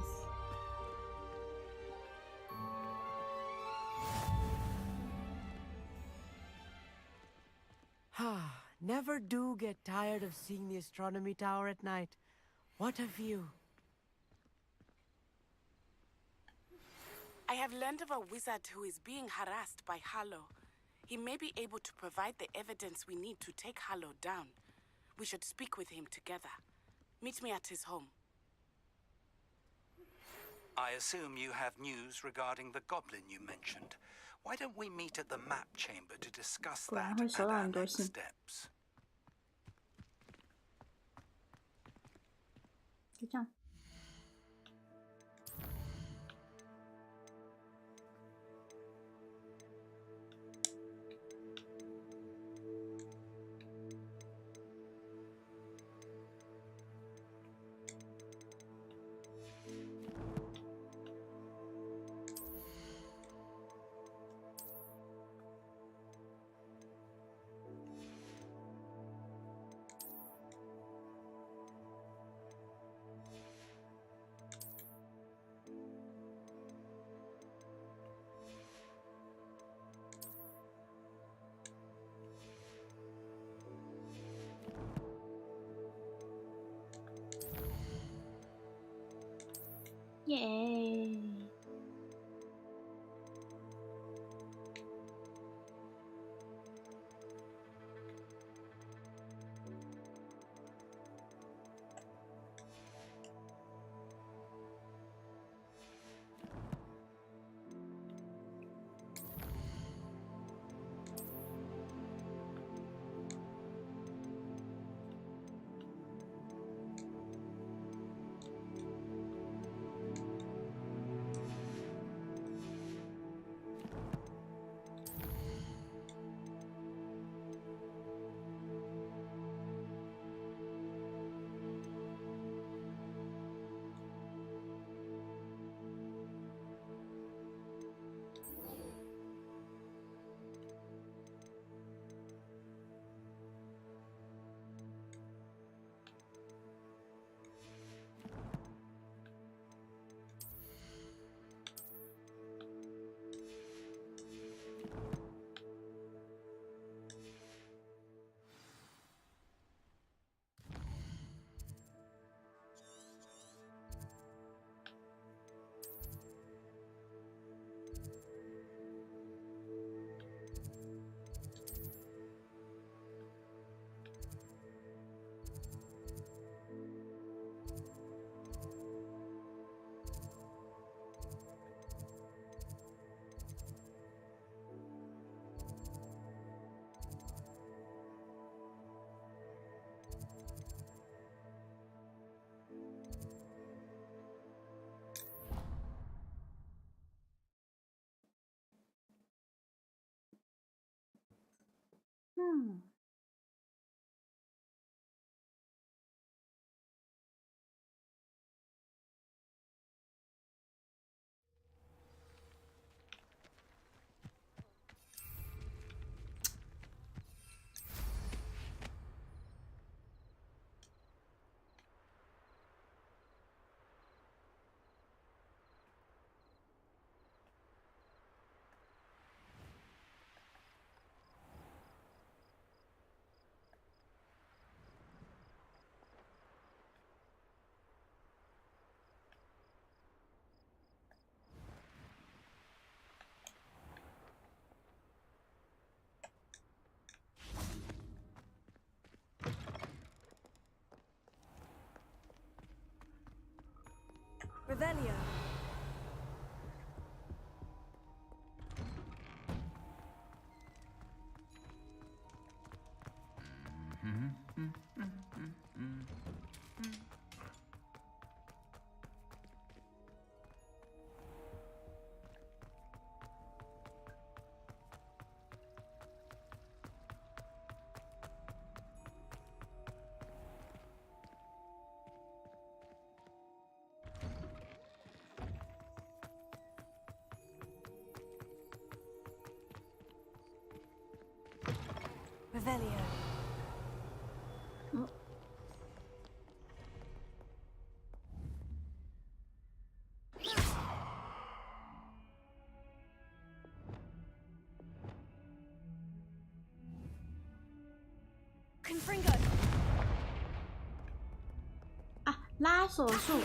Never do get tired of seeing the astronomy tower at night. What a view. I have learned of a wizard who is being harassed by Harlow. He may be able to provide the evidence we need to take Harlow down. We should speak with him together. Meet me at his home. I assume you have news regarding the goblin you mentioned. Why don't we meet at the map chamber to discuss that and our next steps? 就这样。耶！Revelio. Revelio. Confringo. 啊，拉手术。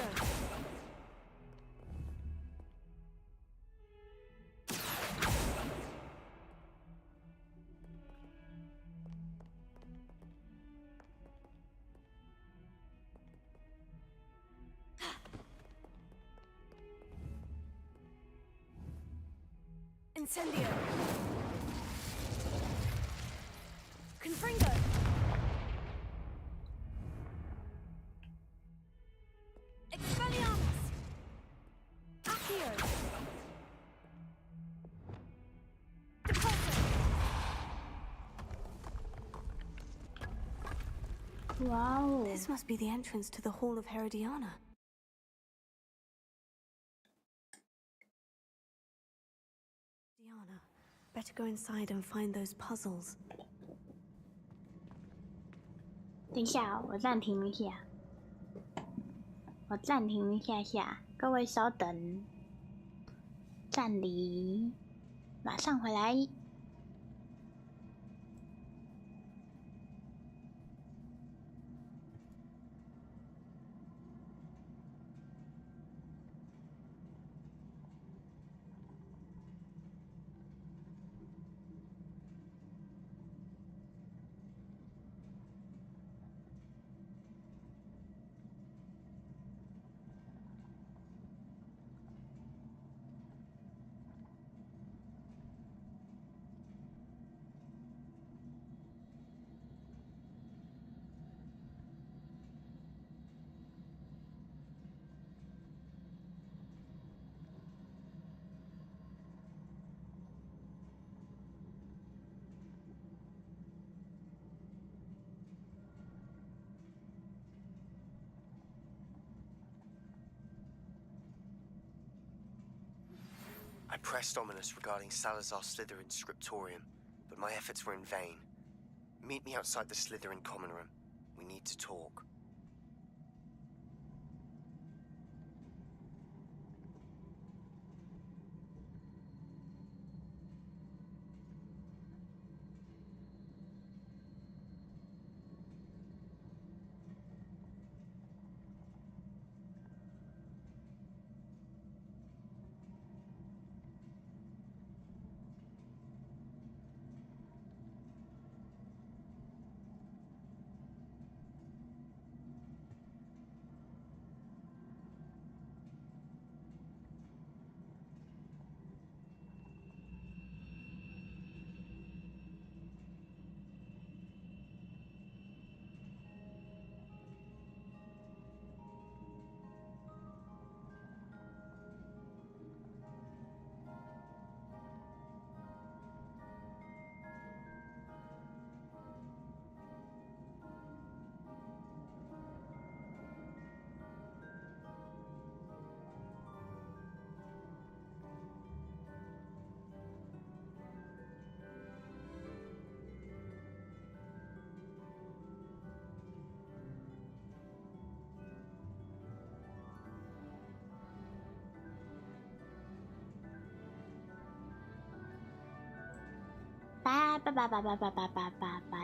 Incendio. Confringo. Expelliarmus. Accio. Depulso. Wow. This must be the entrance to the Hall of Herodiana. Diana, better go inside and find those puzzles. 等一下，我暂停一下，各位稍等，暂离，马上回来。I pressed Ominous regarding Salazar's Slytherin scriptorium, but my efforts were in vain. Meet me outside the Slytherin common room. We need to talk.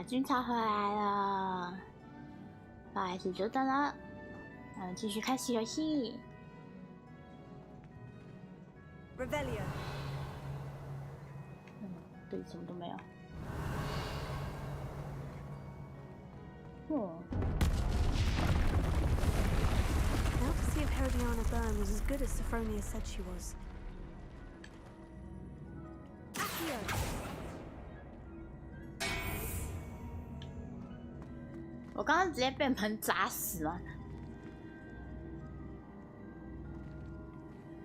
军曹回来了，不好意思，久等了。我们继续开始游戏。Revelio。对，什么都没有。Now to see if Herodiana Byrne was as good as Sophronia said she was. Accio. 我刚刚直接被门砸死了。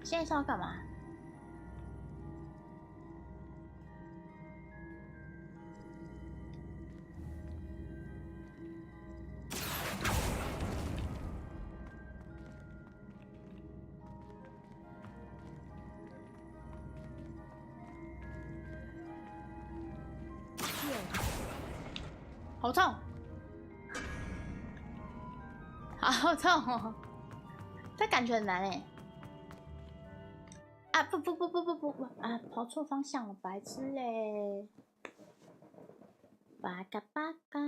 现在是要干嘛？好痛！好痛哦！这感觉很难哎。啊不啊！跑错方向了，白痴嘞！巴嘎巴嘎。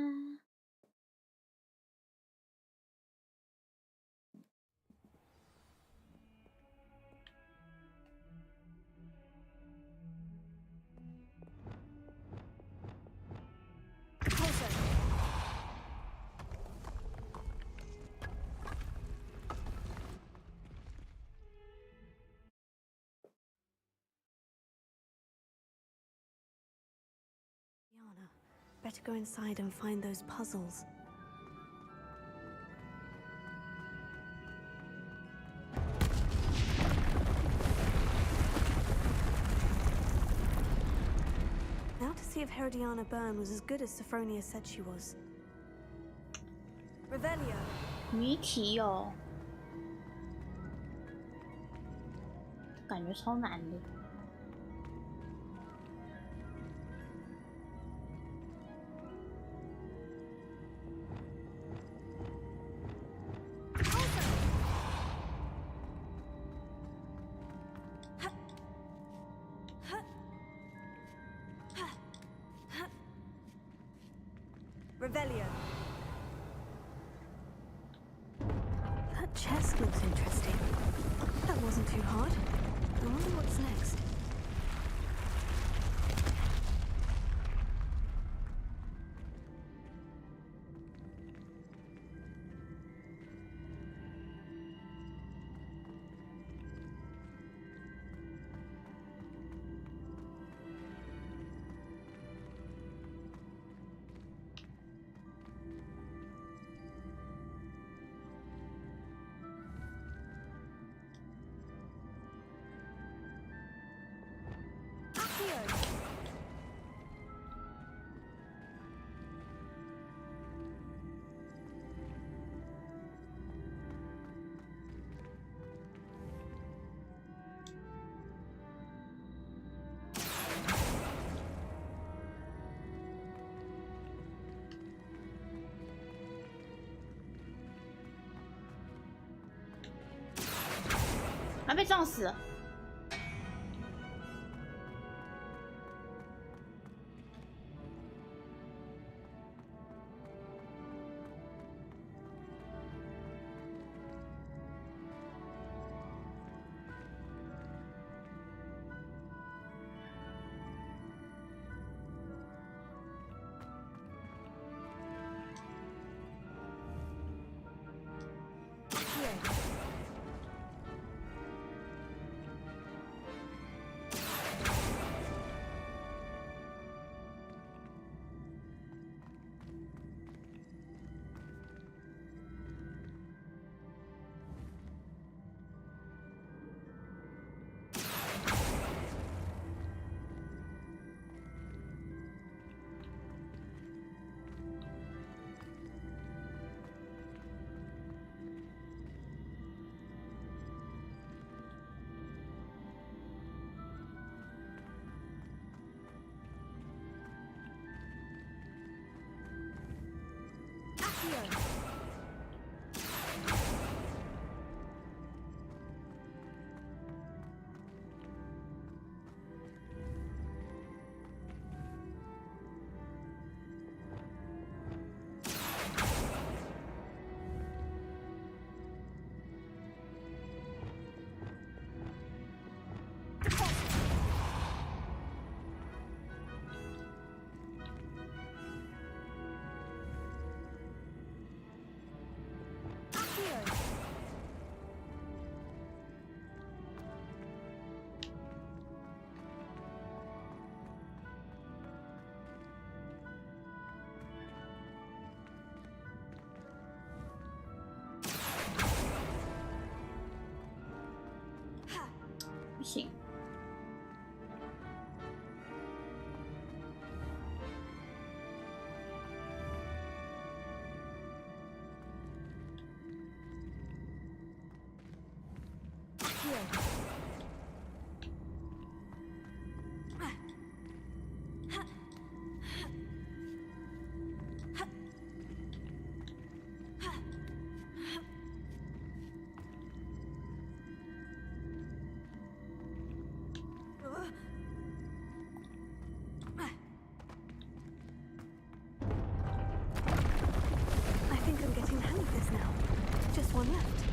Better go inside and find those puzzles. Now to see if Herodiana Byrne was as good as Sophronia said she was. Revelio. 谜题哦，感觉超难的。Revelio. That chest looks interesting. That wasn't too hard. I wonder what's next. Accio. 还被撞死了。不行。I think I'm getting the hang of this now. Just one left.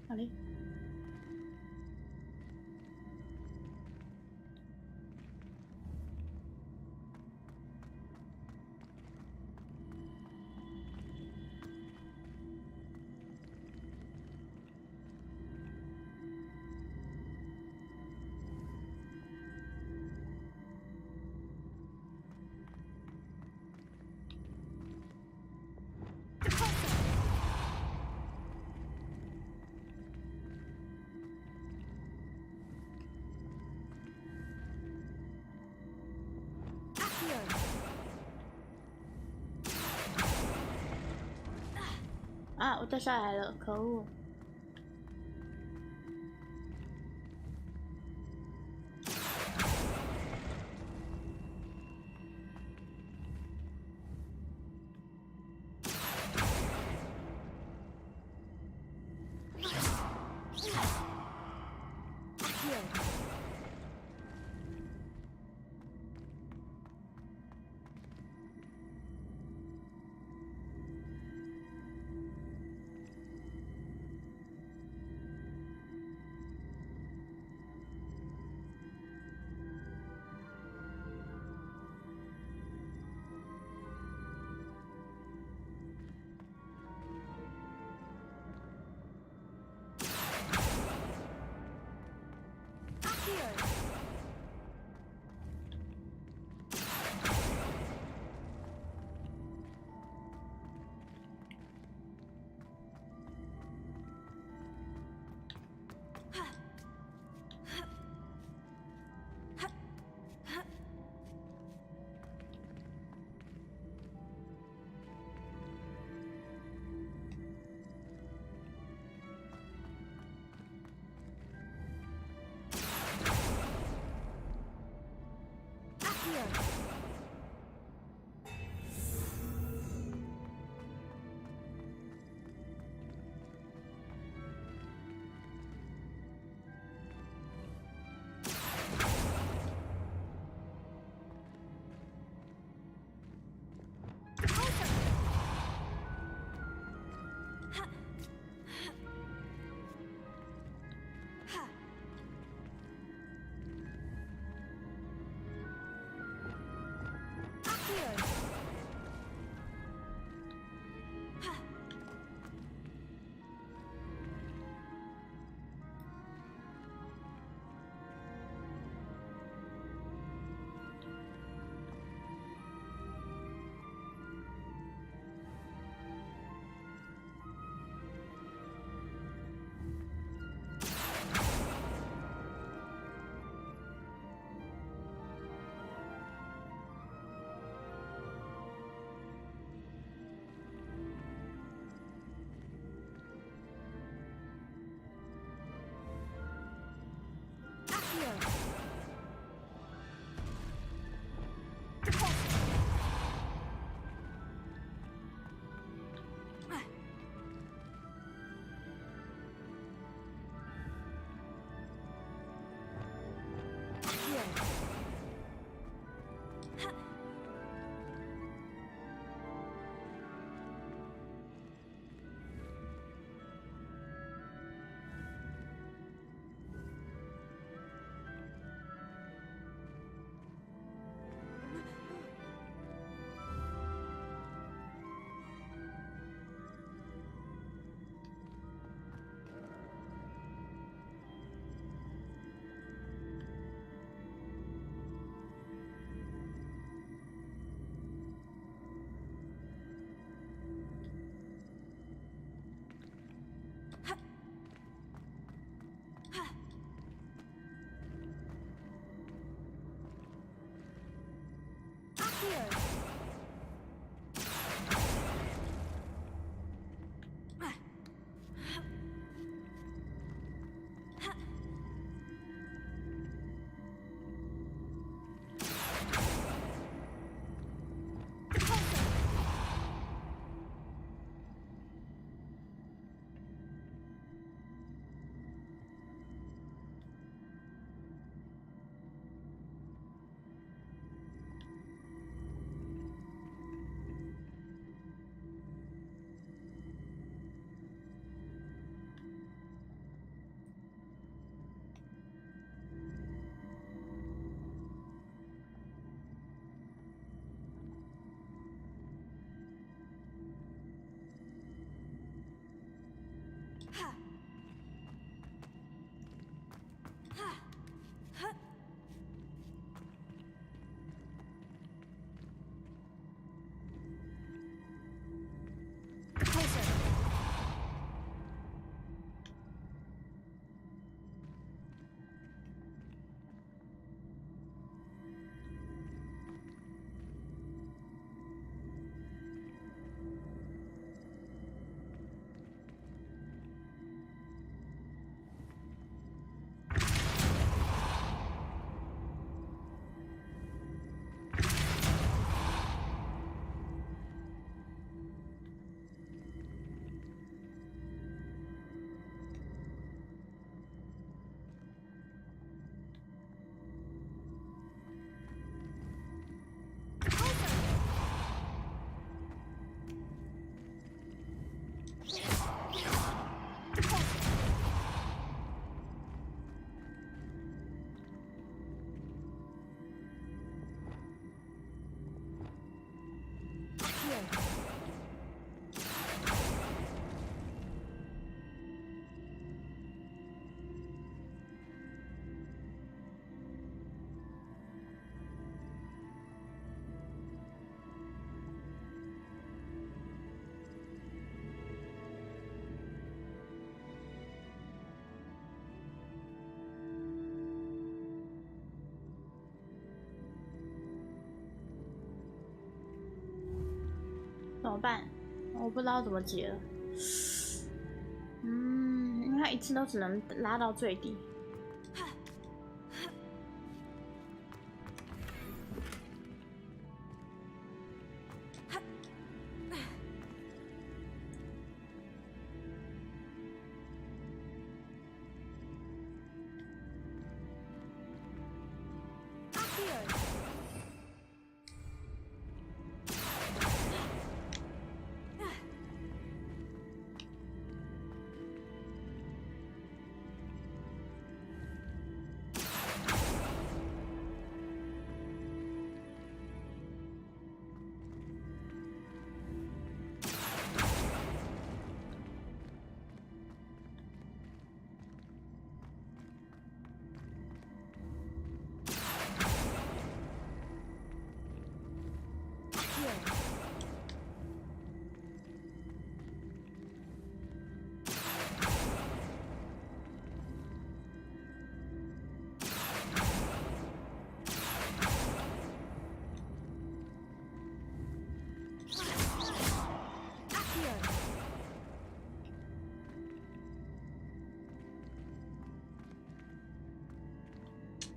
Allez. 啊！我掉下来了，可恶！么办？我不知道怎么解了。因为他一次都只能拉到最低。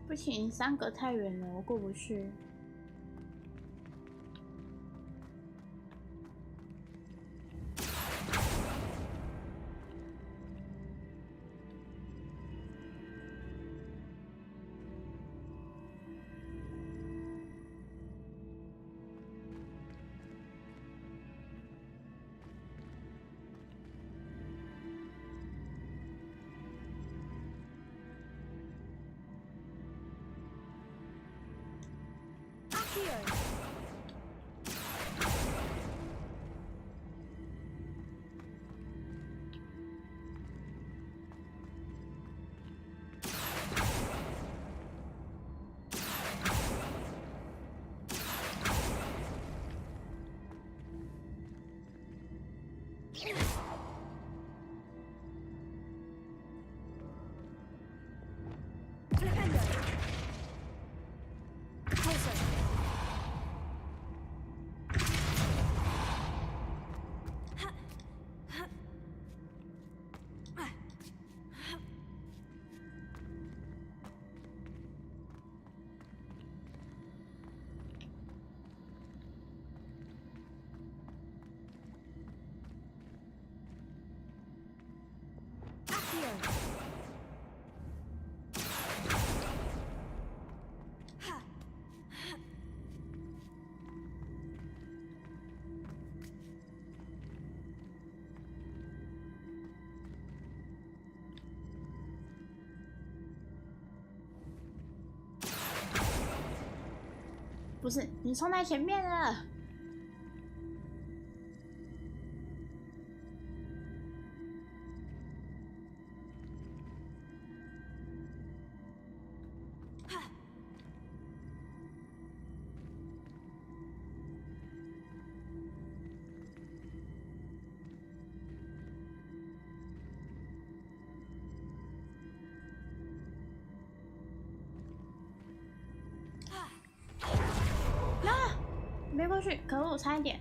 不行，3格太远了，我过不去。不是，你冲在前面了。没过去，可恶，差一点。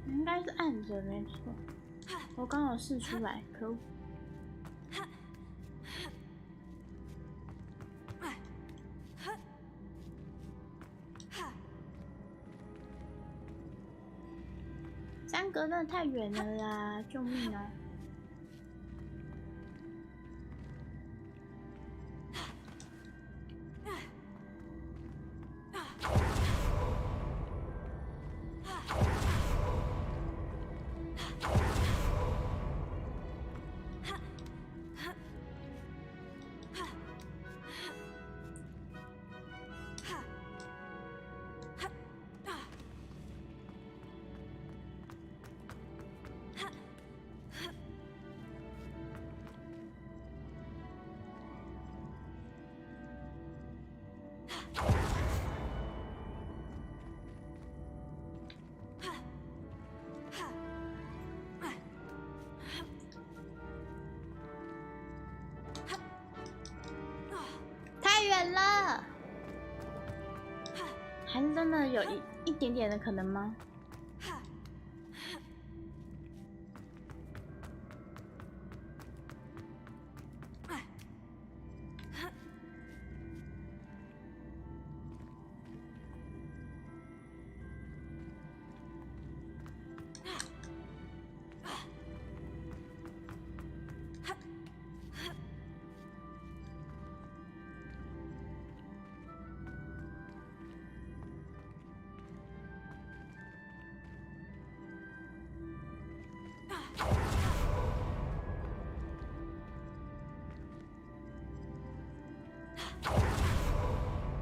应该是按着没错。我刚好试出来，可恶。三格真的太远了啦！救命啊！太远了，还是真的有一点点的可能吗？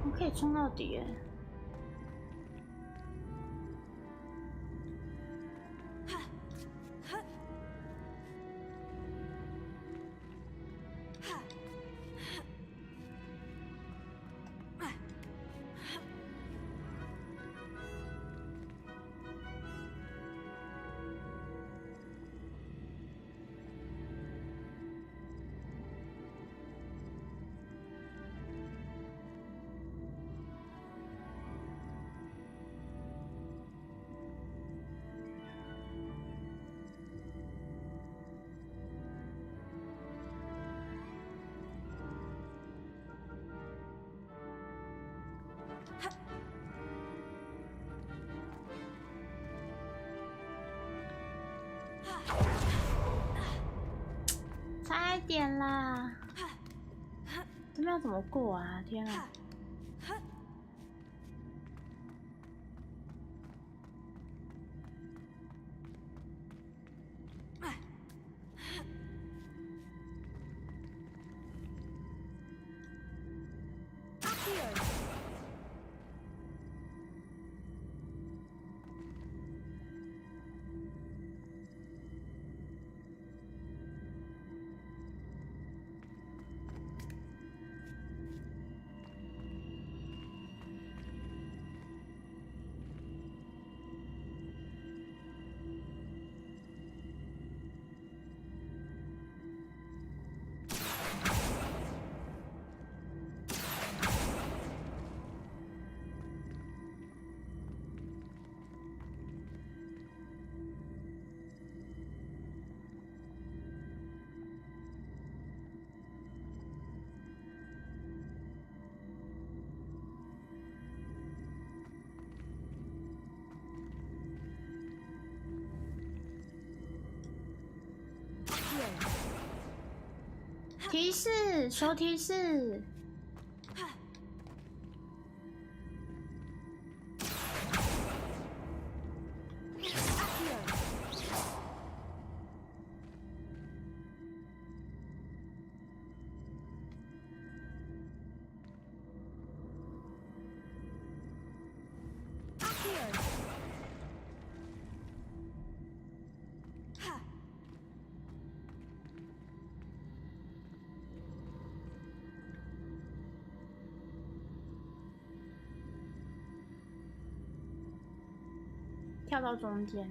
我可以冲到底耶！差一点啦！这边要怎么过啊？天啊！提示，求提示。跳到中间。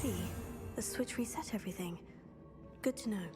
see. The switch reset everything. Good to know.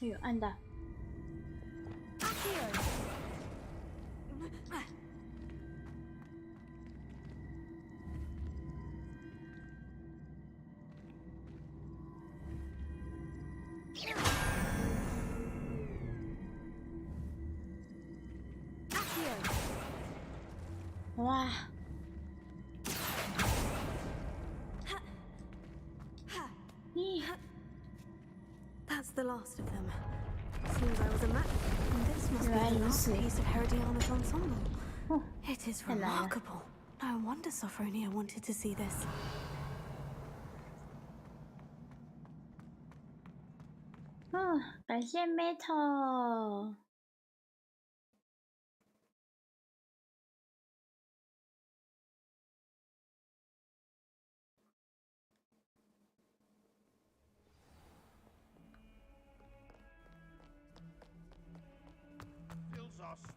哎呦，按的。哇！ That's the last of them. Seems I was a match. This must be the last piece of Herodiana's ensemble. It is remarkable. No wonder Sophronia wanted to see this. Oh, 感谢 Metal。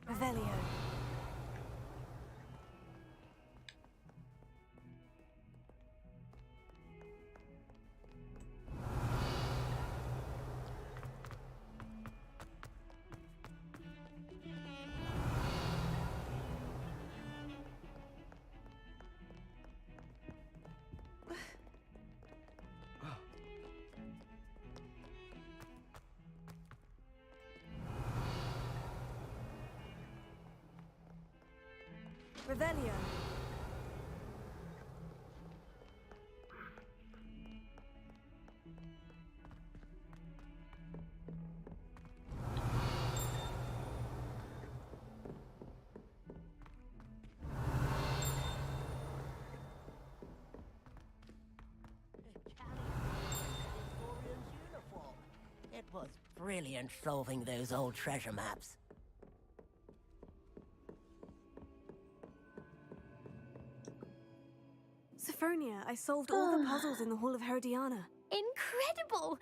Revelio. Revelio. It was brilliant solving those old treasure maps. Sophronia, I solved all the puzzles in the Hall of Herodiana. Incredible!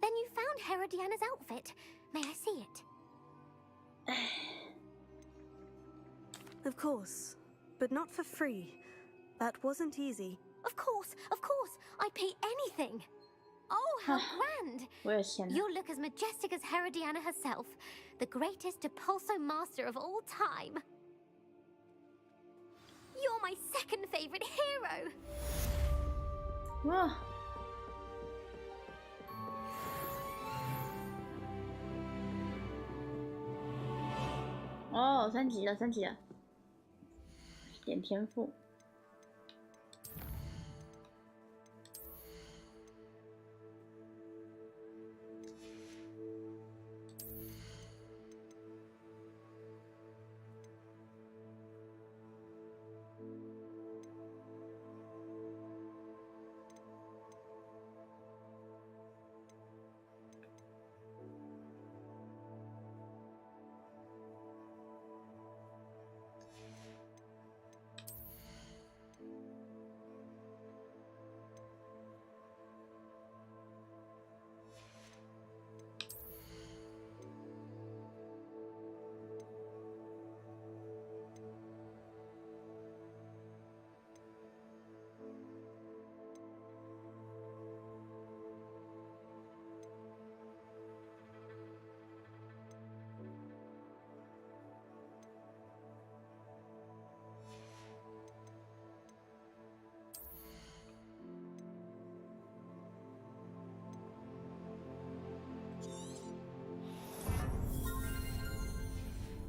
Then you found Herodiana's outfit. May I see it? Of course, but not for free. That wasn't easy. Of course, I'd pay anything. Oh, how grand! You'll look as majestic as Herodiana herself, the greatest Depulso master of all time. You're my second favorite hero! Whoa. Oh, 升级了，升级了。点天赋。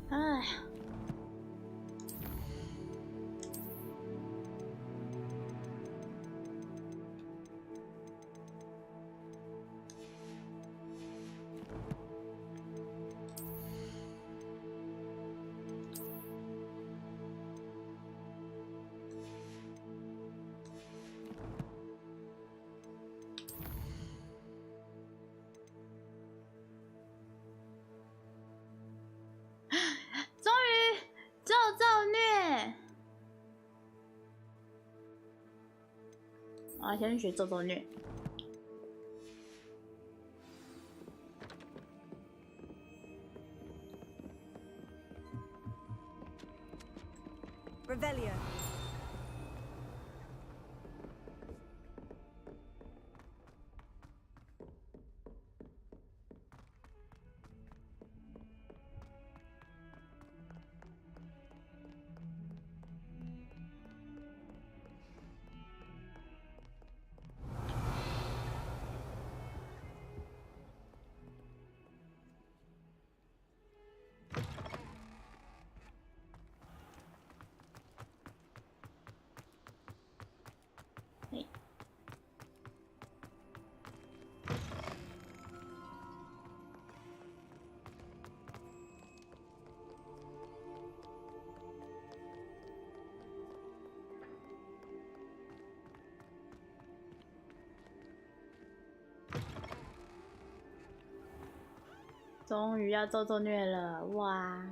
哎。终于咒虐！啊，先学咒虐。Revelio. 终于要揍虐了，哇！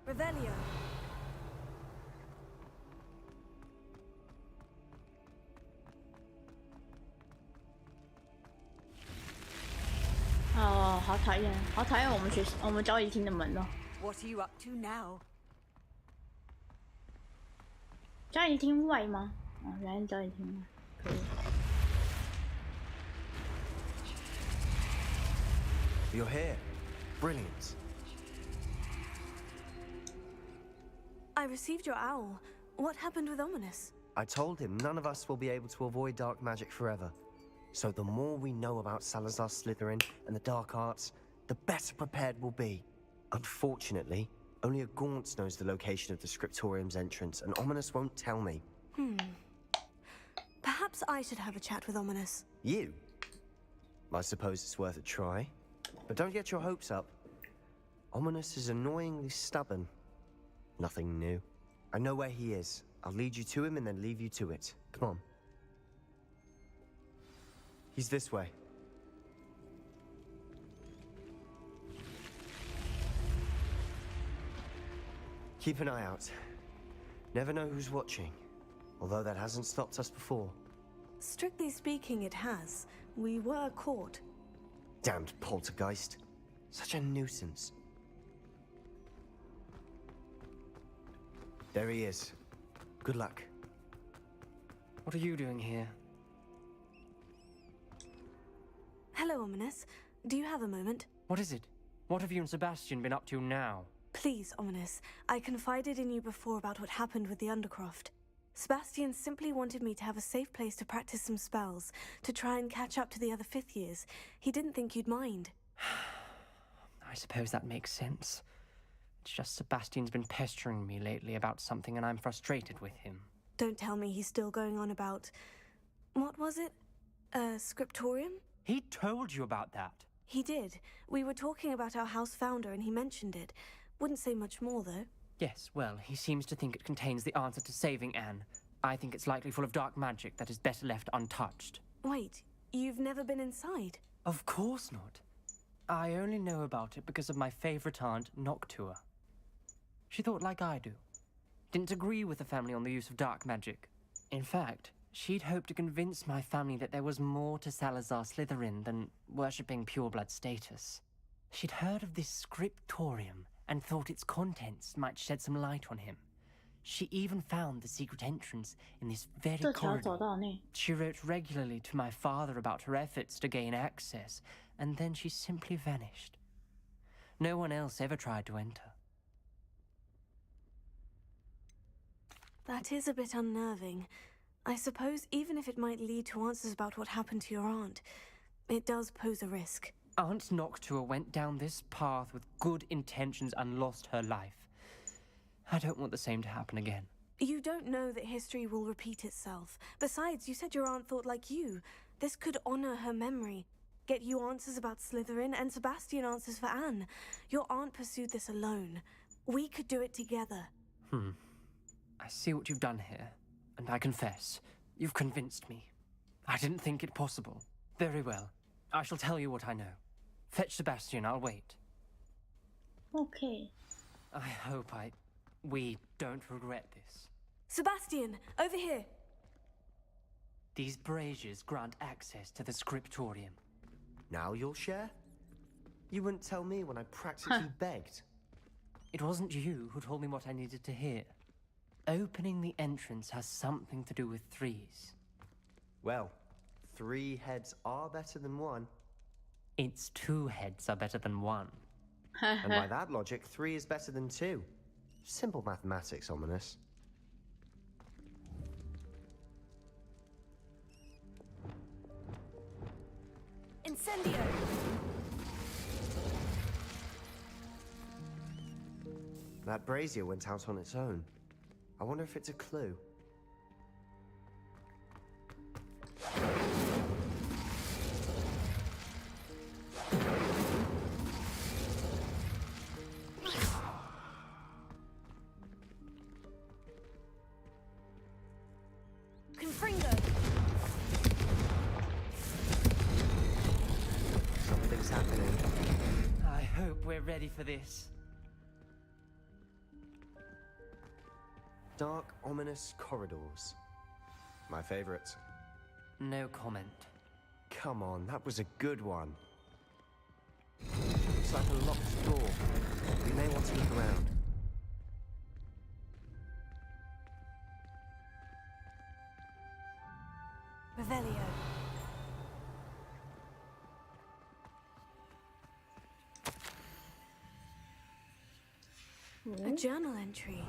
Revelio. 哦，好讨厌，好讨厌我们交易厅的门哦。 What are you up to now? 交易厅外吗？哦，原来是交易厅外，可以。 You're here. Brilliant. I received your owl. What happened with Ominous? I told him none of us will be able to avoid dark magic forever. So the more we know about Salazar Slytherin and the dark arts, the better prepared we'll be. Unfortunately, only a Gaunt knows the location of the Scriptorium's entrance, and Ominous won't tell me. Perhaps I should have a chat with Ominous. You? I suppose it's worth a try. But don't get your hopes up. Ominous is annoyingly stubborn. Nothing new. I know where he is. I'll lead you to him and then leave you to it. Come on. He's this way. Keep an eye out. Never know who's watching. Although that hasn't stopped us before. Strictly speaking, it has. We were caught. Damned poltergeist. Such a nuisance. There he is. Good luck. What are you doing here? Hello, Ominous. Do you have a moment? What is it? What have you and Sebastian been up to now? Please, Ominous. I confided in you before about what happened with the Undercroft. Sebastian simply wanted me to have a safe place to practice some spells, to try and catch up to the other 5th years. He didn't think you'd mind. I suppose that makes sense. It's just Sebastian's been pestering me lately about something and I'm frustrated with him. Don't tell me he's still going on about... What was it? Scriptorium? He told you about that? He did. We were talking about our house founder and he mentioned it. Wouldn't say much more, though. Yes, well, he seems to think it contains the answer to saving Anne. I think it's likely full of dark magic that is better left untouched. Wait, you've never been inside? Of course not. I only know about it because of my favorite aunt, Noctua. She thought like I do. Didn't agree with the family on the use of dark magic. In fact, she'd hoped to convince my family that there was more to Salazar Slytherin than worshipping pureblood status. She'd heard of this scriptorium and thought its contents might shed some light on him. She even found the secret entrance in this very corridor. She wrote regularly to my father about her efforts to gain access, and then she simply vanished. No one else ever tried to enter. That is a bit unnerving. I suppose even if it might lead to answers about what happened to your aunt, it does pose a risk. Aunt Noctua went down this path with good intentions and lost her life. I don't want the same to happen again. You don't know that history will repeat itself. Besides, you said your aunt thought like you. This could honor her memory. Get you answers about Slytherin and Sebastian answers for Anne. Your aunt pursued this alone. We could do it together. I see what you've done here, and I confess, you've convinced me. I didn't think it possible. Very well. I shall tell you what I know. Fetch Sebastian, I'll wait. Okay. I hope we don't regret this. Sebastian, over here! These braziers grant access to the scriptorium. Now you'll share? You wouldn't tell me when I practically begged. It wasn't you who told me what I needed to hear. Opening the entrance has something to do with threes. Well, 3 heads are better than 1. It's 2 heads are better than 1. And by that logic, 3 is better than 2. Simple mathematics, Ominous. Incendio! That brazier went out on its own. I wonder if it's a clue. Confringo! hope we're ready for this. Dark, ominous corridors. My favorite. No comment. Come on, that was a good one. Looks like a locked door. We may want to look around. Revelio. A journal entry,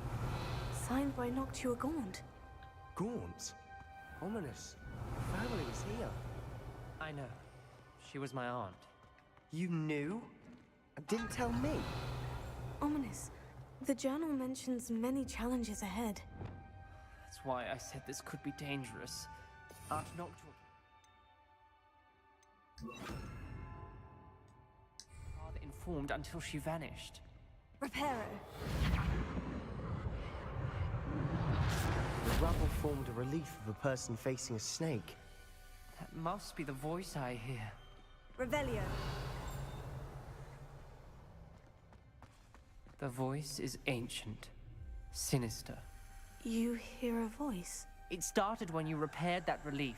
signed by Noctua Gaunt. Gaunt? Ominous. Family is here. I know. She was my aunt. You knew? And didn't tell me? Ominous. The journal mentions many challenges ahead. That's why I said this could be dangerous. Aunt Noctua... Rather informed until she vanished. Reparo. The rubble formed a relief of a person facing a snake. That must be the voice I hear. Revelio. The voice is ancient, sinister. You hear a voice? It started when you repaired that relief.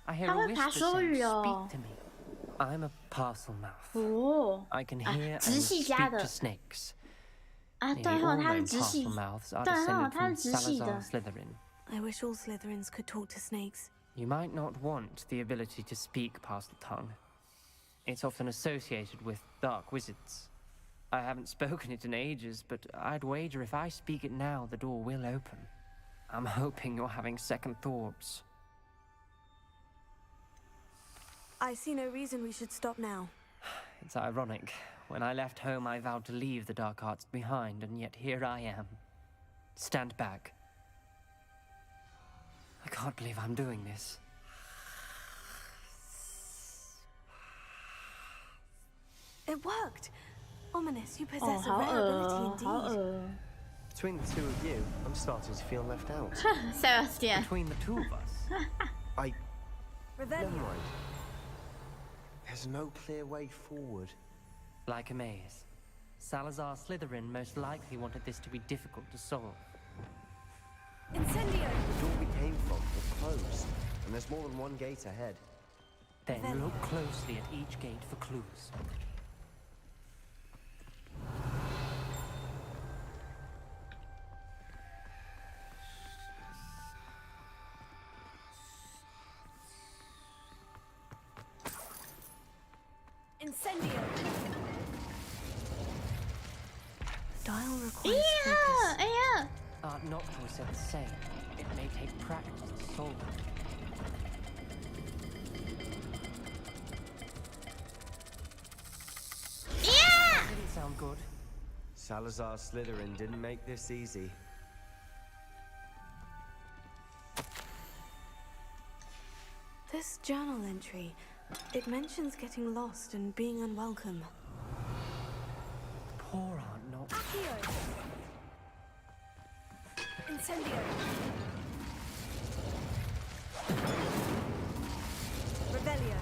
I hear 他 a 会 whisper 爬手 saying, 语哦。 speak to me. I'm a parcel mouth. 哦， I can 啊 hear 直 and 系 speak 家的 to snakes. 啊， Nearly 对 all 哦，他是 known 直系， parcel mouths are 对哦， descended 他是 from 直系 Salazar 的。 Slytherin. I wish all Slytherins could talk to snakes. You might not want the ability to speak parcel tongue. It's often associated with dark wizards. I haven't spoken it in ages, but I'd wager if I speak it now, the door will open. I'm hoping you're having second thoughts. I see no reason we should stop now. It's ironic. When I left home, I vowed to leave the dark arts behind, and yet here I am. Stand back. I can't believe I'm doing this. It worked! Ominous, you 哦， possess a 好 rare 恶 ability 哦，好 indeed. 恶。 Between the two of you, I'm starting to feel left out. Sebastian. Between the two of us. Never mind. There's no clear way forward. Like a maze. Salazar Slytherin most likely wanted this to be difficult to solve. Incendio! The door we came from was closed, and there's more than one gate ahead. Then look closely at each gate for clues. Incendio! Dial 哎 requires 呀， focus. 哎呀， Aunt Noctua said the same. It may take practice to solve it. Yeah! Didn't sound good. Salazar Slytherin didn't make this easy. This journal entry, it mentions getting lost and being unwelcome. Poor Aunt Noctua. Accio! Incendio! Revelio!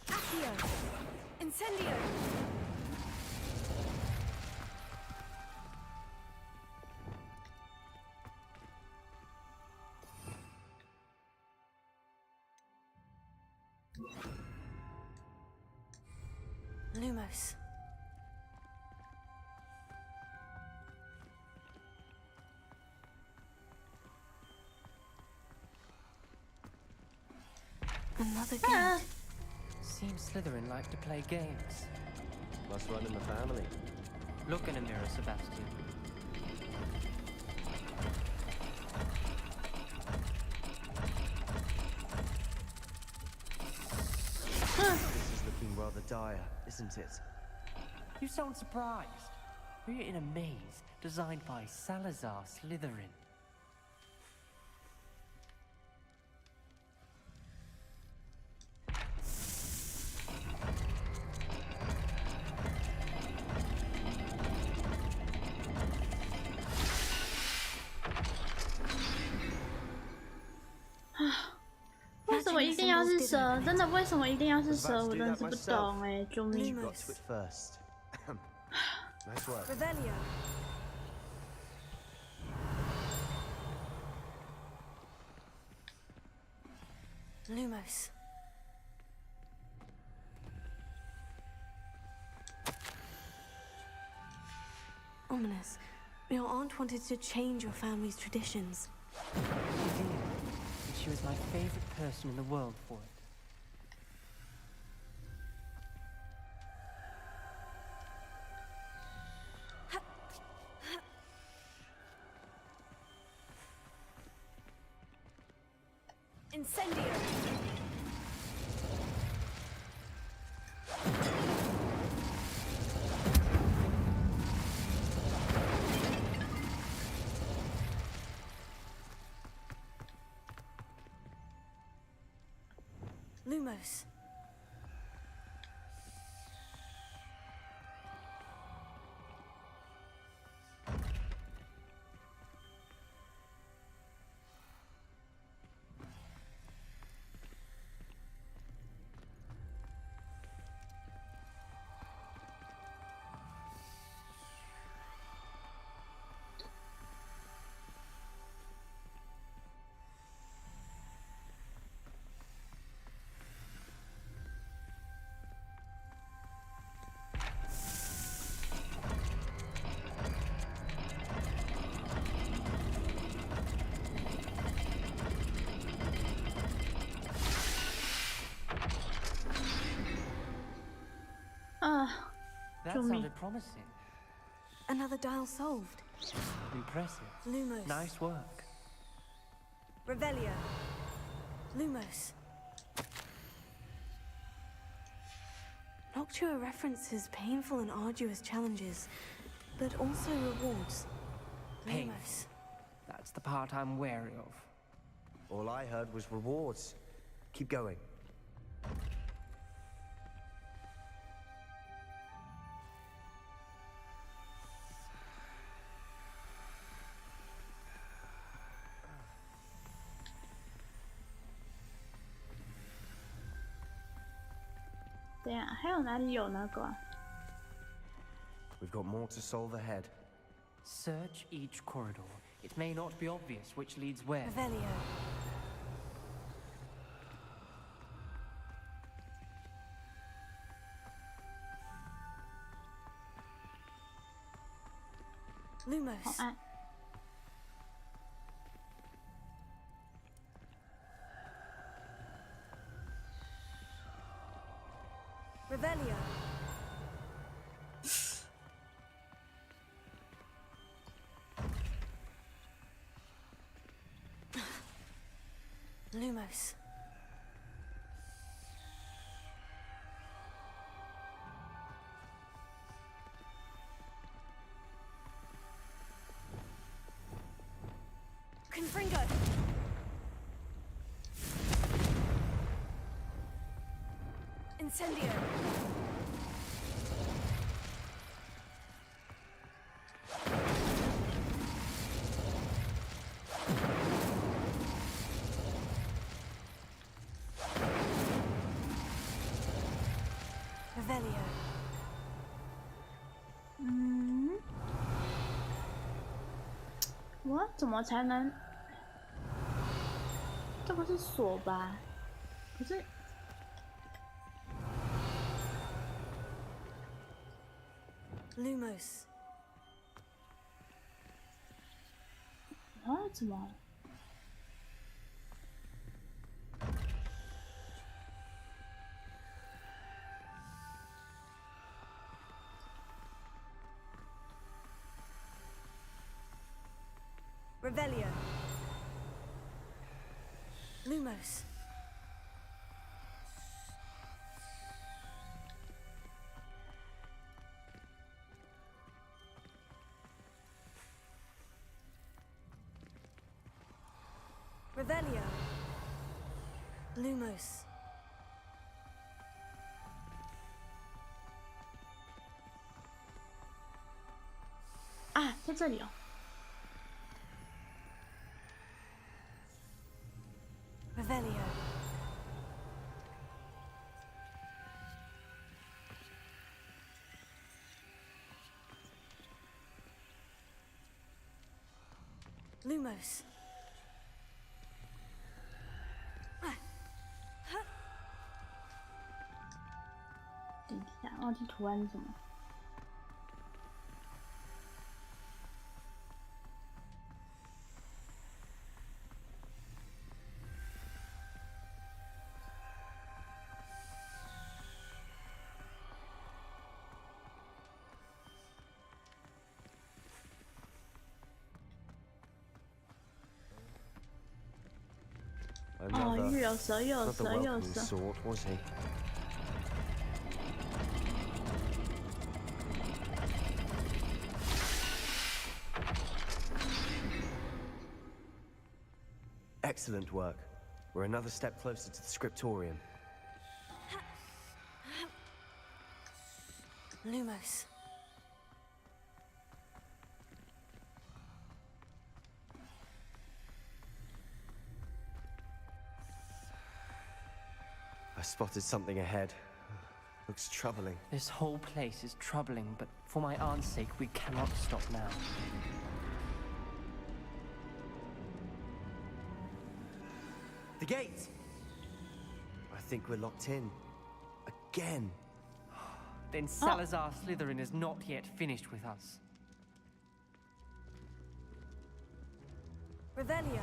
Accio! Incendio! Lumos. Another gate. Seems Slytherin like to play games. Must run in the family. Look in a mirror, Sebastian. This is looking rather dire, isn't it? You sound surprised. We're in a maze designed by Salazar Slytherin. 要 Charles 是 did 蛇？ open 真 it. 的为什么一定要是 I was 蛇？ about 我 to 真 do 的是 that 不 myself. 懂哎，救命！ Got to it first. Nice work. Revelio. Lumos. Ominous. Your aunt wanted to change your family's traditions. She did. And she was my favorite person in the world for it. Incendio. Lumos. That 救命！ sounded promising. Another dial solved. Impressive. Lumos. Nice work. Revelio. Lumos. Noctua references painful and arduous challenges, but also rewards. Pain. Lumos. That's the part I'm wary of. All I heard was rewards. Keep going. We've got more to solve ahead. Search each corridor. It may not be obvious which leads where. Revelio. Lumos. Revelio. Lumos. Confringo. Incendio. Revelio. 我怎么才能？这不是锁吧？可是。 Lumos. 啊？怎么？ Revelio. Lumos. Revelio. Lumos. Ah, 在这里哦。 Revelio. Lumos. 等一下，忘记图案是什么。哦，又有蛇，又有蛇，又有蛇。 sort, was he? Excellent work. We're another step closer to the scriptorium. Lumos. I spotted something ahead. Looks troubling. This whole place is troubling, but for my aunt's sake, we cannot stop now. The gate! I think we're locked in. Again. Then Salazar Slytherin is not yet finished with us. Revelio.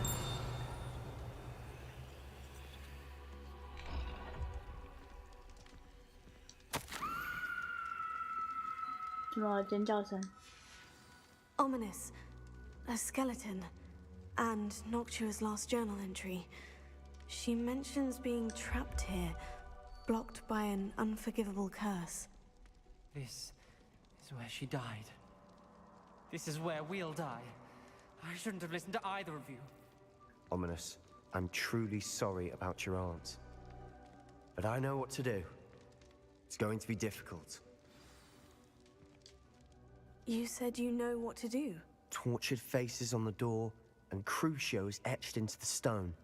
什么尖叫声？ Ominous. A skeleton. And Noctua's last journal entry. She mentions being trapped here, blocked by an unforgivable curse. This is where she died. This is where we'll die. I shouldn't have listened to either of you. Ominous, I'm truly sorry about your aunt. But I know what to do. It's going to be difficult. You said you know what to do. Tortured faces on the door, and Crucios etched into the stone.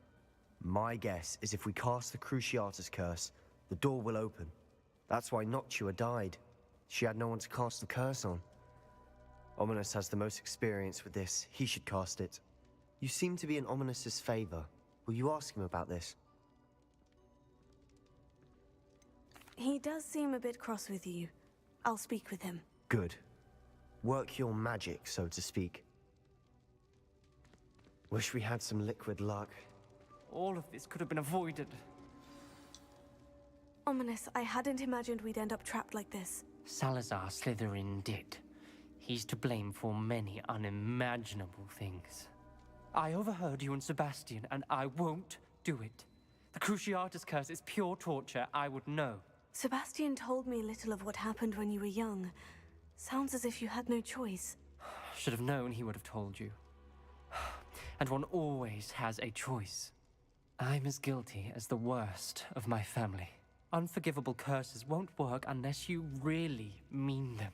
My guess is if we cast the Cruciatus curse, the door will open. That's why Noctua died. She had no one to cast the curse on. Ominous has the most experience with this. He should cast it. You seem to be in Ominous's favor. Will you ask him about this? He does seem a bit cross with you. I'll speak with him. Good. Work your magic, so to speak. Wish we had some liquid luck. All of this could have been avoided. Ominous, I hadn't imagined we'd end up trapped like this. Salazar Slytherin did. He's to blame for many unimaginable things. I overheard you and Sebastian, and I won't do it. The Cruciatus curse is pure torture, I would know. Sebastian told me a little of what happened when you were young. Sounds as if you had no choice. Should have known he would have told you. And one always has a choice. I'm as guilty as the worst of my family. Unforgivable curses won't work unless you really mean them.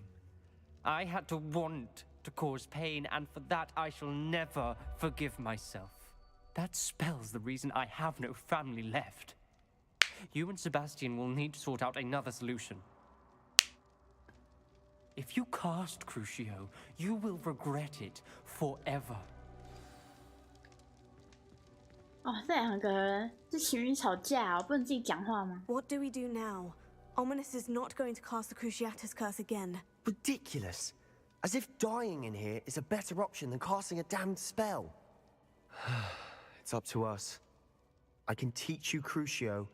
I had to want to cause pain, and for that I shall never forgive myself. That spells the reason I have no family left. You and Sebastian will need to sort out another solution. If you cast Crucio, you will regret it forever. 哦，这两个人是情侣吵架哦，不能自己讲话吗？ What do we do now? Ominous is not going to cast the Cruciatus curse again. Ridiculous. As if dying in here is a better option than casting a damned spell. It's up to us. I can teach you Crucio,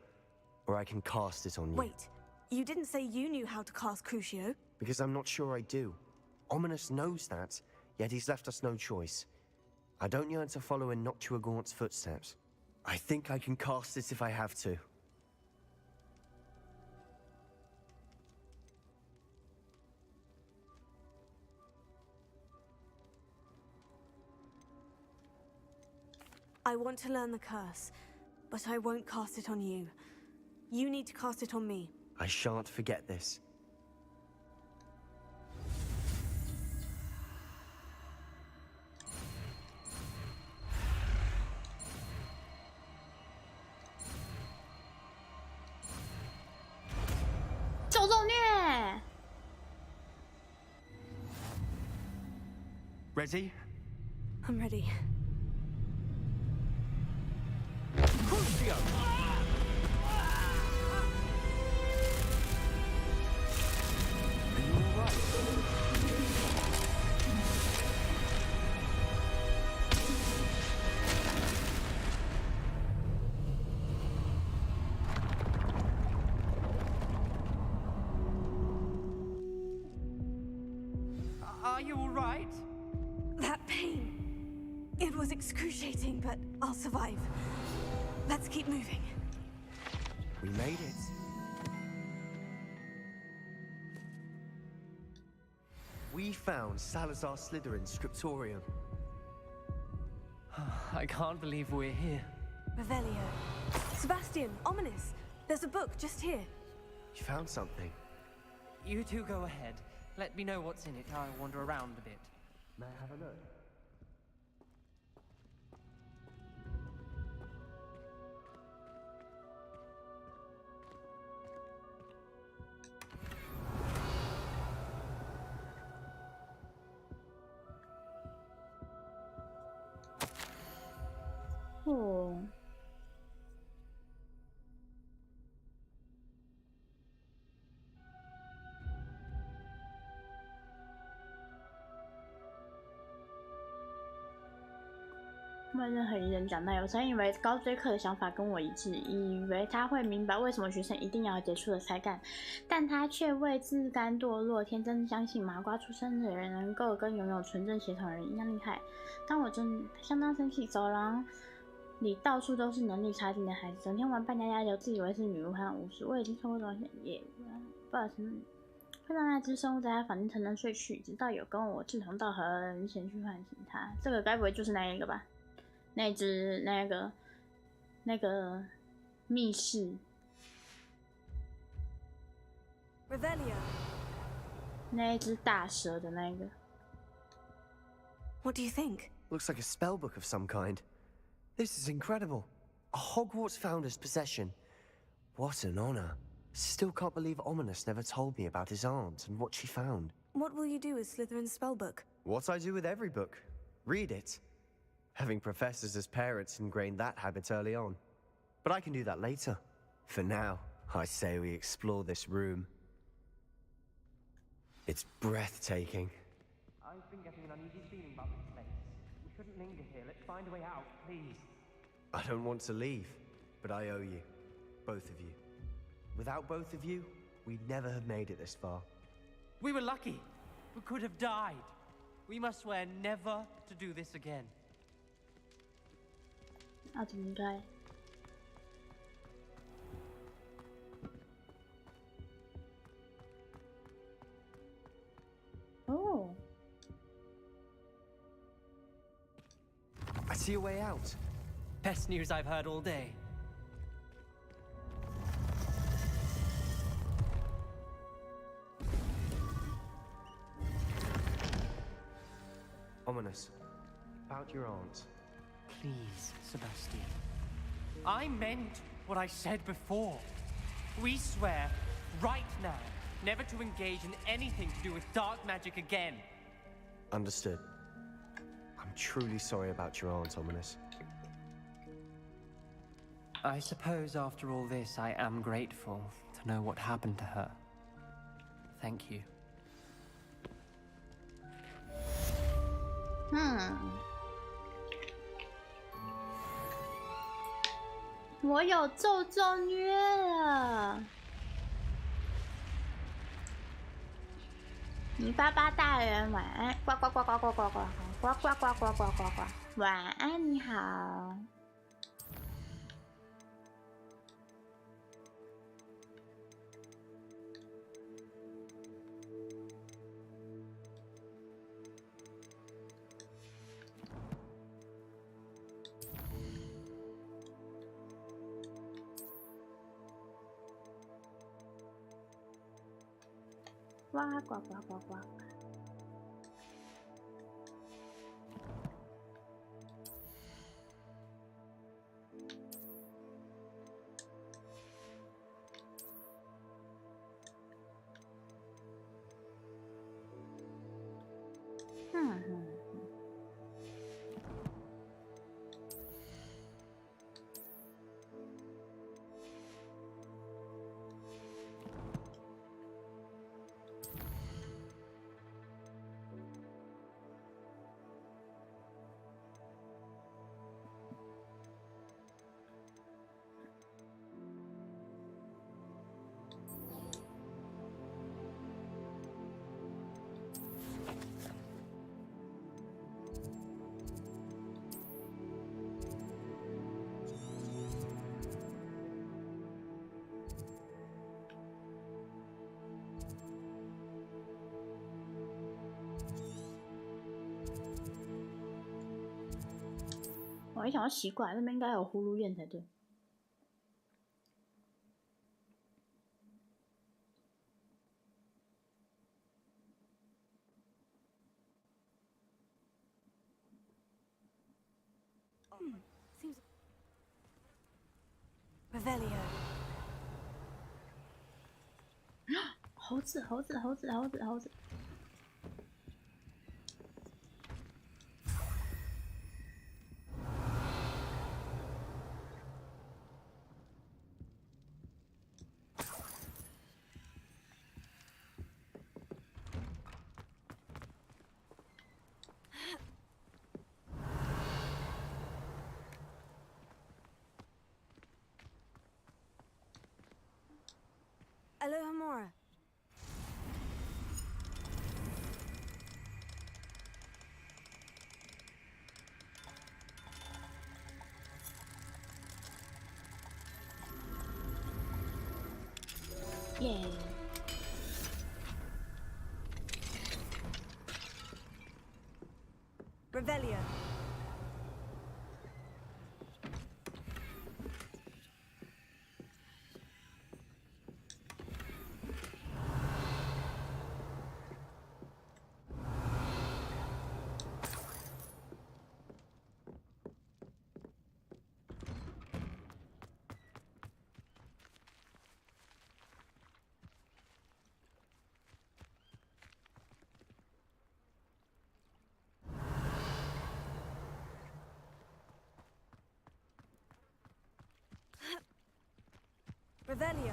or I can cast it on you. Wait, you didn't say you knew how to cast Crucio? Because I'm not sure I do. Ominous knows that, yet he's left us no choice. I don't yearn to follow in Noctua Gaunt's footsteps. I think I can cast it if I have to. I want to learn the curse, but I won't cast it on you. You need to cast it on me. I shan't forget this. Ready? I'm ready. you all right? That pain. It was excruciating, but I'll survive. Let's keep moving. We made it. We found Salazar Slytherin's scriptorium. I can't believe we're here. Revelio. Sebastian, ominous. There's a book just here. You found something. You two go ahead. Let me know what's in it. I'll wander around a bit. May I have a look? Oh. 没有任何一人长大。有曾以为高追课的想法跟我一致，以为他会明白为什么学生一定要杰出的才干，但他却未自甘堕落，天真相信麻瓜出身的人能够跟拥有纯正血统的人一样厉害。当我真相当生气，走廊里到处都是能力差劲的孩子，整天玩扮家家酒，自以为是女巫和巫师。我已经受过这种也不好承认，会让那只生物在他房间沉沉睡去，直到有跟我志同道合的人前去唤醒他。这个该不会就是那一个吧？那只那个密室。Revelio. 那一只大蛇的那个。What do you think? Looks like a spell book of some kind. This is incredible. A Hogwarts founder's possession. What an honor. Still can't believe Ominous never told me about his aunt and what she found. What will you do with Slytherin's spellbook? What I do with every book. Read it. Having professors as parents ingrained that habit early on. But I can do that later. For now, I say we explore this room. It's breathtaking. I've been getting an uneasy feeling about this place. We shouldn't linger here. Let's find a way out, please. I don't want to leave, but I owe you. Both of you. Without both of you, we'd never have made it this far. We were lucky. We could have died. We must swear never to do this again. 要怎么该？哦。I see a way out. Best news I've heard all day. Ominous. About your aunt. Please, Sebastian. I meant what I said before. We swear, right now, never to engage in anything to do with dark magic again. Understood. I'm truly sorry about your aunt, Ominous. I suppose after all this, I am grateful to know what happened to her. Thank you. 我有咒咒虐了。你爸爸大人晚安，呱呱呱呱呱呱呱呱呱呱呱呱呱呱呱，晚安，你好。呱呱呱呱呱！没想到奇怪，那边应该有呼噜院才对。Seems. Revelio. 猴子，猴子，猴子，猴子，猴子。Aloha Mora. Yay. Revelio. Revelio.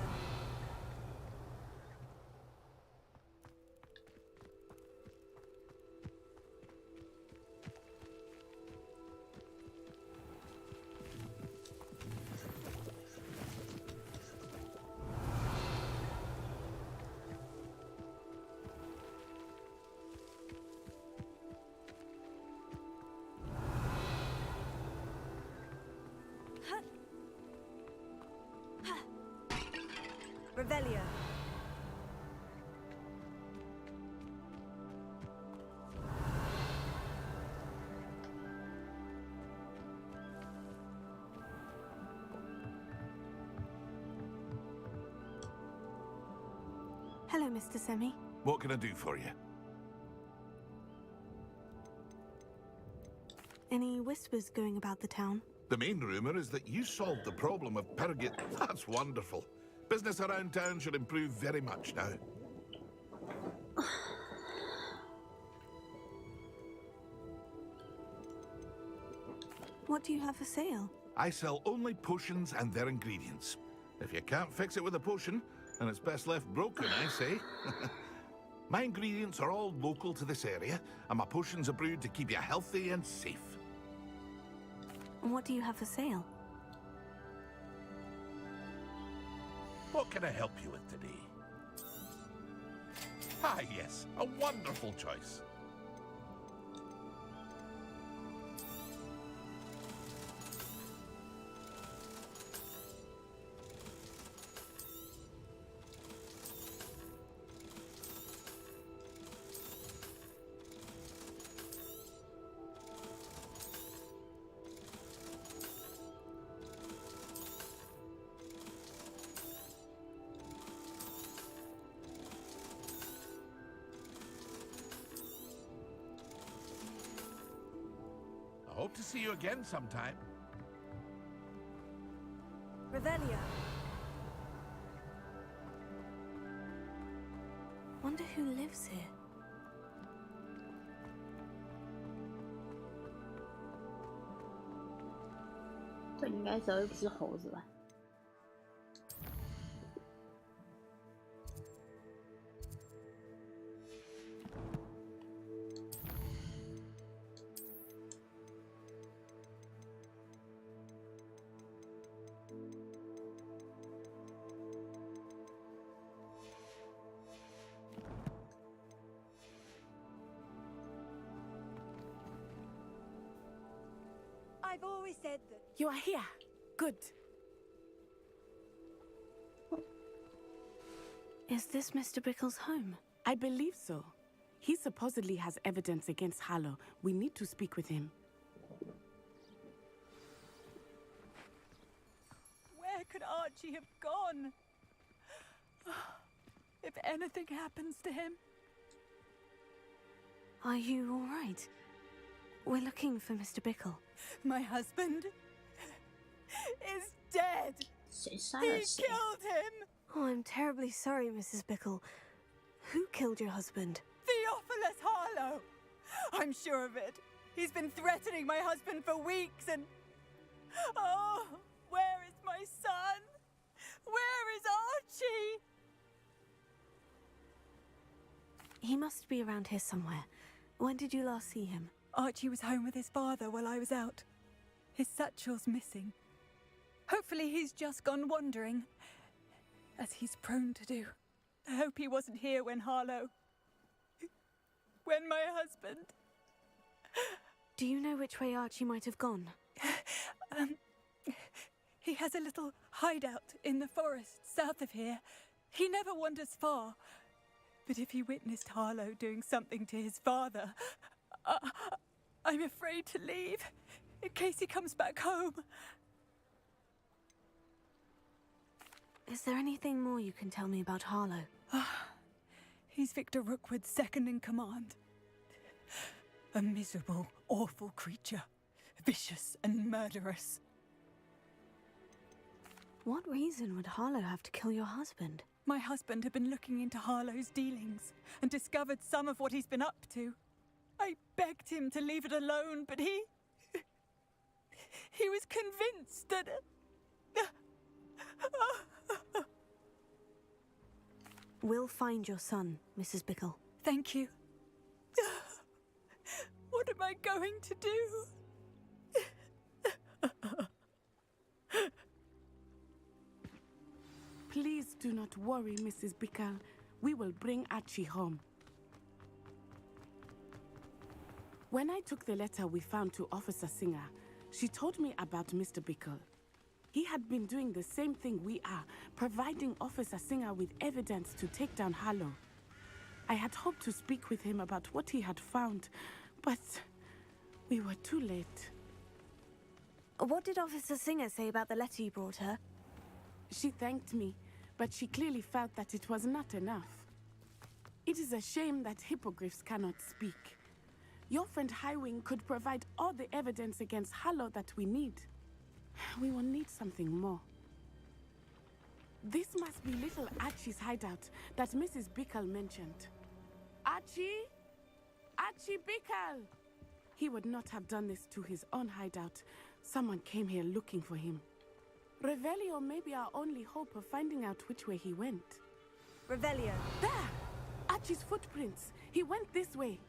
Revelio. Hello, Mr. Semi. What can I do for you? Any whispers going about the town? The main rumor is that you solved the problem of Pergit. That's wonderful. Business around town should improve very much now. What do you have for sale? I sell only potions and their ingredients. If you can't fix it with a potion, then it's best left broken, I say. My ingredients are all local to this area, and my potions are brewed to keep you healthy and safe. What do you have for sale? What can I help you with today? Ah, yes, a wonderful choice. I hope to see you again sometime. Revelio. Wonder who lives here.这应该是一只猴子吧？I've always said that. You are here. Good. Is this Mr. Bickle's home? I believe so. He supposedly has evidence against Harlow. We need to speak with him. Archie have gone? If anything happens to him. Are you all right? We're looking for Mr. Bickle. My husband is dead. He killed him. Oh, I'm terribly sorry, Mrs. Bickle. Who killed your husband? Theophilus Harlow. I'm sure of it. He's been threatening my husband for weeks and... Oh, where is my son? Where is Archie? He must be around here somewhere. When did you last see him? Archie was home with his father while I was out. His satchel's missing. Hopefully he's just gone wandering, as he's prone to do. I hope he wasn't here when Harlow... when my husband... Do you know which way Archie might have gone? He has a little hideout in the forest south of here. He never wanders far. But if he witnessed Harlow doing something to his father, I'm afraid to leave, in case he comes back home. Is there anything more you can tell me about Harlow? He's Victor Rookwood's second in command. A miserable, awful creature. Vicious and murderous. What reason would Harlow have to kill your husband? My husband had been looking into Harlow's dealings and discovered some of what he's been up to. I begged him to leave it alone, but he was convinced that... We'll find your son, Mrs. Bickle. Thank you. What am I going to do? Please do not worry, Mrs. Bickle. We will bring Archie home. When I took the letter we found to Officer Singer, she told me about Mr. Bickle. He had been doing the same thing we are, providing Officer Singer with evidence to take down Harlow. I had hoped to speak with him about what he had found, but we were too late. What did Officer Singer say about the letter you brought her? She thanked me, but she clearly felt that it was not enough. It is a shame that hippogriffs cannot speak. Your friend Highwing could provide all the evidence against Harlow that we need. We will need something more. This must be little Archie's hideout that Mrs. Bickle mentioned. Archie? Archie Bickle! He would not have done this to his own hideout. Someone came here looking for him. Revelio may be our only hope of finding out which way he went. Revelio. There! Archie's footprints. He went this way.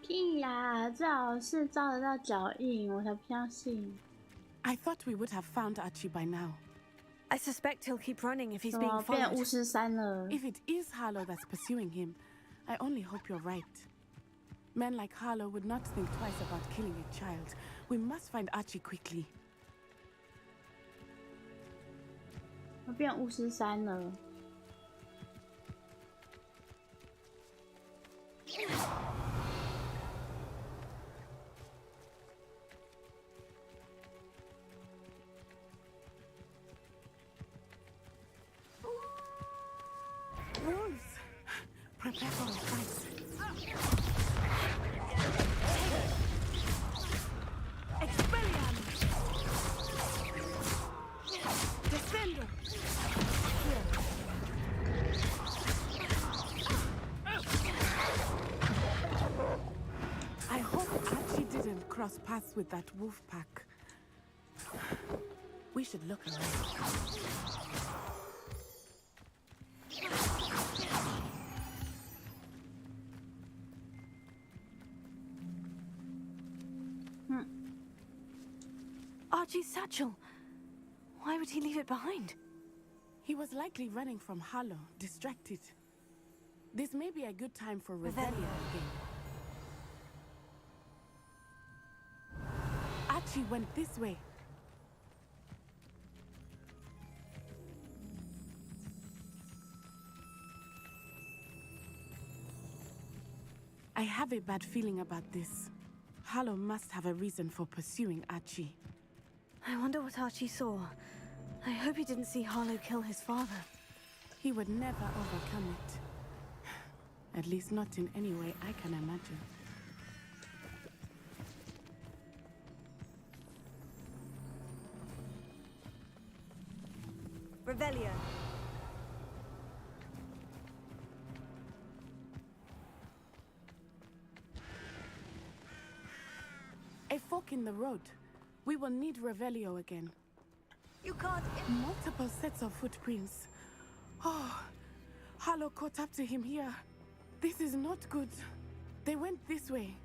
屁呀，最好是照得到脚印，我才不相信。I thought we would have found Archie by now. I suspect he'll keep running if he's being followed. 变巫师三了。 If it is Harlow that's pursuing him, I only hope you're right. Men like Harlow would not think twice about killing a child. We must find Archie quickly. 我变巫师三了。Wolves! Prepare for a fight. Expelliarmus! Descendo! Here. I hope Archie didn't cross paths with that wolf pack. We should look around. Archie's satchel. Why would he leave it behind? He was likely running from Harlow, distracted. This may be a good time for Revelio again. Archie went this way. I have a bad feeling about this. Harlow must have a reason for pursuing Archie. I wonder what Archie saw. I hope he didn't see Harlow kill his father. He would never overcome it. At least not in any way I can imagine. Revelio. A fork in the road. We will need Revelio again. You can't... Multiple sets of footprints. Oh, Harlow caught up to him here. This is not good. They went this way.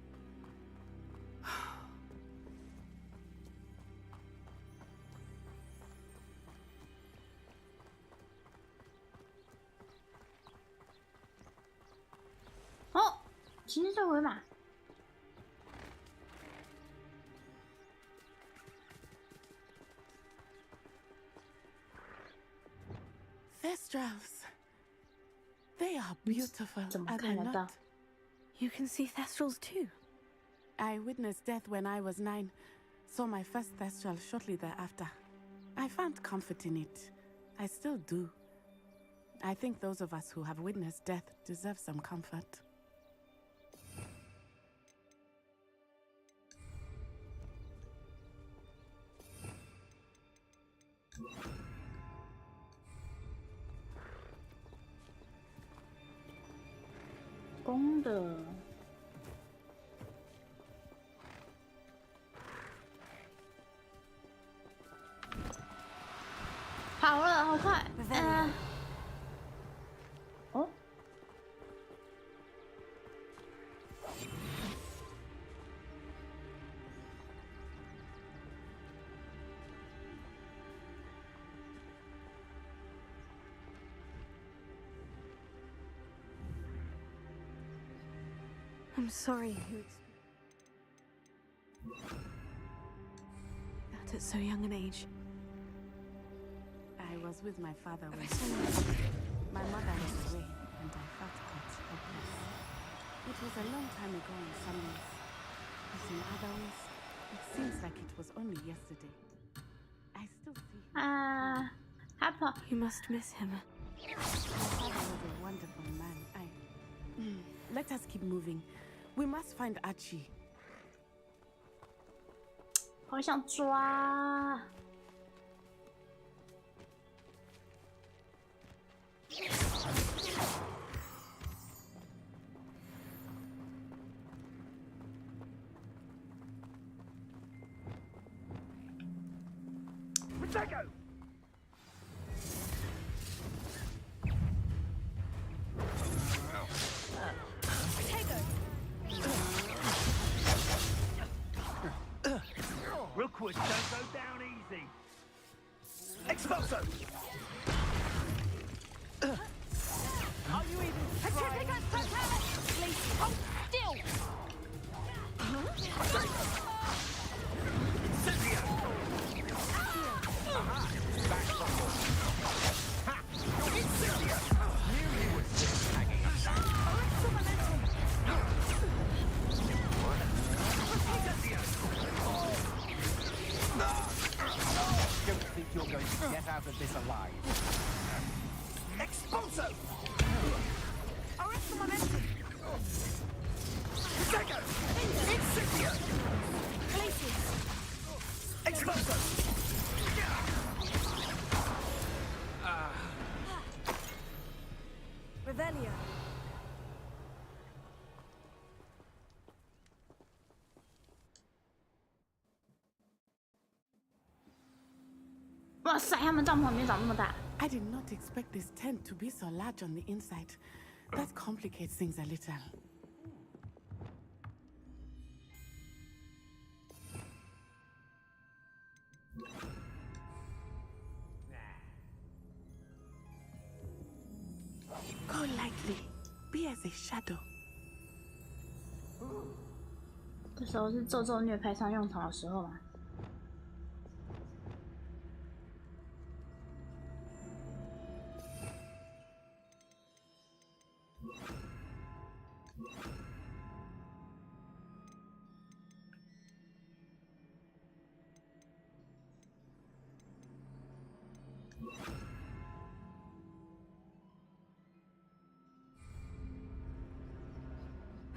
Oh, 行尸走鬼嘛。Thestrals. They are beautiful, are they not? You can see Thestrals too. I witnessed death when I was 9. Saw my first Thestral shortly thereafter. I found comfort in it. I still do. I think those of us who have witnessed death deserve some comfort.公的，好了，好快，哦， I'm sorry. That at so young an age. I was with my father when my mother was away, and I felt quite helpless. It was a long time ago in some ways, but in other ways, it seems like it was only yesterday. I still see him. Papa. You must miss him. My father was a wonderful man. Let us keep moving. We must find Archie. 好想抓。Protego! Rookwoods don't go down easy. Expulso! Are you even trying? Please hold still! Incendio! Incendio! Knew you were still hanging around. Don't think you're going to get out of this alive. Expulso! Arrest the momentum! Protego! Incendio! Glacius! Expulso! Revelio. 哇塞，他们帐篷里面长那么大。 I did not expect this tent to be so large on the inside. That complicates things a little. Go lightly. Be as a shadow. 这时候是咒咒虐派上用场的时候嘛。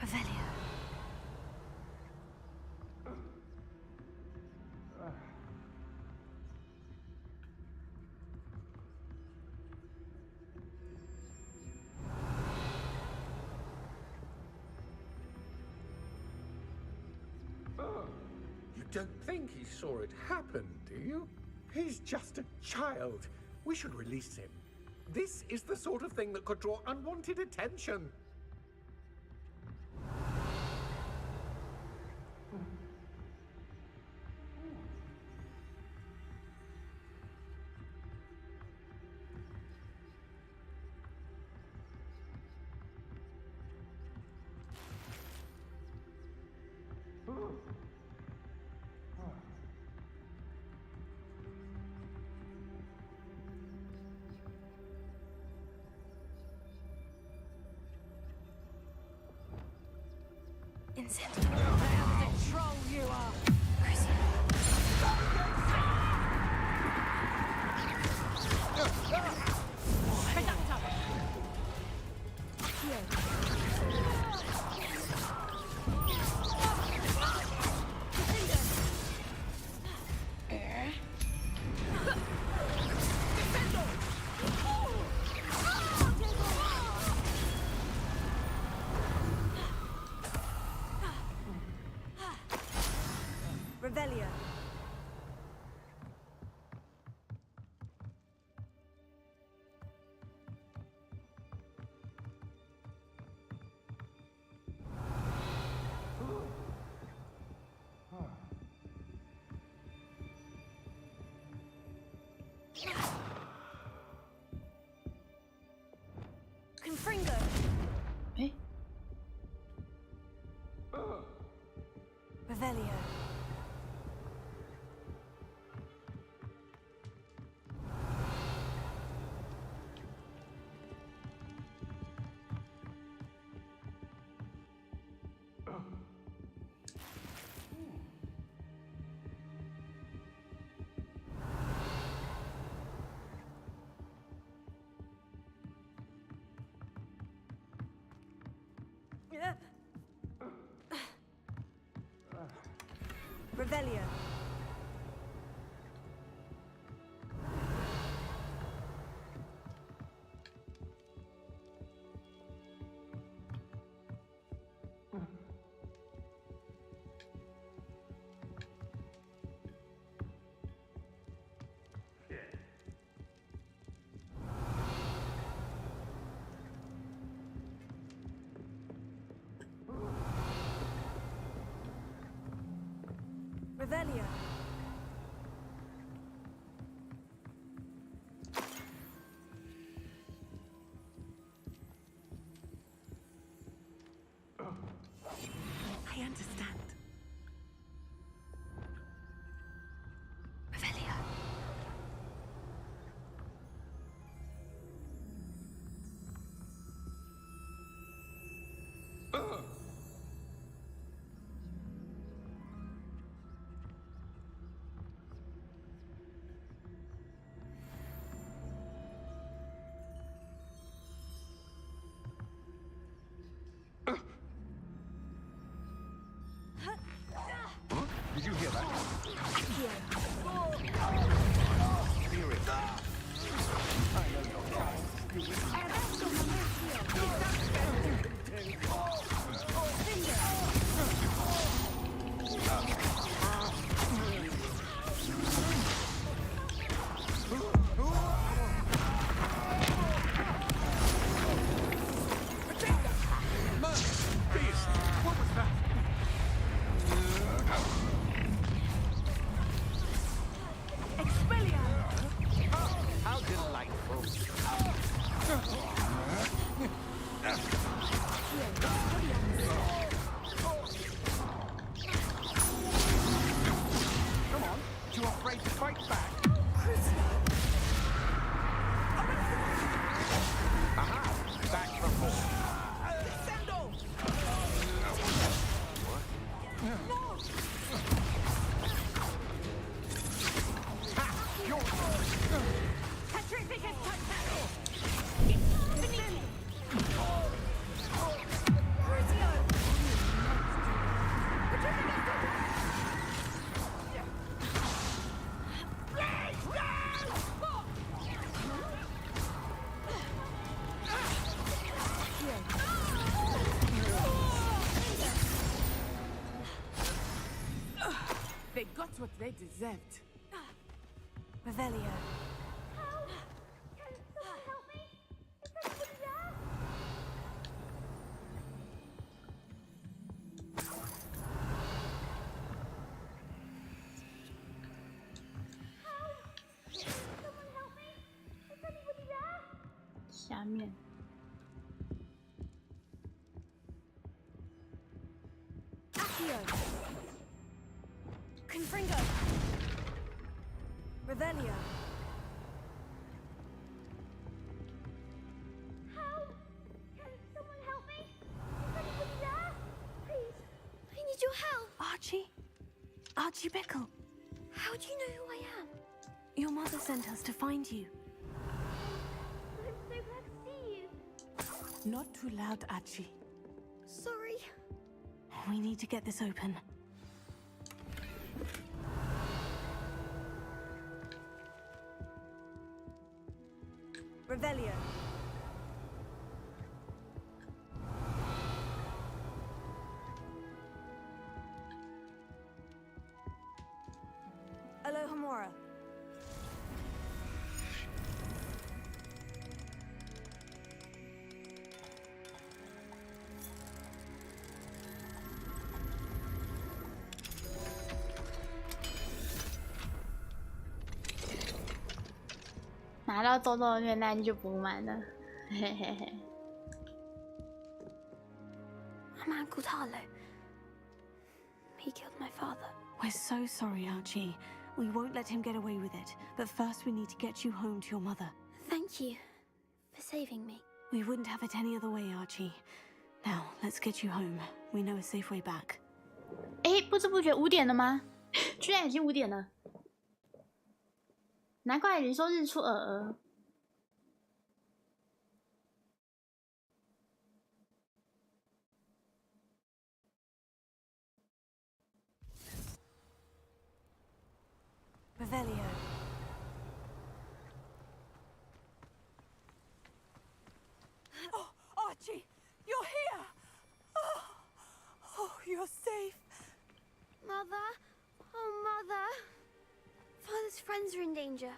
Revelio. You don't think he saw it happen, do you? He's just a child. We should release him. This is the sort of thing that could draw unwanted attention. Incentive. Damn the troll you are! Revelio. Confringo. Eh? Revelio. Revelio. Revelio. I understand. Revelio. Did you hear that? Hear it. I know you're trying. Please, what was that? got what they deserved. Revelio. Help! Can someone help me? Is anybody there? Help! Can someone help me? Is anybody there? 下面。Accio. Confringo. Revelio. Help! Can someone help me? Is anybody there? Please. I need your help. Archie? Archie Bickle. How do you know who I am? Your mother sent us to find you. I'm so glad to see you. Not too loud, Archie. Sorry. We need to get this open. Revelio. Alohomora.拿到周周的虐待就补满了，嘿嘿嘿。A man called Harlow. He killed my father. We're so sorry, Archie. We won't let him get away with it. But first we need to get you home to your mother. Thank you for saving me. We wouldn't have it any other way, Archie. Now, let's get you home. We know a safe way back. 哎，不知不觉5点了吗？居然已经5点了。难怪你说日出尔。Revelio. Oh, Archie, you're here! Oh, you're safe. Mother? Oh, Mother. Father's friends are in danger.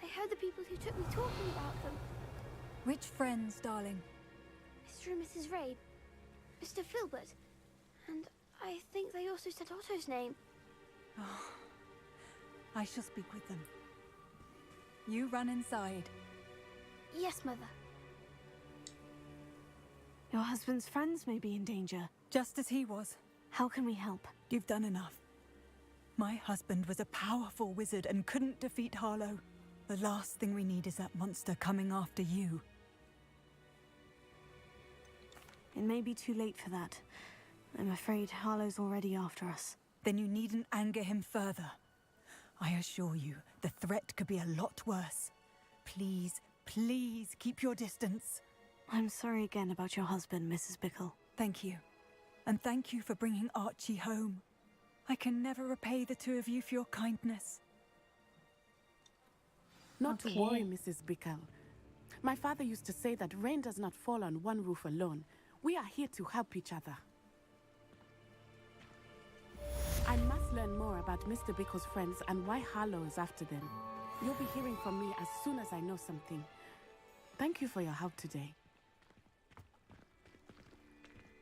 I heard the people who took me talking about them. Which friends, darling? Mr. and Mrs. Ray, Mr. Filbert, and I think they also said Otto's name. Oh, I shall speak with them. You run inside. Yes, Mother. Your husband's friends may be in danger. Just as he was. How can we help? You've done enough. My husband was a powerful wizard and couldn't defeat Harlow. The last thing we need is that monster coming after you. It may be too late for that. I'm afraid Harlow's already after us. Then you needn't anger him further. I assure you, the threat could be a lot worse. Please, please keep your distance. I'm sorry again about your husband, Mrs. Bickle. Thank you. And thank you for bringing Archie home. I can never repay the two of you for your kindness. Not to worry, Mrs. Bickle. My father used to say that rain does not fall on one roof alone. We are here to help each other. I must learn more about Mr. Bickle's friends and why Harlow is after them. You'll be hearing from me as soon as I know something. Thank you for your help today.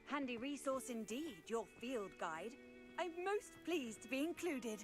Handy resource indeed, your field guide. I'm most pleased to be included.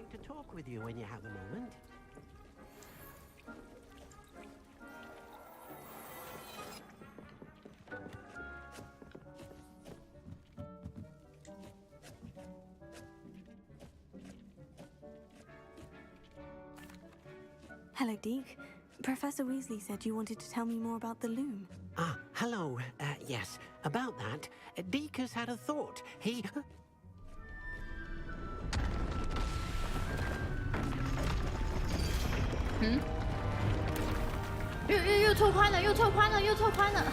like to talk with you when you have a moment. Hello, Deke. Professor Weasley said you wanted to tell me more about the loom. Ah, hello. Yes, about that. Deke has had a thought. He...又拓宽了，又拓宽了，又拓宽了。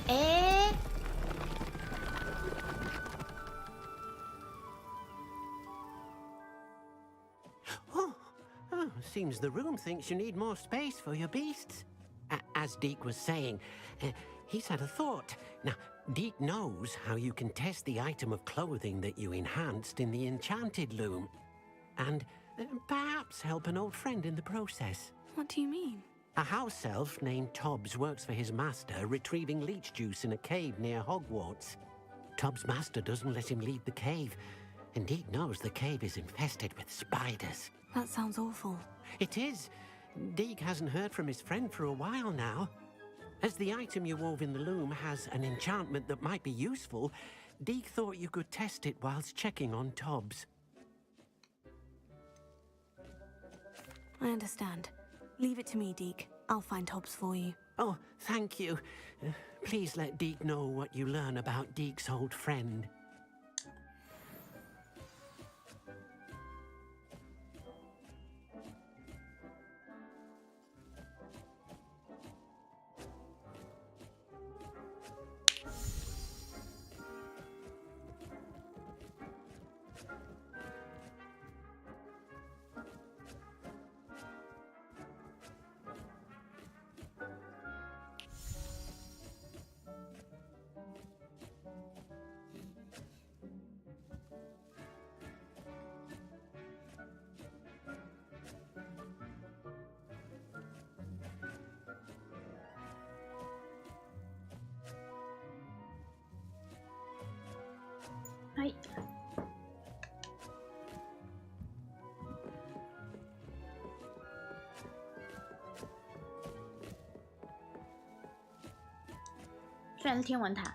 哎。Oh, seems the room thinks you need more space for your beasts. As Deke was saying, he's had a thought. Now, Deke knows how you can test the item of clothing that you enhanced in the enchanted loom. And perhaps help an old friend in the process. What do you mean? A house elf named Tobbs works for his master, retrieving leech juice in a cave near Hogwarts. Tobbs' master doesn't let him leave the cave, and Deke knows the cave is infested with spiders. That sounds awful. It is. Deke hasn't heard from his friend for a while now. As the item you wove in the loom has an enchantment that might be useful, Deke thought you could test it whilst checking on Tobbs. I understand. Leave it to me, Deke. I'll find Tobbs for you. Oh, thank you. Please let Deke know what you learn about Deke's old friend. Hi. 虽然是天文塔，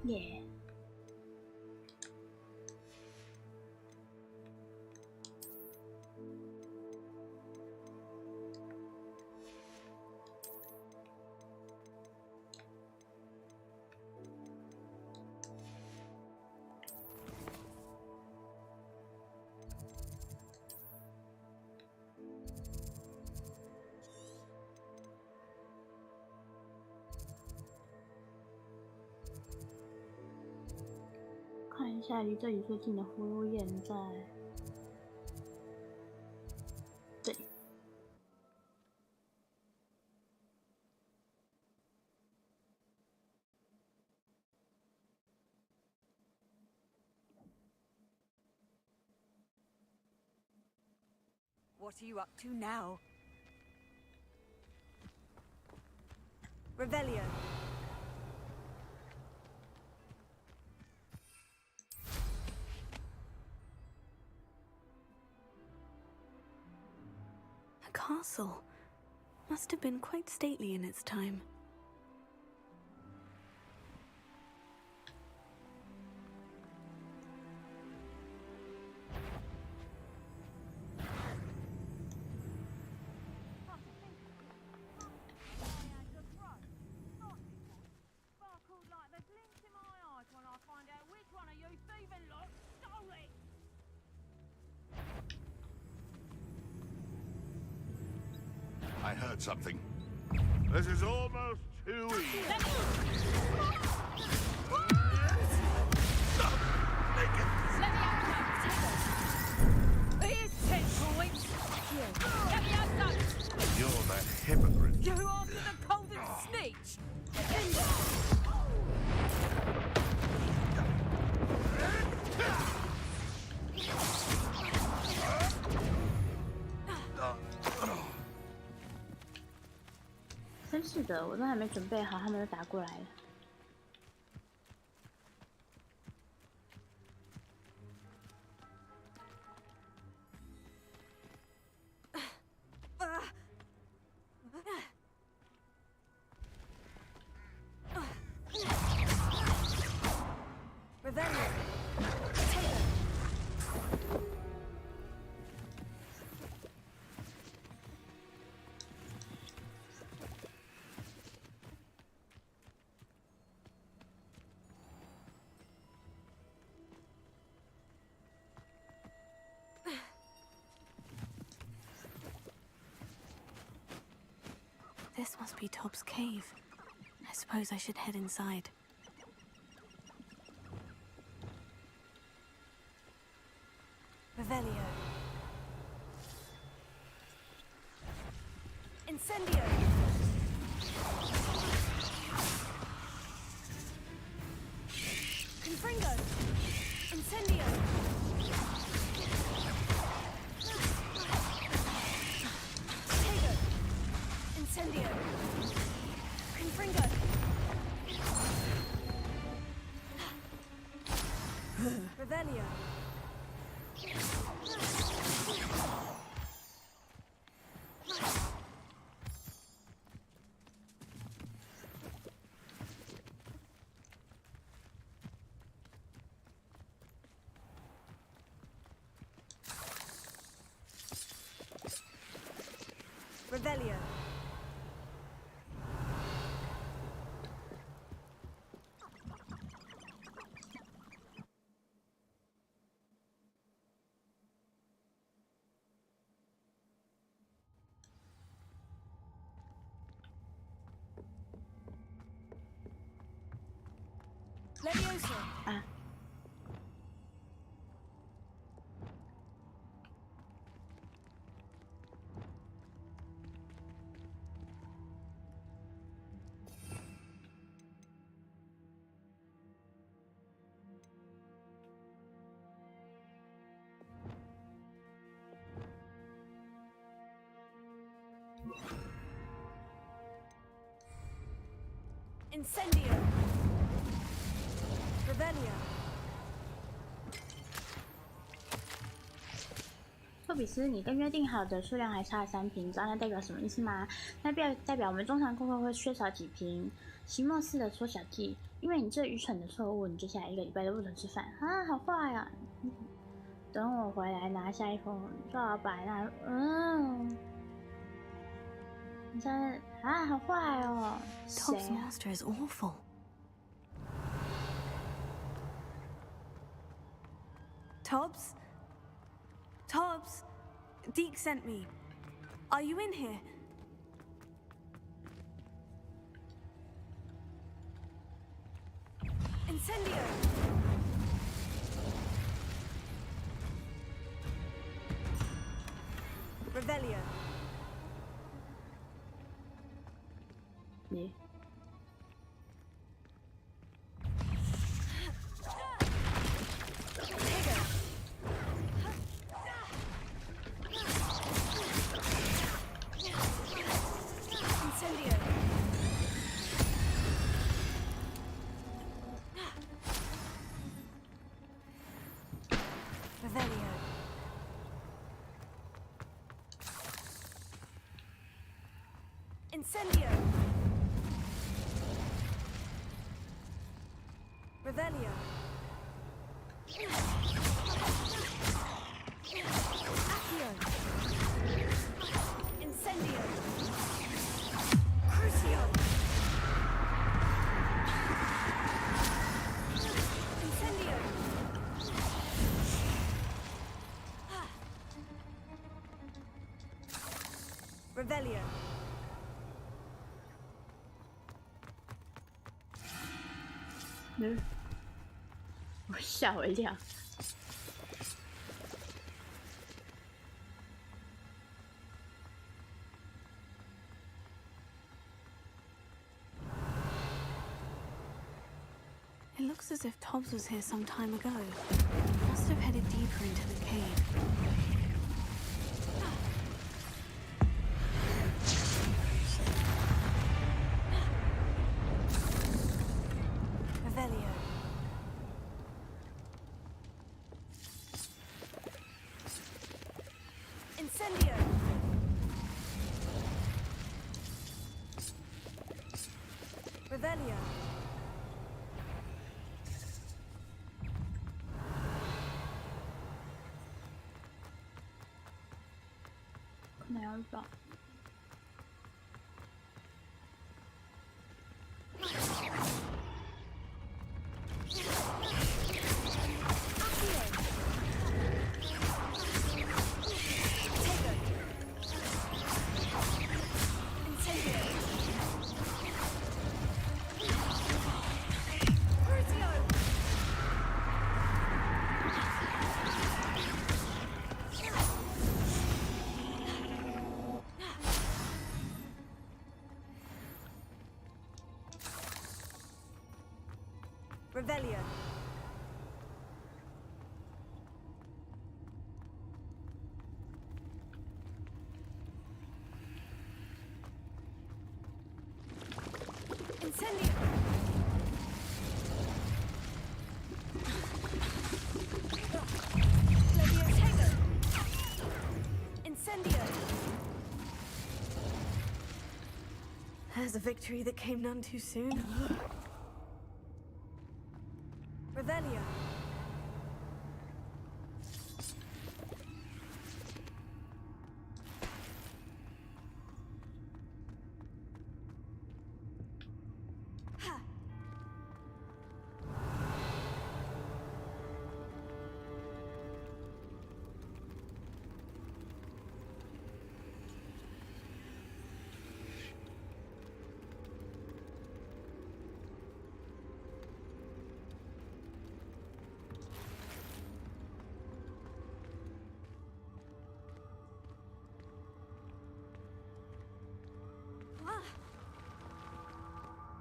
耶。看一下离这里最近的葫芦眼在这里。What are you up to now? Revelio. A castle. Must have been quite stately in its time. I heard something. This is almost too easy. 真是的，我都还没准备好，他们就打过来了。This must be Tob's cave. I suppose I should head inside. Revelio. Incendio. Confringo. Incendio. Tego. Incendio. Confringo. Revelio. Revelio. Levioso. Ah. Incendio. Revelio. 托比斯，你跟约定好的数量还差3瓶，知道那代表什么意思吗？那代表我们中场过后会缺少几瓶。席莫斯的缩小剂，因为你这愚蠢的错误，你接下来1个礼拜都不准吃饭啊！好坏呀、等我回来拿下一封赵老板你现在啊，好坏哦！ Tob's master is awful. Tobbs? Tobbs? Deke sent me. Are you in here? Incendio. Revelio. 你。Incendio. Revelio. Accio. Incendio. Crucio. Incendio. Revelio. 我吓我一跳。It looks as if Tobbs was here some time ago. Must have headed deeper into the cave. Incendio. Revelio. 可能要找。Revelio. Incendio. Levio Tego. Incendio. There's a victory that came none too soon. Revelio.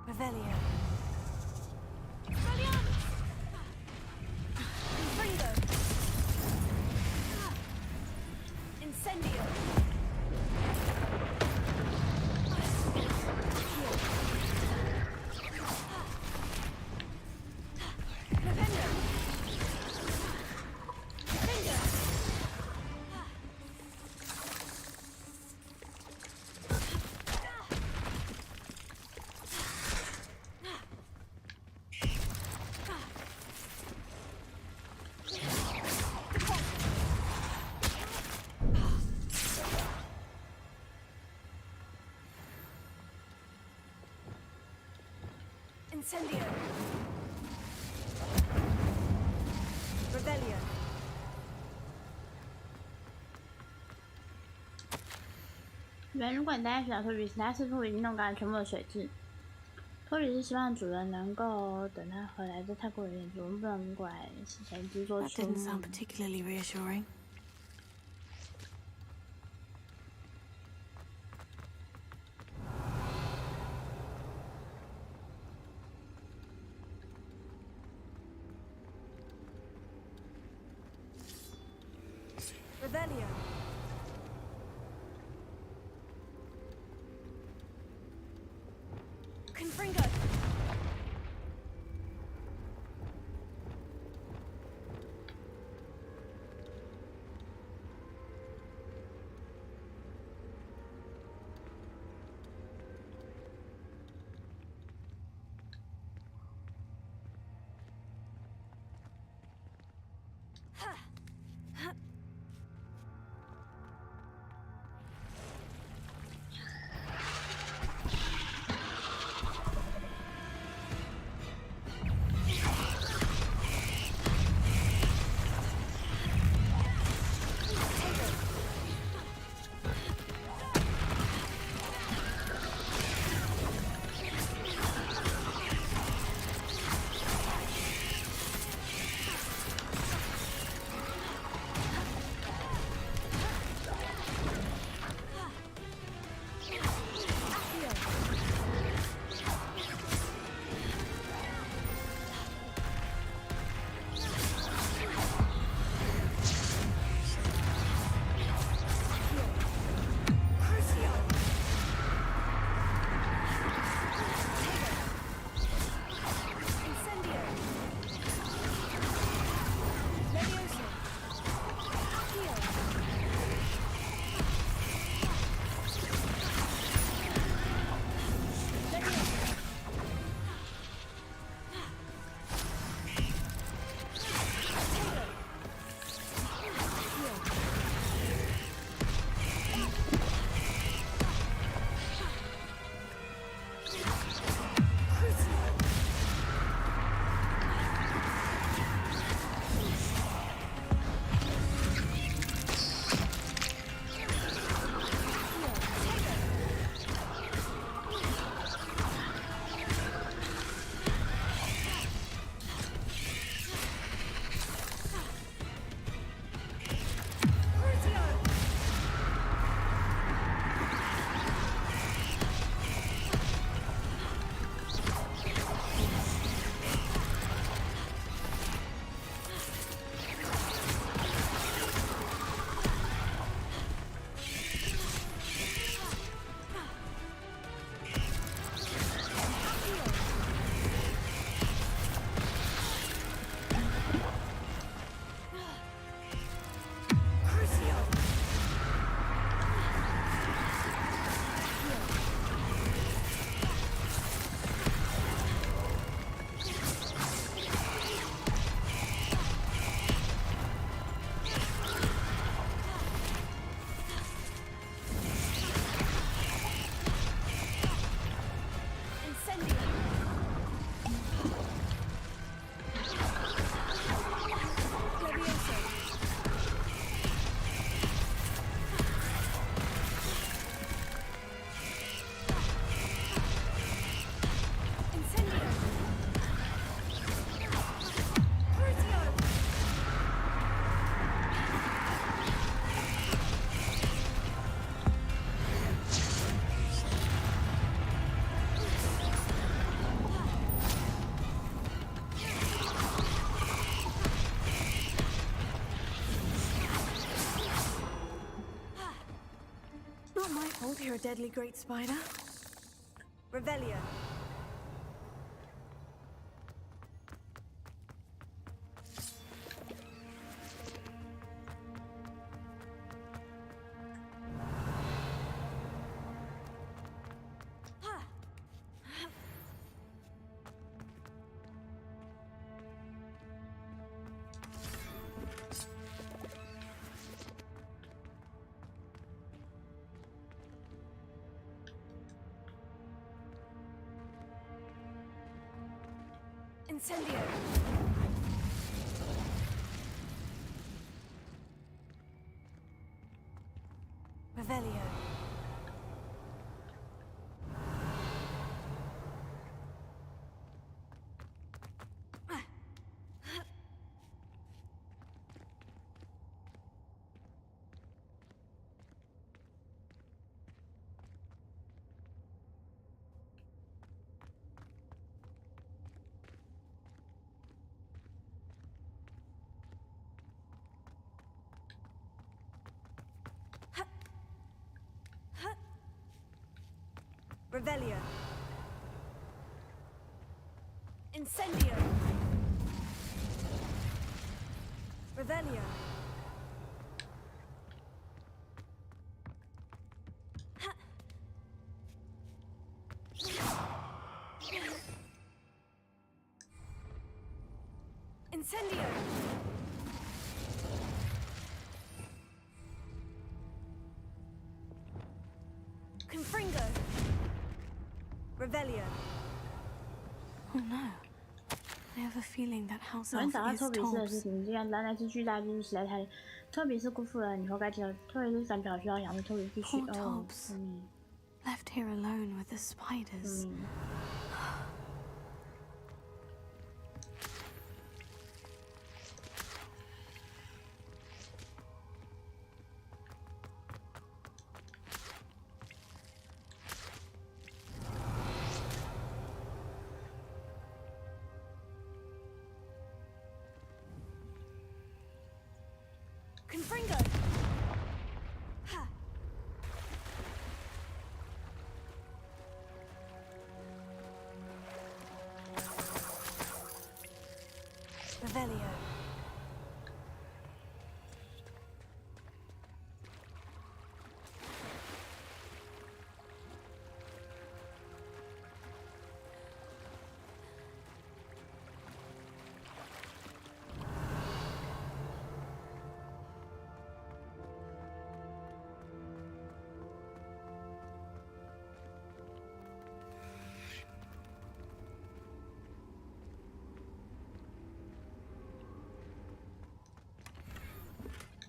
Revelio. Infringo. Incendio. Nintendo. Nintendo. Incendio. Revelio. 如果你待在水岛托比斯，他似乎已经弄干了全部的水质。托比斯希望主人能够等他回来，这太过于严重，我们不能过来事前制作 That 出。 didn't sound particularly reassuring. Revelio. Confringo. Not my fault you're a deadly great spider. Revelio. Incendio. Revelio. Revelio. Incendio. Revelio. Incendio. Confringo. Revelio. Oh no. I have a feeling that house 昨天 elf 找到 is 托比斯的 Tobbs. 事情，竟然来自巨大就是实在太，托比斯辜负了你活该记得，托比斯感觉好需要养托比必须 Poor 哦， Tobbs. Left here alone with the spiders. Confringo. Ha. Revelio.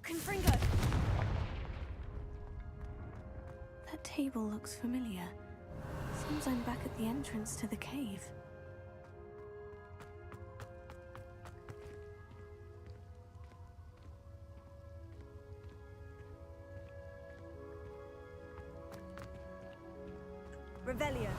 Confringo. That table looks familiar. Seems I'm back at the entrance to the cave. Revelio.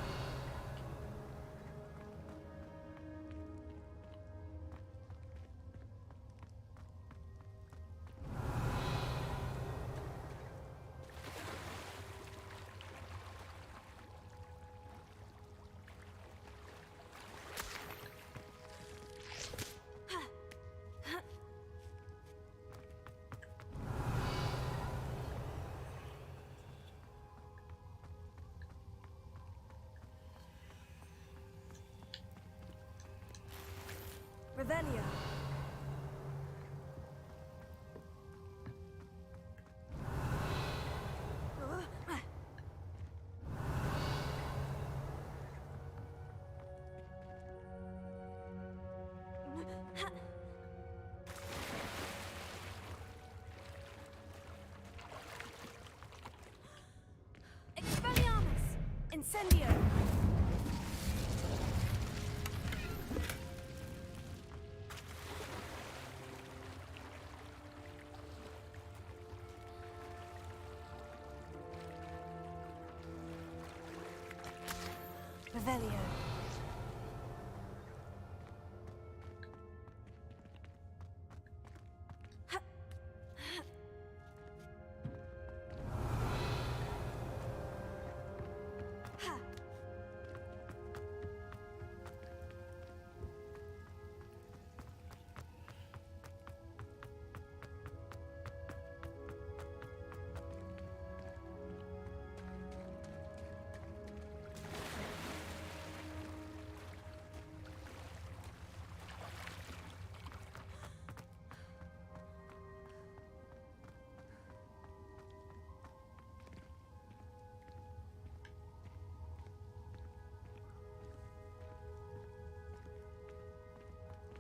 Revelio. Expelliarmus! Incendio! Revelio.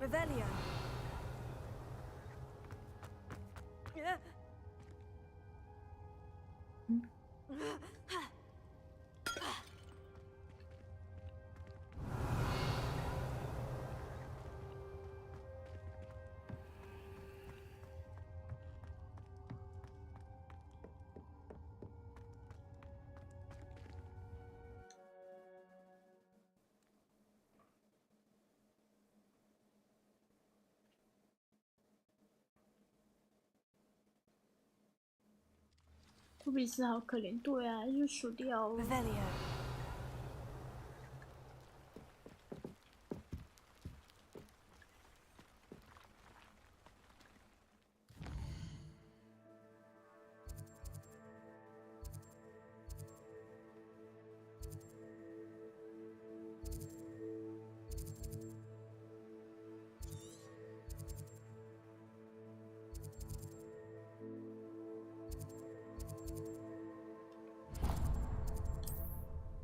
Revelio.托比斯好可怜，对啊，就输掉了。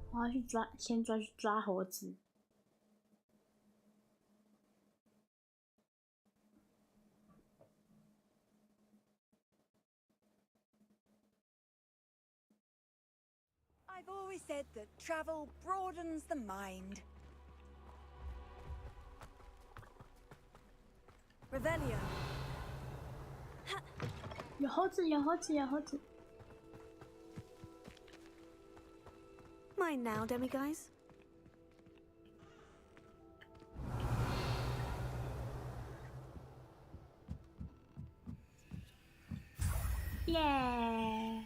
我要去抓，先去抓猴子。I've always said that travel broadens the mind. Revelio. 有猴子，有猴子，有猴子。 Mine now, demiguise. Yeah.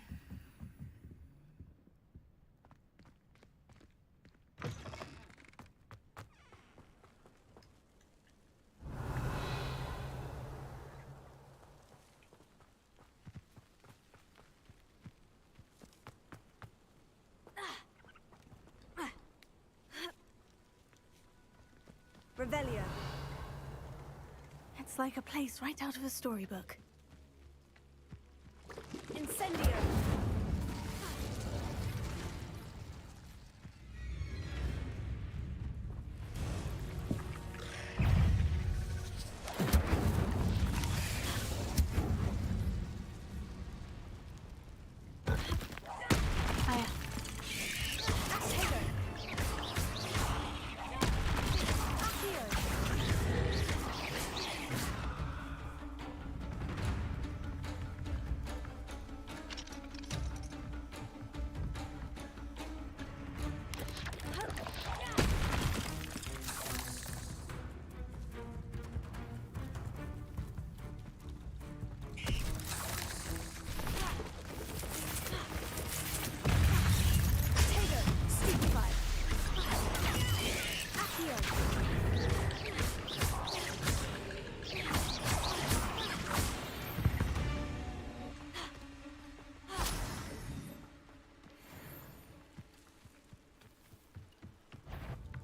Revelio. It's like a place right out of a storybook. Incendio.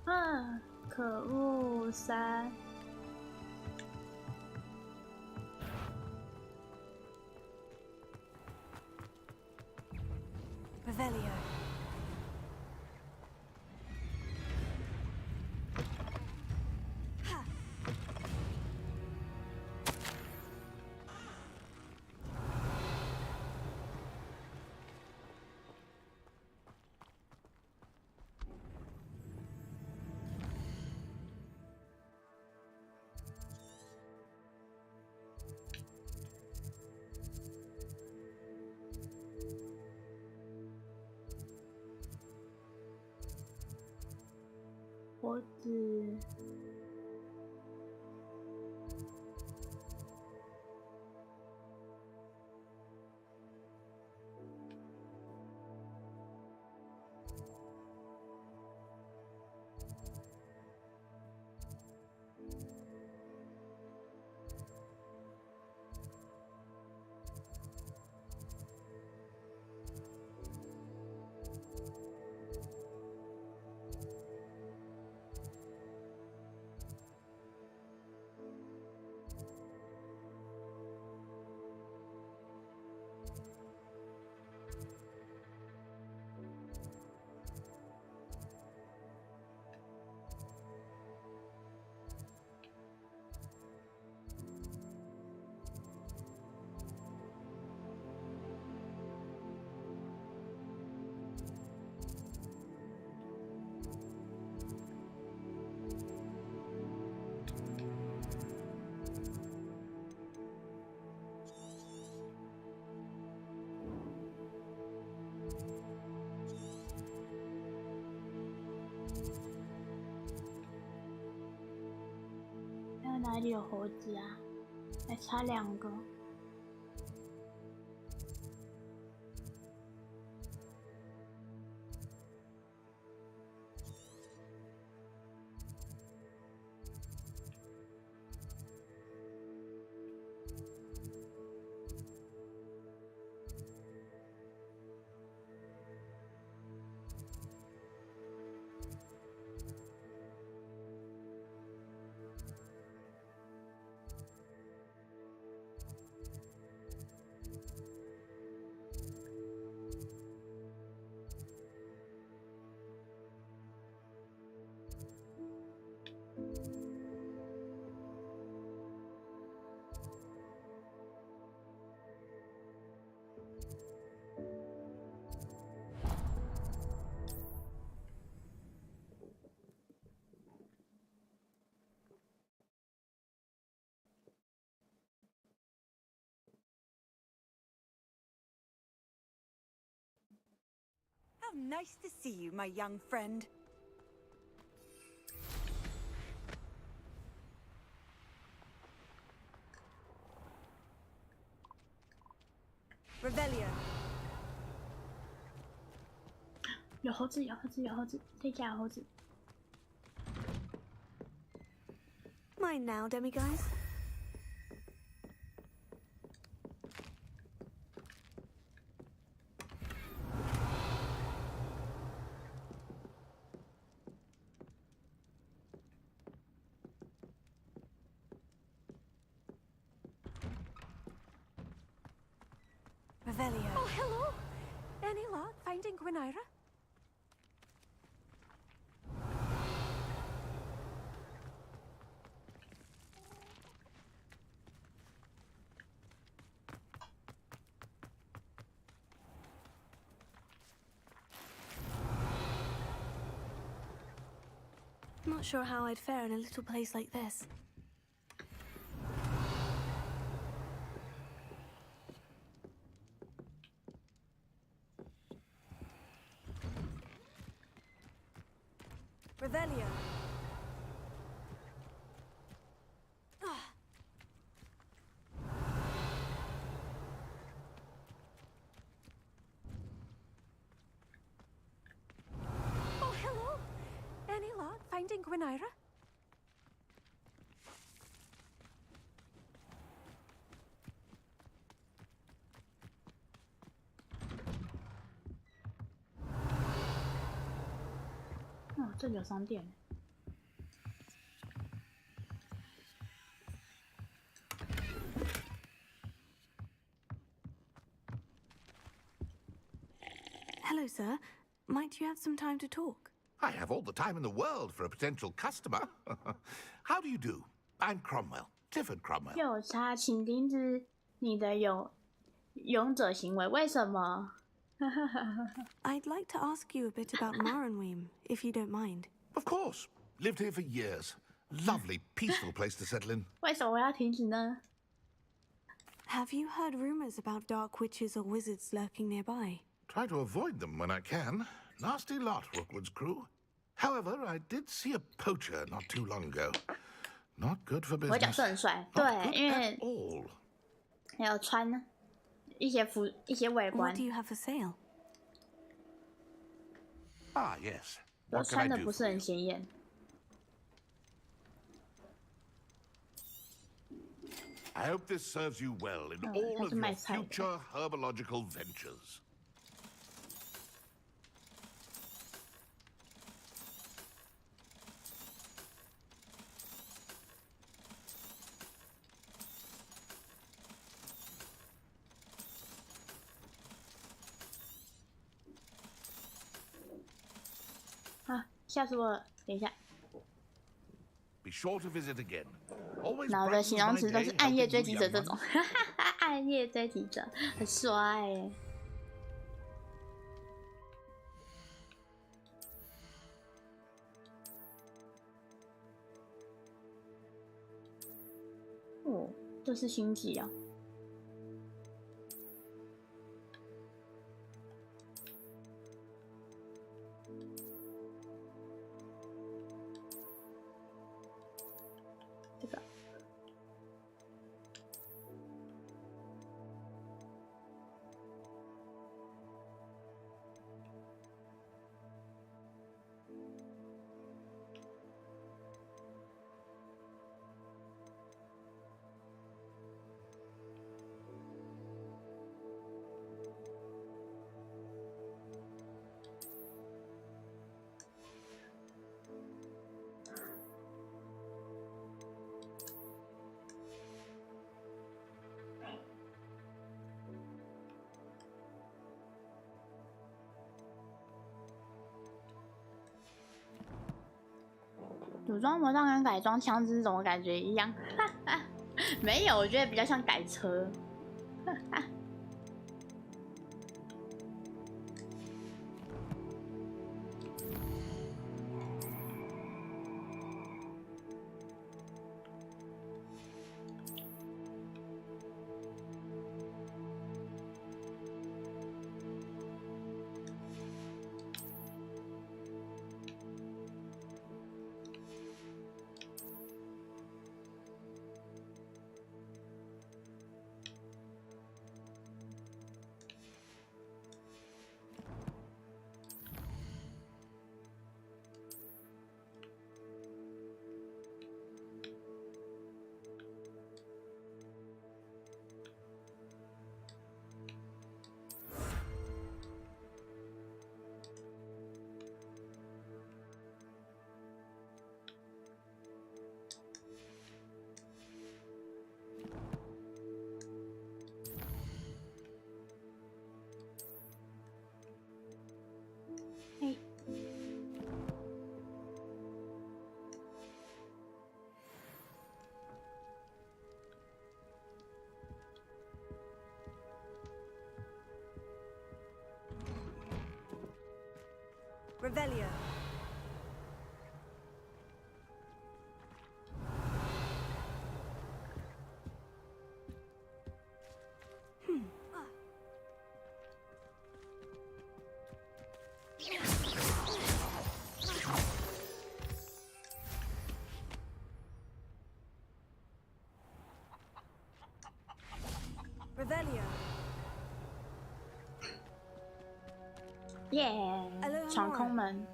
Ah, 可恶3。 Revelio.猴子。 Revelio. 还有哪里有猴子啊？还差2个。How nice to see you, my young friend. Revelio. 有猴子，有猴子，有猴子，这家有猴子。Mine now, demiguise. Revelio. Oh, hello. Any luck finding Gwynaira? Not sure how I'd fare in a little place like this. Revelio. Oh, hello. Any luck finding Gwynaira? Oh, 这里有商店。Hello, sir. Might you have some time to talk? I have all the time in the world for a potential customer. How do you do? I'm Cromwell, Clifford Cromwell. 有差，请停止你的勇者行为。为什么？I'd like to ask you a bit about Maranweem, if you don't mind. Of course. Lived here for years. Lovely, peaceful place to settle in. 为什么我要停止呢？ Have you heard rumors about dark witches or wizards lurking nearby? Try to avoid them when I can. Nasty lot, Rookwood's crew. However, I did see a poacher not too long ago. Not good for 我角 business. 色很帅，对，因为还有穿一些服、一些外观 What do you have for sale? Ah, yes. 我 What can 穿 I 的 do 不 for 是 you? 很显眼。I hope this serves you well in 他 all of 是 your 卖菜的。 future herbological ventures. 啊，吓死我了！等一下， Be sure to visit again. Always 然后的 brightens 形容 my 词都是 day 暗夜 helping 追 you 击者 young 这种， ones. 哈哈哈，暗夜追击者很帅哎。哦，这是星际啊。组装魔杖跟改装枪支怎么感觉一样？没有，我觉得比较像改车。Revelio. Revelio. 耶！闯空门。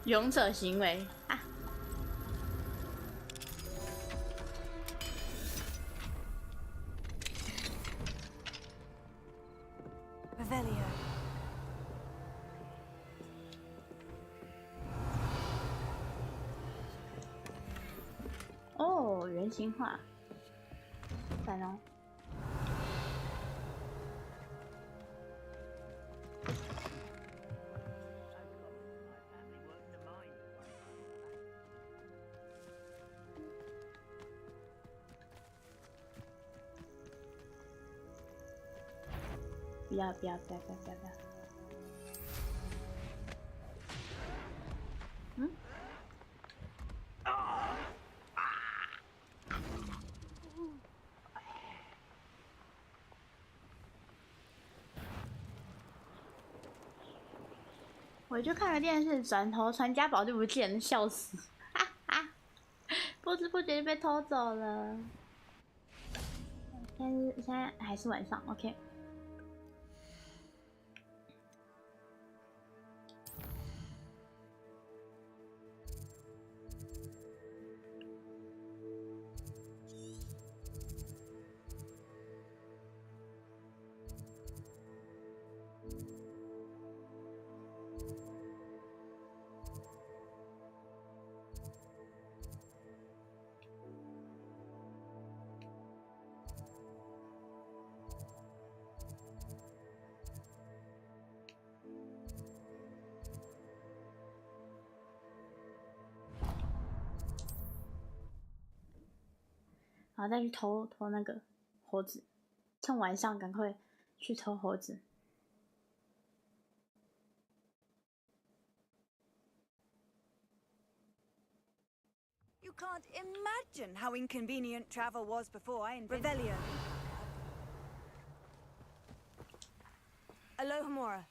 勇者行为啊！ Revelio. 哦，人形化，赞哦！不要！嗯？我就看了电视，转头传家宝就不见了，笑死！不知不觉就被偷走了。现在还是晚上 ，OK。然后再去偷那个猴子，趁晚上赶快去偷猴子。You can't imagine how inconvenient travel was before I invented Revelio. Alohomora.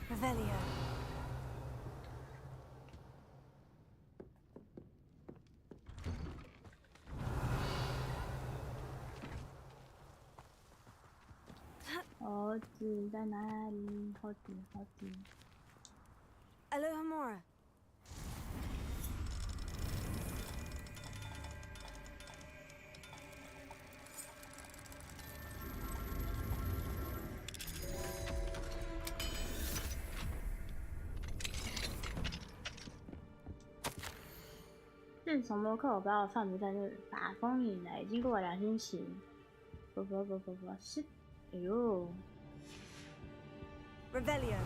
Revelio.猴子在哪里？猴子。 Alohomora. 自从罗克我把我放逐在这法风以来，经过了2星期。不，是，哎呦。Revelio.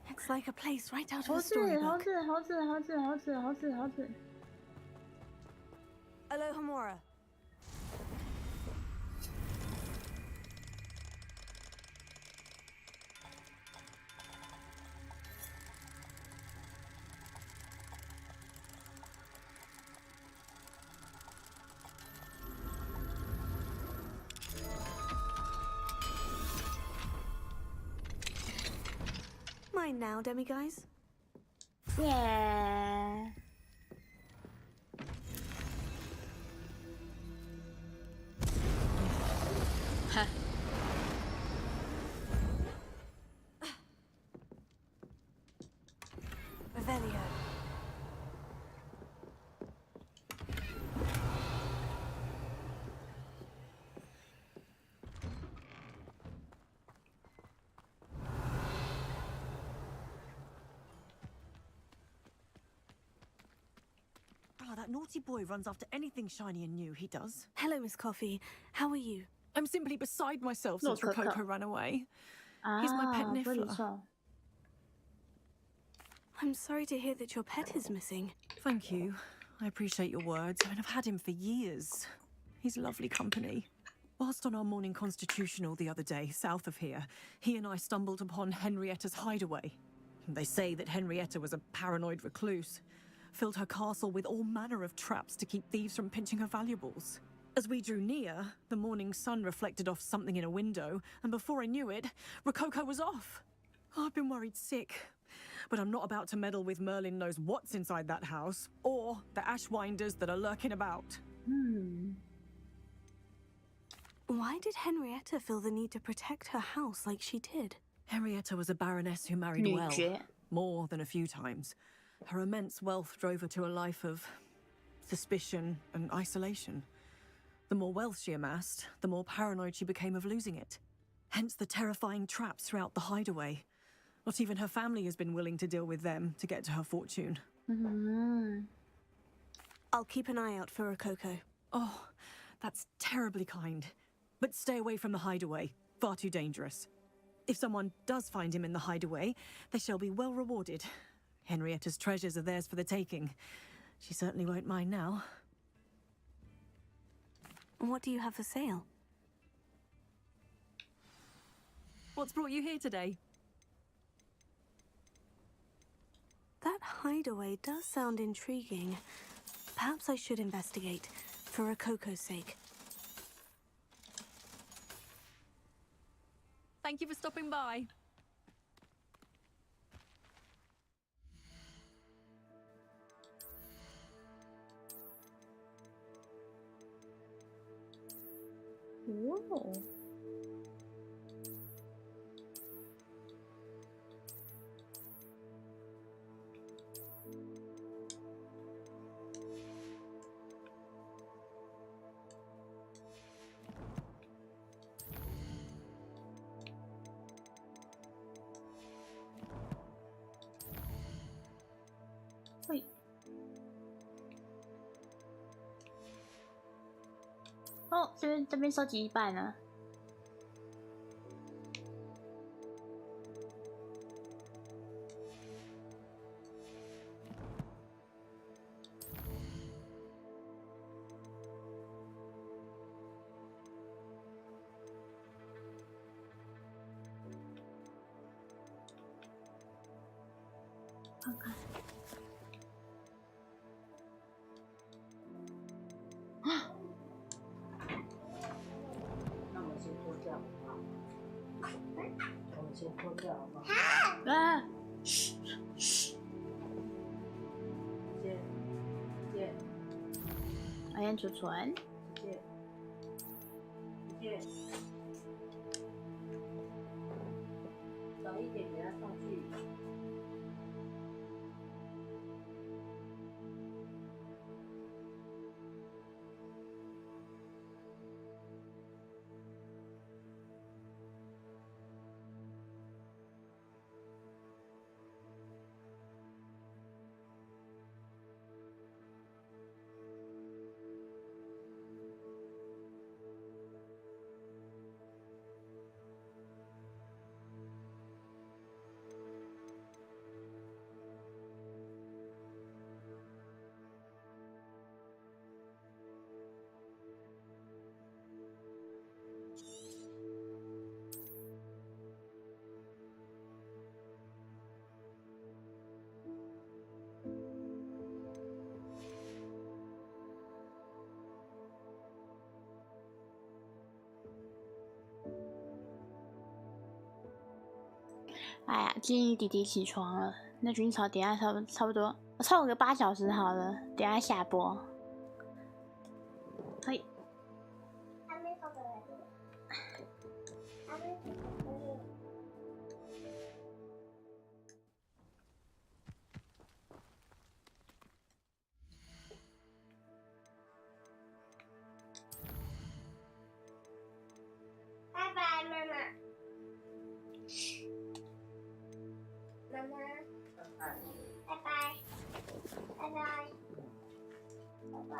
It's like a place right out of a storybook. 猴子。Alohomora. Mine now, demiguys. Yeah. Revelio. Oh, that naughty boy runs after anything shiny and new, he does. Hello, Miss Coffee. How are you? I'm simply beside myself since Look, Rococo ran away. He's my pet niffler. I'm sorry to hear that your pet is missing. Thank you. I appreciate your words. I mean, I've had him for years. He's lovely company. Whilst on our morning constitutional the other day, south of here, he and I stumbled upon Henrietta's hideaway. They say that Henrietta was a paranoid recluse, filled her castle with all manner of traps to keep thieves from pinching her valuables. As we drew near, the morning sun reflected off something in a window, and before I knew it, Rococo was off. I've been worried sick, but I'm not about to meddle with Merlin knows what's inside that house, or the ashwinders that are lurking about. Why did Henrietta feel the need to protect her house like she did? Henrietta was a baroness who married well, more than a few times. Her immense wealth drove her to a life of suspicion and isolation. The more wealth she amassed, the more paranoid she became of losing it. Hence the terrifying traps throughout the hideaway. Not even her family has been willing to deal with them to get to her fortune. I'll keep an eye out for Rococo. Oh, that's terribly kind. But stay away from the hideaway. Far too dangerous. If someone does find him in the hideaway, they shall be well rewarded. Henrietta's treasures are theirs for the taking. She certainly won't mind now. What do you have for sale? What's brought you here today? That hideaway does sound intriguing. Perhaps I should investigate, for Rococo's sake. Thank you for stopping by. Whoa. Wait. Oh, 这边收集一半了。看看。啊！嘘嘘。我先储存。早一点给他上去。哎呀，建议弟弟起床了。那军曹等一下差不多，我凑个8小时好了，等一下下播。可以。拜拜，妈妈。妈妈，拜拜，拜拜，拜拜。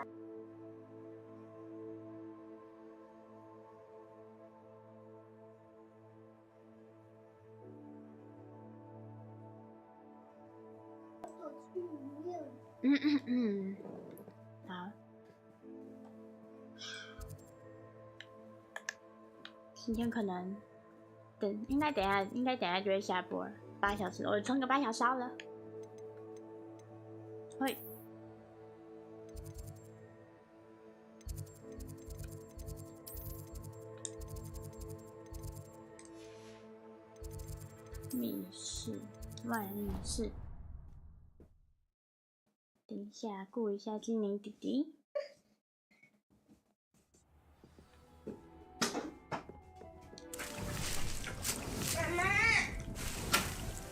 好。今天可能应该等一下就会下播了，8小时，我充个8小时好了。嘿。密室，万密室。等一下，顾一下精灵弟弟。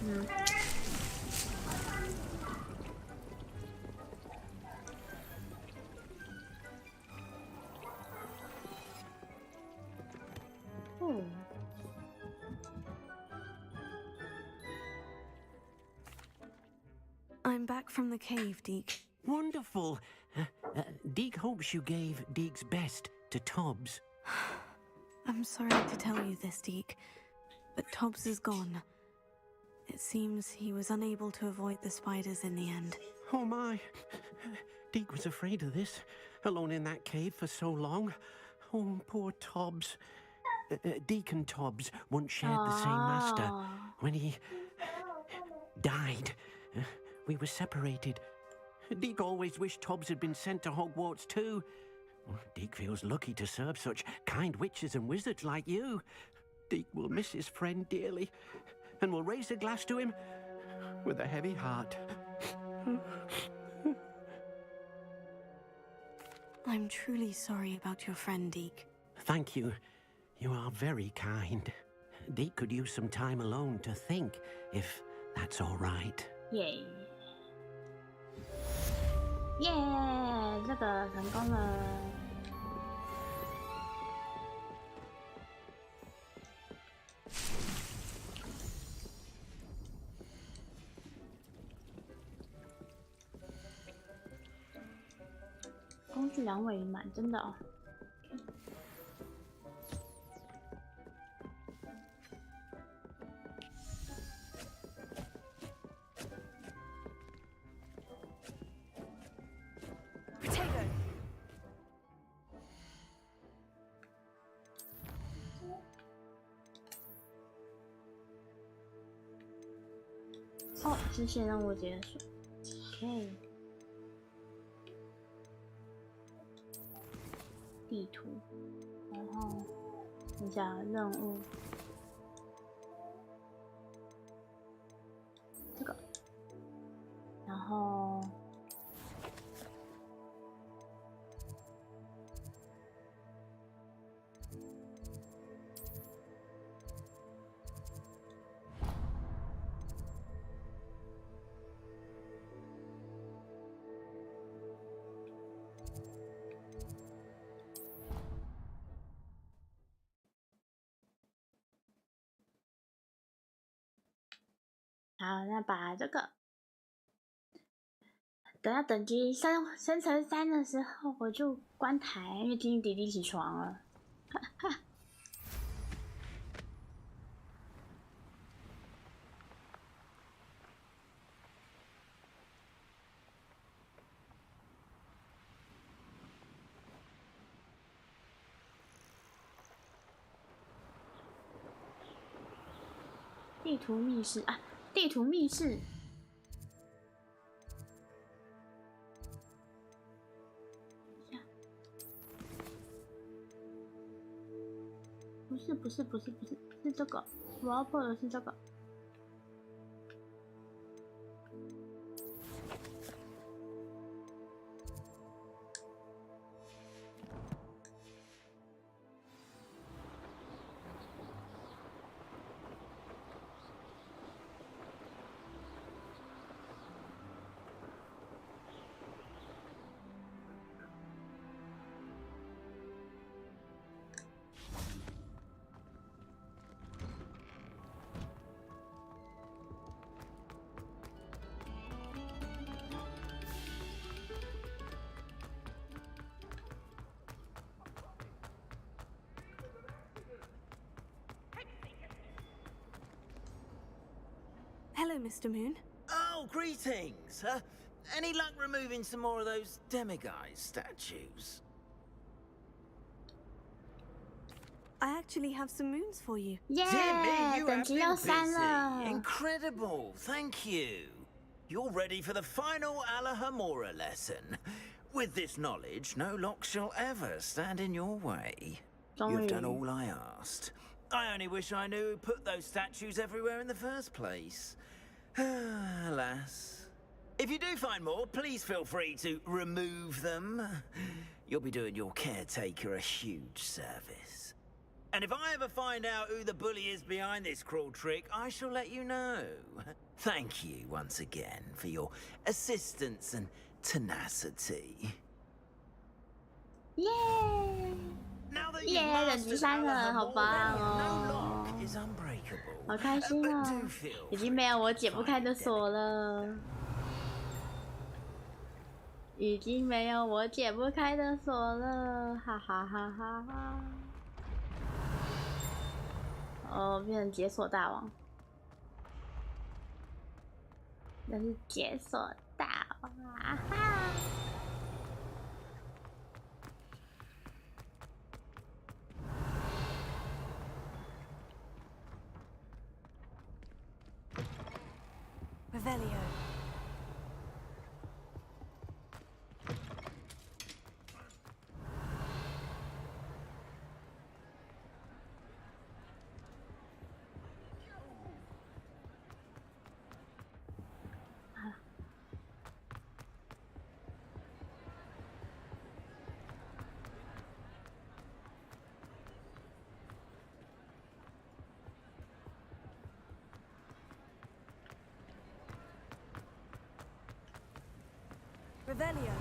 妈妈。I'm back from the cave, Deke. Wonderful. Deke hopes you gave Deke's best to Tobbs. I'm sorry to tell you this, Deke, but Tobbs is gone. It seems he was unable to avoid the spiders in the end. Oh my. Deke was afraid of this, alone in that cave for so long. Oh, poor Tobbs. Deke and Tobbs once shared the same master. When he died, we were separated. Deke always wished Tobbs had been sent to Hogwarts too. Deke feels lucky to serve such kind witches and wizards like you. Deke will miss his friend dearly, and will raise a glass to him with a heavy heart. I'm truly sorry about your friend, Deke. Thank you. You are very kind. Deke could use some time alone to think, if that's all right. Yay. 耶，这个成功了。工具栏位满，真的哦。哦，支线任务结束。OK。地图，然后等一下任务，这个，然后好，那把这个等到等级升成3的时候，我就关台，因为今天弟弟起床了。哈哈。地图密室啊！地图密室。不是，是这个，我要破的是这个。Hello, Mr. Moon. Oh, greetings. Any luck removing some more of those demiguise statues? I actually have some moons for you. Dear me, you have been busy. Incredible. Thank you. You're ready for the final Alahamora lesson. With this knowledge, no lock shall ever stand in your way. You've done all I asked. I only wish I knew who put those statues everywhere in the first place. Alas. If you do find more, please feel free to remove them. You'll be doing your caretaker a huge service. And if I ever find out who the bully is behind this cruel trick, I shall let you know. Thank you once again for your assistance and tenacity. Yay! 耶，等级3了，好棒哦！好开心啊！已经没有我解不开的锁了，已经没有我解不开的锁了，哈哈哈哈哈！哦，变成解锁大王，那是解锁大王啊哈！ Revelio. Revelio.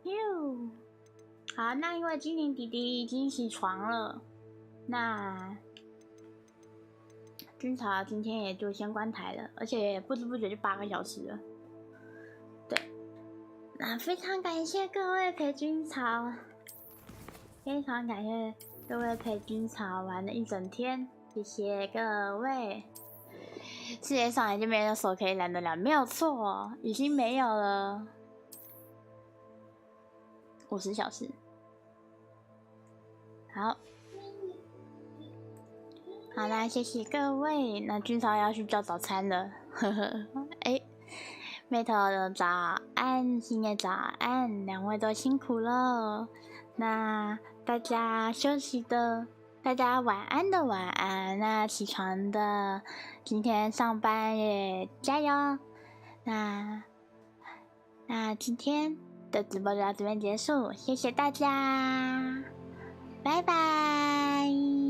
You. 好，那因为精灵弟弟已经起床了，那军曹今天也就先关台了，而且不知不觉就8个小时了。对，那非常感谢各位陪军曹，非常感谢各位陪军曹玩了一整天，谢谢各位。世界上已经没人的手可以拦得了，没有错，已经没有了50小时。 好，好啦，谢谢各位。那军曹要去叫早餐了，呵呵。哎，妹头的早安，星夜早安，2位都辛苦了。那大家休息的，大家晚安的晚安。那起床的，今天上班也加油。那今天的直播就到这边结束，谢谢大家。 拜拜。